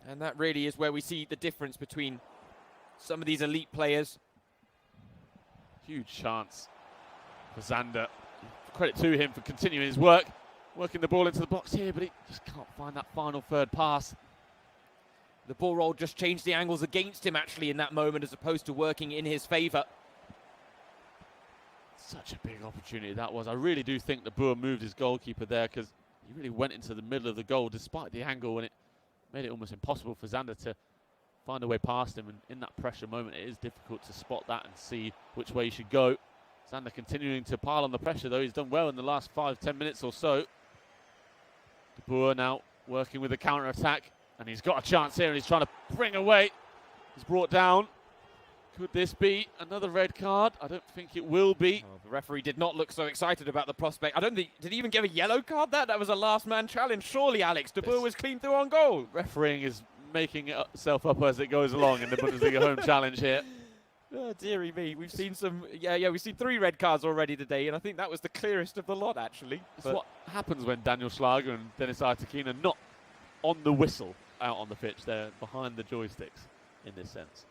And that really is where we see the difference between some of these elite players. Huge chance for Zander. Credit to him for continuing his work, working the ball into the box here, but he just can't find that final third pass. The ball roll just changed the angles against him, actually, in that moment, as opposed to working in his favour. Such a big opportunity that was. I really do think De Boer moved his goalkeeper there, because he really went into the middle of the goal despite the angle, and it made it almost impossible for Zander to find a way past him. And in that pressure moment, it is difficult to spot that and see which way he should go. Zander continuing to pile on the pressure, though. He's done well in the last 5-10 minutes or so. De Boer now working with the counter-attack, and he's got a chance here, and he's trying to bring away. He's brought down. Could this be another red card? I don't think it will be. Oh, the referee did not look so excited about the prospect. I don't think, did he even give a yellow card there? That was a last man challenge. Surely, Alex, De Boer was clean through on goal. Refereeing is making itself up as it goes along in the Bundesliga Home Challenge here. Oh, dearie me. We've seen we've seen 3 red cards already today, and I think that was the clearest of the lot, actually. It's what happens when Daniel Schlager and Dennis Aytekin are not on the whistle out on the pitch. They're behind the joysticks in this sense.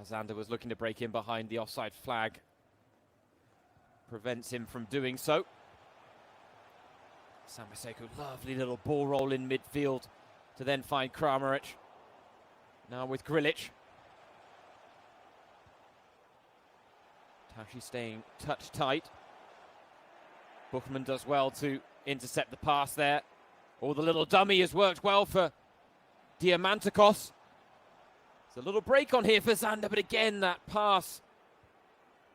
Zander was looking to break in behind the offside flag. Prevents him from doing so. Samaseko, lovely little ball roll in midfield to then find Kramaric. Now with Grilic. Tashi staying touch tight. Buchmann does well to intercept the pass there. Oh, the little dummy has worked well for Diamantakos. There's a little break on here for Zander, but again, that pass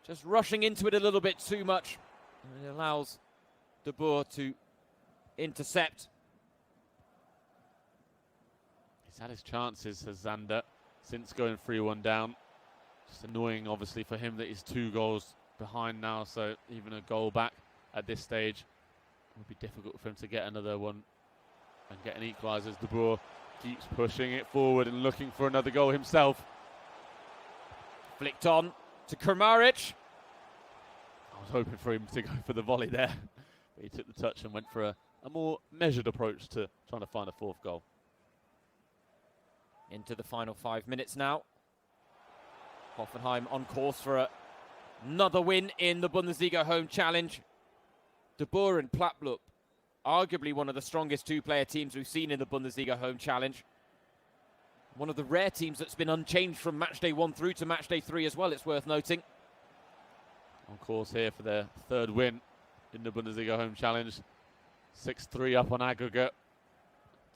just rushing into it a little bit too much. And it allows De Boer to intercept. He's had his chances, has Zander, since going 3-1 down. Just annoying, obviously, for him that he's 2 goals behind now, so even a goal back at this stage would be difficult for him to get another one and get an equaliser as De Boer keeps pushing it forward and looking for another goal himself. Flicked on to Kramaric. I was hoping for him to go for the volley there, but he took the touch and went for a more measured approach to trying to find a 4th goal. Into the final 5 minutes now. Hoffenheim on course for another win in the Bundesliga Home Challenge. De Boer and Plattblup, arguably one of the strongest 2-player teams we've seen in the Bundesliga Home Challenge. One of the rare teams that's been unchanged from Matchday 1 through to Matchday 3 as well, it's worth noting. On course here for their 3rd win in the Bundesliga Home Challenge. 6-3 up on aggregate.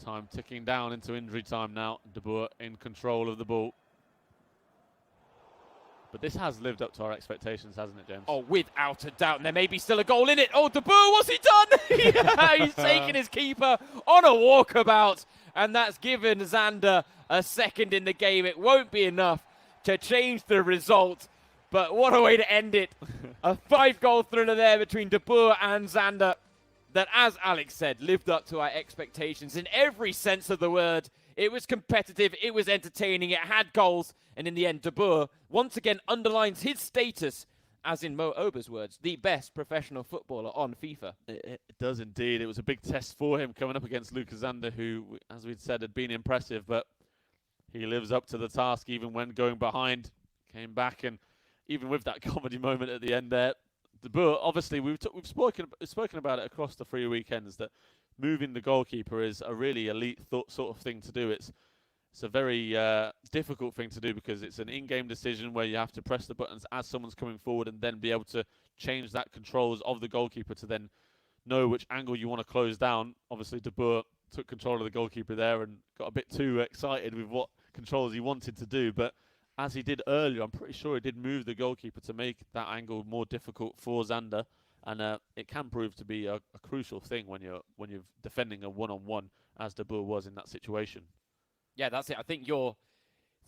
Time ticking down into injury time now. De Boer in control of the ball. But this has lived up to our expectations, hasn't it, James? Oh, without a doubt. And there may be still a goal in it. Oh, De Boer, what's he done? He's taken his keeper on a walkabout. And that's given Zander a second in the game. It won't be enough to change the result. But what a way to end it. A 5-goal thriller there between De Boer and Zander that, as Alex said, lived up to our expectations in every sense of the word. It was competitive, it was entertaining, it had goals, and in the end, De Boer once again underlines his status, as in Mo Ober's words, the best professional footballer on FIFA. It does indeed. It was a big test for him coming up against Lucas Zander, who, as we'd said, had been impressive, but he lives up to the task even when going behind. Came back, and even with that comedy moment at the end there, De Boer, obviously, we've spoken about it across the 3 weekends, that moving the goalkeeper is a really elite sort of thing to do. It's a very difficult thing to do because it's an in-game decision where you have to press the buttons as someone's coming forward and then be able to change that controls of the goalkeeper to then know which angle you want to close down. Obviously, De Boer took control of the goalkeeper there and got a bit too excited with what controls he wanted to do. But as he did earlier, I'm pretty sure he did move the goalkeeper to make that angle more difficult for Zander, and it can prove to be a crucial thing when you're defending a one-on-one, as De Boer was in that situation. Yeah, that's it. I think your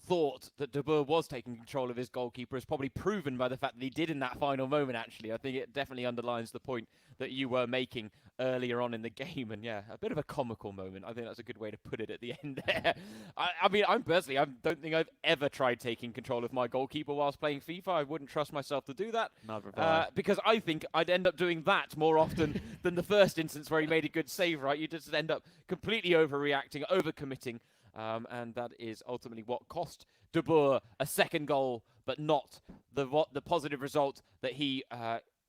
thought that De Boer was taking control of his goalkeeper is probably proven by the fact that he did in that final moment, actually. I think it definitely underlines the point that you were making earlier on in the game. And yeah, a bit of a comical moment. I think that's a good way to put it at the end there. I mean, I don't think I've ever tried taking control of my goalkeeper whilst playing FIFA. I wouldn't trust myself to do that. Neither have I. Because I think I'd end up doing that more often than the first instance where he made a good save, right? You just end up completely overreacting, overcommitting. And that is ultimately what cost De Boer a second goal, but not the positive result that he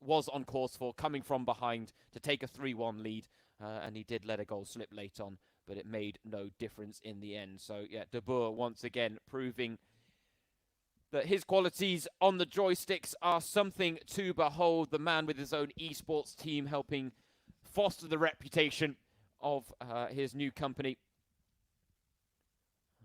was on course for, coming from behind to take a 3-1 lead. And he did let a goal slip late on, but it made no difference in the end. So, yeah, De Boer once again proving that his qualities on the joysticks are something to behold. The man with his own esports team helping foster the reputation of his new company.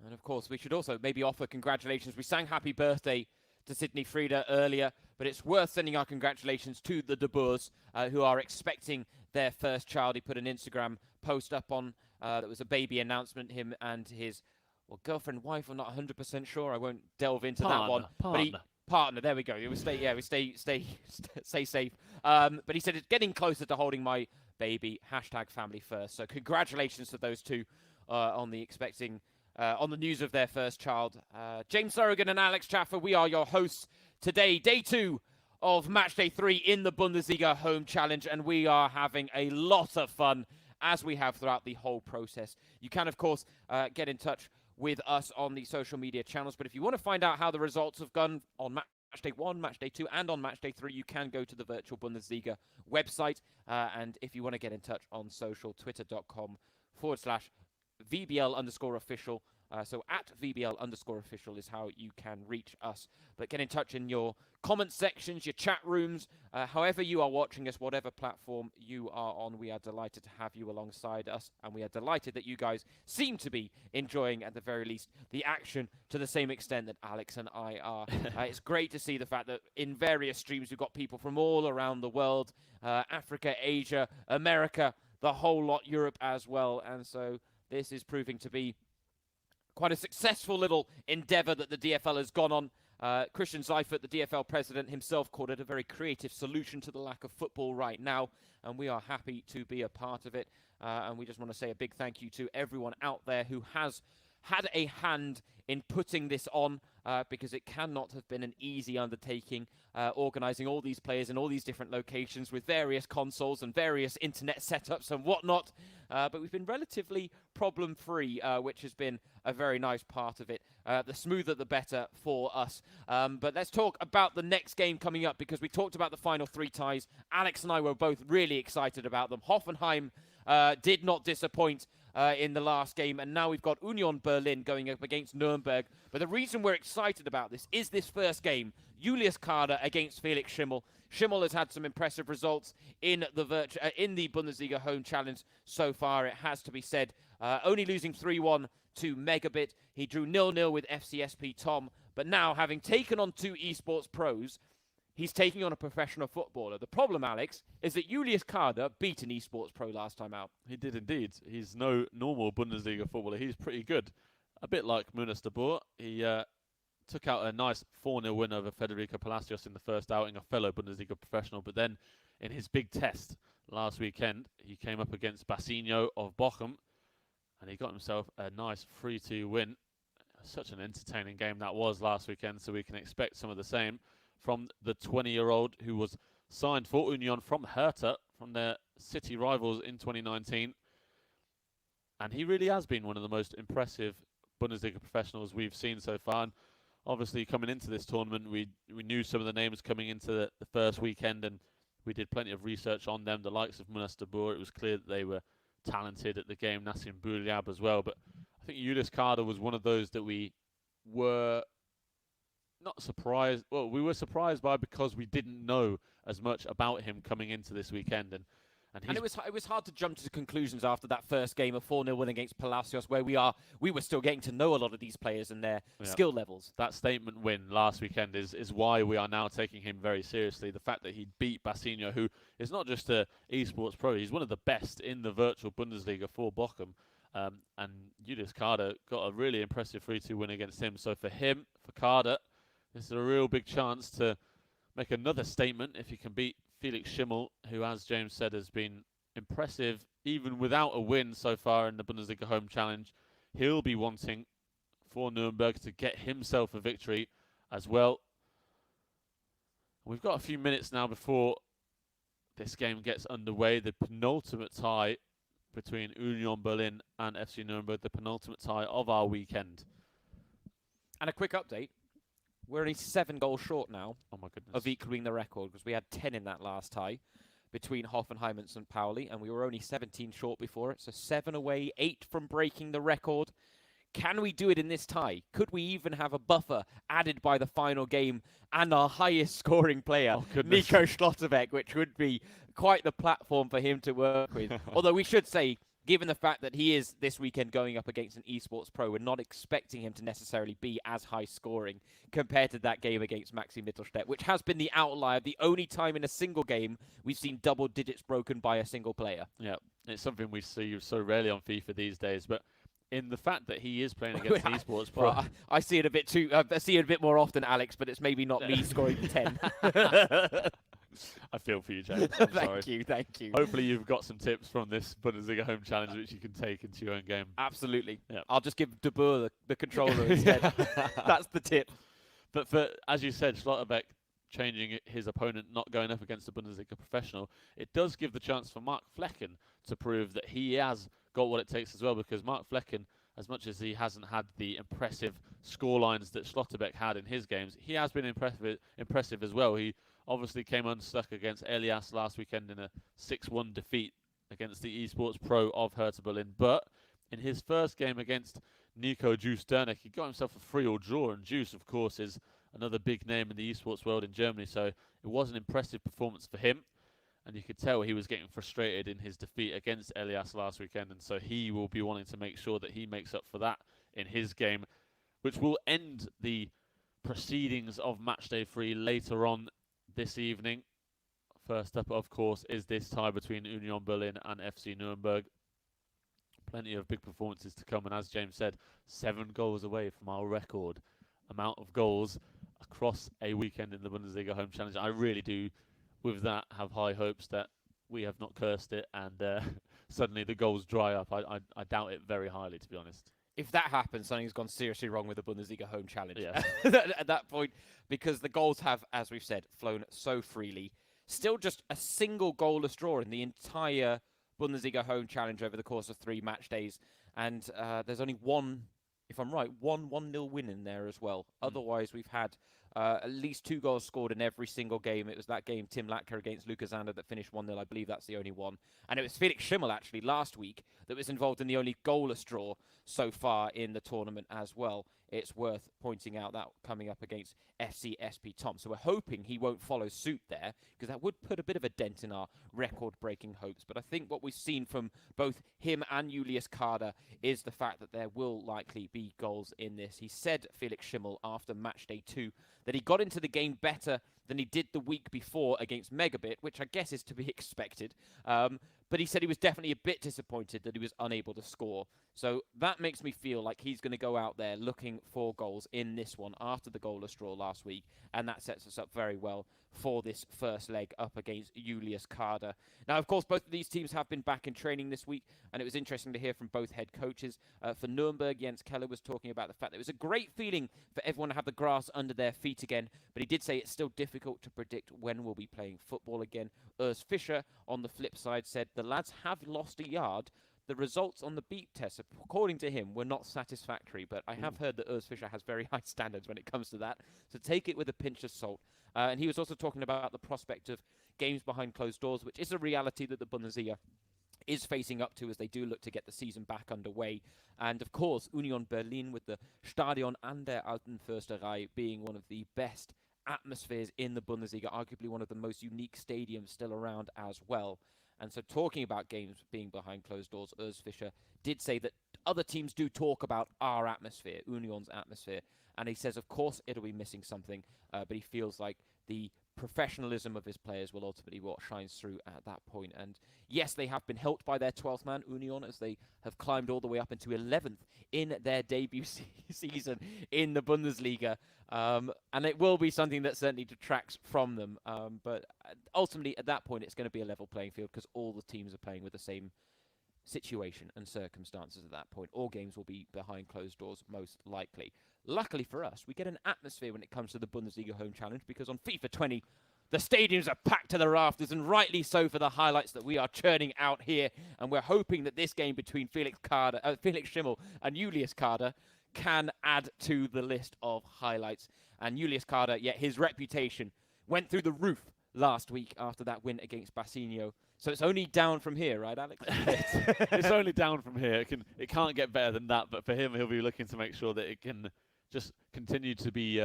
And, of course, we should also maybe offer congratulations. We sang happy birthday to Sydney Frieda earlier, but it's worth sending our congratulations to the De Boers, who are expecting their first child. He put an Instagram post up on that was a baby announcement, him and his girlfriend, wife, I'm not 100% sure. I won't delve into that one. Partner, there we go. We stay safe. But he said it's getting closer to holding my baby. #family first. So congratulations to those two on the news of their first child. James Surrigan and Alex Chaffer, we are your hosts today, day 2 of Matchday 3 in the Bundesliga Home Challenge, and we are having a lot of fun, as we have throughout the whole process. You can, of course, get in touch with us on the social media channels, but if you want to find out how the results have gone on Matchday 1, Matchday 2, and on Matchday 3, you can go to the Virtual Bundesliga website, and if you want to get in touch on social, twitter.com/VBL_official. So at VBL_official is how you can reach us. But get in touch in your comment sections, your chat rooms, however you are watching us, whatever platform you are on. We are delighted to have you alongside us, and we are delighted that you guys seem to be enjoying, at the very least, the action to the same extent that Alex and I are. It's great to see the fact that in various streams we've got people from all around the world, Africa, Asia, America, the whole lot, Europe as well. And so this is proving to be quite a successful little endeavour that the DFL has gone on. Christian Seifert, the DFL president himself, called it a very creative solution to the lack of football right now, and we are happy to be a part of it. And we just want to say a big thank you to everyone out there who has had a hand in putting this on, because it cannot have been an easy undertaking, organising all these players in all these different locations with various consoles and various internet setups and whatnot. But we've been relatively problem-free, which has been a very nice part of it. The smoother, the better for us. But let's talk about the next game coming up, because we talked about the final 3 ties. Alex and I were both really excited about them. Hoffenheim did not disappoint in the last game, and now we've got Union Berlin going up against Nuremberg. But the reason we're excited about this is this first game, Julius Kader against Felix Schimmel. Schimmel has had some impressive results in the Bundesliga Home Challenge so far, it has to be said. Only losing 3-1 to Megabit. He drew 0-0 with FCSP Tom, but now having taken on 2 esports pros, he's taking on a professional footballer. The problem, Alex, is that Julius Kader beat an esports pro last time out. He did indeed. He's no normal Bundesliga footballer. He's pretty good. A bit like Munas de Boer. He took out a nice 4-0 win over Federico Palacios in the first outing, a fellow Bundesliga professional. But then in his big test last weekend, he came up against Bassinho of Bochum, and he got himself a nice 3-2 win. Such an entertaining game that was last weekend, so we can expect some of the same from the 20-year-old who was signed for Union from Hertha, from their city rivals in 2019. And he really has been one of the most impressive Bundesliga professionals we've seen so far. And obviously, coming into this tournament, we knew some of the names coming into the first weekend, and we did plenty of research on them. The likes of Munas de Boer, it was clear that they were talented at the game. Nassim Bouliab as well. But I think Julius Kader was one of those that we were not surprised. Well, we were surprised by, because we didn't know as much about him coming into this weekend. And And it was hard to jump to conclusions after that first game, a 4-0 win against Palacios, where we were still getting to know a lot of these players and their skill levels. That statement win last weekend is why we are now taking him very seriously. The fact that he beat Bassinho, who is not just a esports pro, he's one of the best in the virtual Bundesliga for Bochum. And Julius Kader got a really impressive 3-2 win against him. So for him, for Kader, this is a real big chance to make another statement if he can beat Felix Schimmel, who, as James said, has been impressive even without a win so far in the Bundesliga Home Challenge. He'll be wanting for Nuremberg to get himself a victory as well. We've got a few minutes now before this game gets underway. The penultimate tie between Union Berlin and FC Nuremberg, the penultimate tie of our weekend. And a quick update. We're only 7 goals short now of equaling the record, because we had 10 in that last tie between Hoffenheim and St. Pauli, and we were only 17 short before it. So 7 away, 8 from breaking the record. Can we do it in this tie? Could we even have a buffer added by the final game and our highest scoring player, Nico Schlotterbeck, which would be quite the platform for him to work with? Although we should say, given the fact that he is this weekend going up against an esports pro, we're not expecting him to necessarily be as high scoring compared to that game against Maxi Mittelstadt, which has been the outlier, the only time in a single game we've seen double digits broken by a single player. Yeah, it's something we see so rarely on FIFA these days, but in the fact that he is playing against an esports pro, I see it a bit I see it a bit more often, Alex, but it's maybe not me scoring 10. I feel for you, James. Thank you. Hopefully you've got some tips from this Bundesliga Home Challenge which you can take into your own game. Absolutely. Yep. I'll just give De Boer the controller instead. That's the tip. But for, as you said, Schlotterbeck changing his opponent, not going up against a Bundesliga professional, it does give the chance for Mark Flecken to prove that he has got what it takes as well, because Mark Flecken, as much as he hasn't had the impressive scorelines that Schlotterbeck had in his games, he has been impressive as well. He obviously came unstuck against Elias last weekend in a 6-1 defeat against the esports pro of Hertha Berlin. But in his first game against Nico Juice Dernick, he got himself a 3-3 draw. And Juice, of course, is another big name in the esports world in Germany. So it was an impressive performance for him. And you could tell he was getting frustrated in his defeat against Elias last weekend. And so he will be wanting to make sure that he makes up for that in his game, which will end the proceedings of Matchday 3 later on this evening. First up, of course, is this tie between Union Berlin and FC Nuremberg. Plenty of big performances to come, and as James said, 7 goals away from our record amount of goals across a weekend in the Bundesliga Home Challenge. I really do, with that, have high hopes that we have not cursed it and suddenly the goals dry up. I doubt it very highly, to be honest. If that happens, something's gone seriously wrong with the Bundesliga Home Challenge. Yeah. At that point, because the goals have, as we've said, flown so freely. Still just a single goalless draw in the entire Bundesliga Home Challenge over the course of 3 match days. And there's only one, if I'm right, 1-0 win in there as well. Otherwise, we've had at least 2 goals scored in every single game. It was that game, Tim Latker against Lucas Zander, that finished 1-0. I believe that's the only one. And it was Felix Schimmel, actually, last week, that was involved in the only goalless draw so far in the tournament as well. It's worth pointing out that coming up against FC SP Tom. So we're hoping he won't follow suit there, because that would put a bit of a dent in our record-breaking hopes. But I think what we've seen from both him and Julius Kader is the fact that there will likely be goals in this. He said, Felix Schimmel, after match day 2, that he got into the game better than he did the week before against Megabit, which I guess is to be expected. But he said he was definitely a bit disappointed that he was unable to score. So that makes me feel like he's going to go out there looking for goals in this one after the goalless draw last week. And that sets us up very well for this first leg up against Julius Kader. Now, of course, both of these teams have been back in training this week, and it was interesting to hear from both head coaches. For Nuremberg, Jens Keller was talking about the fact that it was a great feeling for everyone to have the grass under their feet again, but he did say it's still difficult to predict when we'll be playing football again. Urs Fischer, on the flip side, said the lads have lost a yard. The results on the beep test, according to him, were not satisfactory, but I have heard that Urs Fischer has very high standards when it comes to that, so take it with a pinch of salt. And he was also talking about the prospect of games behind closed doors, which is a reality that the Bundesliga is facing up to as they do look to get the season back underway. And of course, Union Berlin with the Stadion an der Alten Försterei being one of the best atmospheres in the Bundesliga, arguably one of the most unique stadiums still around as well. And so talking about games being behind closed doors, Urs Fischer did say that other teams do talk about our atmosphere, Union's atmosphere. And he says, of course, it'll be missing something, but he feels like the professionalism of his players will ultimately what shines through at that point. And yes, they have been helped by their 12th man, Union, as they have climbed all the way up into 11th in their debut season in the Bundesliga. And it will be something that certainly detracts from them. But ultimately, at that point, it's going to be a level playing field because all the teams are playing with the same situation and circumstances at that point. All games will be behind closed doors, most likely. Luckily for us, we get an atmosphere when it comes to the Bundesliga Home Challenge because on FIFA 20, the stadiums are packed to the rafters, and rightly so for the highlights that we are churning out here. And we're hoping that this game between Felix Schimmel and Julius Kader can add to the list of highlights. And Julius Kader, his reputation went through the roof last week after that win against Bassinho. So it's only down from here, right, Alex? It's only down from here. It can't get better than that. But for him, he'll be looking to make sure that it can just continue to be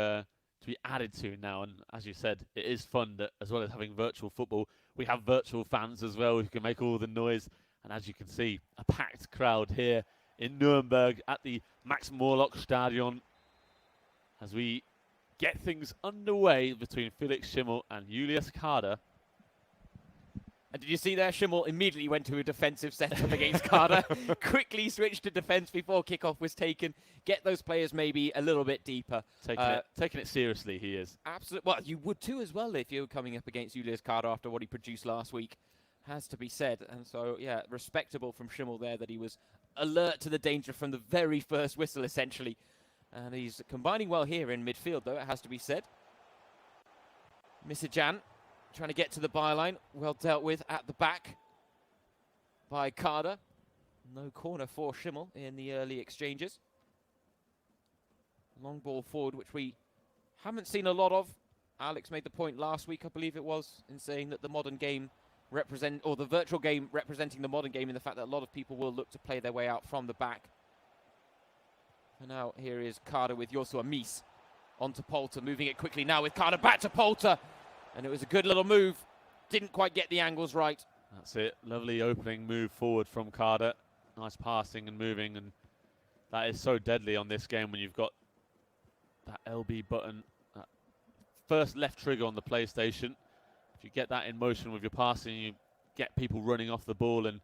added to now. And as you said, it is fun that as well as having virtual football, we have virtual fans as well who can make all the noise. And as you can see, a packed crowd here in Nuremberg at the Max Morlock Stadion as we get things underway between Felix Schimmel and Julius Kader. And did you see there? Schimmel immediately went to a defensive setup against Kader. Quickly switched to defence before kickoff was taken. Get those players maybe a little bit deeper. Taking it seriously, he is. Absolutely. Well, you would too as well if you were coming up against Julius Kader after what he produced last week. Has to be said. And so, respectable from Schimmel there that he was alert to the danger from the very first whistle, essentially. And he's combining well here in midfield, though, it has to be said. Misijan trying to get to the byline. Well dealt with at the back by Kader. No corner for Schimmel in the early exchanges. Long ball forward, which we haven't seen a lot of. Alex made the point last week, I believe it was, in saying that the modern game the virtual game representing the modern game in the fact that a lot of people will look to play their way out from the back. And now here is Kader with Joshua Mies onto Polter, moving it quickly now with Kader back to Polter. And it was a good little move. Didn't quite get the angles right. That's it. Lovely opening move forward from Kader. Nice passing and moving. And that is so deadly on this game when you've got that LB button, that first left trigger on the PlayStation. If you get that in motion with your passing, you get people running off the ball, and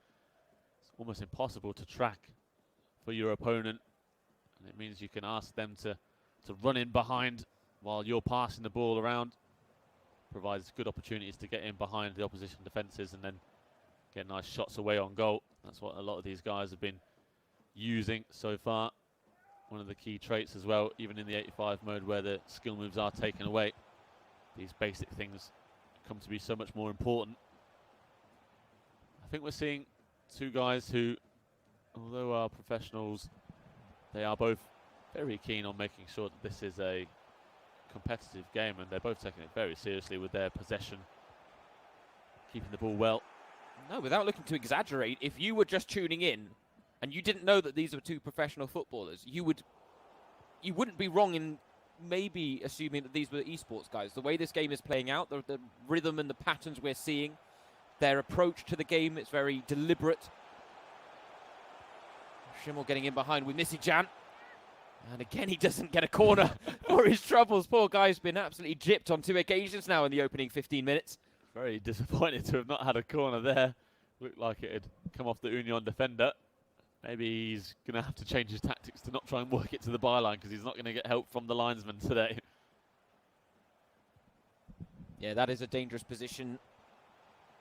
it's almost impossible to track for your opponent. And it means you can ask them to run in behind while you're passing the ball around. Provides good opportunities to get in behind the opposition defences and then get nice shots away on goal. That's what a lot of these guys have been using so far. One of the key traits as well, even in the 85 mode where the skill moves are taken away. These basic things come to be so much more important. I think we're seeing two guys who, although are professionals, they are both very keen on making sure that this is a competitive game, and they're both taking it very seriously with their possession, keeping the ball well. No, without looking to exaggerate, if you were just tuning in and you didn't know that these were two professional footballers, you wouldn't be wrong in maybe assuming that these were esports guys. The way this game is playing out, the rhythm and the patterns we're seeing, their approach to the game, it's very deliberate. Schimmel getting in behind with Misijan. And again, he doesn't get a corner for his troubles. Poor guy's been absolutely gypped on 2 occasions now in the opening 15 minutes. Very disappointed to have not had a corner there. Looked like it had come off the Union defender. Maybe he's going to have to change his tactics to not try and work it to the byline because he's not going to get help from the linesman today. Yeah, that is a dangerous position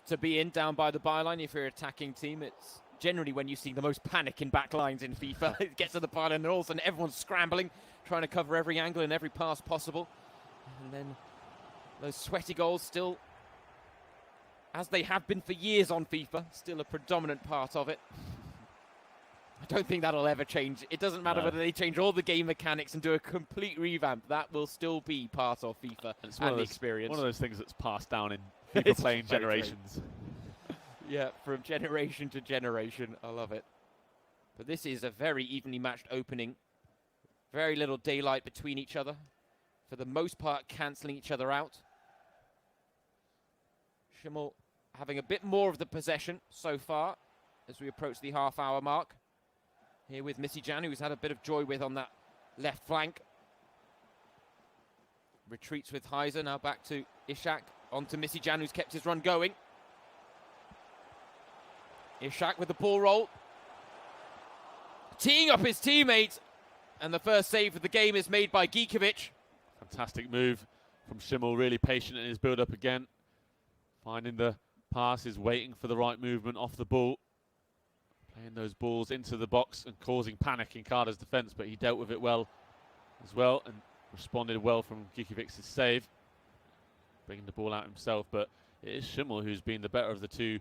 to be in, down by the byline. If you're an attacking team, it's generally when you see the most panic in back lines in FIFA. It gets to the byline and all of a sudden everyone's scrambling, trying to cover every angle and every pass possible. And then those sweaty goals still, as they have been for years on FIFA, still a predominant part of it. I don't think that'll ever change. It doesn't matter whether they change all the game mechanics and do a complete revamp. That will still be part of FIFA and the experience. One of those things that's passed down in FIFA playing generations. Yeah, from generation to generation. I love it. But this is a very evenly matched opening. Very little daylight between each other. For the most part, cancelling each other out. Schimmel having a bit more of the possession so far as we approach the half-hour mark. Here with Missy Jan, who's had a bit of joy with on that left flank. Retreats with Heiser, now back to Ishak, on to Missy Jan, who's kept his run going. Ishak with the ball roll. Teeing up his teammates, and the first save of the game is made by Gikovic. Fantastic move from Schimmel, really patient in his build-up again. Finding the passes, waiting for the right movement off the ball. Playing those balls into the box and causing panic in Carter's defence, but he dealt with it well as well and responded well from Gikovic's save. Bringing the ball out himself, but it is Schimmel who's been the better of the two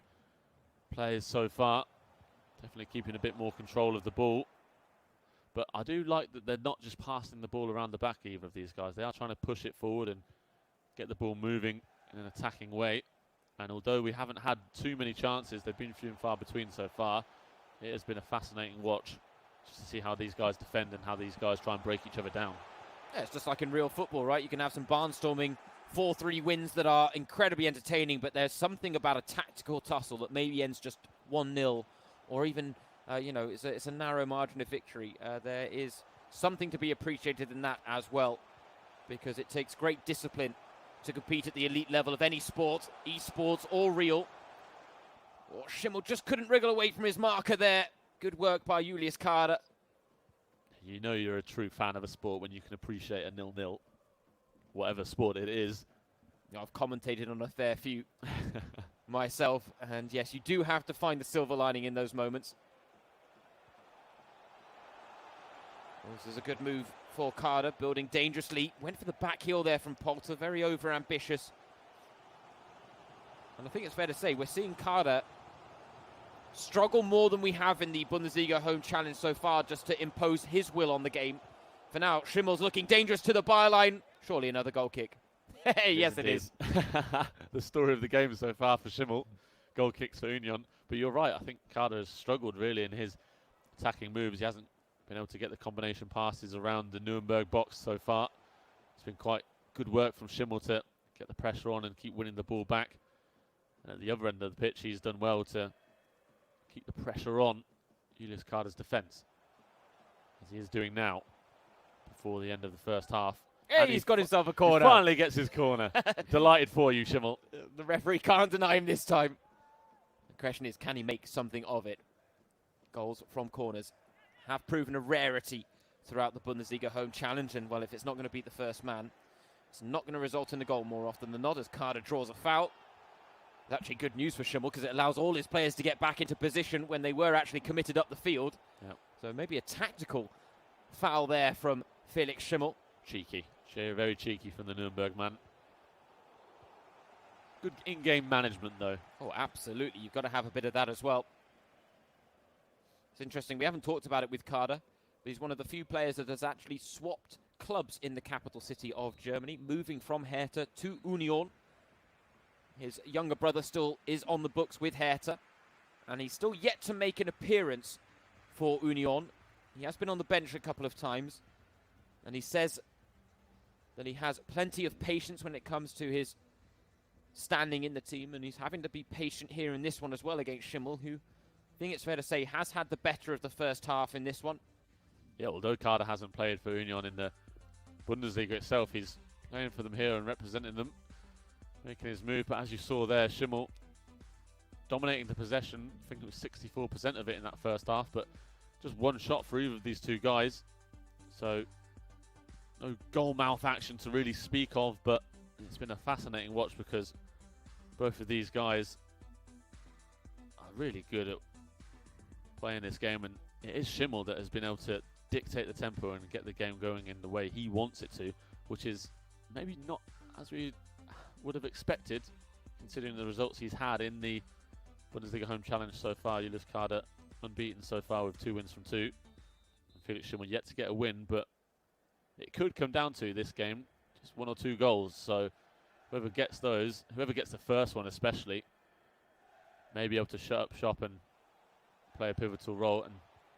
players so far. Definitely keeping a bit more control of the ball. But I do like that they're not just passing the ball around the back, either of these guys. They are trying to push it forward and get the ball moving in an attacking way. And although we haven't had too many chances, they've been few and far between so far, it has been a fascinating watch just to see how these guys defend and how these guys try and break each other down. Yeah, it's just like in real football, right? You can have some barnstorming 4-3 wins that are incredibly entertaining, but there's something about a tactical tussle that maybe ends just 1-0 or even, it's a narrow margin of victory. There is something to be appreciated in that as well, because it takes great discipline to compete at the elite level of any sport, esports or real. Oh, Schimmel just couldn't wriggle away from his marker there. Good work by Julius Kader. You know you're a true fan of a sport when you can appreciate a 0-0, whatever sport it is. I've commentated on a fair few myself, and yes, you do have to find the silver lining in those moments. This is a good move for Kader, building dangerously. Went for the back heel there from Polter, very over-ambitious. And I think it's fair to say we're seeing Kader struggle more than we have in the Bundesliga Home Challenge so far, just to impose his will on the game. For now, Schimmel's looking dangerous to the byline. Surely another goal kick. Yes, it is. The story of the game so far for Schimmel. Goal kicks for Union. But you're right, I think Kader has struggled really in his attacking moves. He hasn't been able to get the combination passes around the Nuremberg box so far. It's been quite good work from Schimmel to get the pressure on and keep winning the ball back. And at the other end of the pitch, he's done well to keep the pressure on Julius Kader's defence, as he is doing now before the end of the first half. Hey, he's got himself a corner. He finally gets his corner. Delighted for you, Schimmel. The referee can't deny him this time. The question is, can he make something of it? Goals from corners have proven a rarity throughout the Bundesliga Home Challenge, and well, if it's not going to beat the first man, it's not going to result in a goal more often than not, as Kader draws a foul. It's actually good news for Schimmel, because it allows all his players to get back into position when they were actually committed up the field. Yep. So maybe a tactical foul there from Felix Schimmel. Cheeky. Very cheeky from the Nuremberg man. Good in-game management, though. Oh, absolutely. You've got to have a bit of that as well. It's interesting. We haven't talked about it with Kader, but he's one of the few players that has actually swapped clubs in the capital city of Germany, moving from Hertha to Union. His younger brother still is on the books with Hertha, and he's still yet to make an appearance for Union. He has been on the bench a couple of times, and he says that he has plenty of patience when it comes to his standing in the team, and he's having to be patient here in this one as well against Schimmel, who, I think it's fair to say, has had the better of the first half in this one. Yeah, although Kader hasn't played for Union in the Bundesliga itself, he's playing for them here and representing them, making his move. But as you saw there, Schimmel dominating the possession. I think it was 64% of it in that first half, but just one shot for either of these two guys. So no goal mouth action to really speak of, but it's been a fascinating watch because both of these guys are really good at playing this game, and it is Schimmel that has been able to dictate the tempo and get the game going in the way he wants it to, which is maybe not as we would have expected, considering the results he's had in the Bundesliga Home Challenge so far. Julius Kader unbeaten so far with 2 wins from 2. And Felix Schimmel yet to get a win, but it could come down to this game, just 1 or 2 goals. So whoever gets those, whoever gets the first one especially, may be able to shut up shop and play a pivotal role. And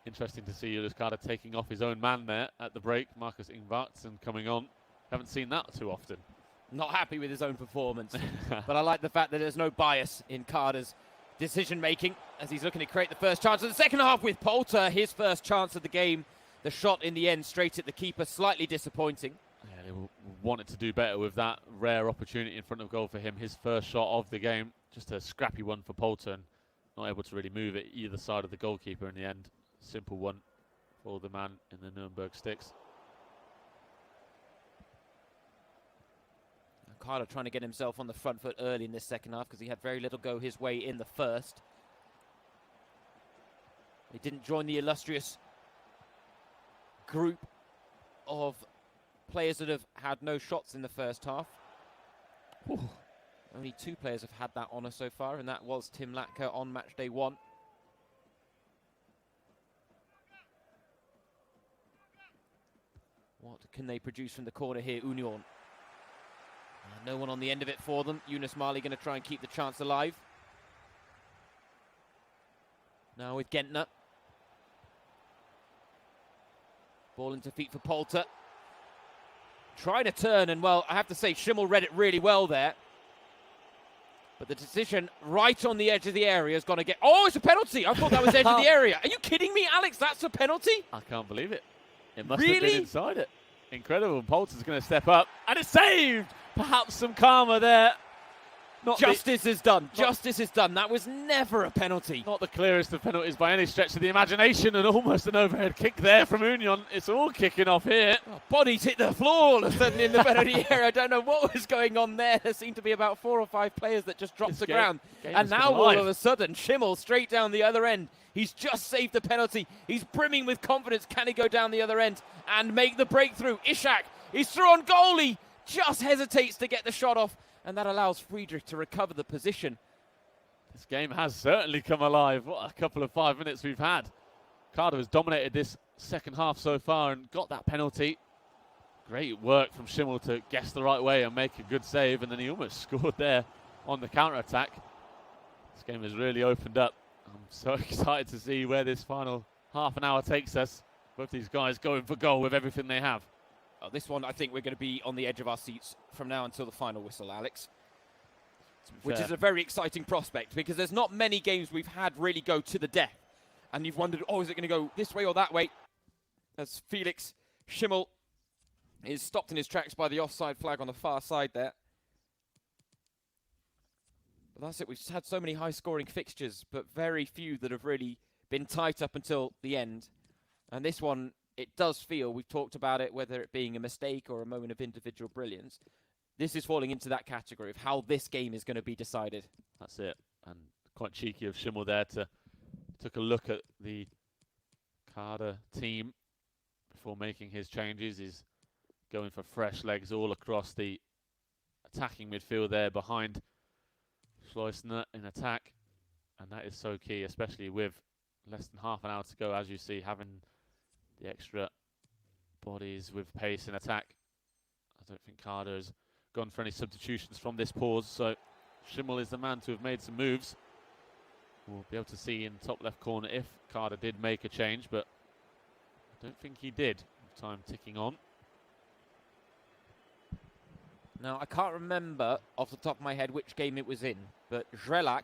interesting to see Julius Kader taking off his own man there at the break, Marcus Ingvartsen coming on. Haven't seen that too often. Not happy with his own performance. But I like the fact that there's no bias in Carter's decision-making as he's looking to create the first chance of the second half with Poulter. His first chance of the game. The shot in the end straight at the keeper, slightly disappointing. Yeah, they wanted to do better with that rare opportunity in front of goal for him. His first shot of the game, just a scrappy one for Poulter, and not able to really move it either side of the goalkeeper in the end. Simple one for the man in the Nuremberg sticks. Carter trying to get himself on the front foot early in this second half because he had very little go his way in the first. He didn't join the illustrious group of players that have had no shots in the first half. Ooh. Only 2 players have had that honour so far, and that was Tim Latka on match day 1. What can they produce from the corner here, Union? No one on the end of it for them. Yunus Mali going to try and keep the chance alive. Now with Gentner. Ball into feet for Poulter. Trying to turn, and well, I have to say, Schimmel read it really well there. But the decision right on the edge of the area is going to get... Oh, it's a penalty! I thought that was edge of the area. Are you kidding me, Alex? That's a penalty? I can't believe it. It must have been inside it. Incredible. Poulter's going to step up, and it's saved! Perhaps some karma there. Justice is done. Justice is done. That was never a penalty. Not the clearest of penalties by any stretch of the imagination, and almost an overhead kick there from Union. It's all kicking off here. Oh, bodies hit the floor all of a sudden in the penalty area. I don't know what was going on there. There seemed to be about 4 or 5 players that just dropped to the ground. And now all of a sudden, Schimmel straight down the other end. He's just saved the penalty. He's brimming with confidence. Can he go down the other end and make the breakthrough? Ishak is through on goalie. Just hesitates to get the shot off, and that allows Friedrich to recover the position. This game has certainly come alive. What a couple of 5 minutes we've had. Carter has dominated this second half so far and got that penalty. Great work from Schimmel to guess the right way and make a good save, and then he almost scored there on the counter-attack. This game has really opened up. I'm so excited to see where this final half an hour takes us. Both these guys going for goal with everything they have. Oh, this one, I think we're going to be on the edge of our seats from now until the final whistle, Alex. Which is a very exciting prospect because there's not many games we've had really go to the death. And you've wondered, oh, is it going to go this way or that way? As Felix Schimmel is stopped in his tracks by the offside flag on the far side there. But that's it. We've just had so many high-scoring fixtures, but very few that have really been tight up until the end. And this one, it does feel, we've talked about it, whether it being a mistake or a moment of individual brilliance, this is falling into that category of how this game is going to be decided. That's it. And quite cheeky of Schimmel there to took a look at the Carter team before making his changes. He's going for fresh legs all across the attacking midfield there behind Schleusner in attack. And that is so key, especially with less than half an hour to go, as you see, having the extra bodies with pace in attack. I don't think Carter has gone for any substitutions from this pause, so Schimmel is the man to have made some moves. We'll be able to see in top left corner if Carter did make a change, but I don't think he did. Time ticking on. Now, I can't remember off the top of my head which game it was in, but Grelak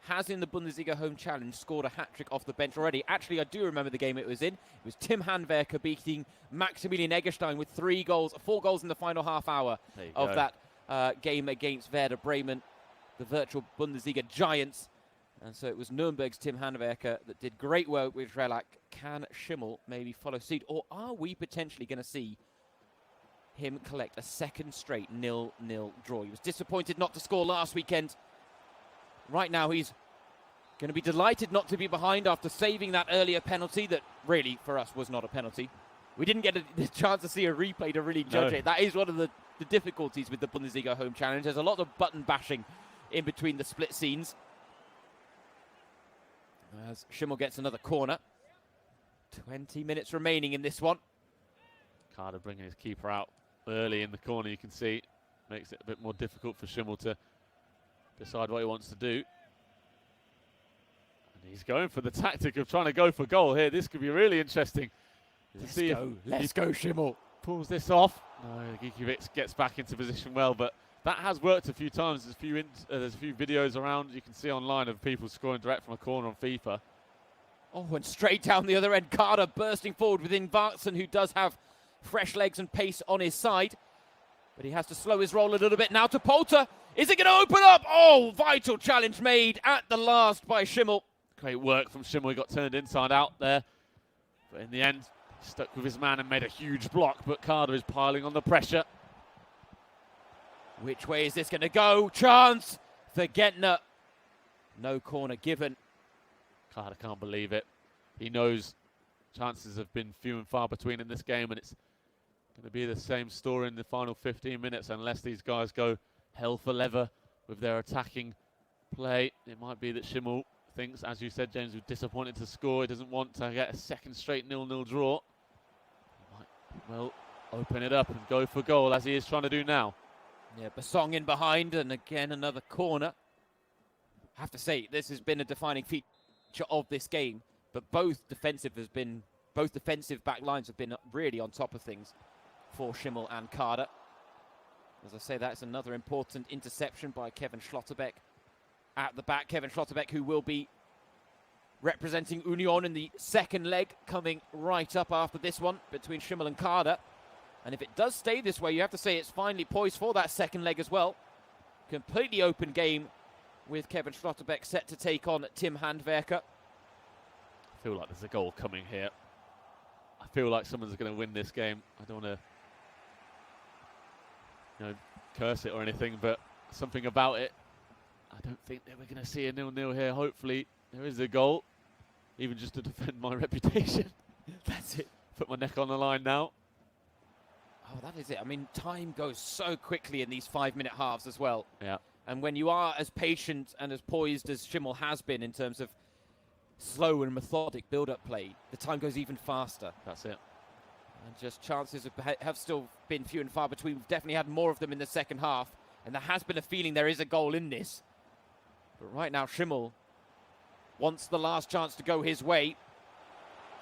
has in the Bundesliga Home Challenge scored a hat-trick off the bench already. Actually, I do remember the game it was in. It was Tim Handwerker beating Maximilian Eggestein with 4 goals in the final half hour of that game against Werder Bremen, the virtual Bundesliga giants. And so it was Nürnberg's Tim Handwerker that did great work with Grelak. Can Schimmel maybe follow suit? Or are we potentially going to see him collect a second straight 0-0 draw? He was disappointed not to score last weekend. Right now, he's going to be delighted not to be behind after saving that earlier penalty that really, for us, was not a penalty. We didn't get the chance to see a replay to really judge it. That is one of the difficulties with the Bundesliga Home Challenge. There's a lot of button bashing in between the split scenes. As Schimmel gets another corner. 20 minutes remaining in this one. Carter bringing his keeper out early in the corner, you can see. Makes it a bit more difficult for Schimmel to decide what he wants to do. And he's going for the tactic of trying to go for goal here. This could be really interesting. Let's go, Schimmel. Pulls this off. No, Gikiewicz gets back into position well, but that has worked a few times. There's a few videos around you can see online of people scoring direct from a corner on FIFA. Oh, and straight down the other end, Carter bursting forward within Vartson, who does have fresh legs and pace on his side. But he has to slow his roll a little bit now to Polter. Is it going to open up? Oh, vital challenge made at the last by Schimmel. Great work from Schimmel. He got turned inside out there. But in the end, he stuck with his man and made a huge block. But Carter is piling on the pressure. Which way is this going to go? Chance for Gentner. No corner given. Carter can't believe it. He knows chances have been few and far between in this game, and it's going to be the same story in the final 15 minutes unless these guys go hell for leather with their attacking play. It might be that Schimmel thinks, as you said, James, was disappointed to score. He doesn't want to get a second straight 0-0 draw. He might well open it up and go for goal, as he is trying to do now. Yeah, Basong in behind, and again another corner. I have to say, this has been a defining feature of this game, but both defensive back lines have been really on top of things for Schimmel and Carter. As I say, that's another important interception by Kevin Schlotterbeck. At the back, Kevin Schlotterbeck, who will be representing Union in the second leg, coming right up after this one between Schimmel and Carter. And if it does stay this way, you have to say it's finally poised for that second leg as well. Completely open game with Kevin Schlotterbeck set to take on Tim Handwerker. I feel like there's a goal coming here. I feel like someone's going to win this game. I don't want to curse it or anything, but something about it. I don't think that we're going to see a 0-0 here. Hopefully there is a goal, even just to defend my reputation. That's it. Put my neck on the line now. Oh, that is it. I mean, time goes so quickly in these 5-minute halves as well. Yeah. And when you are as patient and as poised as Schimmel has been in terms of slow and methodic build-up play, the time goes even faster. That's it. And just chances have still been few and far between. We've definitely had more of them in the second half. And there has been a feeling there is a goal in this. But right now, Schimmel wants the last chance to go his way.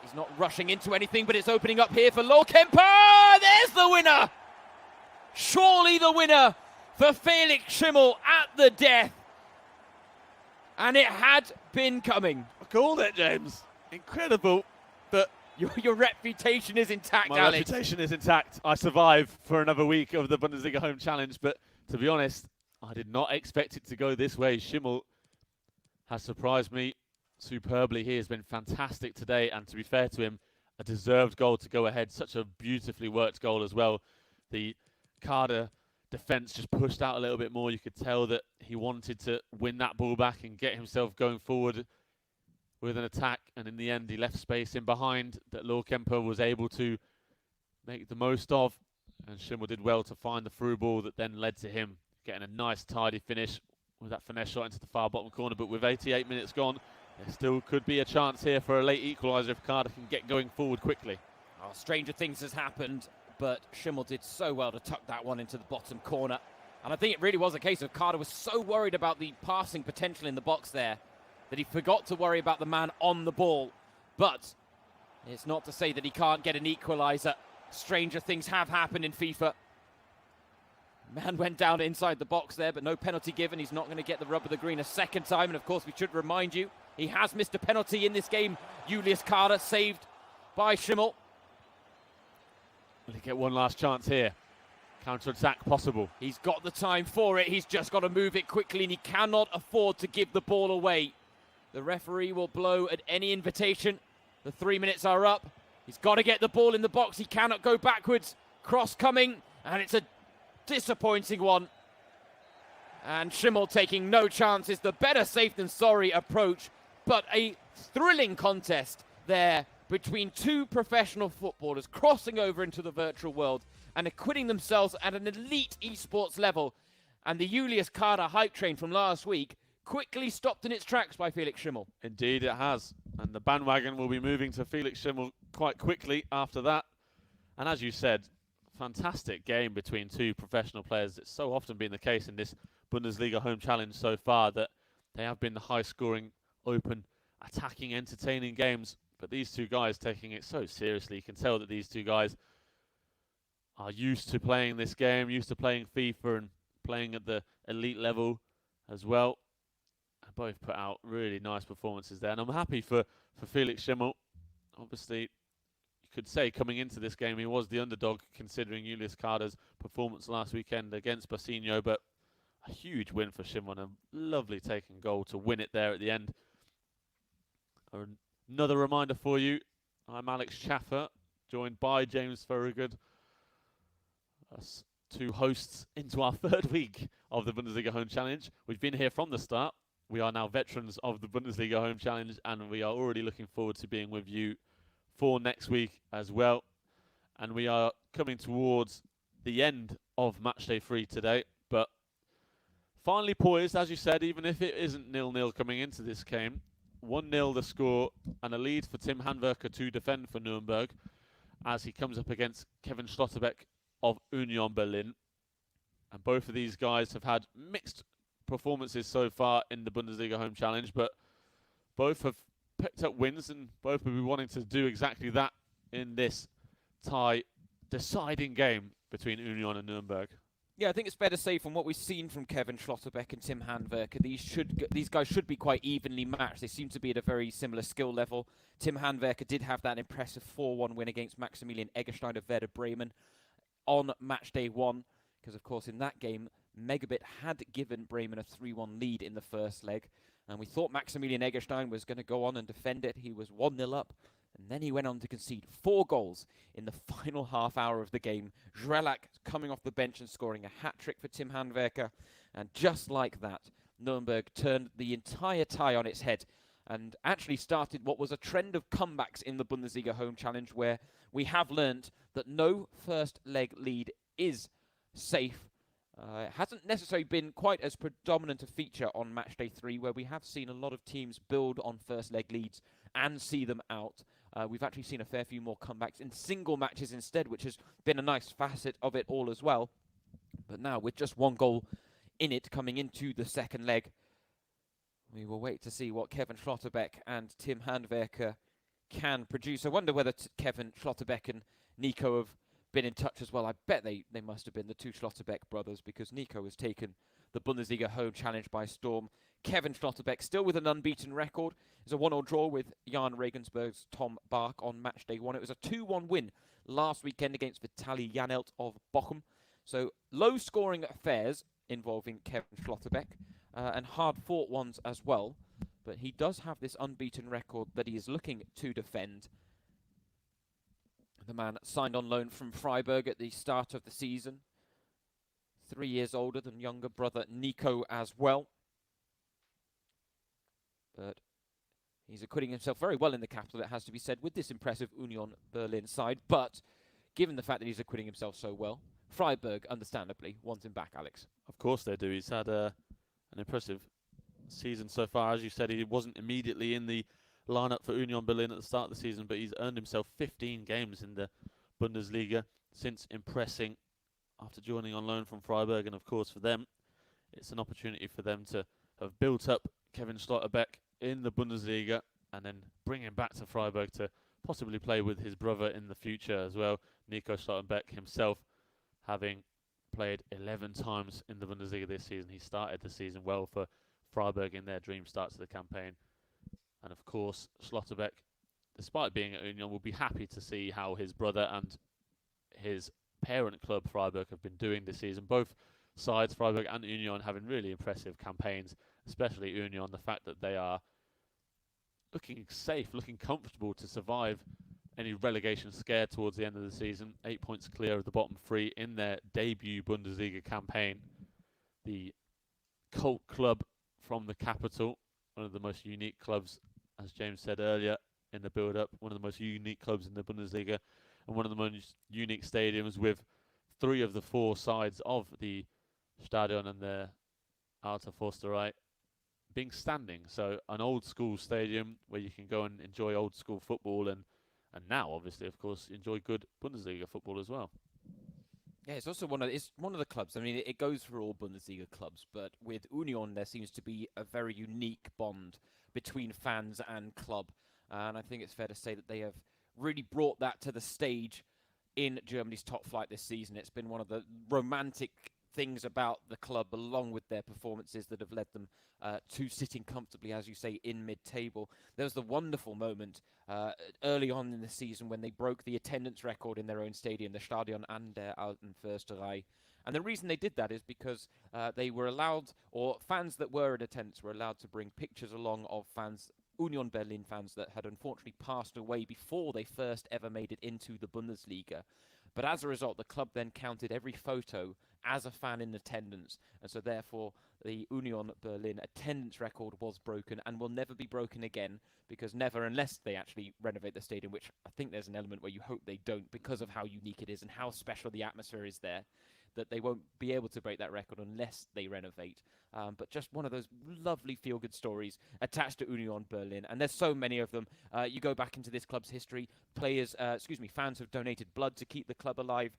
He's not rushing into anything, but it's opening up here for Lohkemper. There's the winner! Surely the winner for Felix Schimmel at the death. And it had been coming. I called it, James. Incredible. But your reputation is intact, my Alex. reputation is intact. I survive for another week of the Bundesliga Home Challenge. But to be honest, I did not expect it to go this way. Schimmel has surprised me superbly. He has been fantastic today, and to be fair to him, a deserved goal to go ahead. Such a beautifully worked goal as well. The Carter defence just pushed out a little bit more. You could tell that he wanted to win that ball back and get himself going forward with an attack, and in the end he left space in behind that Lohkemper was able to make the most of, and Schimmel did well to find the through ball that then led to him getting a nice tidy finish with that finesse shot into the far bottom corner. But with 88 minutes gone, there still could be a chance here for a late equaliser if Carter can get going forward quickly. Oh, stranger things has happened, but Schimmel did so well to tuck that one into the bottom corner. And I think it really was a case of Carter was so worried about the passing potential in the box there that he forgot to worry about the man on the ball. But it's not to say that he can't get an equaliser. Stranger things have happened in FIFA. Man went down inside the box there, but no penalty given. He's not going to get the rub of the green a second time. And of course, we should remind you, he has missed a penalty in this game. Julius Carter saved by Schimmel. Will he get one last chance here? Counter-attack possible. He's got the time for it. He's just got to move it quickly, and he cannot afford to give the ball away. The referee will blow at any invitation. The 3 minutes are up. He's got to get the ball in the box. He cannot go backwards. Cross coming, and it's a disappointing one. And Schimmel taking no chances. The better safe than sorry approach, but a thrilling contest there between two professional footballers crossing over into the virtual world and acquitting themselves at an elite esports level. And the Julius Carter hype train from last week quickly stopped in its tracks by Felix Schimmel. Indeed it has. And the bandwagon will be moving to Felix Schimmel quite quickly after that. And as you said, fantastic game between two professional players. It's so often been the case in this Bundesliga Home Challenge so far that they have been the high-scoring, open, attacking, entertaining games. But these two guys taking it so seriously. You can tell that these two guys are used to playing this game, used to playing FIFA and playing at the elite level as well. And both put out really nice performances there. And I'm happy for Felix Schimmel. Obviously, you could say coming into this game he was the underdog considering Julius Kader's performance last weekend against Basinho, but a huge win for Schimmel and a lovely taken goal to win it there at the end. Another reminder for you, I'm Alex Schaffer, joined by James Thorogood. Us two hosts into our third week of the Bundesliga Home Challenge. We've been here from the start. We are now veterans of the Bundesliga Home Challenge, and we are already looking forward to being with you for next week as well. And we are coming towards the end of Matchday 3 today, but finally poised, as you said, even if it isn't 0-0 coming into this game. 1-0 the score, and a lead for Tim Handwerker to defend for Nuremberg as he comes up against Kevin Schlotterbeck of Union Berlin. And both of these guys have had mixed performances so far in the Bundesliga Home Challenge, but both have picked up wins and both will be wanting to do exactly that in this tie deciding game between Union and Nuremberg. Yeah, I think it's fair to say from what we've seen from Kevin Schlotterbeck and Tim Handwerker, these guys should be quite evenly matched. They seem to be at a very similar skill level. Tim Handwerker did have that impressive 4-1 win against Maximilian Eggestein of Werder Bremen on match day 1, because of course in that game Megabit had given Bremen a 3-1 lead in the first leg, and we thought Maximilian Eggestein was going to go on and defend it. He was 1-0 up, and then he went on to concede 4 goals in the final half hour of the game. Drelak coming off the bench and scoring a hat-trick for Tim Handwerker, and just like that, Nuremberg turned the entire tie on its head and actually started what was a trend of comebacks in the Bundesliga Home Challenge, where we have learnt that no first leg lead is safe. It hasn't necessarily been quite as predominant a feature on Matchday 3, where we have seen a lot of teams build on first leg leads and see them out. We've actually seen a fair few more comebacks in single matches instead, which has been a nice facet of it all as well. But now, with just 1 goal in it coming into the second leg, we will wait to see what Kevin Schlotterbeck and Tim Handwerker can produce. I wonder whether Kevin Schlotterbeck and Nico have been in touch as well. I bet they must have been, the 2 Schlotterbeck brothers, because Nico has taken the Bundesliga Home Challenge by storm. Kevin Schlotterbeck, still with an unbeaten record, is a 1-1 draw with Jan Regensburg's Tom Bach on match day 1. It was a 2-1 win last weekend against Vitali Janelt of Bochum. So low-scoring affairs involving Kevin Schlotterbeck, and hard-fought ones as well. But he does have this unbeaten record that he is looking to defend. The man signed on loan from Freiburg at the start of the season. 3 years older than younger brother Nico as well. But he's acquitting himself very well in the capital, it has to be said, with this impressive Union Berlin side. But given the fact that he's acquitting himself so well, Freiburg, understandably, wants him back, Alex. Of course they do. He's had an impressive season so far. As you said, he wasn't immediately in the lineup for Union Berlin at the start of the season, but he's earned himself 15 games in the Bundesliga since impressing after joining on loan from Freiburg. And of course for them, it's an opportunity for them to have built up Kevin Schlotterbeck in the Bundesliga and then bring him back to Freiburg to possibly play with his brother in the future as well. Nico Schlotterbeck himself having played 11 times in the Bundesliga this season. He started the season well for Freiburg in their dream start to the campaign. And of course, Schlotterbeck, despite being at Union, will be happy to see how his brother and his parent club, Freiburg, have been doing this season. Both sides, Freiburg and Union, having really impressive campaigns, especially Union. The fact that they are looking safe, looking comfortable to survive any relegation scare towards the end of the season. 8 points clear of the bottom 3 in their debut Bundesliga campaign. The cult club from the capital, one of the most unique clubs, as James said earlier in the build-up, one of the most unique clubs in the Bundesliga, and one of the most unique stadiums, with 3 of the 4 sides of the Stadion and the Alta Forsterei being standing. So an old school stadium where you can go and enjoy old school football, and now obviously, of course, enjoy good Bundesliga football as well. Yeah, it's also one of the clubs. I mean, it goes for all Bundesliga clubs, but with Union, there seems to be a very unique bond between fans and club. And I think it's fair to say that they have really brought that to the stage in Germany's top flight this season. It's been one of the romantic things about the club, along with their performances, that have led them to sitting comfortably, as you say, in mid-table. There was the wonderful moment early on in the season when they broke the attendance record in their own stadium, the Stadion an der Alten Försterei. And the reason they did that is because they were allowed, or fans that were in attendance were allowed to bring pictures along of fans, Union Berlin fans that had unfortunately passed away before they first ever made it into the Bundesliga. But as a result, the club then counted every photo as a fan in attendance. And so therefore, the Union Berlin attendance record was broken and will never be broken again, because never, unless they actually renovate the stadium, which I think there's an element where you hope they don't because of how unique it is and how special the atmosphere is there, that they won't be able to break that record unless they renovate. But just one of those lovely feel-good stories attached to Union Berlin, and there's so many of them. You go back into this club's history, fans have donated blood to keep the club alive.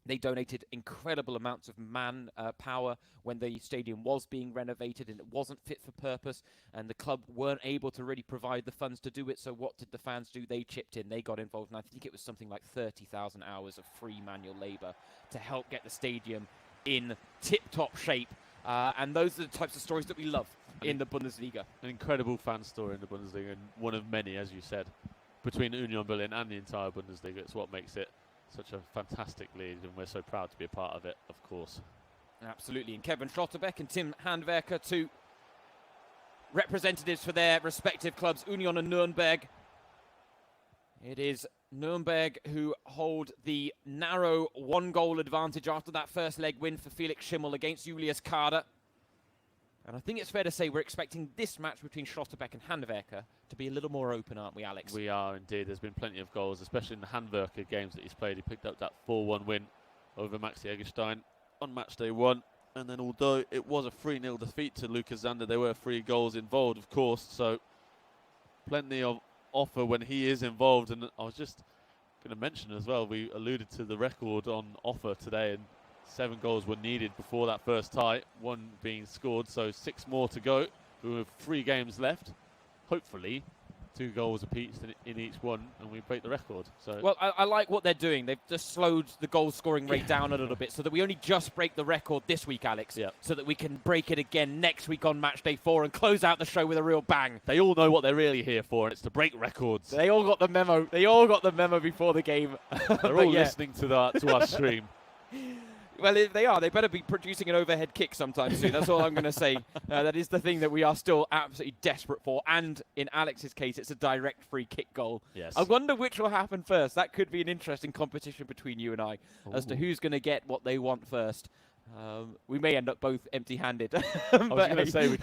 They donated incredible amounts of manpower when the stadium was being renovated and it wasn't fit for purpose, and the club weren't able to really provide the funds to do it. So what did the fans do? They chipped in, they got involved, and I think it was something like 30,000 hours of free manual labour to help get the stadium in tip-top shape. And those are the types of stories that we love in the Bundesliga. An incredible fan story in the Bundesliga, and one of many, as you said, between Union Berlin and the entire Bundesliga. It's what makes it such a fantastic league, and we're so proud to be a part of it, of course. Absolutely. And Kevin Schlotterbeck and Tim Handwerker, two representatives for their respective clubs, Union and Nuremberg. It is Nuremberg who hold the narrow one-goal advantage after that first leg win for Felix Schimmel against Julius Kader. And I think it's fair to say we're expecting this match between Schlotterbeck and Handwerker to be a little more open, aren't we, Alex? We are indeed. There's been plenty of goals, especially in the Handwerker games that he's played. He picked up that 4-1 win over Maxi Eggestein on Matchday 1. And then although it was a 3-0 defeat to Lucas Zander, there were 3 goals involved, of course. So plenty of offer when he is involved. And I was just going to mention as well, we alluded to the record on offer today, and 7 goals were needed before that first tie, 1 being scored, so 6 more to go. We have 3 games left. Hopefully, 2 goals apiece in each one, and we break the record. So, well, I like what they're doing. They've just slowed the goal scoring rate down a little bit, so that we only just break the record this week, Alex. Yep. So that we can break it again next week on Matchday 4 and close out the show with a real bang. They all know what they're really here for, and it's to break records. They all got the memo. They all got the memo before the game. They're all listening to our stream. Well, if they are, they better be producing an overhead kick sometime soon. That's all I'm going to say. That is the thing that we are still absolutely desperate for. And in Alex's case, it's a direct free kick goal. Yes. I wonder which will happen first. That could be an interesting competition between you and I as to who's going to get what they want first. We may end up both empty-handed. I was going to say we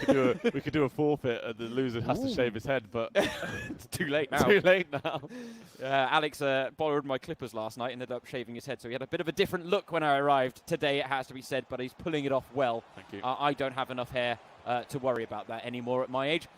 could do a forfeit, and the loser has to shave his head, but it's too late now. Too late now. Alex borrowed my clippers last night, ended up shaving his head, so he had a bit of a different look when I arrived. Today, it has to be said, but he's pulling it off well. Thank you. I don't have enough hair to worry about that anymore at my age.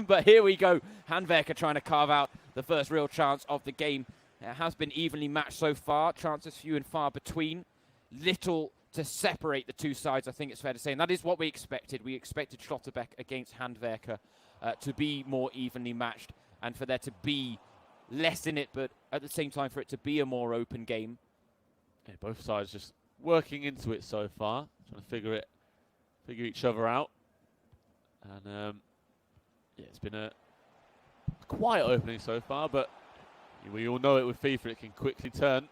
But here we go. Handwerker trying to carve out the first real chance of the game. It has been evenly matched so far. Chances few and far between. Little to separate the two sides, I think it's fair to say. And that is what we expected. We expected Schlotterbeck against Handwerker to be more evenly matched and for there to be less in it, but at the same time for it to be a more open game. Yeah, both sides just working into it so far, trying to figure each other out. And yeah, it's been a quiet opening so far, but we all know it with FIFA, it can quickly turn.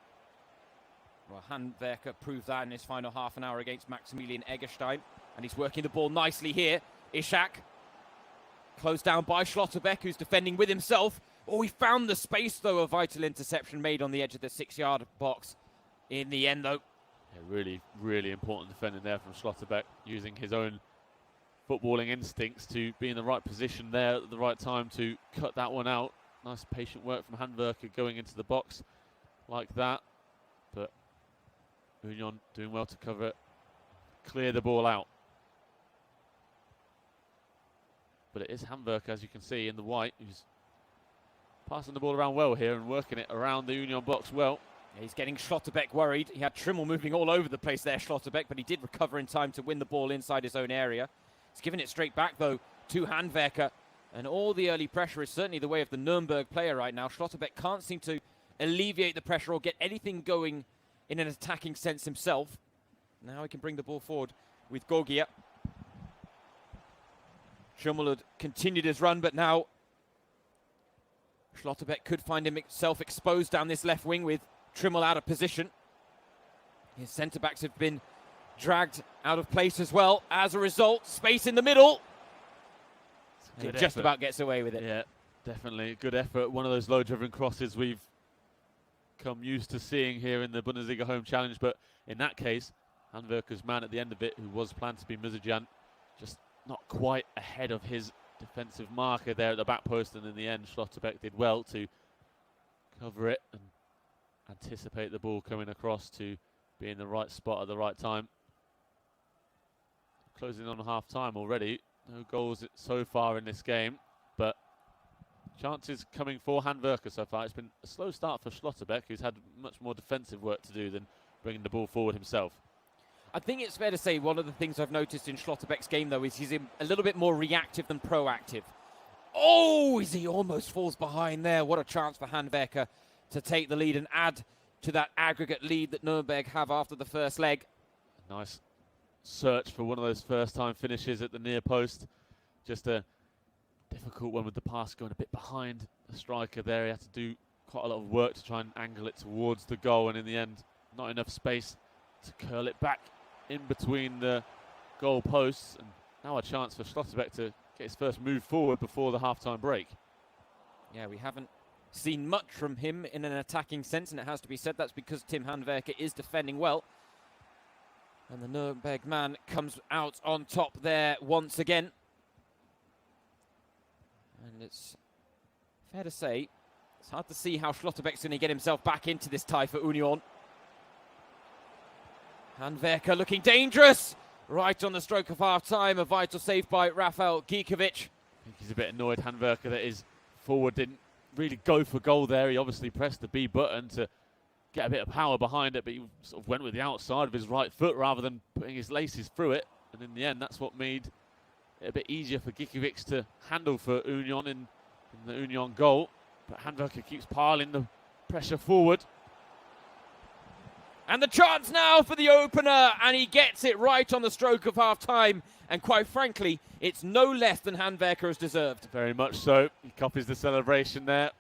Well, Handwerker proved that in his final half an hour against Maximilian Eggestein. And he's working the ball nicely here. Ishak, closed down by Schlotterbeck, who's defending with himself. Oh, he found the space, though. A vital interception made on the edge of the 6-yard box. In the end, though. Yeah, really, really important defending there from Schlotterbeck, using his own footballing instincts to be in the right position there at the right time to cut that one out. Nice patient work from Handwerker going into the box like that. But Union doing well to cover it, clear the ball out. But it is Handwerker, as you can see, in the white, who's passing the ball around well here and working it around the Union box well. Yeah, he's getting Schlotterbeck worried. He had Trimmel moving all over the place there, Schlotterbeck, but he did recover in time to win the ball inside his own area. He's giving it straight back, though, to Handwerker. And all the early pressure is certainly the way of the Nuremberg player right now. Schlotterbeck can't seem to alleviate the pressure or get anything going in an attacking sense himself. Now he can bring the ball forward with Gogia. Schimmel had continued his run, but now Schlotterbeck could find himself exposed down this left wing with Trimmel out of position. His centre-backs have been dragged out of place as well. As a result, space in the middle. And he just about gets away with it. Yeah, definitely. Good effort. One of those low-driven crosses we've come used to seeing here in the Bundesliga Home Challenge. But in that case, Hanwerker's man at the end of it, who was planned to be Mizerjan, just not quite ahead of his defensive marker there at the back post. And in the end, Schlotterbeck did well to cover it and anticipate the ball coming across to be in the right spot at the right time. Closing on half-time already. No goals so far in this game, but chances coming for Hanwerker so far. It's been a slow start for Schlotterbeck, who's had much more defensive work to do than bringing the ball forward himself. I think it's fair to say one of the things I've noticed in Schlotterbeck's game, though, is he's a little bit more reactive than proactive. Oh, he almost falls behind there. What a chance for Hanwerker to take the lead and add to that aggregate lead that Nuremberg have after the first leg. Nice search for one of those first-time finishes at the near post. Just a difficult one with the pass going a bit behind the striker there. He had to do quite a lot of work to try and angle it towards the goal, and in the end, not enough space to curl it back in between the goal posts. And now a chance for Schlotterbeck to get his first move forward before the half-time break. Yeah, we haven't seen much from him in an attacking sense, and it has to be said that's because Tim Hanwerker is defending well. And the Nuremberg man comes out on top there once again. And it's fair to say, it's hard to see how Schlotterbeck's going to get himself back into this tie for Union. Hanwerker looking dangerous. Right on the stroke of half-time, a vital save by Rafael Gikovic. I think he's a bit annoyed, Hanwerker, that his forward didn't really go for goal there. He obviously pressed the B button to get a bit of power behind it, but he sort of went with the outside of his right foot rather than putting his laces through it. And in the end, that's what made it a bit easier for Gikovic to handle for Union in the Union goal. But Hanwerker keeps piling the pressure forward. And the chance now for the opener, and he gets it right on the stroke of half-time. And quite frankly, it's no less than Hanwerker has deserved. Very much so. He copies the celebration there.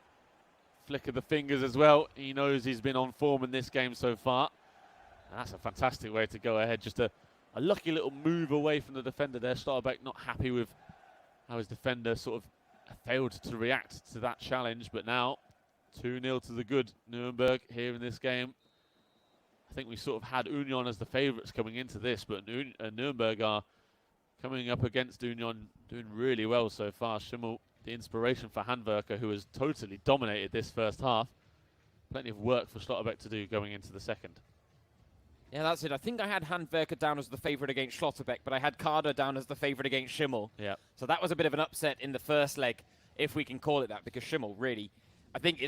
Flick of the fingers as well. He knows he's been on form in this game so far. And that's a fantastic way to go ahead. Just a lucky little move away from the defender there. Schlotterbeck not happy with how his defender sort of failed to react to that challenge. But now 2-0 to the good Nuremberg here in this game. I think we sort of had Union as the favourites coming into this, but Nuremberg are coming up against Union, doing really well so far. Schimmel, the inspiration for Hanwerker, who has totally dominated this first half. Plenty of work for Schlotterbeck to do going into the second. Yeah, that's it. I think I had Hanwerker down as the favourite against Schlotterbeck, but I had Kader down as the favourite against Schimmel. Yeah. So that was a bit of an upset in the first leg, if we can call it that, because Schimmel really, I think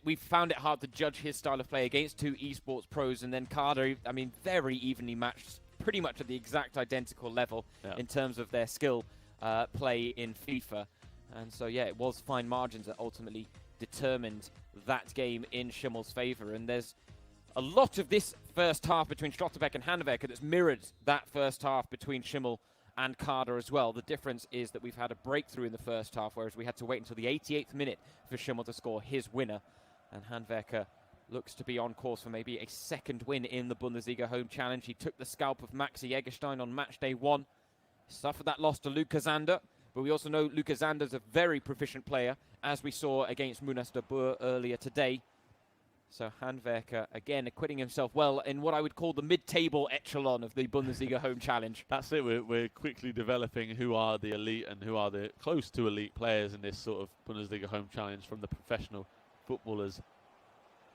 we found it hard to judge his style of play against two esports pros, and then Kader, I mean, very evenly matched, pretty much at the exact identical level in terms of their skill play in FIFA. And so, yeah, it was fine margins that ultimately determined that game in Schimmel's favour. And there's a lot of this first half between Schlotterbeck and Hanwerker that's mirrored that first half between Schimmel and Kader as well. The difference is that we've had a breakthrough in the first half, whereas we had to wait until the 88th minute for Schimmel to score his winner. And Hanwerker looks to be on course for maybe a second win in the Bundesliga Home Challenge. He took the scalp of Maxi Eggestein on Matchday 1. Suffered that loss to Luca Zander. But we also know Luca Zander's a very proficient player, as we saw against Munas de Boer earlier today. So Hanwerker, again, acquitting himself well in what I would call the mid-table echelon of the Bundesliga Home Challenge. That's it. We're quickly developing who are the elite and who are the close to elite players in this sort of Bundesliga Home Challenge from the professional footballers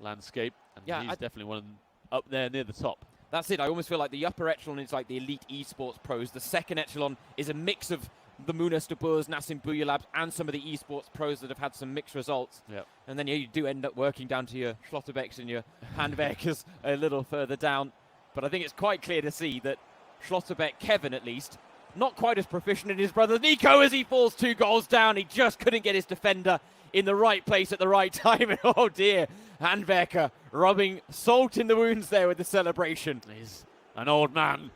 landscape. And yeah, he's definitely one up there near the top. That's it. I almost feel like the upper echelon is like the elite esports pros. The second echelon is a mix of the Munas de Boers, Nassim Buyalabs, and some of the esports pros that have had some mixed results. Yep. And then you do end up working down to your Schlotterbecks and your Hanwerkers a little further down. But I think it's quite clear to see that Schlotterbeck, Kevin at least, not quite as proficient as his brother Nico as he falls 2 goals down. He just couldn't get his defender in the right place at the right time. And oh dear, Handwerker rubbing salt in the wounds there with the celebration. He's an old man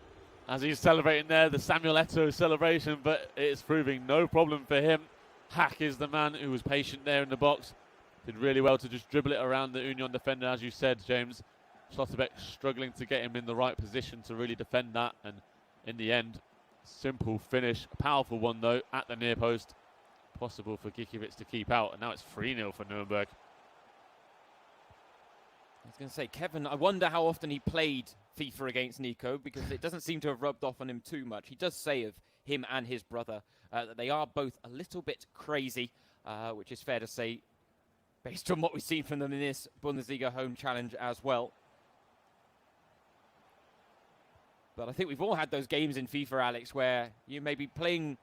as he's celebrating there, the Samuel Eto'o celebration, but it's proving no problem for him. Hack is the man who was patient there in the box. Did really well to just dribble it around the Union defender, as you said, James. Schlotterbeck struggling to get him in the right position to really defend that, and in the end, simple finish. A powerful one, though, at the near post. Possible for Gikiewicz to keep out, and now it's 3-0 for Nuremberg. I was going to say, Kevin, I wonder how often he played FIFA against Nico, because it doesn't seem to have rubbed off on him too much. He does say of him and his brother that they are both a little bit crazy, which is fair to say, based on what we've seen from them in this Bundesliga home challenge as well. But I think we've all had those games in FIFA, Alex, where you may be playing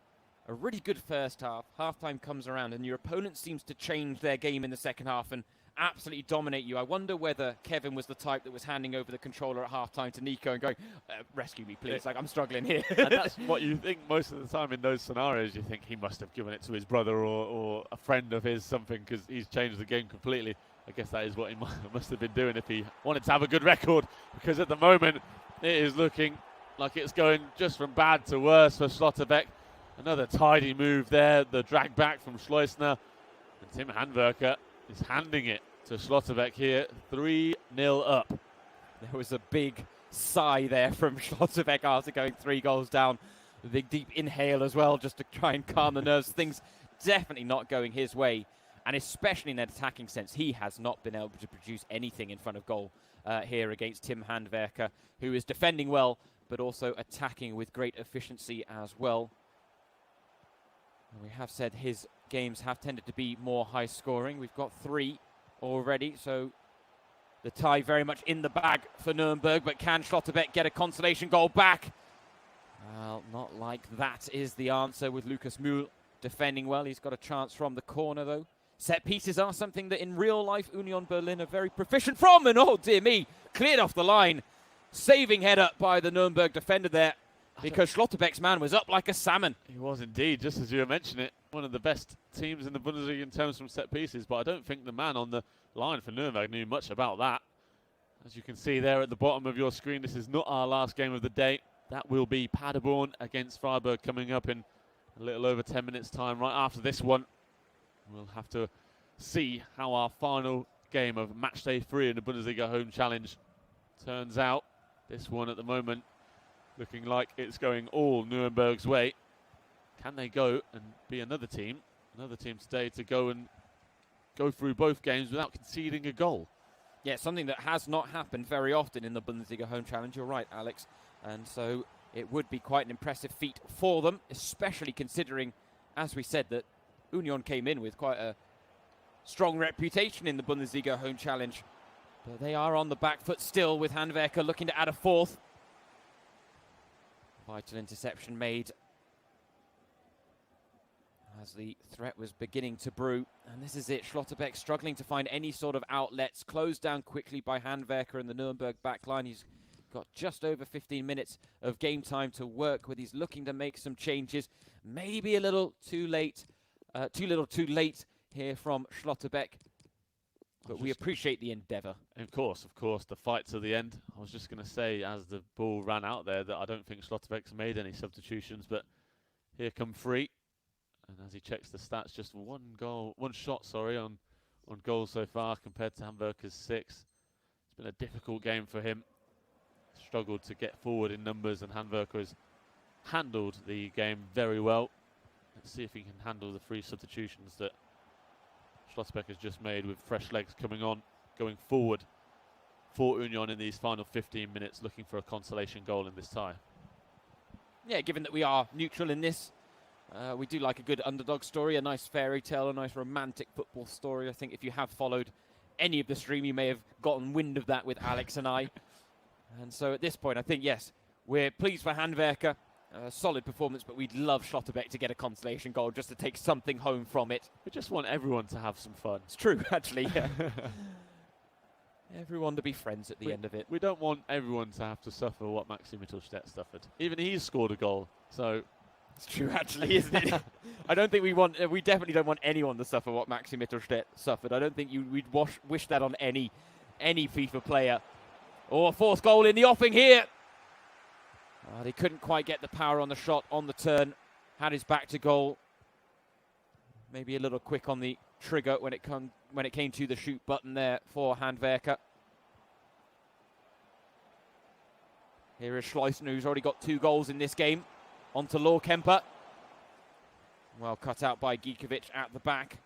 a really good first half, half-time comes around, and your opponent seems to change their game in the second half and absolutely dominate you. I wonder whether Kevin was the type that was handing over the controller at half-time to Nico and going, rescue me, please, like, I'm struggling here. And that's what you think most of the time in those scenarios. You think he must have given it to his brother or a friend of his, something, because he's changed the game completely. I guess that is what he must have been doing if he wanted to have a good record, because at the moment it is looking like it's going just from bad to worse for Schlotterbeck. Another tidy move there, the drag back from Schleusner. And Tim Handwerker is handing it to Schlotterbeck here, 3-0 up. There was a big sigh there from Schlotterbeck after going 3 goals down. A big deep inhale as well, just to try and calm the nerves. Things definitely not going his way. And especially in that attacking sense, he has not been able to produce anything in front of goal here against Tim Handwerker, who is defending well, but also attacking with great efficiency as well. And we have said his games have tended to be more high scoring. We've got 3 already, so the tie very much in the bag for Nuremberg, but can Schlotterbeck get a consolation goal back? Well, not like that is the answer with Lukas Mühl defending well. He's got a chance from the corner, though. Set pieces are something that in real life Union Berlin are very proficient from, and oh dear me, cleared off the line. Saving head up by the Nuremberg defender there, because Schlotterbeck's man was up like a salmon. He was indeed, just as you were mentioning it, one of the best teams in the Bundesliga in terms from set pieces, but I don't think the man on the line for Nuremberg knew much about that. As you can see there at the bottom of your screen, this is not our last game of the day. That will be Paderborn against Freiburg coming up in a little over 10 minutes time. Right after this one, we'll have to see how our final game of Matchday 3 in the Bundesliga Home Challenge turns out. This one at the moment looking like it's going all Nuremberg's way. Can they go and be another team today to go and go through both games without conceding a goal? Yeah, something that has not happened very often in the Bundesliga Home Challenge. You're right, Alex. And so it would be quite an impressive feat for them, especially considering, as we said, that Union came in with quite a strong reputation in the Bundesliga Home Challenge. But they are on the back foot still, with Handwerker looking to add a 4th. Vital interception made as the threat was beginning to brew. And this is it. Schlotterbeck struggling to find any sort of outlets. Closed down quickly by Handwerker and the Nuremberg backline. He's got just over 15 minutes of game time to work with. He's looking to make some changes. Maybe a little too late. Too late here from Schlotterbeck. But we appreciate the endeavour. Of course, the fight to the end. I was just going to say, as the ball ran out there, that I don't think Schlotterbeck's made any substitutions, but here come 3. And as he checks the stats, just one shot on goal so far compared to Hamburger's 6. It's been a difficult game for him. Struggled to get forward in numbers, and Handwerker has handled the game very well. Let's see if he can handle the 3 substitutions that Schlotterbeck has just made, with fresh legs coming on, going forward for Union in these final 15 minutes, looking for a consolation goal in this tie. Yeah, given that we are neutral in this, we do like a good underdog story, a nice fairy tale, a nice romantic football story. I think if you have followed any of the stream, you may have gotten wind of that with Alex and I. And so at this point, I think, yes, we're pleased for Handwerker. Solid performance, but we'd love Schlotterbeck to get a consolation goal just to take something home from it. We just want everyone to have some fun. It's true, actually. Yeah. Everyone to be friends at the end of it. We don't want everyone to have to suffer what Maxi Mittelstadt suffered. Even he's scored a goal, so It's true, actually, isn't it? I don't think we definitely don't want anyone to suffer what Maxi Mittelstädt suffered. I don't think we'd wish that on any FIFA player. Or a fourth goal in the offing here. They couldn't quite get the power on the shot on the turn. Had his back to goal. Maybe a little quick on the trigger when it came to the shoot button there for Handwerker. Here is Schleusner, who's already got 2 goals in this game. On to Lohkemper. Well cut out by Gikovic at the back.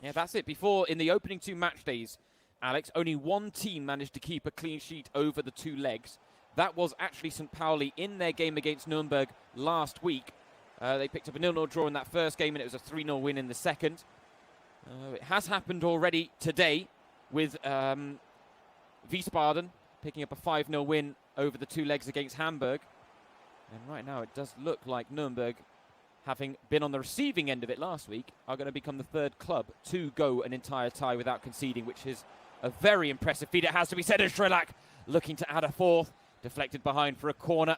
Yeah, that's it. Before, in the opening 2 match days, Alex, only one team managed to keep a clean sheet over the 2 legs. That was actually St. Pauli in their game against Nuremberg last week. They picked up a 0-0 draw in that first game, and it was a 3-0 win in the second. It has happened already today with Wiesbaden picking up a 5-0 win over the 2 legs against Hamburg. And right now it does look like Nuremberg, having been on the receiving end of it last week, are going to become the 3rd club to go an entire tie without conceding, which is a very impressive feat. It has to be said. As Strelak looking to add a 4th, deflected behind for a corner.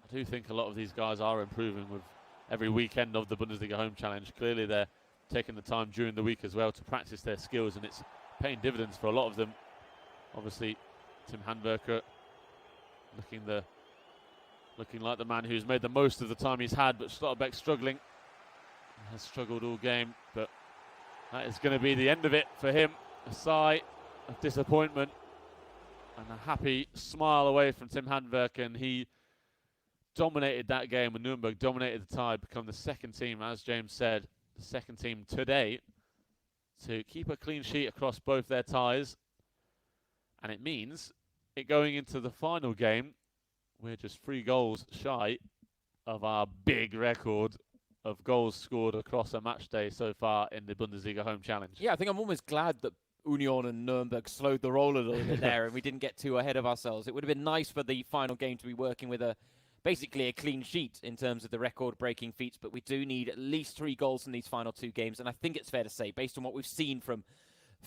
I do think a lot of these guys are improving with every weekend of the Bundesliga Home Challenge. Clearly they're taking the time during the week as well to practice their skills, and it's paying dividends for a lot of them. Obviously, Tim Handwerker looking like the man who's made the most of the time he's had, but Schlotterbeck struggling. He has struggled all game, but that is going to be the end of it for him. A sigh of disappointment and a happy smile away from Tim Handwerker, and he dominated that game, and Nuremberg dominated the tie, become the 2nd team, as James said, the 2nd team today to keep a clean sheet across both their ties. And it means it going into the final game, we're just 3 goals shy of our big record of goals scored across a match day so far in the Bundesliga Home Challenge. Yeah, I think I'm almost glad that Union and Nuremberg slowed the roll a little bit there and we didn't get too ahead of ourselves. It would have been nice for the final game to be working with basically a clean sheet in terms of the record-breaking feats, but we do need at least 3 goals in these final 2 games, and I think it's fair to say, based on what we've seen from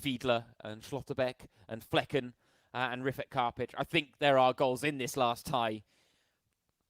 Fiedler and Schlotterbeck and Flecken and Rifet Karpic, I think there are goals in this last tie.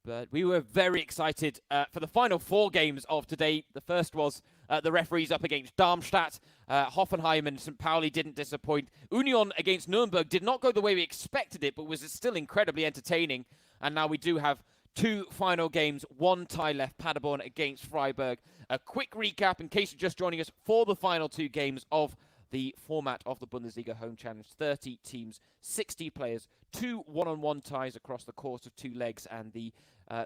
But we were very excited for the final 4 games of today. The first was the referees up against Darmstadt. Hoffenheim and St. Pauli didn't disappoint. Union against Nuremberg did not go the way we expected it, but was still incredibly entertaining. And now we do have 2 final games, 1 tie left, Paderborn against Freiburg. A quick recap, in case you're just joining us, for the final 2 games of the format of the Bundesliga Home Challenge. 30 teams, 60 players, 2 one-on-one ties across the course of 2 legs, and the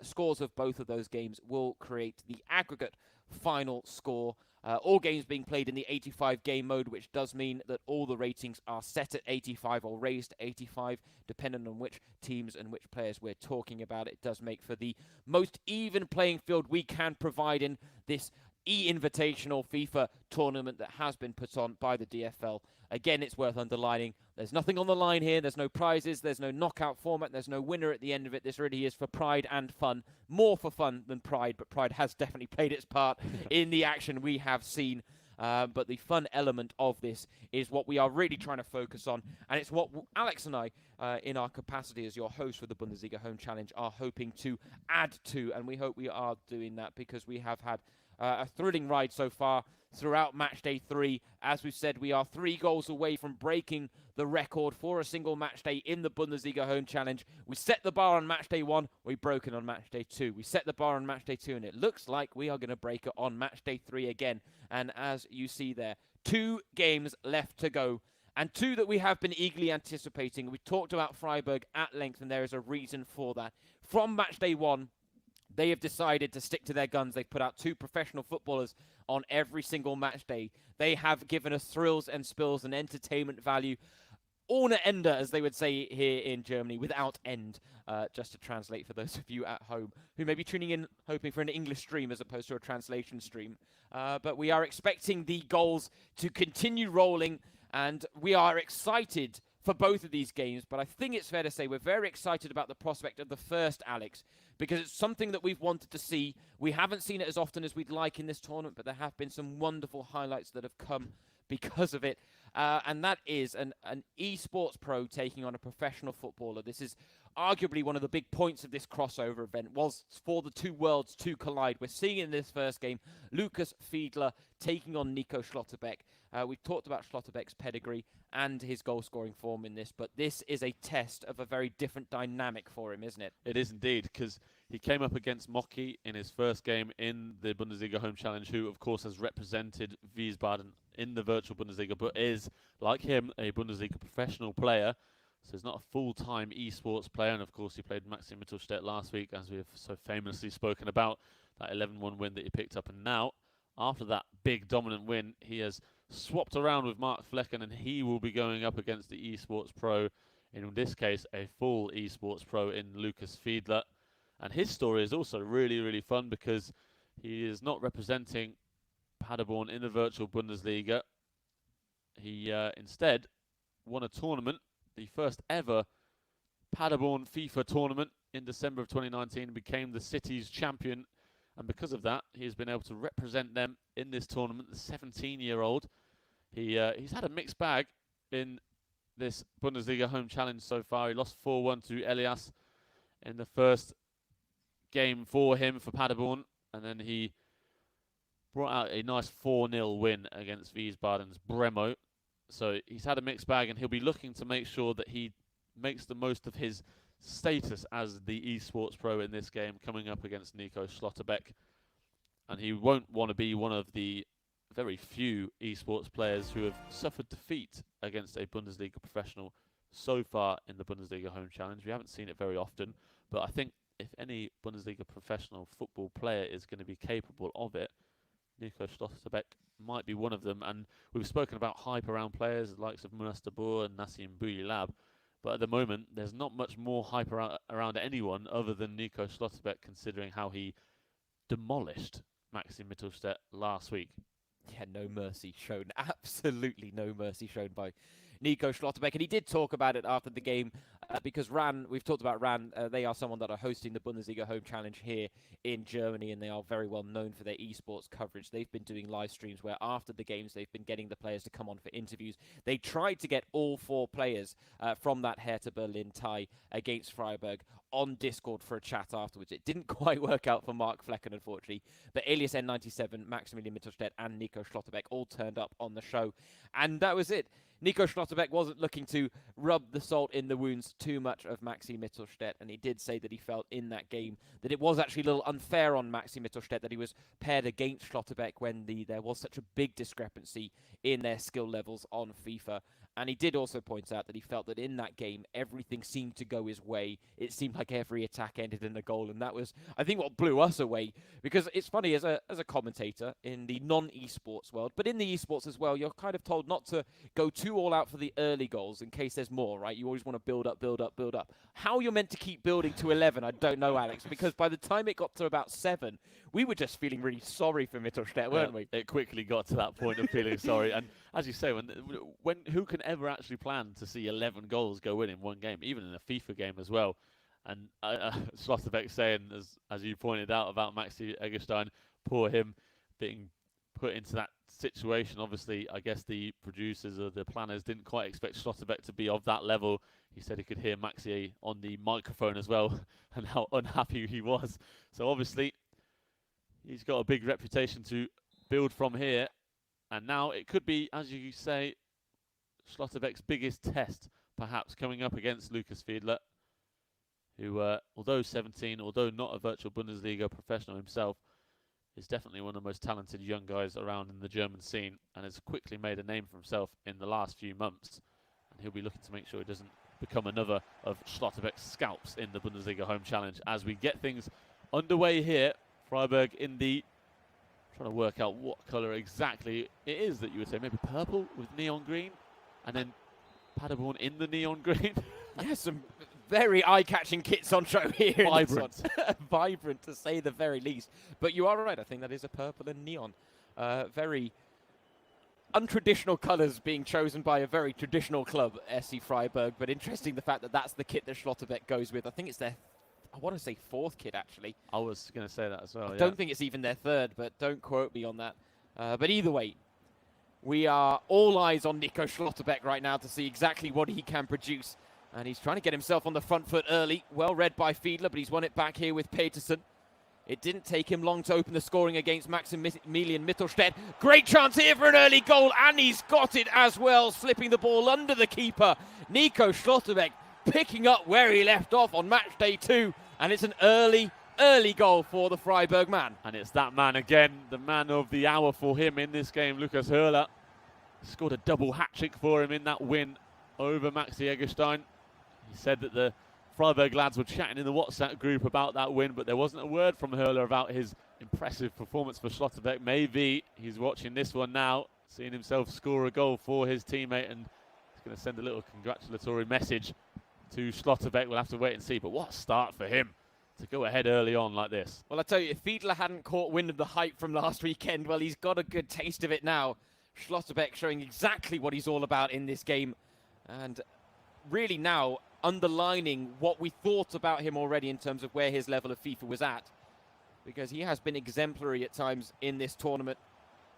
scores of both of those games will create the aggregate final score. All games being played in the 85 game mode, which does mean that all the ratings are set at 85 or raised to 85, depending on which teams and which players we're talking about. It does make for the most even playing field we can provide in this e-invitational FIFA tournament that has been put on by the DFL. Again, it's worth underlining, there's nothing on the line here. There's no prizes. There's no knockout format. There's no winner at the end of it. This really is for pride and fun. More for fun than pride, but pride has definitely played its part in the action we have seen. But the fun element of this is what we are really trying to focus on. And it's what Alex and I, in our capacity as your host for the Bundesliga Home Challenge, are hoping to add to. And we hope we are doing that because we have had a thrilling ride so far throughout match day 3. As we've said, we are 3 goals away from breaking the record for a single match day in the Bundesliga Home Challenge. We set the bar on match day 1, we broke it on match day 2. We set the bar on match day 2, and it looks like we are going to break it on match day 3 again. And as you see there, 2 games left to go, and 2 that we have been eagerly anticipating. We talked about Freiburg at length, and there is a reason for that. From match day 1, they have decided to stick to their guns. They've put out 2 professional footballers on every single match day. They have given us thrills and spills and entertainment value. Ohne Ende, as they would say here in Germany, without end, just to translate for those of you at home who may be tuning in hoping for an English stream as opposed to a translation stream. But we are expecting the goals to continue rolling, and we are excited for both of these games. But I think it's fair to say we're very excited about the prospect of the first, Alex, because it's something that we've wanted to see. We haven't seen it as often as we'd like in this tournament, but there have been some wonderful highlights that have come because of it. and that is an esports pro taking on a professional footballer. This is arguably one of the big points of this crossover event, was for the two worlds to collide. We're seeing in this first game Lukas Fiedler taking on Nico Schlotterbeck. We've talked about Schlotterbeck's pedigree and his goal-scoring form in this, but this is a test of a very different dynamic for him, isn't it? It is indeed, because he came up against Mocky in his first game in the Bundesliga Home Challenge, who, of course, has represented Wiesbaden in the virtual Bundesliga, but is, like him, a Bundesliga professional player. So he's not a full-time esports player, and of course he played Maxi Mittelstädt last week, as we have so famously spoken about, that 11-1 win that he picked up. And now, after that big dominant win, he has swapped around with Mark Flecken, and he will be going up against the esports pro, in this case a full esports pro in Lukas Fiedler. And his story is also really, really fun, because he is not representing Paderborn in the virtual Bundesliga. He instead won a tournament, the first ever Paderborn FIFA tournament in December of 2019, became the city's champion, and because of that he has been able to represent them in this tournament. The 17-year-old, he's had a mixed bag in this Bundesliga Home Challenge so far. He lost 4-1 to Elias in the first game for him for Paderborn, and then he brought out a nice 4-0 win against Wiesbaden's Bremo. So he's had a mixed bag, and he'll be looking to make sure that he makes the most of his status as the esports pro in this game, coming up against Nico Schlotterbeck. And he won't want to be one of the very few esports players who have suffered defeat against a Bundesliga professional so far in the Bundesliga Home Challenge. We haven't seen it very often, but I think if any Bundesliga professional football player is going to be capable of it, Nico Schlotterbeck might be one of them. And we've spoken about hype around players, the likes of Munas Tabor and Nassim Bouyelab, but at the moment there's not much more hype around anyone other than Nico Schlotterbeck, considering how he demolished Maxi Mittelstädt last week. Yeah, no mercy shown. Absolutely no mercy shown by Nico Schlotterbeck. And he did talk about it after the game, because RAN, we've talked about RAN, they are someone that are hosting the Bundesliga Home Challenge here in Germany, and they are very well known for their esports coverage. They've been doing live streams where after the games they've been getting the players to come on for interviews. They tried to get all four players from that Hertha Berlin tie against Freiburg on Discord for a chat afterwards. It didn't quite work out for Mark Flecken, unfortunately, but Elias N97, Maximilian Mittelstädt and Nico Schlotterbeck all turned up on the show, and that was it. Nico Schlotterbeck wasn't looking to rub the salt in the wounds too much of Maxi Mittelstädt, and he did say that he felt in that game that it was actually a little unfair on Maxi Mittelstädt that he was paired against Schlotterbeck when there was such a big discrepancy in their skill levels on FIFA. And he did also point out that he felt that in that game, everything seemed to go his way. It seemed like every attack ended in a goal. And that was, I think, what blew us away. Because it's funny, as a commentator in the non-esports world, but in the esports as well, you're kind of told not to go too all out for the early goals in case there's more, right? You always want to build up, build up, build up. How you're meant to keep building to 11, I don't know, Alex. Because by the time it got to about 7, we were just feeling really sorry for Mittelstädt, weren't we? It quickly got to that point of feeling sorry. And as you say, when who can ever actually plan to see 11 goals go in one game, even in a FIFA game as well? And Schlotterbeck saying, as you pointed out about Maxi Eggestein, poor him being put into that situation. Obviously, I guess the producers or the planners didn't quite expect Schlotterbeck to be of that level. He said he could hear Maxi on the microphone as well, and how unhappy he was. So obviously, he's got a big reputation to build from here. And now it could be, as you say, Schlotterbeck's biggest test, perhaps, coming up against Lukas Fiedler, who, although 17, although not a virtual Bundesliga professional himself, is definitely one of the most talented young guys around in the German scene, and has quickly made a name for himself in the last few months. And he'll be looking to make sure he doesn't become another of Schlotterbeck's scalps in the Bundesliga Home Challenge. As we get things underway here, Freiburg in the... trying to work out what colour exactly it is that you would say. Maybe purple with neon green, and then Paderborn in the neon green. Yeah, some very eye-catching kits on show here. Vibrant. Vibrant, to say the very least. But you are right, I think that is a purple and neon. Very untraditional colours being chosen by a very traditional club, SC Freiburg. But interesting the fact that that's the kit that Schlotterbeck goes with. I think it's their, I want to say 4th kit, actually. I was going to say that as well, I don't think it's even their 3rd, but don't quote me on that. But either way, We are all eyes on Nico Schlotterbeck right now to see exactly what he can produce. And he's trying to get himself on the front foot early. Well read by Fiedler, but he's won it back here with Peterson. It didn't take him long to open the scoring against Maximilian Mittelstedt. Great chance here for an early goal, and he's got it as well, slipping the ball under the keeper. Nico Schlotterbeck picking up where he left off on match day 2, and it's an early goal for the Freiburg man. And it's that man again, the man of the hour for him in this game, Lukas Höhler. Scored a double hat-trick for him in that win over Maxi Eggestein. He said that the Freiburg lads were chatting in the WhatsApp group about that win, but there wasn't a word from Höhler about his impressive performance for Schlotterbeck. Maybe he's watching this one now, seeing himself score a goal for his teammate, and he's going to send a little congratulatory message to Schlotterbeck. We'll have to wait and see, but what a start for him to go ahead early on like this. Well, I tell you, if Fiedler hadn't caught wind of the hype from last weekend, well, he's got a good taste of it now. Schlotterbeck showing exactly what he's all about in this game, and really now underlining what we thought about him already in terms of where his level of FIFA was at, because he has been exemplary at times in this tournament.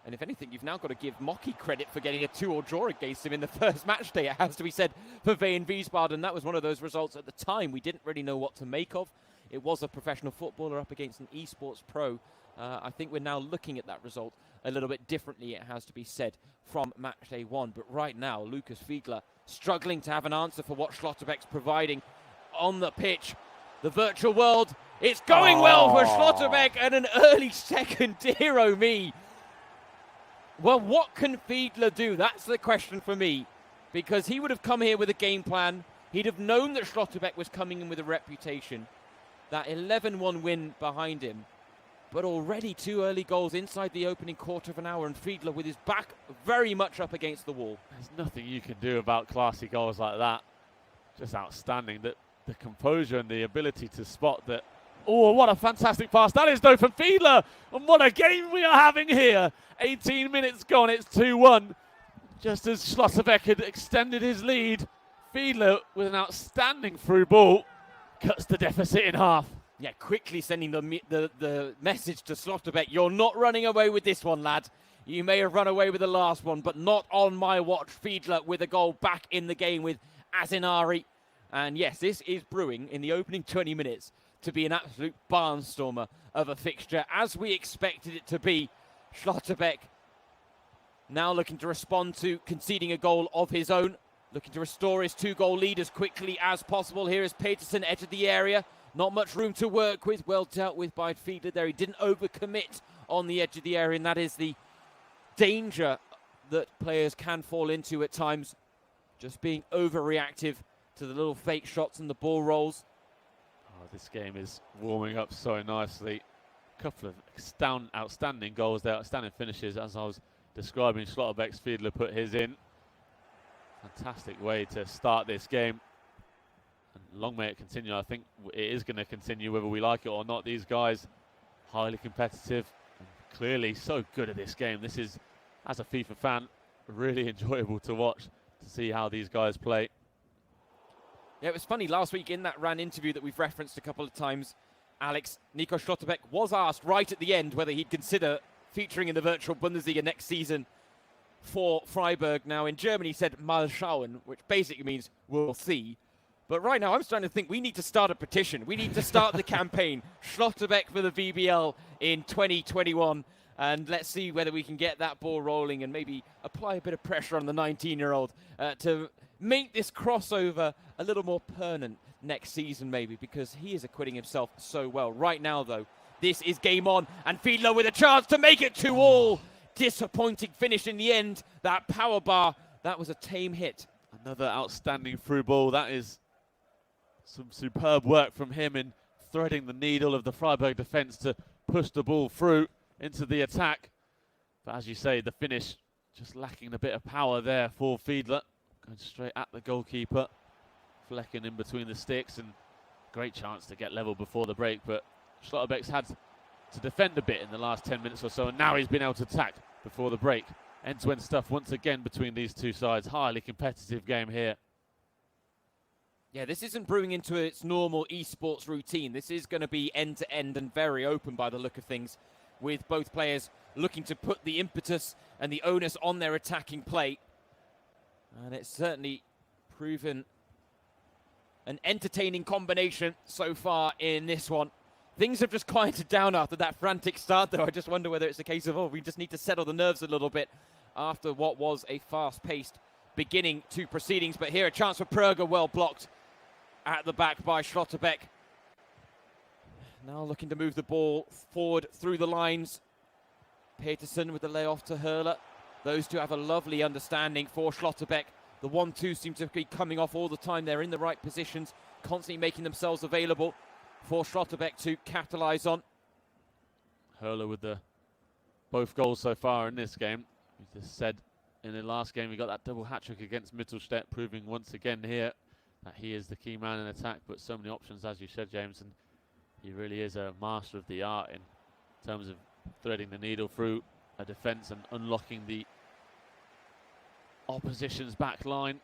And if anything, you've now got to give Mocky credit for getting a 2-2 draw against him in the first match day, it has to be said, for Wien Wiesbaden. That was one of those results at the time we didn't really know what to make of. It was a professional footballer up against an esports pro. I think we're now looking at that result a little bit differently, it has to be said, from match day 1. But right now, Lukas Fiedler struggling to have an answer for what Schlotterbeck's providing on the pitch. The virtual world, it's going well for Schlotterbeck, and an early second, dear oh me. Well, what can Fiedler do? That's the question for me, because he would have come here with a game plan. He'd have known that Schlotterbeck was coming in with a reputation. That 11-1 win behind him. But already 2 early goals inside the opening quarter of an hour, and Fiedler with his back very much up against the wall. There's nothing you can do about classy goals like that. Just outstanding. The composure and the ability to spot that. Oh, what a fantastic pass that is, though, from Fiedler. And what a game we are having here. 18 minutes gone, it's 2-1. Just as Schlotterbeck had extended his lead, Fiedler, with an outstanding through ball, cuts the deficit in half. Yeah, quickly sending the message to Schlotterbeck. You're not running away with this one, lad. You may have run away with the last one, but not on my watch. Fiedler with a goal back in the game with Amiri. And yes, this is brewing in the opening 20 minutes to be an absolute barnstormer of a fixture, as we expected it to be. Schlotterbeck now looking to respond to conceding a goal of his own, looking to restore his 2-goal lead as quickly as possible. Here is Peterson, edge of the area. Not much room to work with. Well dealt with by Fiedler there. He didn't overcommit on the edge of the area, and that is the danger that players can fall into at times. Just being overreactive to the little fake shots and the ball rolls. Oh, this game is warming up so nicely. A couple of outstanding goals there, outstanding finishes, as I was describing. Schlotterbeck's Fiedler put his in. Fantastic way to start this game. And long may it continue. I think it is going to continue whether we like it or not. These guys, highly competitive and clearly so good at this game. This is, as a FIFA fan, really enjoyable to watch, to see how these guys play. Yeah, it was funny last week in that RAN interview that we've referenced a couple of times, Alex, Nico Schlotterbeck was asked right at the end whether he'd consider featuring in the virtual Bundesliga next season for Freiburg. Now in Germany he said mal schauen, which basically means we'll see. But right now, I'm starting to think we need to start a petition. We need to start the campaign. Schlotterbeck for the VBL in 2021. And let's see whether we can get that ball rolling and maybe apply a bit of pressure on the 19-year-old to make this crossover a little more permanent next season, maybe, because he is acquitting himself so well. Right now, though, this is game on. And Fiedler with a chance to make it 2-2. Disappointing finish in the end. That power bar, that was a tame hit. Another outstanding through ball. That is some superb work from him in threading the needle of the Freiburg defence to push the ball through into the attack. But as you say, the finish just lacking a bit of power there for Fiedler. Going straight at the goalkeeper. Flecking in between the sticks, and great chance to get level before the break. But Schlotterbeck's had to defend a bit in the last 10 minutes or so, and now he's been able to attack before the break. End-to-end stuff once again between these two sides. Highly competitive game here. Yeah, this isn't brewing into its normal esports routine. This is going to be end-to-end and very open by the look of things, with both players looking to put the impetus and the onus on their attacking play. And it's certainly proven an entertaining combination so far in this one. Things have just quieted down after that frantic start, though. I just wonder whether it's a case of, we just need to settle the nerves a little bit after what was a fast-paced beginning to proceedings. But here, a chance for Pröger, well blocked at the back by Schlotterbeck. Now looking to move the ball forward through the lines. Peterson with the layoff to Höhler. Those two have a lovely understanding for Schlotterbeck. The 1-2 seem to be coming off all the time. They're in the right positions, constantly making themselves available for Schlotterbeck to capitalise on. Höhler with both goals so far in this game. We just said in the last game he got that double hat-trick against Mittelstedt, proving once again here that he is the key man in attack. But so many options, as you said, James, and he really is a master of the art in terms of threading the needle through a defence and unlocking the opposition's back line.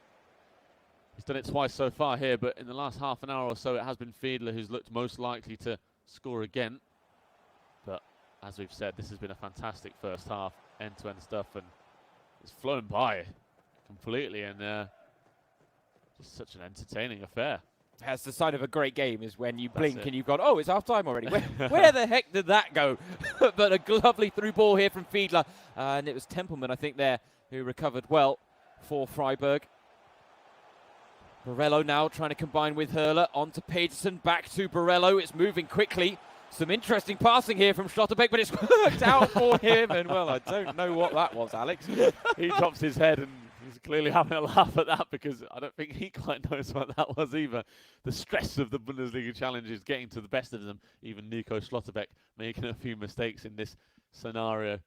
He's done it twice so far here, but in the last half an hour or so, it has been Fiedler who's looked most likely to score again. But as we've said, this has been a fantastic first half, end-to-end stuff, and it's flown by completely, and just such an entertaining affair. That's the sign of a great game, is when you blink and you've gone, oh, it's half-time already. Where the heck did that go? But a lovely through ball here from Fiedler, and it was Tempelman, I think, there, who recovered well for Freiburg. Borello now trying to combine with Höhler. On to Peterson, back to Borello. It's moving quickly. Some interesting passing here from Schlotterbeck, but it's worked out for him. And, well, I don't know what that was, Alex. He drops his head and he's clearly having a laugh at that, because I don't think he quite knows what that was either. The stress of the Bundesliga challenge is getting to the best of them. Even Nico Schlotterbeck making a few mistakes in this scenario.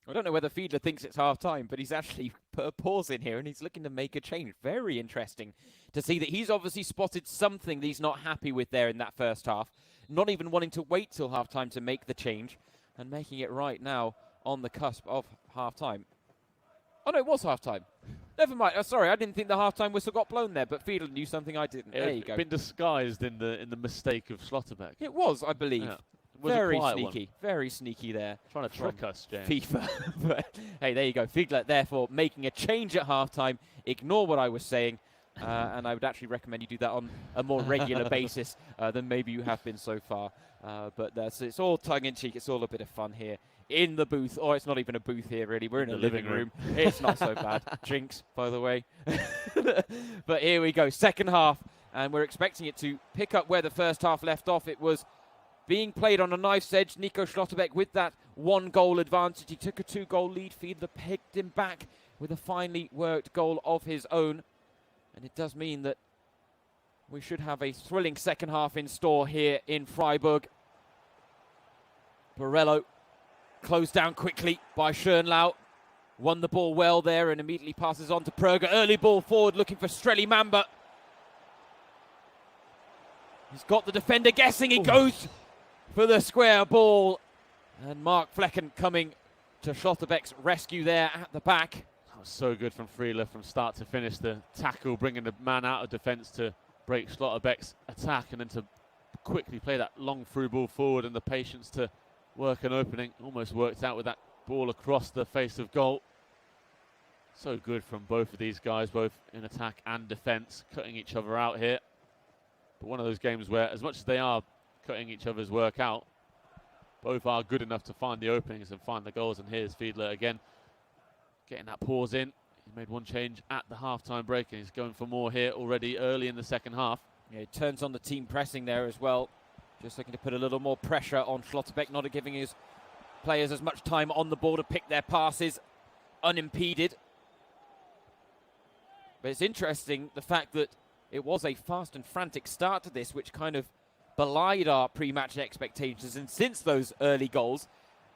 I don't know whether Fiedler thinks it's half-time, but he's actually put a pause in here and he's looking to make a change. Very interesting to see that he's obviously spotted something that he's not happy with there in that first half. Not even wanting to wait till half-time to make the change, and making it right now on the cusp of half-time. Oh, no, it was half-time. Never mind. Oh, sorry, I didn't think the half-time whistle got blown there, but Fiedler knew something I didn't. There you go. It's been disguised in the mistake of Schlotterbeck. It was, I believe. Yeah. Was very sneaky, very sneaky there. Trying to trick us, James. FIFA. But, hey, there you go. Fiedler, therefore, making a change at half-time. Ignore what I was saying, and I would actually recommend you do that on a more regular basis than maybe you have been so far. But it's all tongue-in-cheek. It's all a bit of fun here in the booth. Or it's not even a booth here, really. We're in a living room. It's not so bad. Jinx, by the way. But here we go. Second half, and we're expecting it to pick up where the first half left off. It was being played on a knife's edge. Nico Schlotterbeck with that 1-goal advantage. He took a 2-goal lead. Fiedler pegged him back with a finely worked goal of his own. And it does mean that we should have a thrilling second half in store here in Freiburg. Borello closed down quickly by Schönlau. Won the ball well there and immediately passes on to Pröger. Early ball forward looking for Streli Mamba. He's got the defender guessing. He goes for the square ball, and Mark Flecken coming to Schlotterbeck's rescue there at the back. That was so good from Fiedler from start to finish. The tackle, bringing the man out of defence to break Schlotterbeck's attack, and then to quickly play that long through ball forward, and the patience to work an opening. Almost worked out with that ball across the face of goal. So good from both of these guys, both in attack and defence, cutting each other out here. But one of those games where, as much as they are cutting each other's work out, both are good enough to find the openings and find the goals. And here's Fiedler again, getting that pause in. He made one change at the half-time break, and he's going for more here already early in the second half. Yeah, he turns on the team pressing there as well. Just looking to put a little more pressure on Schlotterbeck, not giving his players as much time on the ball to pick their passes unimpeded. But it's interesting, the fact that it was a fast and frantic start to this, which kind of belied our pre-match expectations. And since those early goals,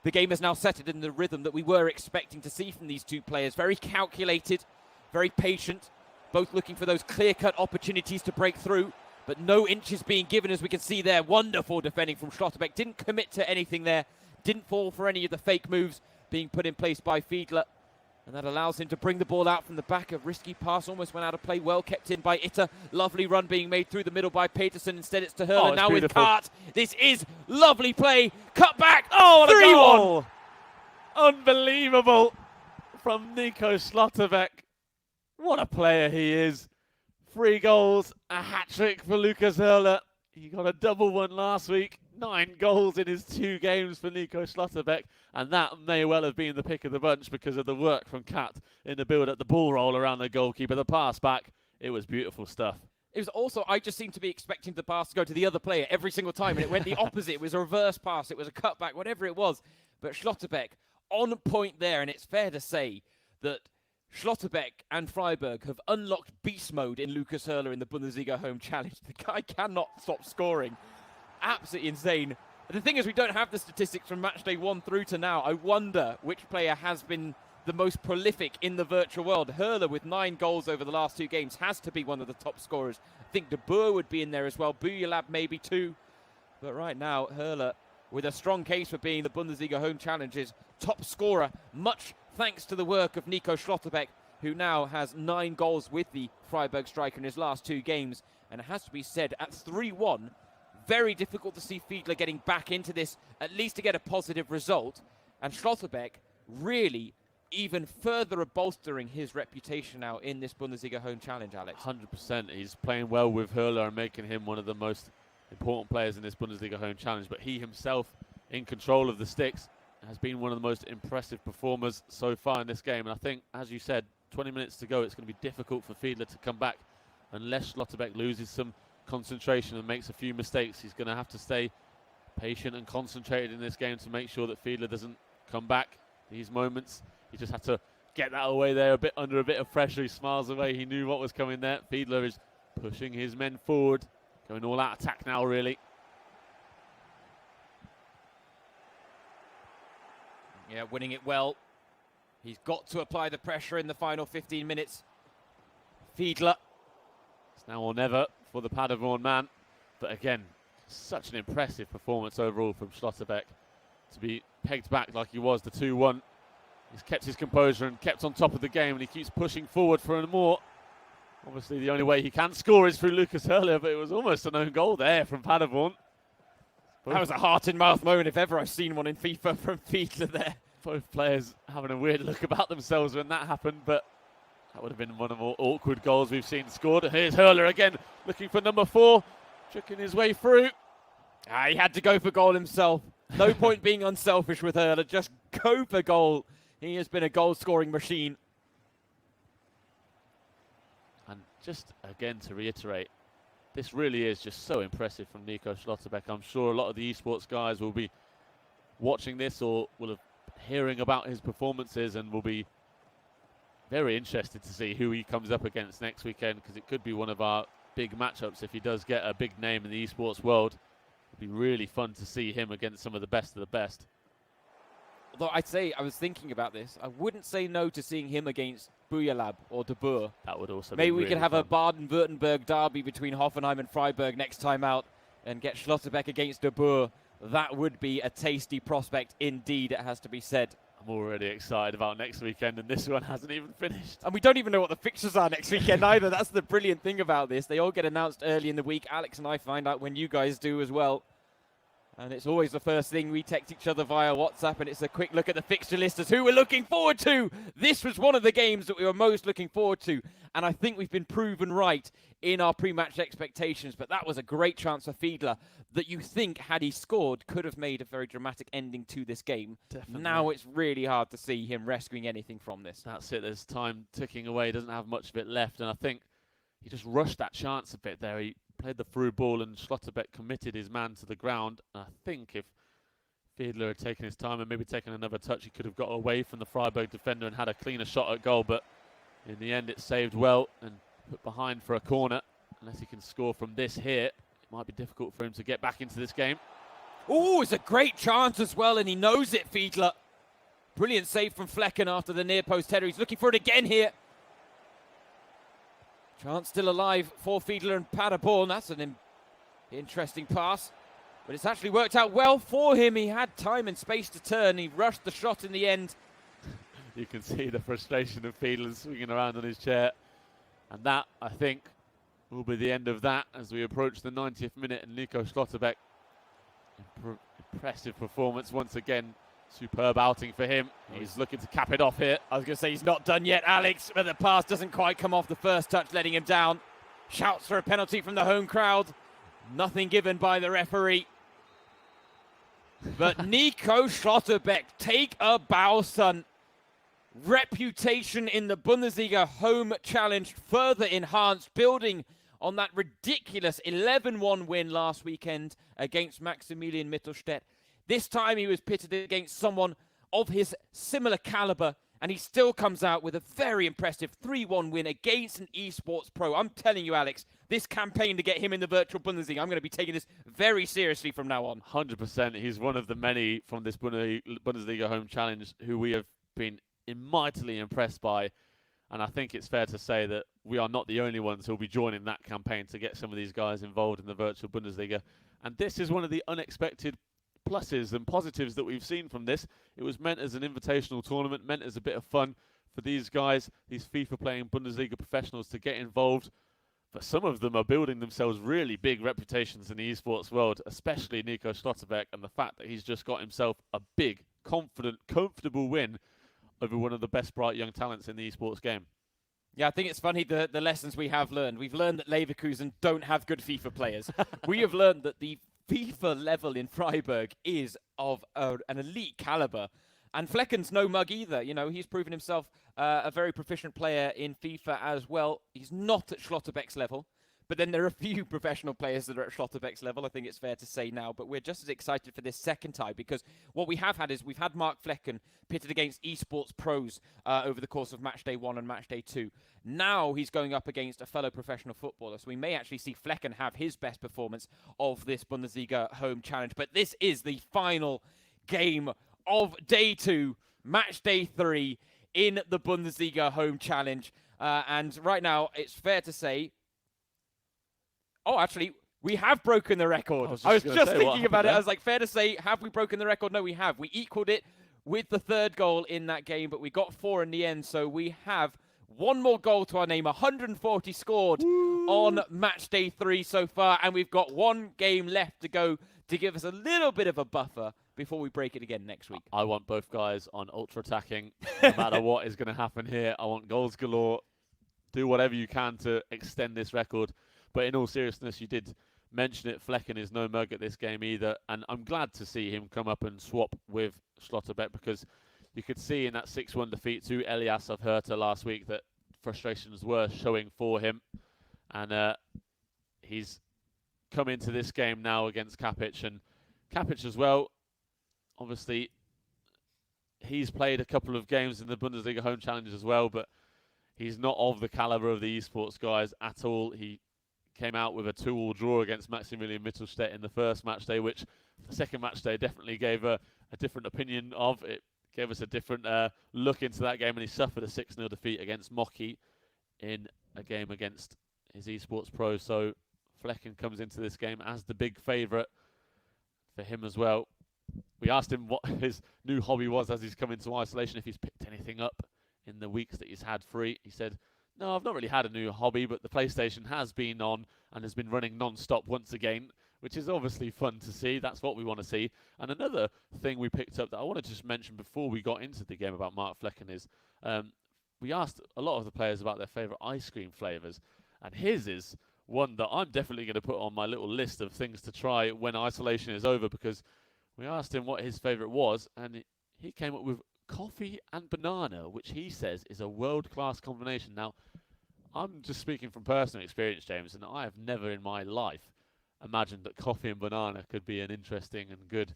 the game has now settled in the rhythm that we were expecting to see from these two players. Very calculated, very patient, both looking for those clear-cut opportunities to break through, but no inches being given, as we can see there. Wonderful defending from Schlotterbeck. Didn't commit to anything there. Didn't fall for any of the fake moves being put in place by Fiedler. And that allows him to bring the ball out from the back. A risky pass almost went out of play. Well kept in by Itter. Lovely run being made through the middle by Peterson. Instead it's to Höhler now beautiful. With Kart. This is lovely play. Cut back. Oh, what a goal! Unbelievable from Nico Schlotterbeck. What a player he is. 3 goals, a hat-trick for Lukas Höhler. He got a double one last week. 9 goals in his 2 games for Nico Schlotterbeck. And that may well have been the pick of the bunch because of the work from Kat in the build-up, the ball roll around the goalkeeper, the pass back. It was beautiful stuff. It was also, I just seemed to be expecting the pass to go to the other player every single time, and it went the opposite. It was a reverse pass, it was a cutback, whatever it was. But Schlotterbeck on point there, and it's fair to say that Schlotterbeck and Freiburg have unlocked beast mode in Lukas Höhler in the Bundesliga Home Challenge. The guy cannot stop scoring. Absolutely insane. The thing is, we don't have the statistics from Matchday 1 through to now. I wonder which player has been the most prolific in the virtual world. Höhler, with 9 goals over the last 2 games, has to be one of the top scorers. I think De Boer would be in there as well. Buyalab maybe too. But right now, Höhler, with a strong case for being the Bundesliga Home Challenge's top scorer, much thanks to the work of Nico Schlotterbeck, who now has 9 goals with the Freiburg striker in his last 2 games. And it has to be said, at 3-1, very difficult to see Fiedler getting back into this, at least to get a positive result. And Schlotterbeck really even further bolstering his reputation now in this Bundesliga Home Challenge, Alex. 100%. He's playing well with Höhler and making him one of the most important players in this Bundesliga Home Challenge. But he himself, in control of the sticks, has been one of the most impressive performers so far in this game. And I think, as you said, 20 minutes to go, it's going to be difficult for Fiedler to come back unless Schlotterbeck loses some concentration and makes a few mistakes. He's going to have to stay patient and concentrated in this game to make sure that Fiedler doesn't come back these moments. He just had to get that away there under a bit of pressure. He smiles away. He knew what was coming there. Fiedler is pushing his men forward, going all out attack now, really. Yeah, winning it well. He's got to apply the pressure in the final 15 minutes. Fiedler. It's now or never for the Paderborn man. But again, such an impressive performance overall from Schlotterbeck to be pegged back like he was, the 2-1. He's kept his composure and kept on top of the game, and he keeps pushing forward for more. Obviously, the only way he can score is through Lukas Höhler, but it was almost an own goal there from Paderborn. That was a heart-in-mouth moment if ever I've seen one in FIFA from Fiedler there. Both players having a weird look about themselves when that happened, but that would have been one of the more awkward goals we've seen scored. Here's Höhler again, looking for number 4, tricking his way through. He had to go for goal himself. No point being unselfish with Höhler, just go for goal. He has been a goal-scoring machine. And just again to reiterate, this really is just so impressive from Nico Schlotterbeck. I'm sure a lot of the esports guys will be watching this or will have hearing about his performances and will be very interested to see who he comes up against next weekend, because it could be one of our big matchups if he does get a big name in the esports world. It'd be really fun to see him against some of the best of the best. Although I'd say, I was thinking about this, I wouldn't say no to seeing him against Buyalab or De Boer. That would also Maybe be we really could have fun. a Baden-Württemberg derby between Hoffenheim and Freiburg next time out and get Schlotterbeck against De Boer. That would be a tasty prospect indeed, it has to be said. I'm already excited about next weekend, and this one hasn't even finished. And we don't even know what the fixtures are next weekend either. That's the brilliant thing about this. They all get announced early in the week. Alex and I find out when you guys do as well. And it's always the first thing we text each other via WhatsApp, and it's a quick look at the fixture list as who we're looking forward to. This was one of the games that we were most looking forward to, and I think we've been proven right in our pre-match expectations. But that was a great chance for Fiedler that you think, had he scored, could have made a very dramatic ending to this game. Definitely. Now it's really hard to see him rescuing anything from this. That's it. There's time ticking away. He doesn't have much of it left, and I think he just rushed that chance a bit there. He played the through ball, and Schlotterbeck committed his man to the ground. And I think if Fiedler had taken his time and maybe taken another touch, he could have got away from the Freiburg defender and had a cleaner shot at goal. But in the end, it's saved well and put behind for a corner. Unless he can score from this here, it might be difficult for him to get back into this game. Oh, it's a great chance as well, and he knows it, Fiedler. Brilliant save from Flecken after the near post header. He's looking for it again here. Chance still alive for Fiedler and Paderborn. That's an interesting pass. But it's actually worked out well for him. He had time and space to turn. He rushed the shot in the end. You can see the frustration of Fiedler swinging around on his chair. And that, I think, will be the end of that as we approach the 90th minute. And Nico Schlotterbeck, impressive performance once again. Superb outing for him. He's looking to cap it off here. I was going to say he's not done yet, Alex, but the pass doesn't quite come off the first touch, letting him down. Shouts for a penalty from the home crowd. Nothing given by the referee. But Nico Schlotterbeck, take a bow, son. Reputation in the Bundesliga Home Challenge further enhanced, building on that ridiculous 11-1 win last weekend against Maximilian Mittelstädt. This time he was pitted against someone of his similar caliber, and he still comes out with a very impressive 3-1 win against an esports pro. I'm telling you, Alex, this campaign to get him in the virtual Bundesliga, I'm going to be taking this very seriously from now on. 100%. He's one of the many from this Bundesliga Home Challenge who we have been mightily impressed by. And I think it's fair to say that we are not the only ones who will be joining that campaign to get some of these guys involved in the virtual Bundesliga. And this is one of the unexpected pluses and positives that we've seen from this. It was meant as an invitational tournament, meant as a bit of fun for these guys, these FIFA playing Bundesliga professionals to get involved. But some of them are building themselves really big reputations in the esports world, especially Nico Schlotterbeck, and the fact that he's just got himself a big, confident, comfortable win over one of the best bright young talents in the esports game. Yeah, I think it's funny the lessons we have learned. We've learned that Leverkusen don't have good FIFA players. We have learned that the FIFA level in Freiburg is of an elite caliber. And Flecken's no mug either. You know, he's proven himself a very proficient player in FIFA as well. He's not at Schlotterbeck's level. But then there are a few professional players that are at Schlotterbeck's level, I think it's fair to say now. But we're just as excited for this second tie, because what we have had is we've had Mark Flecken pitted against esports pros over the course of Matchday 1 and Matchday 2. Now he's going up against a fellow professional footballer. So we may actually see Flecken have his best performance of this Bundesliga Home Challenge. But this is the final game of Day 2, Matchday 3 in the Bundesliga Home Challenge. And right now, it's fair to say... Oh, actually, we have broken the record. I was just thinking about it. I was like, fair to say, have we broken the record? No, we have. We equaled it with the third goal in that game, but we got 4 in the end. So we have one more goal to our name, 140 scored on match day 3 so far. And we've got one game left to go to give us a little bit of a buffer before we break it again next week. I want both guys on ultra attacking, no matter what is going to happen here. I want goals galore. Do whatever you can to extend this record. But in all seriousness, you did mention it. Flecken is no mug at this game either. And I'm glad to see him come up and swap with Schlotterbeck, because you could see in that 6-1 defeat to Elias of Hertha last week that frustrations were showing for him. And he's come into this game now against Kapic. And Kapic as well, obviously, he's played a couple of games in the Bundesliga Home Challenge as well, but he's not of the caliber of the esports guys at all. He came out with a 2-2 draw against Maximilian Mittelstädt in the first match day, which the second match day definitely gave a different opinion of. It gave us a different look into that game, and he suffered a 6-0 defeat against Mocky in a game against his esports pro. So Flecken comes into this game as the big favourite for him as well. We asked him what his new hobby was as he's come into isolation, if he's picked anything up in the weeks that he's had free. He said, "No, I've not really had a new hobby, but the PlayStation has been on and has been running non-stop once again," which is obviously fun to see. That's what we want to see. And another thing we picked up that I want to just mention before we got into the game about Mark Flecken is we asked a lot of the players about their favourite ice cream flavours, and his is one that I'm definitely going to put on my little list of things to try when isolation is over, because we asked him what his favourite was, and he came up with coffee and banana, which he says is a world-class combination. Now, I'm just speaking from personal experience, James, and I have never in my life imagined that coffee and banana could be an interesting and good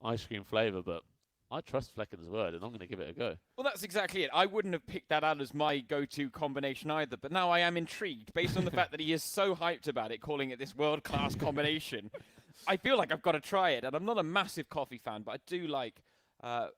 ice cream flavour, but I trust Flecken's word, and I'm going to give it a go. Well, that's exactly it. I wouldn't have picked that out as my go-to combination either, but now I am intrigued, based on the fact that he is so hyped about it, calling it this world-class combination. I feel like I've got to try it, and I'm not a massive coffee fan, but I do like a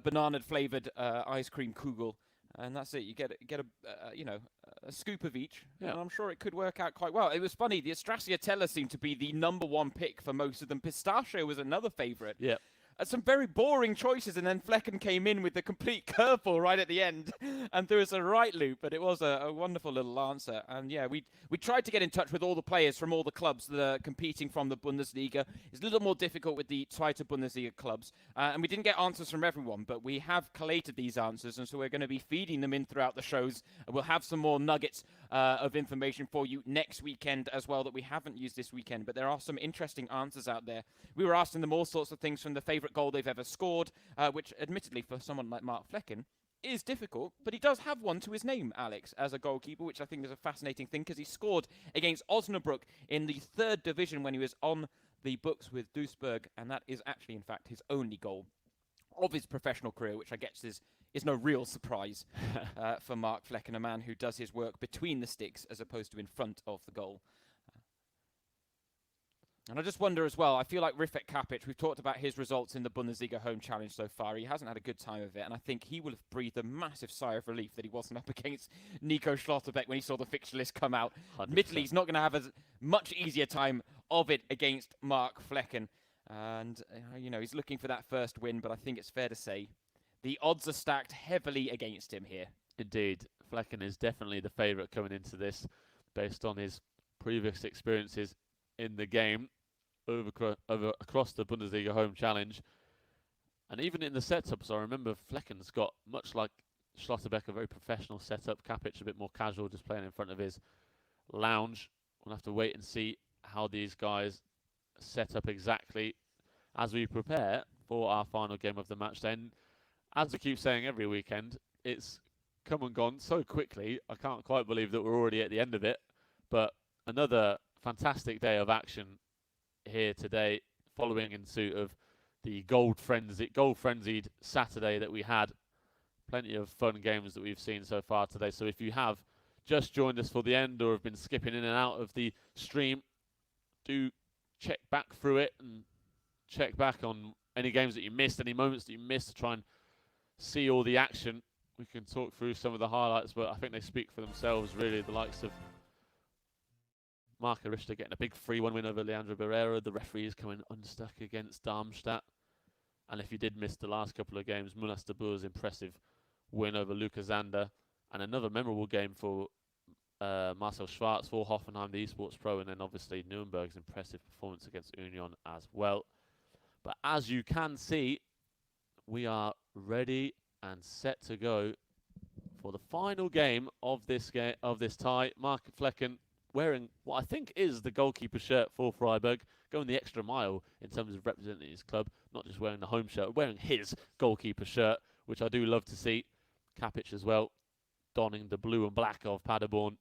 banana-flavoured ice cream kugel, and that's it. You get a scoop of each, and I'm sure it could work out quite well. It was funny. The Stracciatella seemed to be the #1 pick for most of them. Pistachio was another favourite. Yeah. some very boring choices, and then Flecken came in with the complete curveball right at the end and threw us a right loop, but it was a wonderful little answer. And yeah, we tried to get in touch with all the players from all the clubs that are competing from the Bundesliga. It's a little more difficult with the Zweite Bundesliga clubs, and we didn't get answers from everyone, but we have collated these answers, and so we're going to be feeding them in throughout the shows. We'll have some more nuggets of information for you next weekend as well that we haven't used this weekend, but there are some interesting answers out there. We were asking them all sorts of things, from the favourite goal they've ever scored, which admittedly for someone like Mark Flecken is difficult, but he does have one to his name, Alex, as a goalkeeper, which I think is a fascinating thing, because he scored against Osnabrück in the 3rd division when he was on the books with Duisburg, and that is actually, in fact, his only goal of his professional career, which I guess is no real surprise for Mark Flecken, a man who does his work between the sticks as opposed to in front of the goal. And I just wonder as well, I feel like Rifat Kapic, we've talked about his results in the Bundesliga Home Challenge so far. He hasn't had a good time of it, and I think he will have breathed a massive sigh of relief that he wasn't up against Nico Schlotterbeck when he saw the fixture list come out. 100%. Admittedly, he's not going to have a much easier time of it against Mark Flecken. And, he's looking for that first win, but I think it's fair to say the odds are stacked heavily against him here. Indeed. Flecken is definitely the favourite coming into this, based on his previous experiences in the game across the Bundesliga Home Challenge. And even in the setups, I remember Flecken's got, much like Schlotterbeck, a very professional setup. Kapic a bit more casual, just playing in front of his lounge. We'll have to wait and see how these guys set up exactly as we prepare for our final game of the match. Then, as we keep saying every weekend, it's come and gone so quickly. I can't quite believe that we're already at the end of it. But another fantastic day of action here today, following in suit of the goal frenzied Saturday that we had. Plenty of fun games that we've seen so far today. So if you have just joined us for the end or have been skipping in and out of the stream, do check back through it and check back on any games that you missed, any moments that you missed, to try and see all the action. We can talk through some of the highlights, but I think they speak for themselves, really. The likes of Marco Richter getting a big 3-1 win over Leandro Barrera. The referees coming unstuck against Darmstadt. And if you did miss the last couple of games, Munas de Boer's impressive win over Luca Zander. And another memorable game for Marcel Schwarz for Hoffenheim, the eSports Pro. And then obviously Nuremberg's impressive performance against Union as well. But as you can see, we are ready and set to go for the final game of this tie. Mark Flecken, wearing what I think is the goalkeeper shirt for Freiburg, going the extra mile in terms of representing his club, not just wearing the home shirt, wearing his goalkeeper shirt, which I do love to see. Kapic as well, donning the blue and black of Paderborn.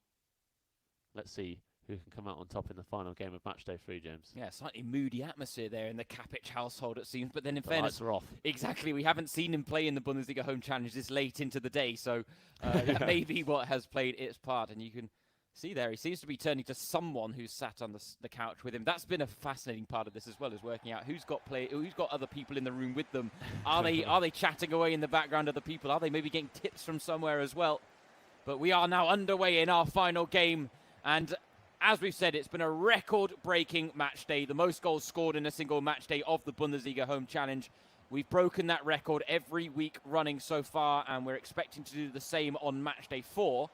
Let's see who can come out on top in the final game of Matchday 3, James. Yeah, slightly moody atmosphere there in the Kapic household, it seems. But then in The fairness, lights are off. Exactly, we haven't seen him play in the Bundesliga Home Challenge this late into the day, so that may be what has played its part. And you can see there, he seems to be turning to someone who's sat on the couch with him. That's been a fascinating part of this as well, is working out who's got other people in the room with them. Are they chatting away in the background, other people? Are they maybe getting tips from somewhere as well? But we are now underway in our final game, and as we've said, it's been a record-breaking match day, the most goals scored in a single match day of the Bundesliga Home Challenge. We've broken that record every week running so far, and we're expecting to do the same on match day 4.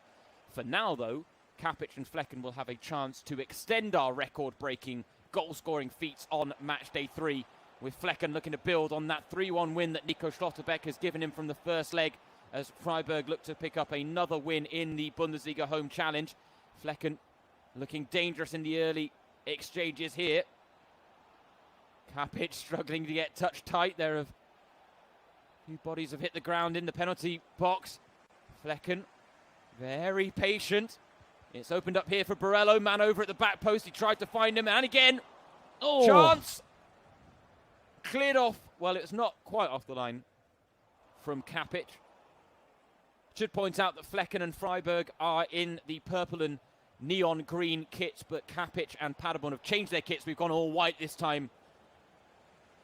For now, though, Kapic and Flecken will have a chance to extend our record-breaking goal-scoring feats on match day 3, with Flecken looking to build on that 3-1 win that Nico Schlotterbeck has given him from the first leg, as Freiburg look to pick up another win in the Bundesliga Home Challenge. Flecken looking dangerous in the early exchanges here. Kapic struggling to get touch tight. There have a few bodies have hit the ground in the penalty box. Flecken very patient. It's opened up here for Borello. Man over at the back post. He tried to find him, and again, chance cleared off. Well, it's not quite off the line from Kapic. Should point out that Flecken and Freiburg are in the purple and neon green kits, but Kapic and Paderborn have changed their kits. We've gone all white this time.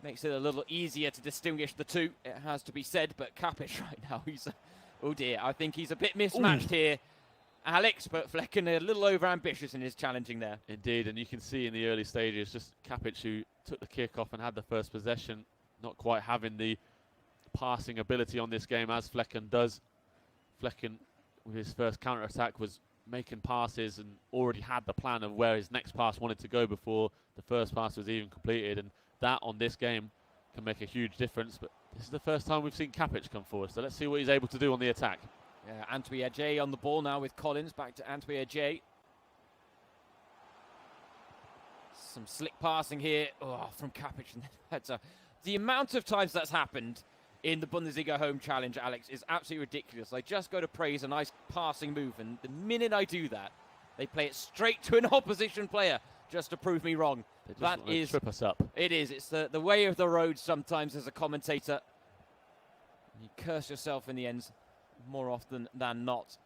Makes it a little easier to distinguish the two, it has to be said. But Kapic right now, oh dear, I think he's a bit mismatched here, Alex, but Flecken a little over-ambitious in his challenging there. Indeed, and you can see in the early stages, just Kapic, who took the kick off and had the first possession, not quite having the passing ability on this game as Flecken does. Flecken, with his first counter-attack, was making passes and already had the plan of where his next pass wanted to go before the first pass was even completed, and that on this game can make a huge difference. But this is the first time we've seen Kapic come forward, so let's see what he's able to do on the attack. Yeah, Antwi Ajay on the ball now with Collins. Back to Antwi Ajay. Some slick passing here from Kapic. The amount of times that's happened in the Bundesliga Home Challenge, Alex, is absolutely ridiculous. I just go to praise a nice passing move, and the minute I do that, they play it straight to an opposition player just to prove me wrong. That is trip us up. It is. It's the way of the road sometimes as a commentator. You curse yourself in the end more often than not.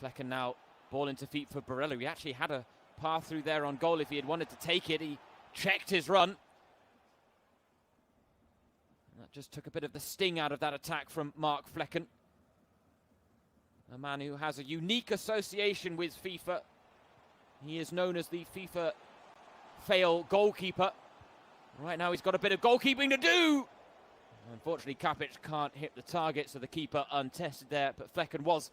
Flecken now, ball into feet for Borello. He actually had a path through there on goal if he had wanted to take it. He checked his run. And that just took a bit of the sting out of that attack from Mark Flecken. A man who has a unique association with FIFA. He is known as the FIFA fail goalkeeper. Right now he's got a bit of goalkeeping to do. Unfortunately, Kapic can't hit the target, so the keeper untested there. But Flecken was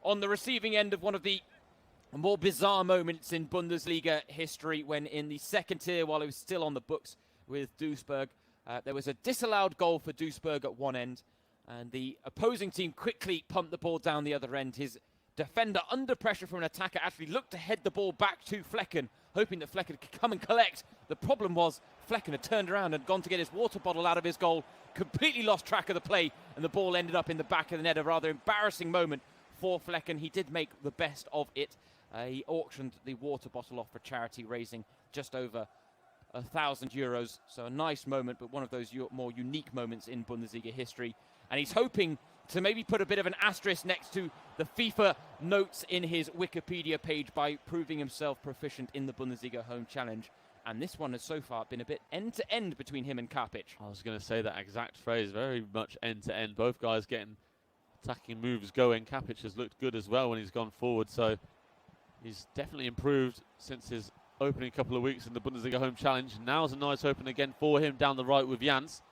on the receiving end of one of the more bizarre moments in Bundesliga history when in the second tier, while he was still on the books with Duisburg, there was a disallowed goal for Duisburg at one end, and the opposing team quickly pumped the ball down the other end. His defender, under pressure from an attacker, actually looked to head the ball back to Flecken, hoping that Flecken could come and collect. The problem was Flecken had turned around and gone to get his water bottle out of his goal, completely lost track of the play, and the ball ended up in the back of the net. A rather embarrassing moment for Flecken. He did make the best of it. He auctioned the water bottle off for charity, raising just over €1,000. So a nice moment, but one of those more unique moments in Bundesliga history. And he's hoping to maybe put a bit of an asterisk next to the FIFA notes in his Wikipedia page by proving himself proficient in the Bundesliga Home Challenge. And this one has so far been a bit end-to-end between him and Kapic. I was going to say that exact phrase, very much end-to-end. Both guys getting attacking moves going. Kapic has looked good as well when he's gone forward, so he's definitely improved since his opening couple of weeks in the Bundesliga Home Challenge. Now's a nice open again for him down the right with Jans.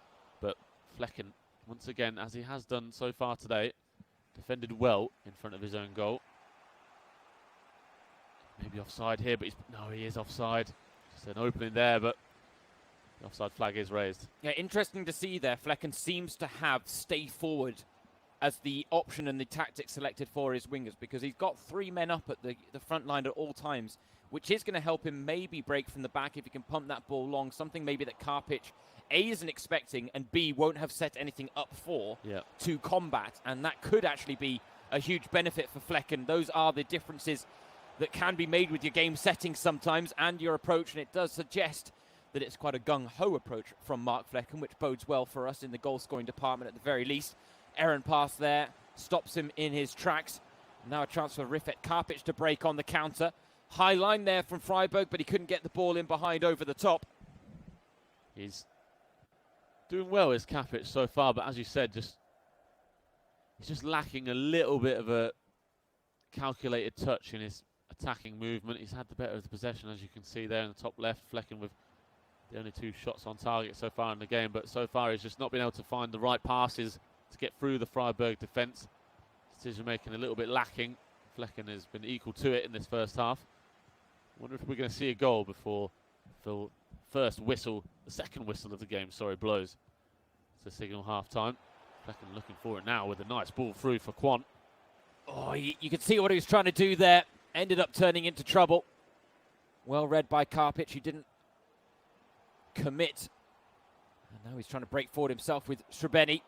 But Flecken, once again, as he has done so far today, defended well in front of his own goal. Maybe offside here, but he is offside. Just an opening there, but the offside flag is raised. Yeah, interesting to see there. Flecken seems to have stay forward as the option and the tactic selected for his wingers, because he's got three men up at the front line at all times, which is going to help him maybe break from the back if he can pump that ball long, something maybe that Kapic A isn't expecting and B won't have set anything up for to combat, and that could actually be a huge benefit for Flecken. Those are the differences that can be made with your game settings sometimes and your approach, and it does suggest that it's quite a gung-ho approach from Mark Flecken, which bodes well for us in the goal-scoring department at the very least. Errant pass there, stops him in his tracks. Now a chance for Rifet Kapic to break on the counter. High line there from Freiburg, but he couldn't get the ball in behind over the top. He's doing well as Kapic so far, but as you said, he's just lacking a little bit of a calculated touch in his attacking movement. He's had the better of the possession, as you can see there in the top left. Flecken with the only 2 shots on target so far in the game, but so far he's just not been able to find the right passes to get through the Freiburg defence. Decision making a little bit lacking. Flecken has been equal to it in this first half. Wonder if we're going to see a goal before the second whistle of the game, blows. It's a signal half time. Flecken looking for it now with a nice ball through for Quan. Oh, you can see what he was trying to do there. Ended up turning into trouble. Well read by Kapic. He didn't commit. And now he's trying to break forward himself with Srebeni.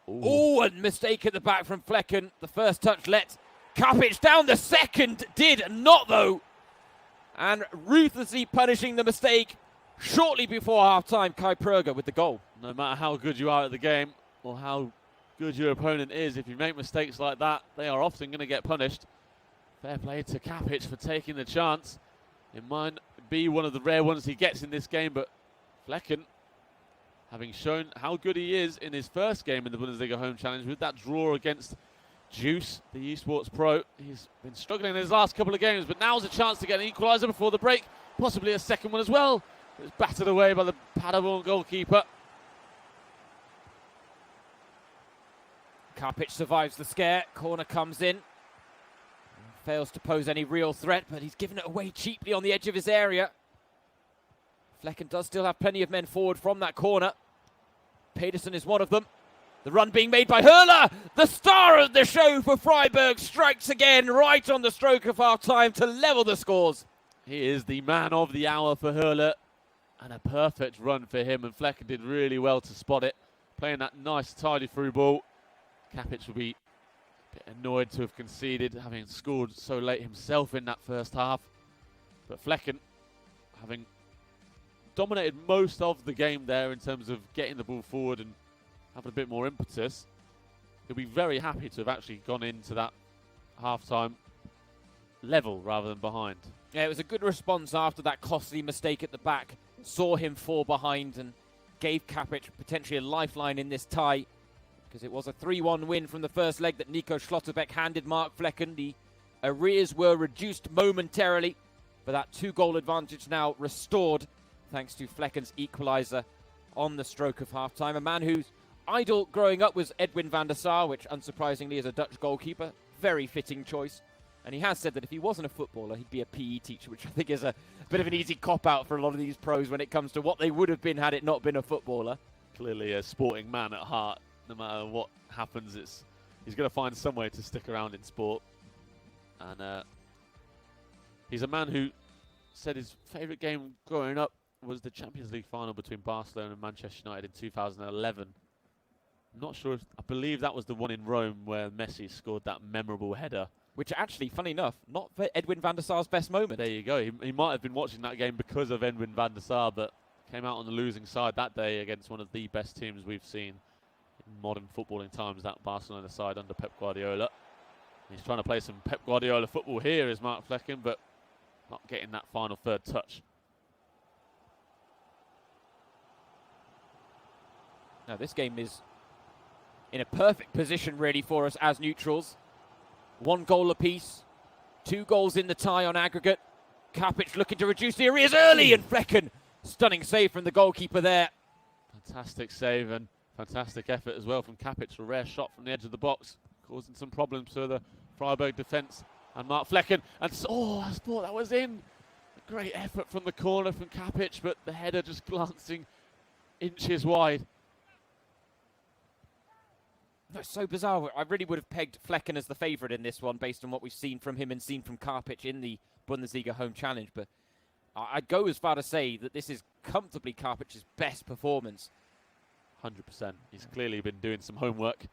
Oh, a mistake at the back from Flecken. The first touch let Kapic down. The second did not, though. And ruthlessly punishing the mistake shortly before half-time, Kai Pröger with the goal. No matter how good you are at the game or how good your opponent is, if you make mistakes like that, they are often going to get punished. Fair play to Kapic for taking the chance. It might be one of the rare ones he gets in this game, but Flecken, having shown how good he is in his first game in the Bundesliga Home Challenge with that draw against Juice, the eSports Pro. He's been struggling in his last couple of games, but now's a chance to get an equaliser before the break. possibly a second one as well. It was battered away by the Paderborn goalkeeper. Karpic survives the scare. Corner comes in. Fails to pose any real threat, but he's given it away cheaply on the edge of his area. Flecken does still have plenty of men forward from that corner. Pedersen is one of them. The run being made by Hurler, the star of the show for Freiburg, strikes again right on the stroke of half-time to level the scores. He is the man of the hour for Hurler, and a perfect run for him, and Flecken did really well to spot it, playing that nice tidy through ball. Kapic will be a bit annoyed to have conceded, having scored so late himself in that first half. But Flecken, having dominated most of the game there in terms of getting the ball forward and having a bit more impetus, he'll be very happy to have actually gone into that half-time level rather than behind. Yeah, it was a good response after that costly mistake at the back. Saw him fall behind and gave Kapic potentially a lifeline in this tie, because it was a 3-1 win from the first leg that Nico Schlotterbeck handed Mark Flecken. The arrears were reduced momentarily, but that 2-goal advantage now restored thanks to Flecken's equaliser on the stroke of half-time. A man whose idol growing up was Edwin van der Sar, which unsurprisingly is a Dutch goalkeeper. Very fitting choice. And he has said that if he wasn't a footballer, he'd be a PE teacher, which I think is a bit of an easy cop-out for a lot of these pros when it comes to what they would have been had it not been a footballer. Clearly a sporting man at heart. No matter what happens, he's going to find some way to stick around in sport. And he's a man who said his favourite game growing up was the Champions League final between Barcelona and Manchester United in 2011. I'm not sure I believe that was the one in Rome where Messi scored that memorable header. Which actually, funny enough, not for Edwin van der Sar's best moment. There you go. He might have been watching that game because of Edwin van der Sar, but came out on the losing side that day against one of the best teams we've seen in modern footballing times, that Barcelona side under Pep Guardiola. He's trying to play some Pep Guardiola football here, is Mark Flecken, but not getting that final third touch. Now, this game is in a perfect position, really, for us as neutrals. 1 goal apiece, 2 goals in the tie on aggregate. Kapic looking to reduce the arrears early, and Flecken, stunning save from the goalkeeper there. Fantastic save and fantastic effort as well from Kapic. A rare shot from the edge of the box, causing some problems for the Freiburg defence. And Mark Flecken, and I thought that was in. A great effort from the corner from Kapic, but the header just glancing inches wide. That's so bizarre. I really would have pegged Flecken as the favourite in this one based on what we've seen from him and seen from Karpic in the Bundesliga Home Challenge. But I'd go as far to say that this is comfortably Karpic's best performance. 100%. He's clearly been doing some homework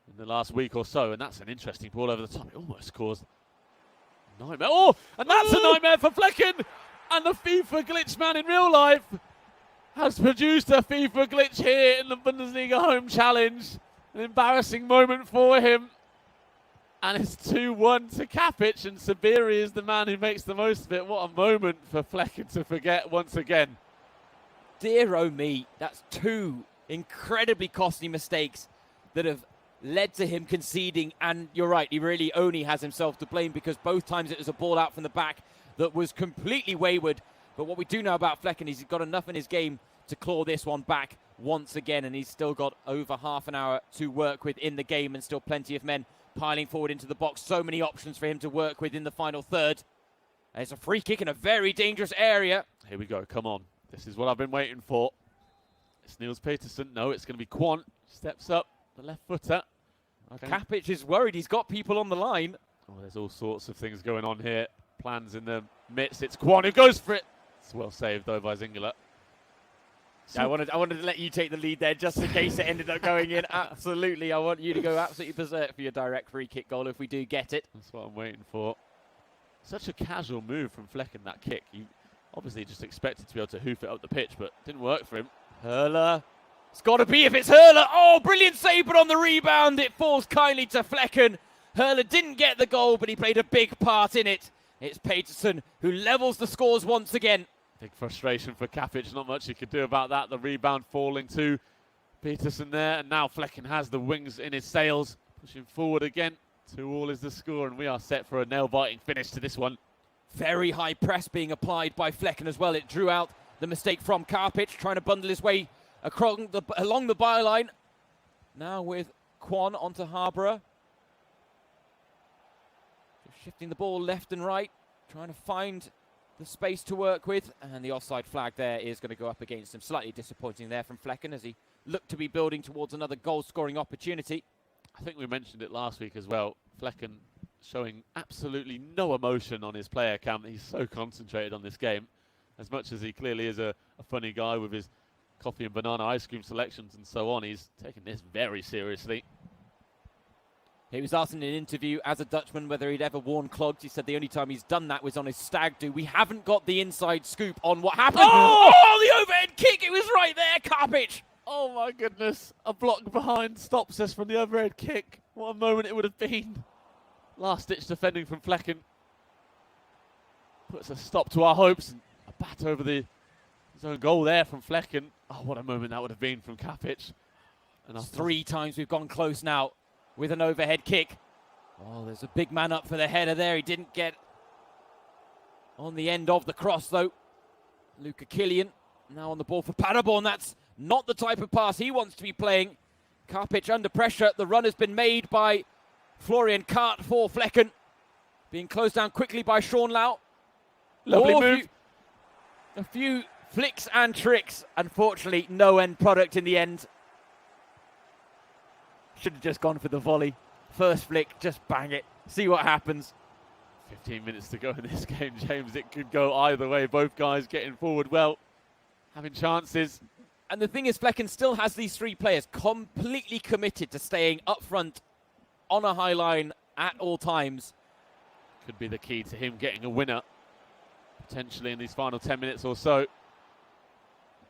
in the last week or so, and that's an interesting ball over the top. It almost caused a nightmare. Oh, and that's a nightmare for Flecken! And the FIFA glitch man in real life has produced a FIFA glitch here in the Bundesliga Home Challenge. An embarrassing moment for him. And it's 2-1 to Kapic, and Sabiri is the man who makes the most of it. What a moment for Flecken to forget once again. Dear oh me, that's 2 incredibly costly mistakes that have led to him conceding. And you're right, he really only has himself to blame, because both times it was a ball out from the back that was completely wayward. But what we do know about Flecken is he's got enough in his game to claw this one back once again, and he's still got over half an hour to work with in the game, and still plenty of men piling forward into the box. So many options for him to work with in the final third. And it's a free kick in a very dangerous area. Here we go, come on. This is what I've been waiting for. It's Niels Petersen. No, it's going to be Quant. Steps up, the left footer. Okay. Kapic is worried. He's got people on the line. Oh, there's all sorts of things going on here. Plans in the midst. It's Quant who goes for it. It's well saved, though, by Zingler. So I wanted to let you take the lead there just in case it ended up going in. Absolutely. I want you to go absolutely berserk for your direct free kick goal if we do get it. That's what I'm waiting for. Such a casual move from Flecken, that kick. You obviously just expected to be able to hoof it up the pitch, but didn't work for him. Hurler. It's got to be if it's Hurler. Oh, brilliant save, but on the rebound, it falls kindly to Flecken. Hurler didn't get the goal, but he played a big part in it. It's Petersen who levels the scores once again. Big frustration for Kapic. Not much he could do about that. The rebound falling to Petersen there. And now Flecken has the wings in his sails. Pushing forward again. 2-2 is the score, and we are set for a nail-biting finish to this one. Very high press being applied by Flecken as well. It drew out the mistake from Karpic, trying to bundle his way along the byline. Now with Kwon onto Harborough. Shifting the ball left and right, trying to find the space to work with. And the offside flag there is going to go up against him. Slightly disappointing there from Flecken as he looked to be building towards another goal-scoring opportunity. I think we mentioned it last week as well. Flecken showing absolutely no emotion on his player cam. He's so concentrated on this game. As much as he clearly is a funny guy with his coffee and banana ice cream selections and so on, he's taking this very seriously. He was asked in an interview as a Dutchman whether he'd ever worn clogs. He said the only time he's done that was on his stag do. We haven't got the inside scoop on what happened. Oh, the overhead kick. It was right there, Karpic. Oh my goodness. A block behind stops us from the overhead kick. What a moment it would have been. Last ditch defending from Flecken. Puts a stop to our hopes. And a bat over his own goal there from Flecken. Oh, what a moment that would have been from Karpic. And 3 times we've gone close now with an overhead kick. Oh, there's a big man up for the header there. He didn't get on the end of the cross, though. Luca Killian now on the ball for Paderborn. That's not the type of pass he wants to be playing. Karpic under pressure. The run has been made by Florian Kart for Flecken. Being closed down quickly by Sean Lau. Lovely move. A few flicks and tricks. Unfortunately, no end product in the end. Should have just gone for the volley. First flick, just bang it. See what happens. 15 minutes to go in this game, James. It could go either way. Both guys getting forward well, having chances. And the thing is, Flecken still has these 3 players completely committed to staying up front on a high line at all times. Could be the key to him getting a winner, potentially in these final 10 minutes or so.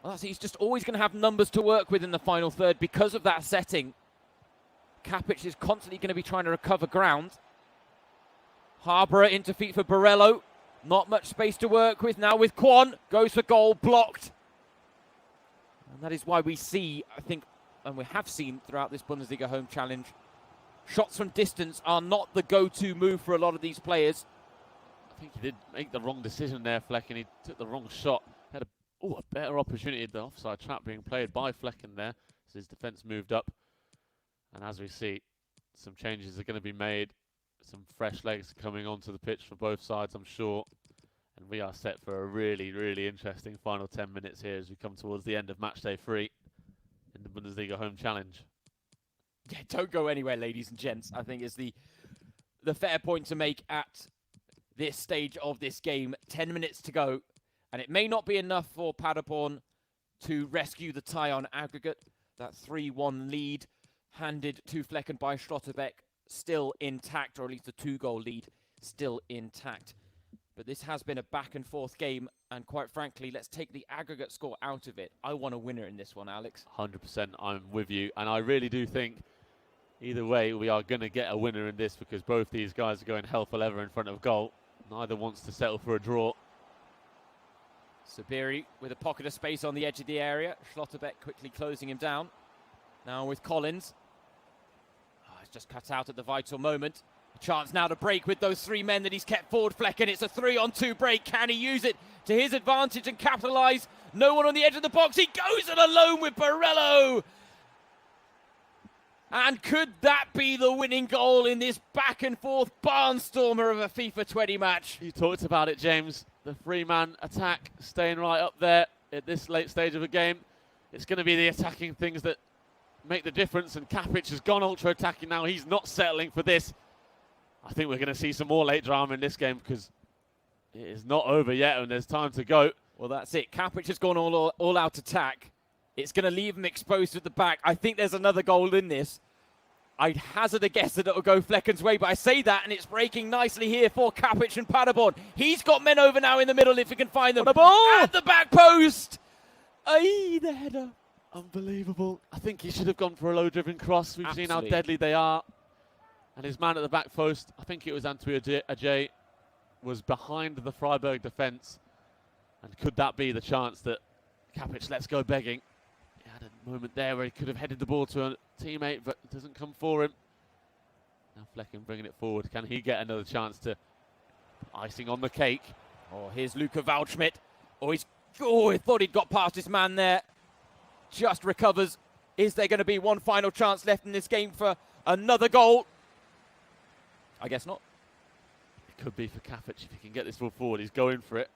Well, he's just always going to have numbers to work with in the final third because of that setting. Karpic is constantly going to be trying to recover ground. Harborough into feet for Borello. Not much space to work with now with Kwon. Goes for goal, blocked. And that is why we see, I think, and we have seen throughout this Bundesliga Home Challenge, shots from distance are not the go-to move for a lot of these players. I think he did make the wrong decision there, Flecken. He took the wrong shot. Had a better opportunity. The offside trap being played by Flecken there. So his defence moved up. And as we see, some changes are going to be made. Some fresh legs coming onto the pitch for both sides, I'm sure. And we are set for a really, really interesting final 10 minutes here as we come towards the end of Matchday 3 in the Bundesliga Home Challenge. Yeah, don't go anywhere, ladies and gents. I think is the fair point to make at this stage of this game. 10 minutes to go. And it may not be enough for Paderborn to rescue the tie on aggregate. That 3-1 lead handed to Flecken by Schlotterbeck still intact, or at least the 2-goal lead still intact. But this has been a back-and-forth game, and quite frankly, let's take the aggregate score out of it. I want a winner in this one, Alex. 100%, I'm with you. And I really do think, either way, we are going to get a winner in this because both these guys are going hell for leather in front of goal. Neither wants to settle for a draw. Sabiri with a pocket of space on the edge of the area. Schlotterbeck quickly closing him down. Now with Collins. It's just cut out at the vital moment. A chance now to break with those 3 men that he's kept forward, Flecken. It's a 3-on-2 break. Can he use it to his advantage and capitalise? No one on the edge of the box. He goes it alone with Borello. And could that be the winning goal in this back-and-forth barnstormer of a FIFA 20 match? You talked about it, James. The 3-man attack staying right up there at this late stage of a game. It's going to be the attacking things that make the difference, and Karpic has gone ultra-attacking now. He's not settling for this. I think we're going to see some more late drama in this game because it is not over yet and there's time to go. Well, that's it. Karpic has gone all-out attack. It's going to leave him exposed at the back. I think there's another goal in this. I'd hazard a guess that it'll go Flecken's way, but I say that, and it's breaking nicely here for Karpic and Paderborn. He's got men over now in the middle if he can find them. What a ball! At the back post! Aye, the header. Unbelievable. I think he should have gone for a low-driven cross. We've seen how deadly they are. And his man at the back post, I think it was Antwi Ajay, was behind the Freiburg defence. And could that be the chance that Karpic lets go begging? He had a moment there where he could have headed the ball to a teammate, but it doesn't come for him. Now Flecken bringing it forward. Can he get another chance to Icing on the cake. Oh, here's Luca Waldschmidt. Oh, he thought he'd got past his man there. Just recovers. Is there going to be one final chance left in this game for another goal? I guess not. It could be for Kapic if he can get this ball forward. He's going for it.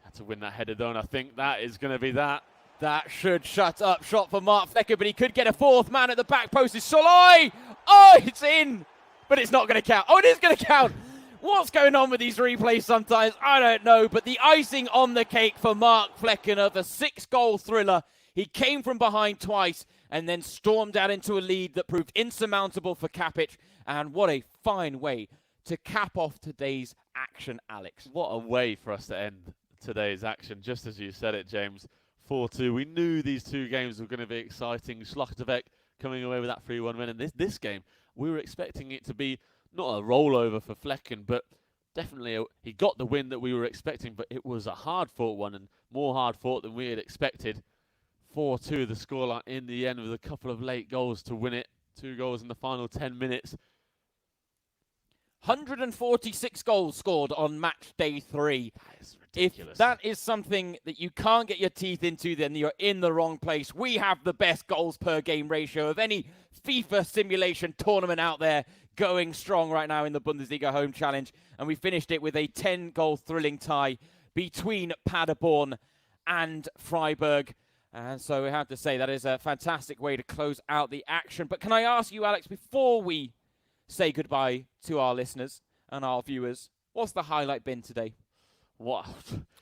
Had to win that header though, and I think that is going to be that. That should shut up shot for Mark Flecker, but he could get a fourth man at the back post. Is Soloi! Oh, it's in! But it's not going to count. Oh, it is going to count! What's going on with these replays sometimes? I don't know, but the icing on the cake for Mark Flecken, the 6-goal thriller. He came from behind twice and then stormed out into a lead that proved insurmountable for Kapic. And what a fine way to cap off today's action, Alex. What a way for us to end today's action, just as you said it, James. 4-2. We knew these two games were going to be exciting. Schlotterbeck coming away with that 3-1 win. And this game, we were expecting it to be not a rollover for Flecken, but definitely he got the win that we were expecting, but it was a hard-fought one and more hard-fought than we had expected. 4-2 the scoreline in the end with a couple of late goals to win it. 2 goals in the final 10 minutes. 146 goals scored on match day 3. That is ridiculous. If that is something that you can't get your teeth into, then you're in the wrong place. We have the best goals per game ratio of any FIFA simulation tournament out there, going strong right now in the Bundesliga Home Challenge. And we finished it with a 10-goal thrilling tie between Paderborn and Freiburg. And so we have to say that is a fantastic way to close out the action. But can I ask you, Alex, before we say goodbye to our listeners and our viewers, what's the highlight been today? What?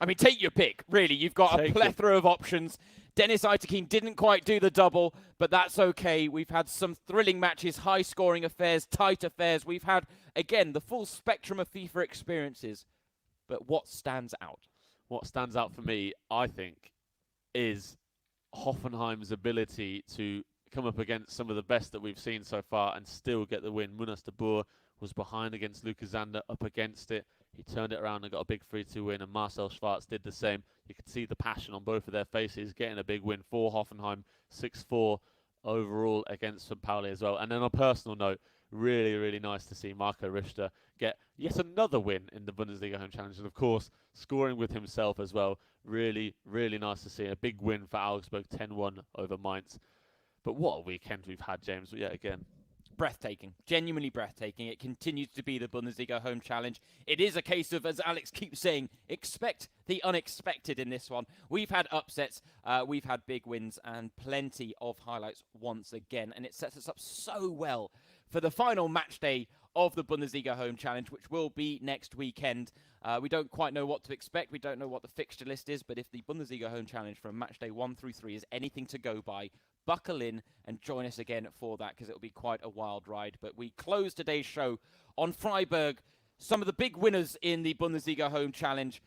I mean, take your pick, really. You've got a plethora of options. Dennis Itakin didn't quite do the double, but that's okay. We've had some thrilling matches, high-scoring affairs, tight affairs. We've had, again, the full spectrum of FIFA experiences. But what stands out? What stands out for me, I think, is Hoffenheim's ability to come up against some of the best that we've seen so far and still get the win. Munas de Boer was behind against Luka Zander, up against it. He turned it around and got a big 3-2 win, and Marcel Schwarz did the same. You could see the passion on both of their faces, getting a big win for Hoffenheim, 6-4 overall against St. Pauli as well. And then on a personal note, really, really nice to see Marco Richter get yet another win in the Bundesliga Home Challenge, and of course, scoring with himself as well. Really, really nice to see. A big win for Augsburg, 10-1 over Mainz. But what a weekend we've had, James, yet again. Breathtaking, genuinely breathtaking. It continues to be the Bundesliga Home Challenge. It is a case of, as Alex keeps saying, expect the unexpected in this one. We've had upsets, we've had big wins, and plenty of highlights once again. And it sets us up so well for the final match day of the Bundesliga Home Challenge, which will be next weekend. We don't quite know what to expect. We don't know what the fixture list is, but if the Bundesliga Home Challenge from match day 1 through 3 is anything to go by, buckle in and join us again for that, because it will be quite a wild ride. But we close today's show on Freiburg, some of the big winners in the Bundesliga Home Challenge,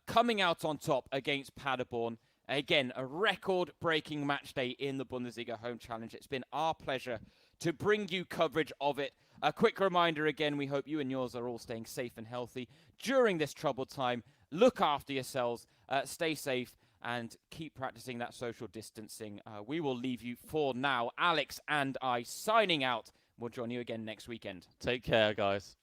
coming out on top against Paderborn. Again, a record-breaking match day in the Bundesliga Home Challenge. It's been our pleasure to bring you coverage of it. A quick reminder again, we hope you and yours are all staying safe and healthy during this troubled time. Look after yourselves, stay safe, and keep practicing that social distancing. We will leave you for now. Alex and I signing out. We'll join you again next weekend. Take care, guys.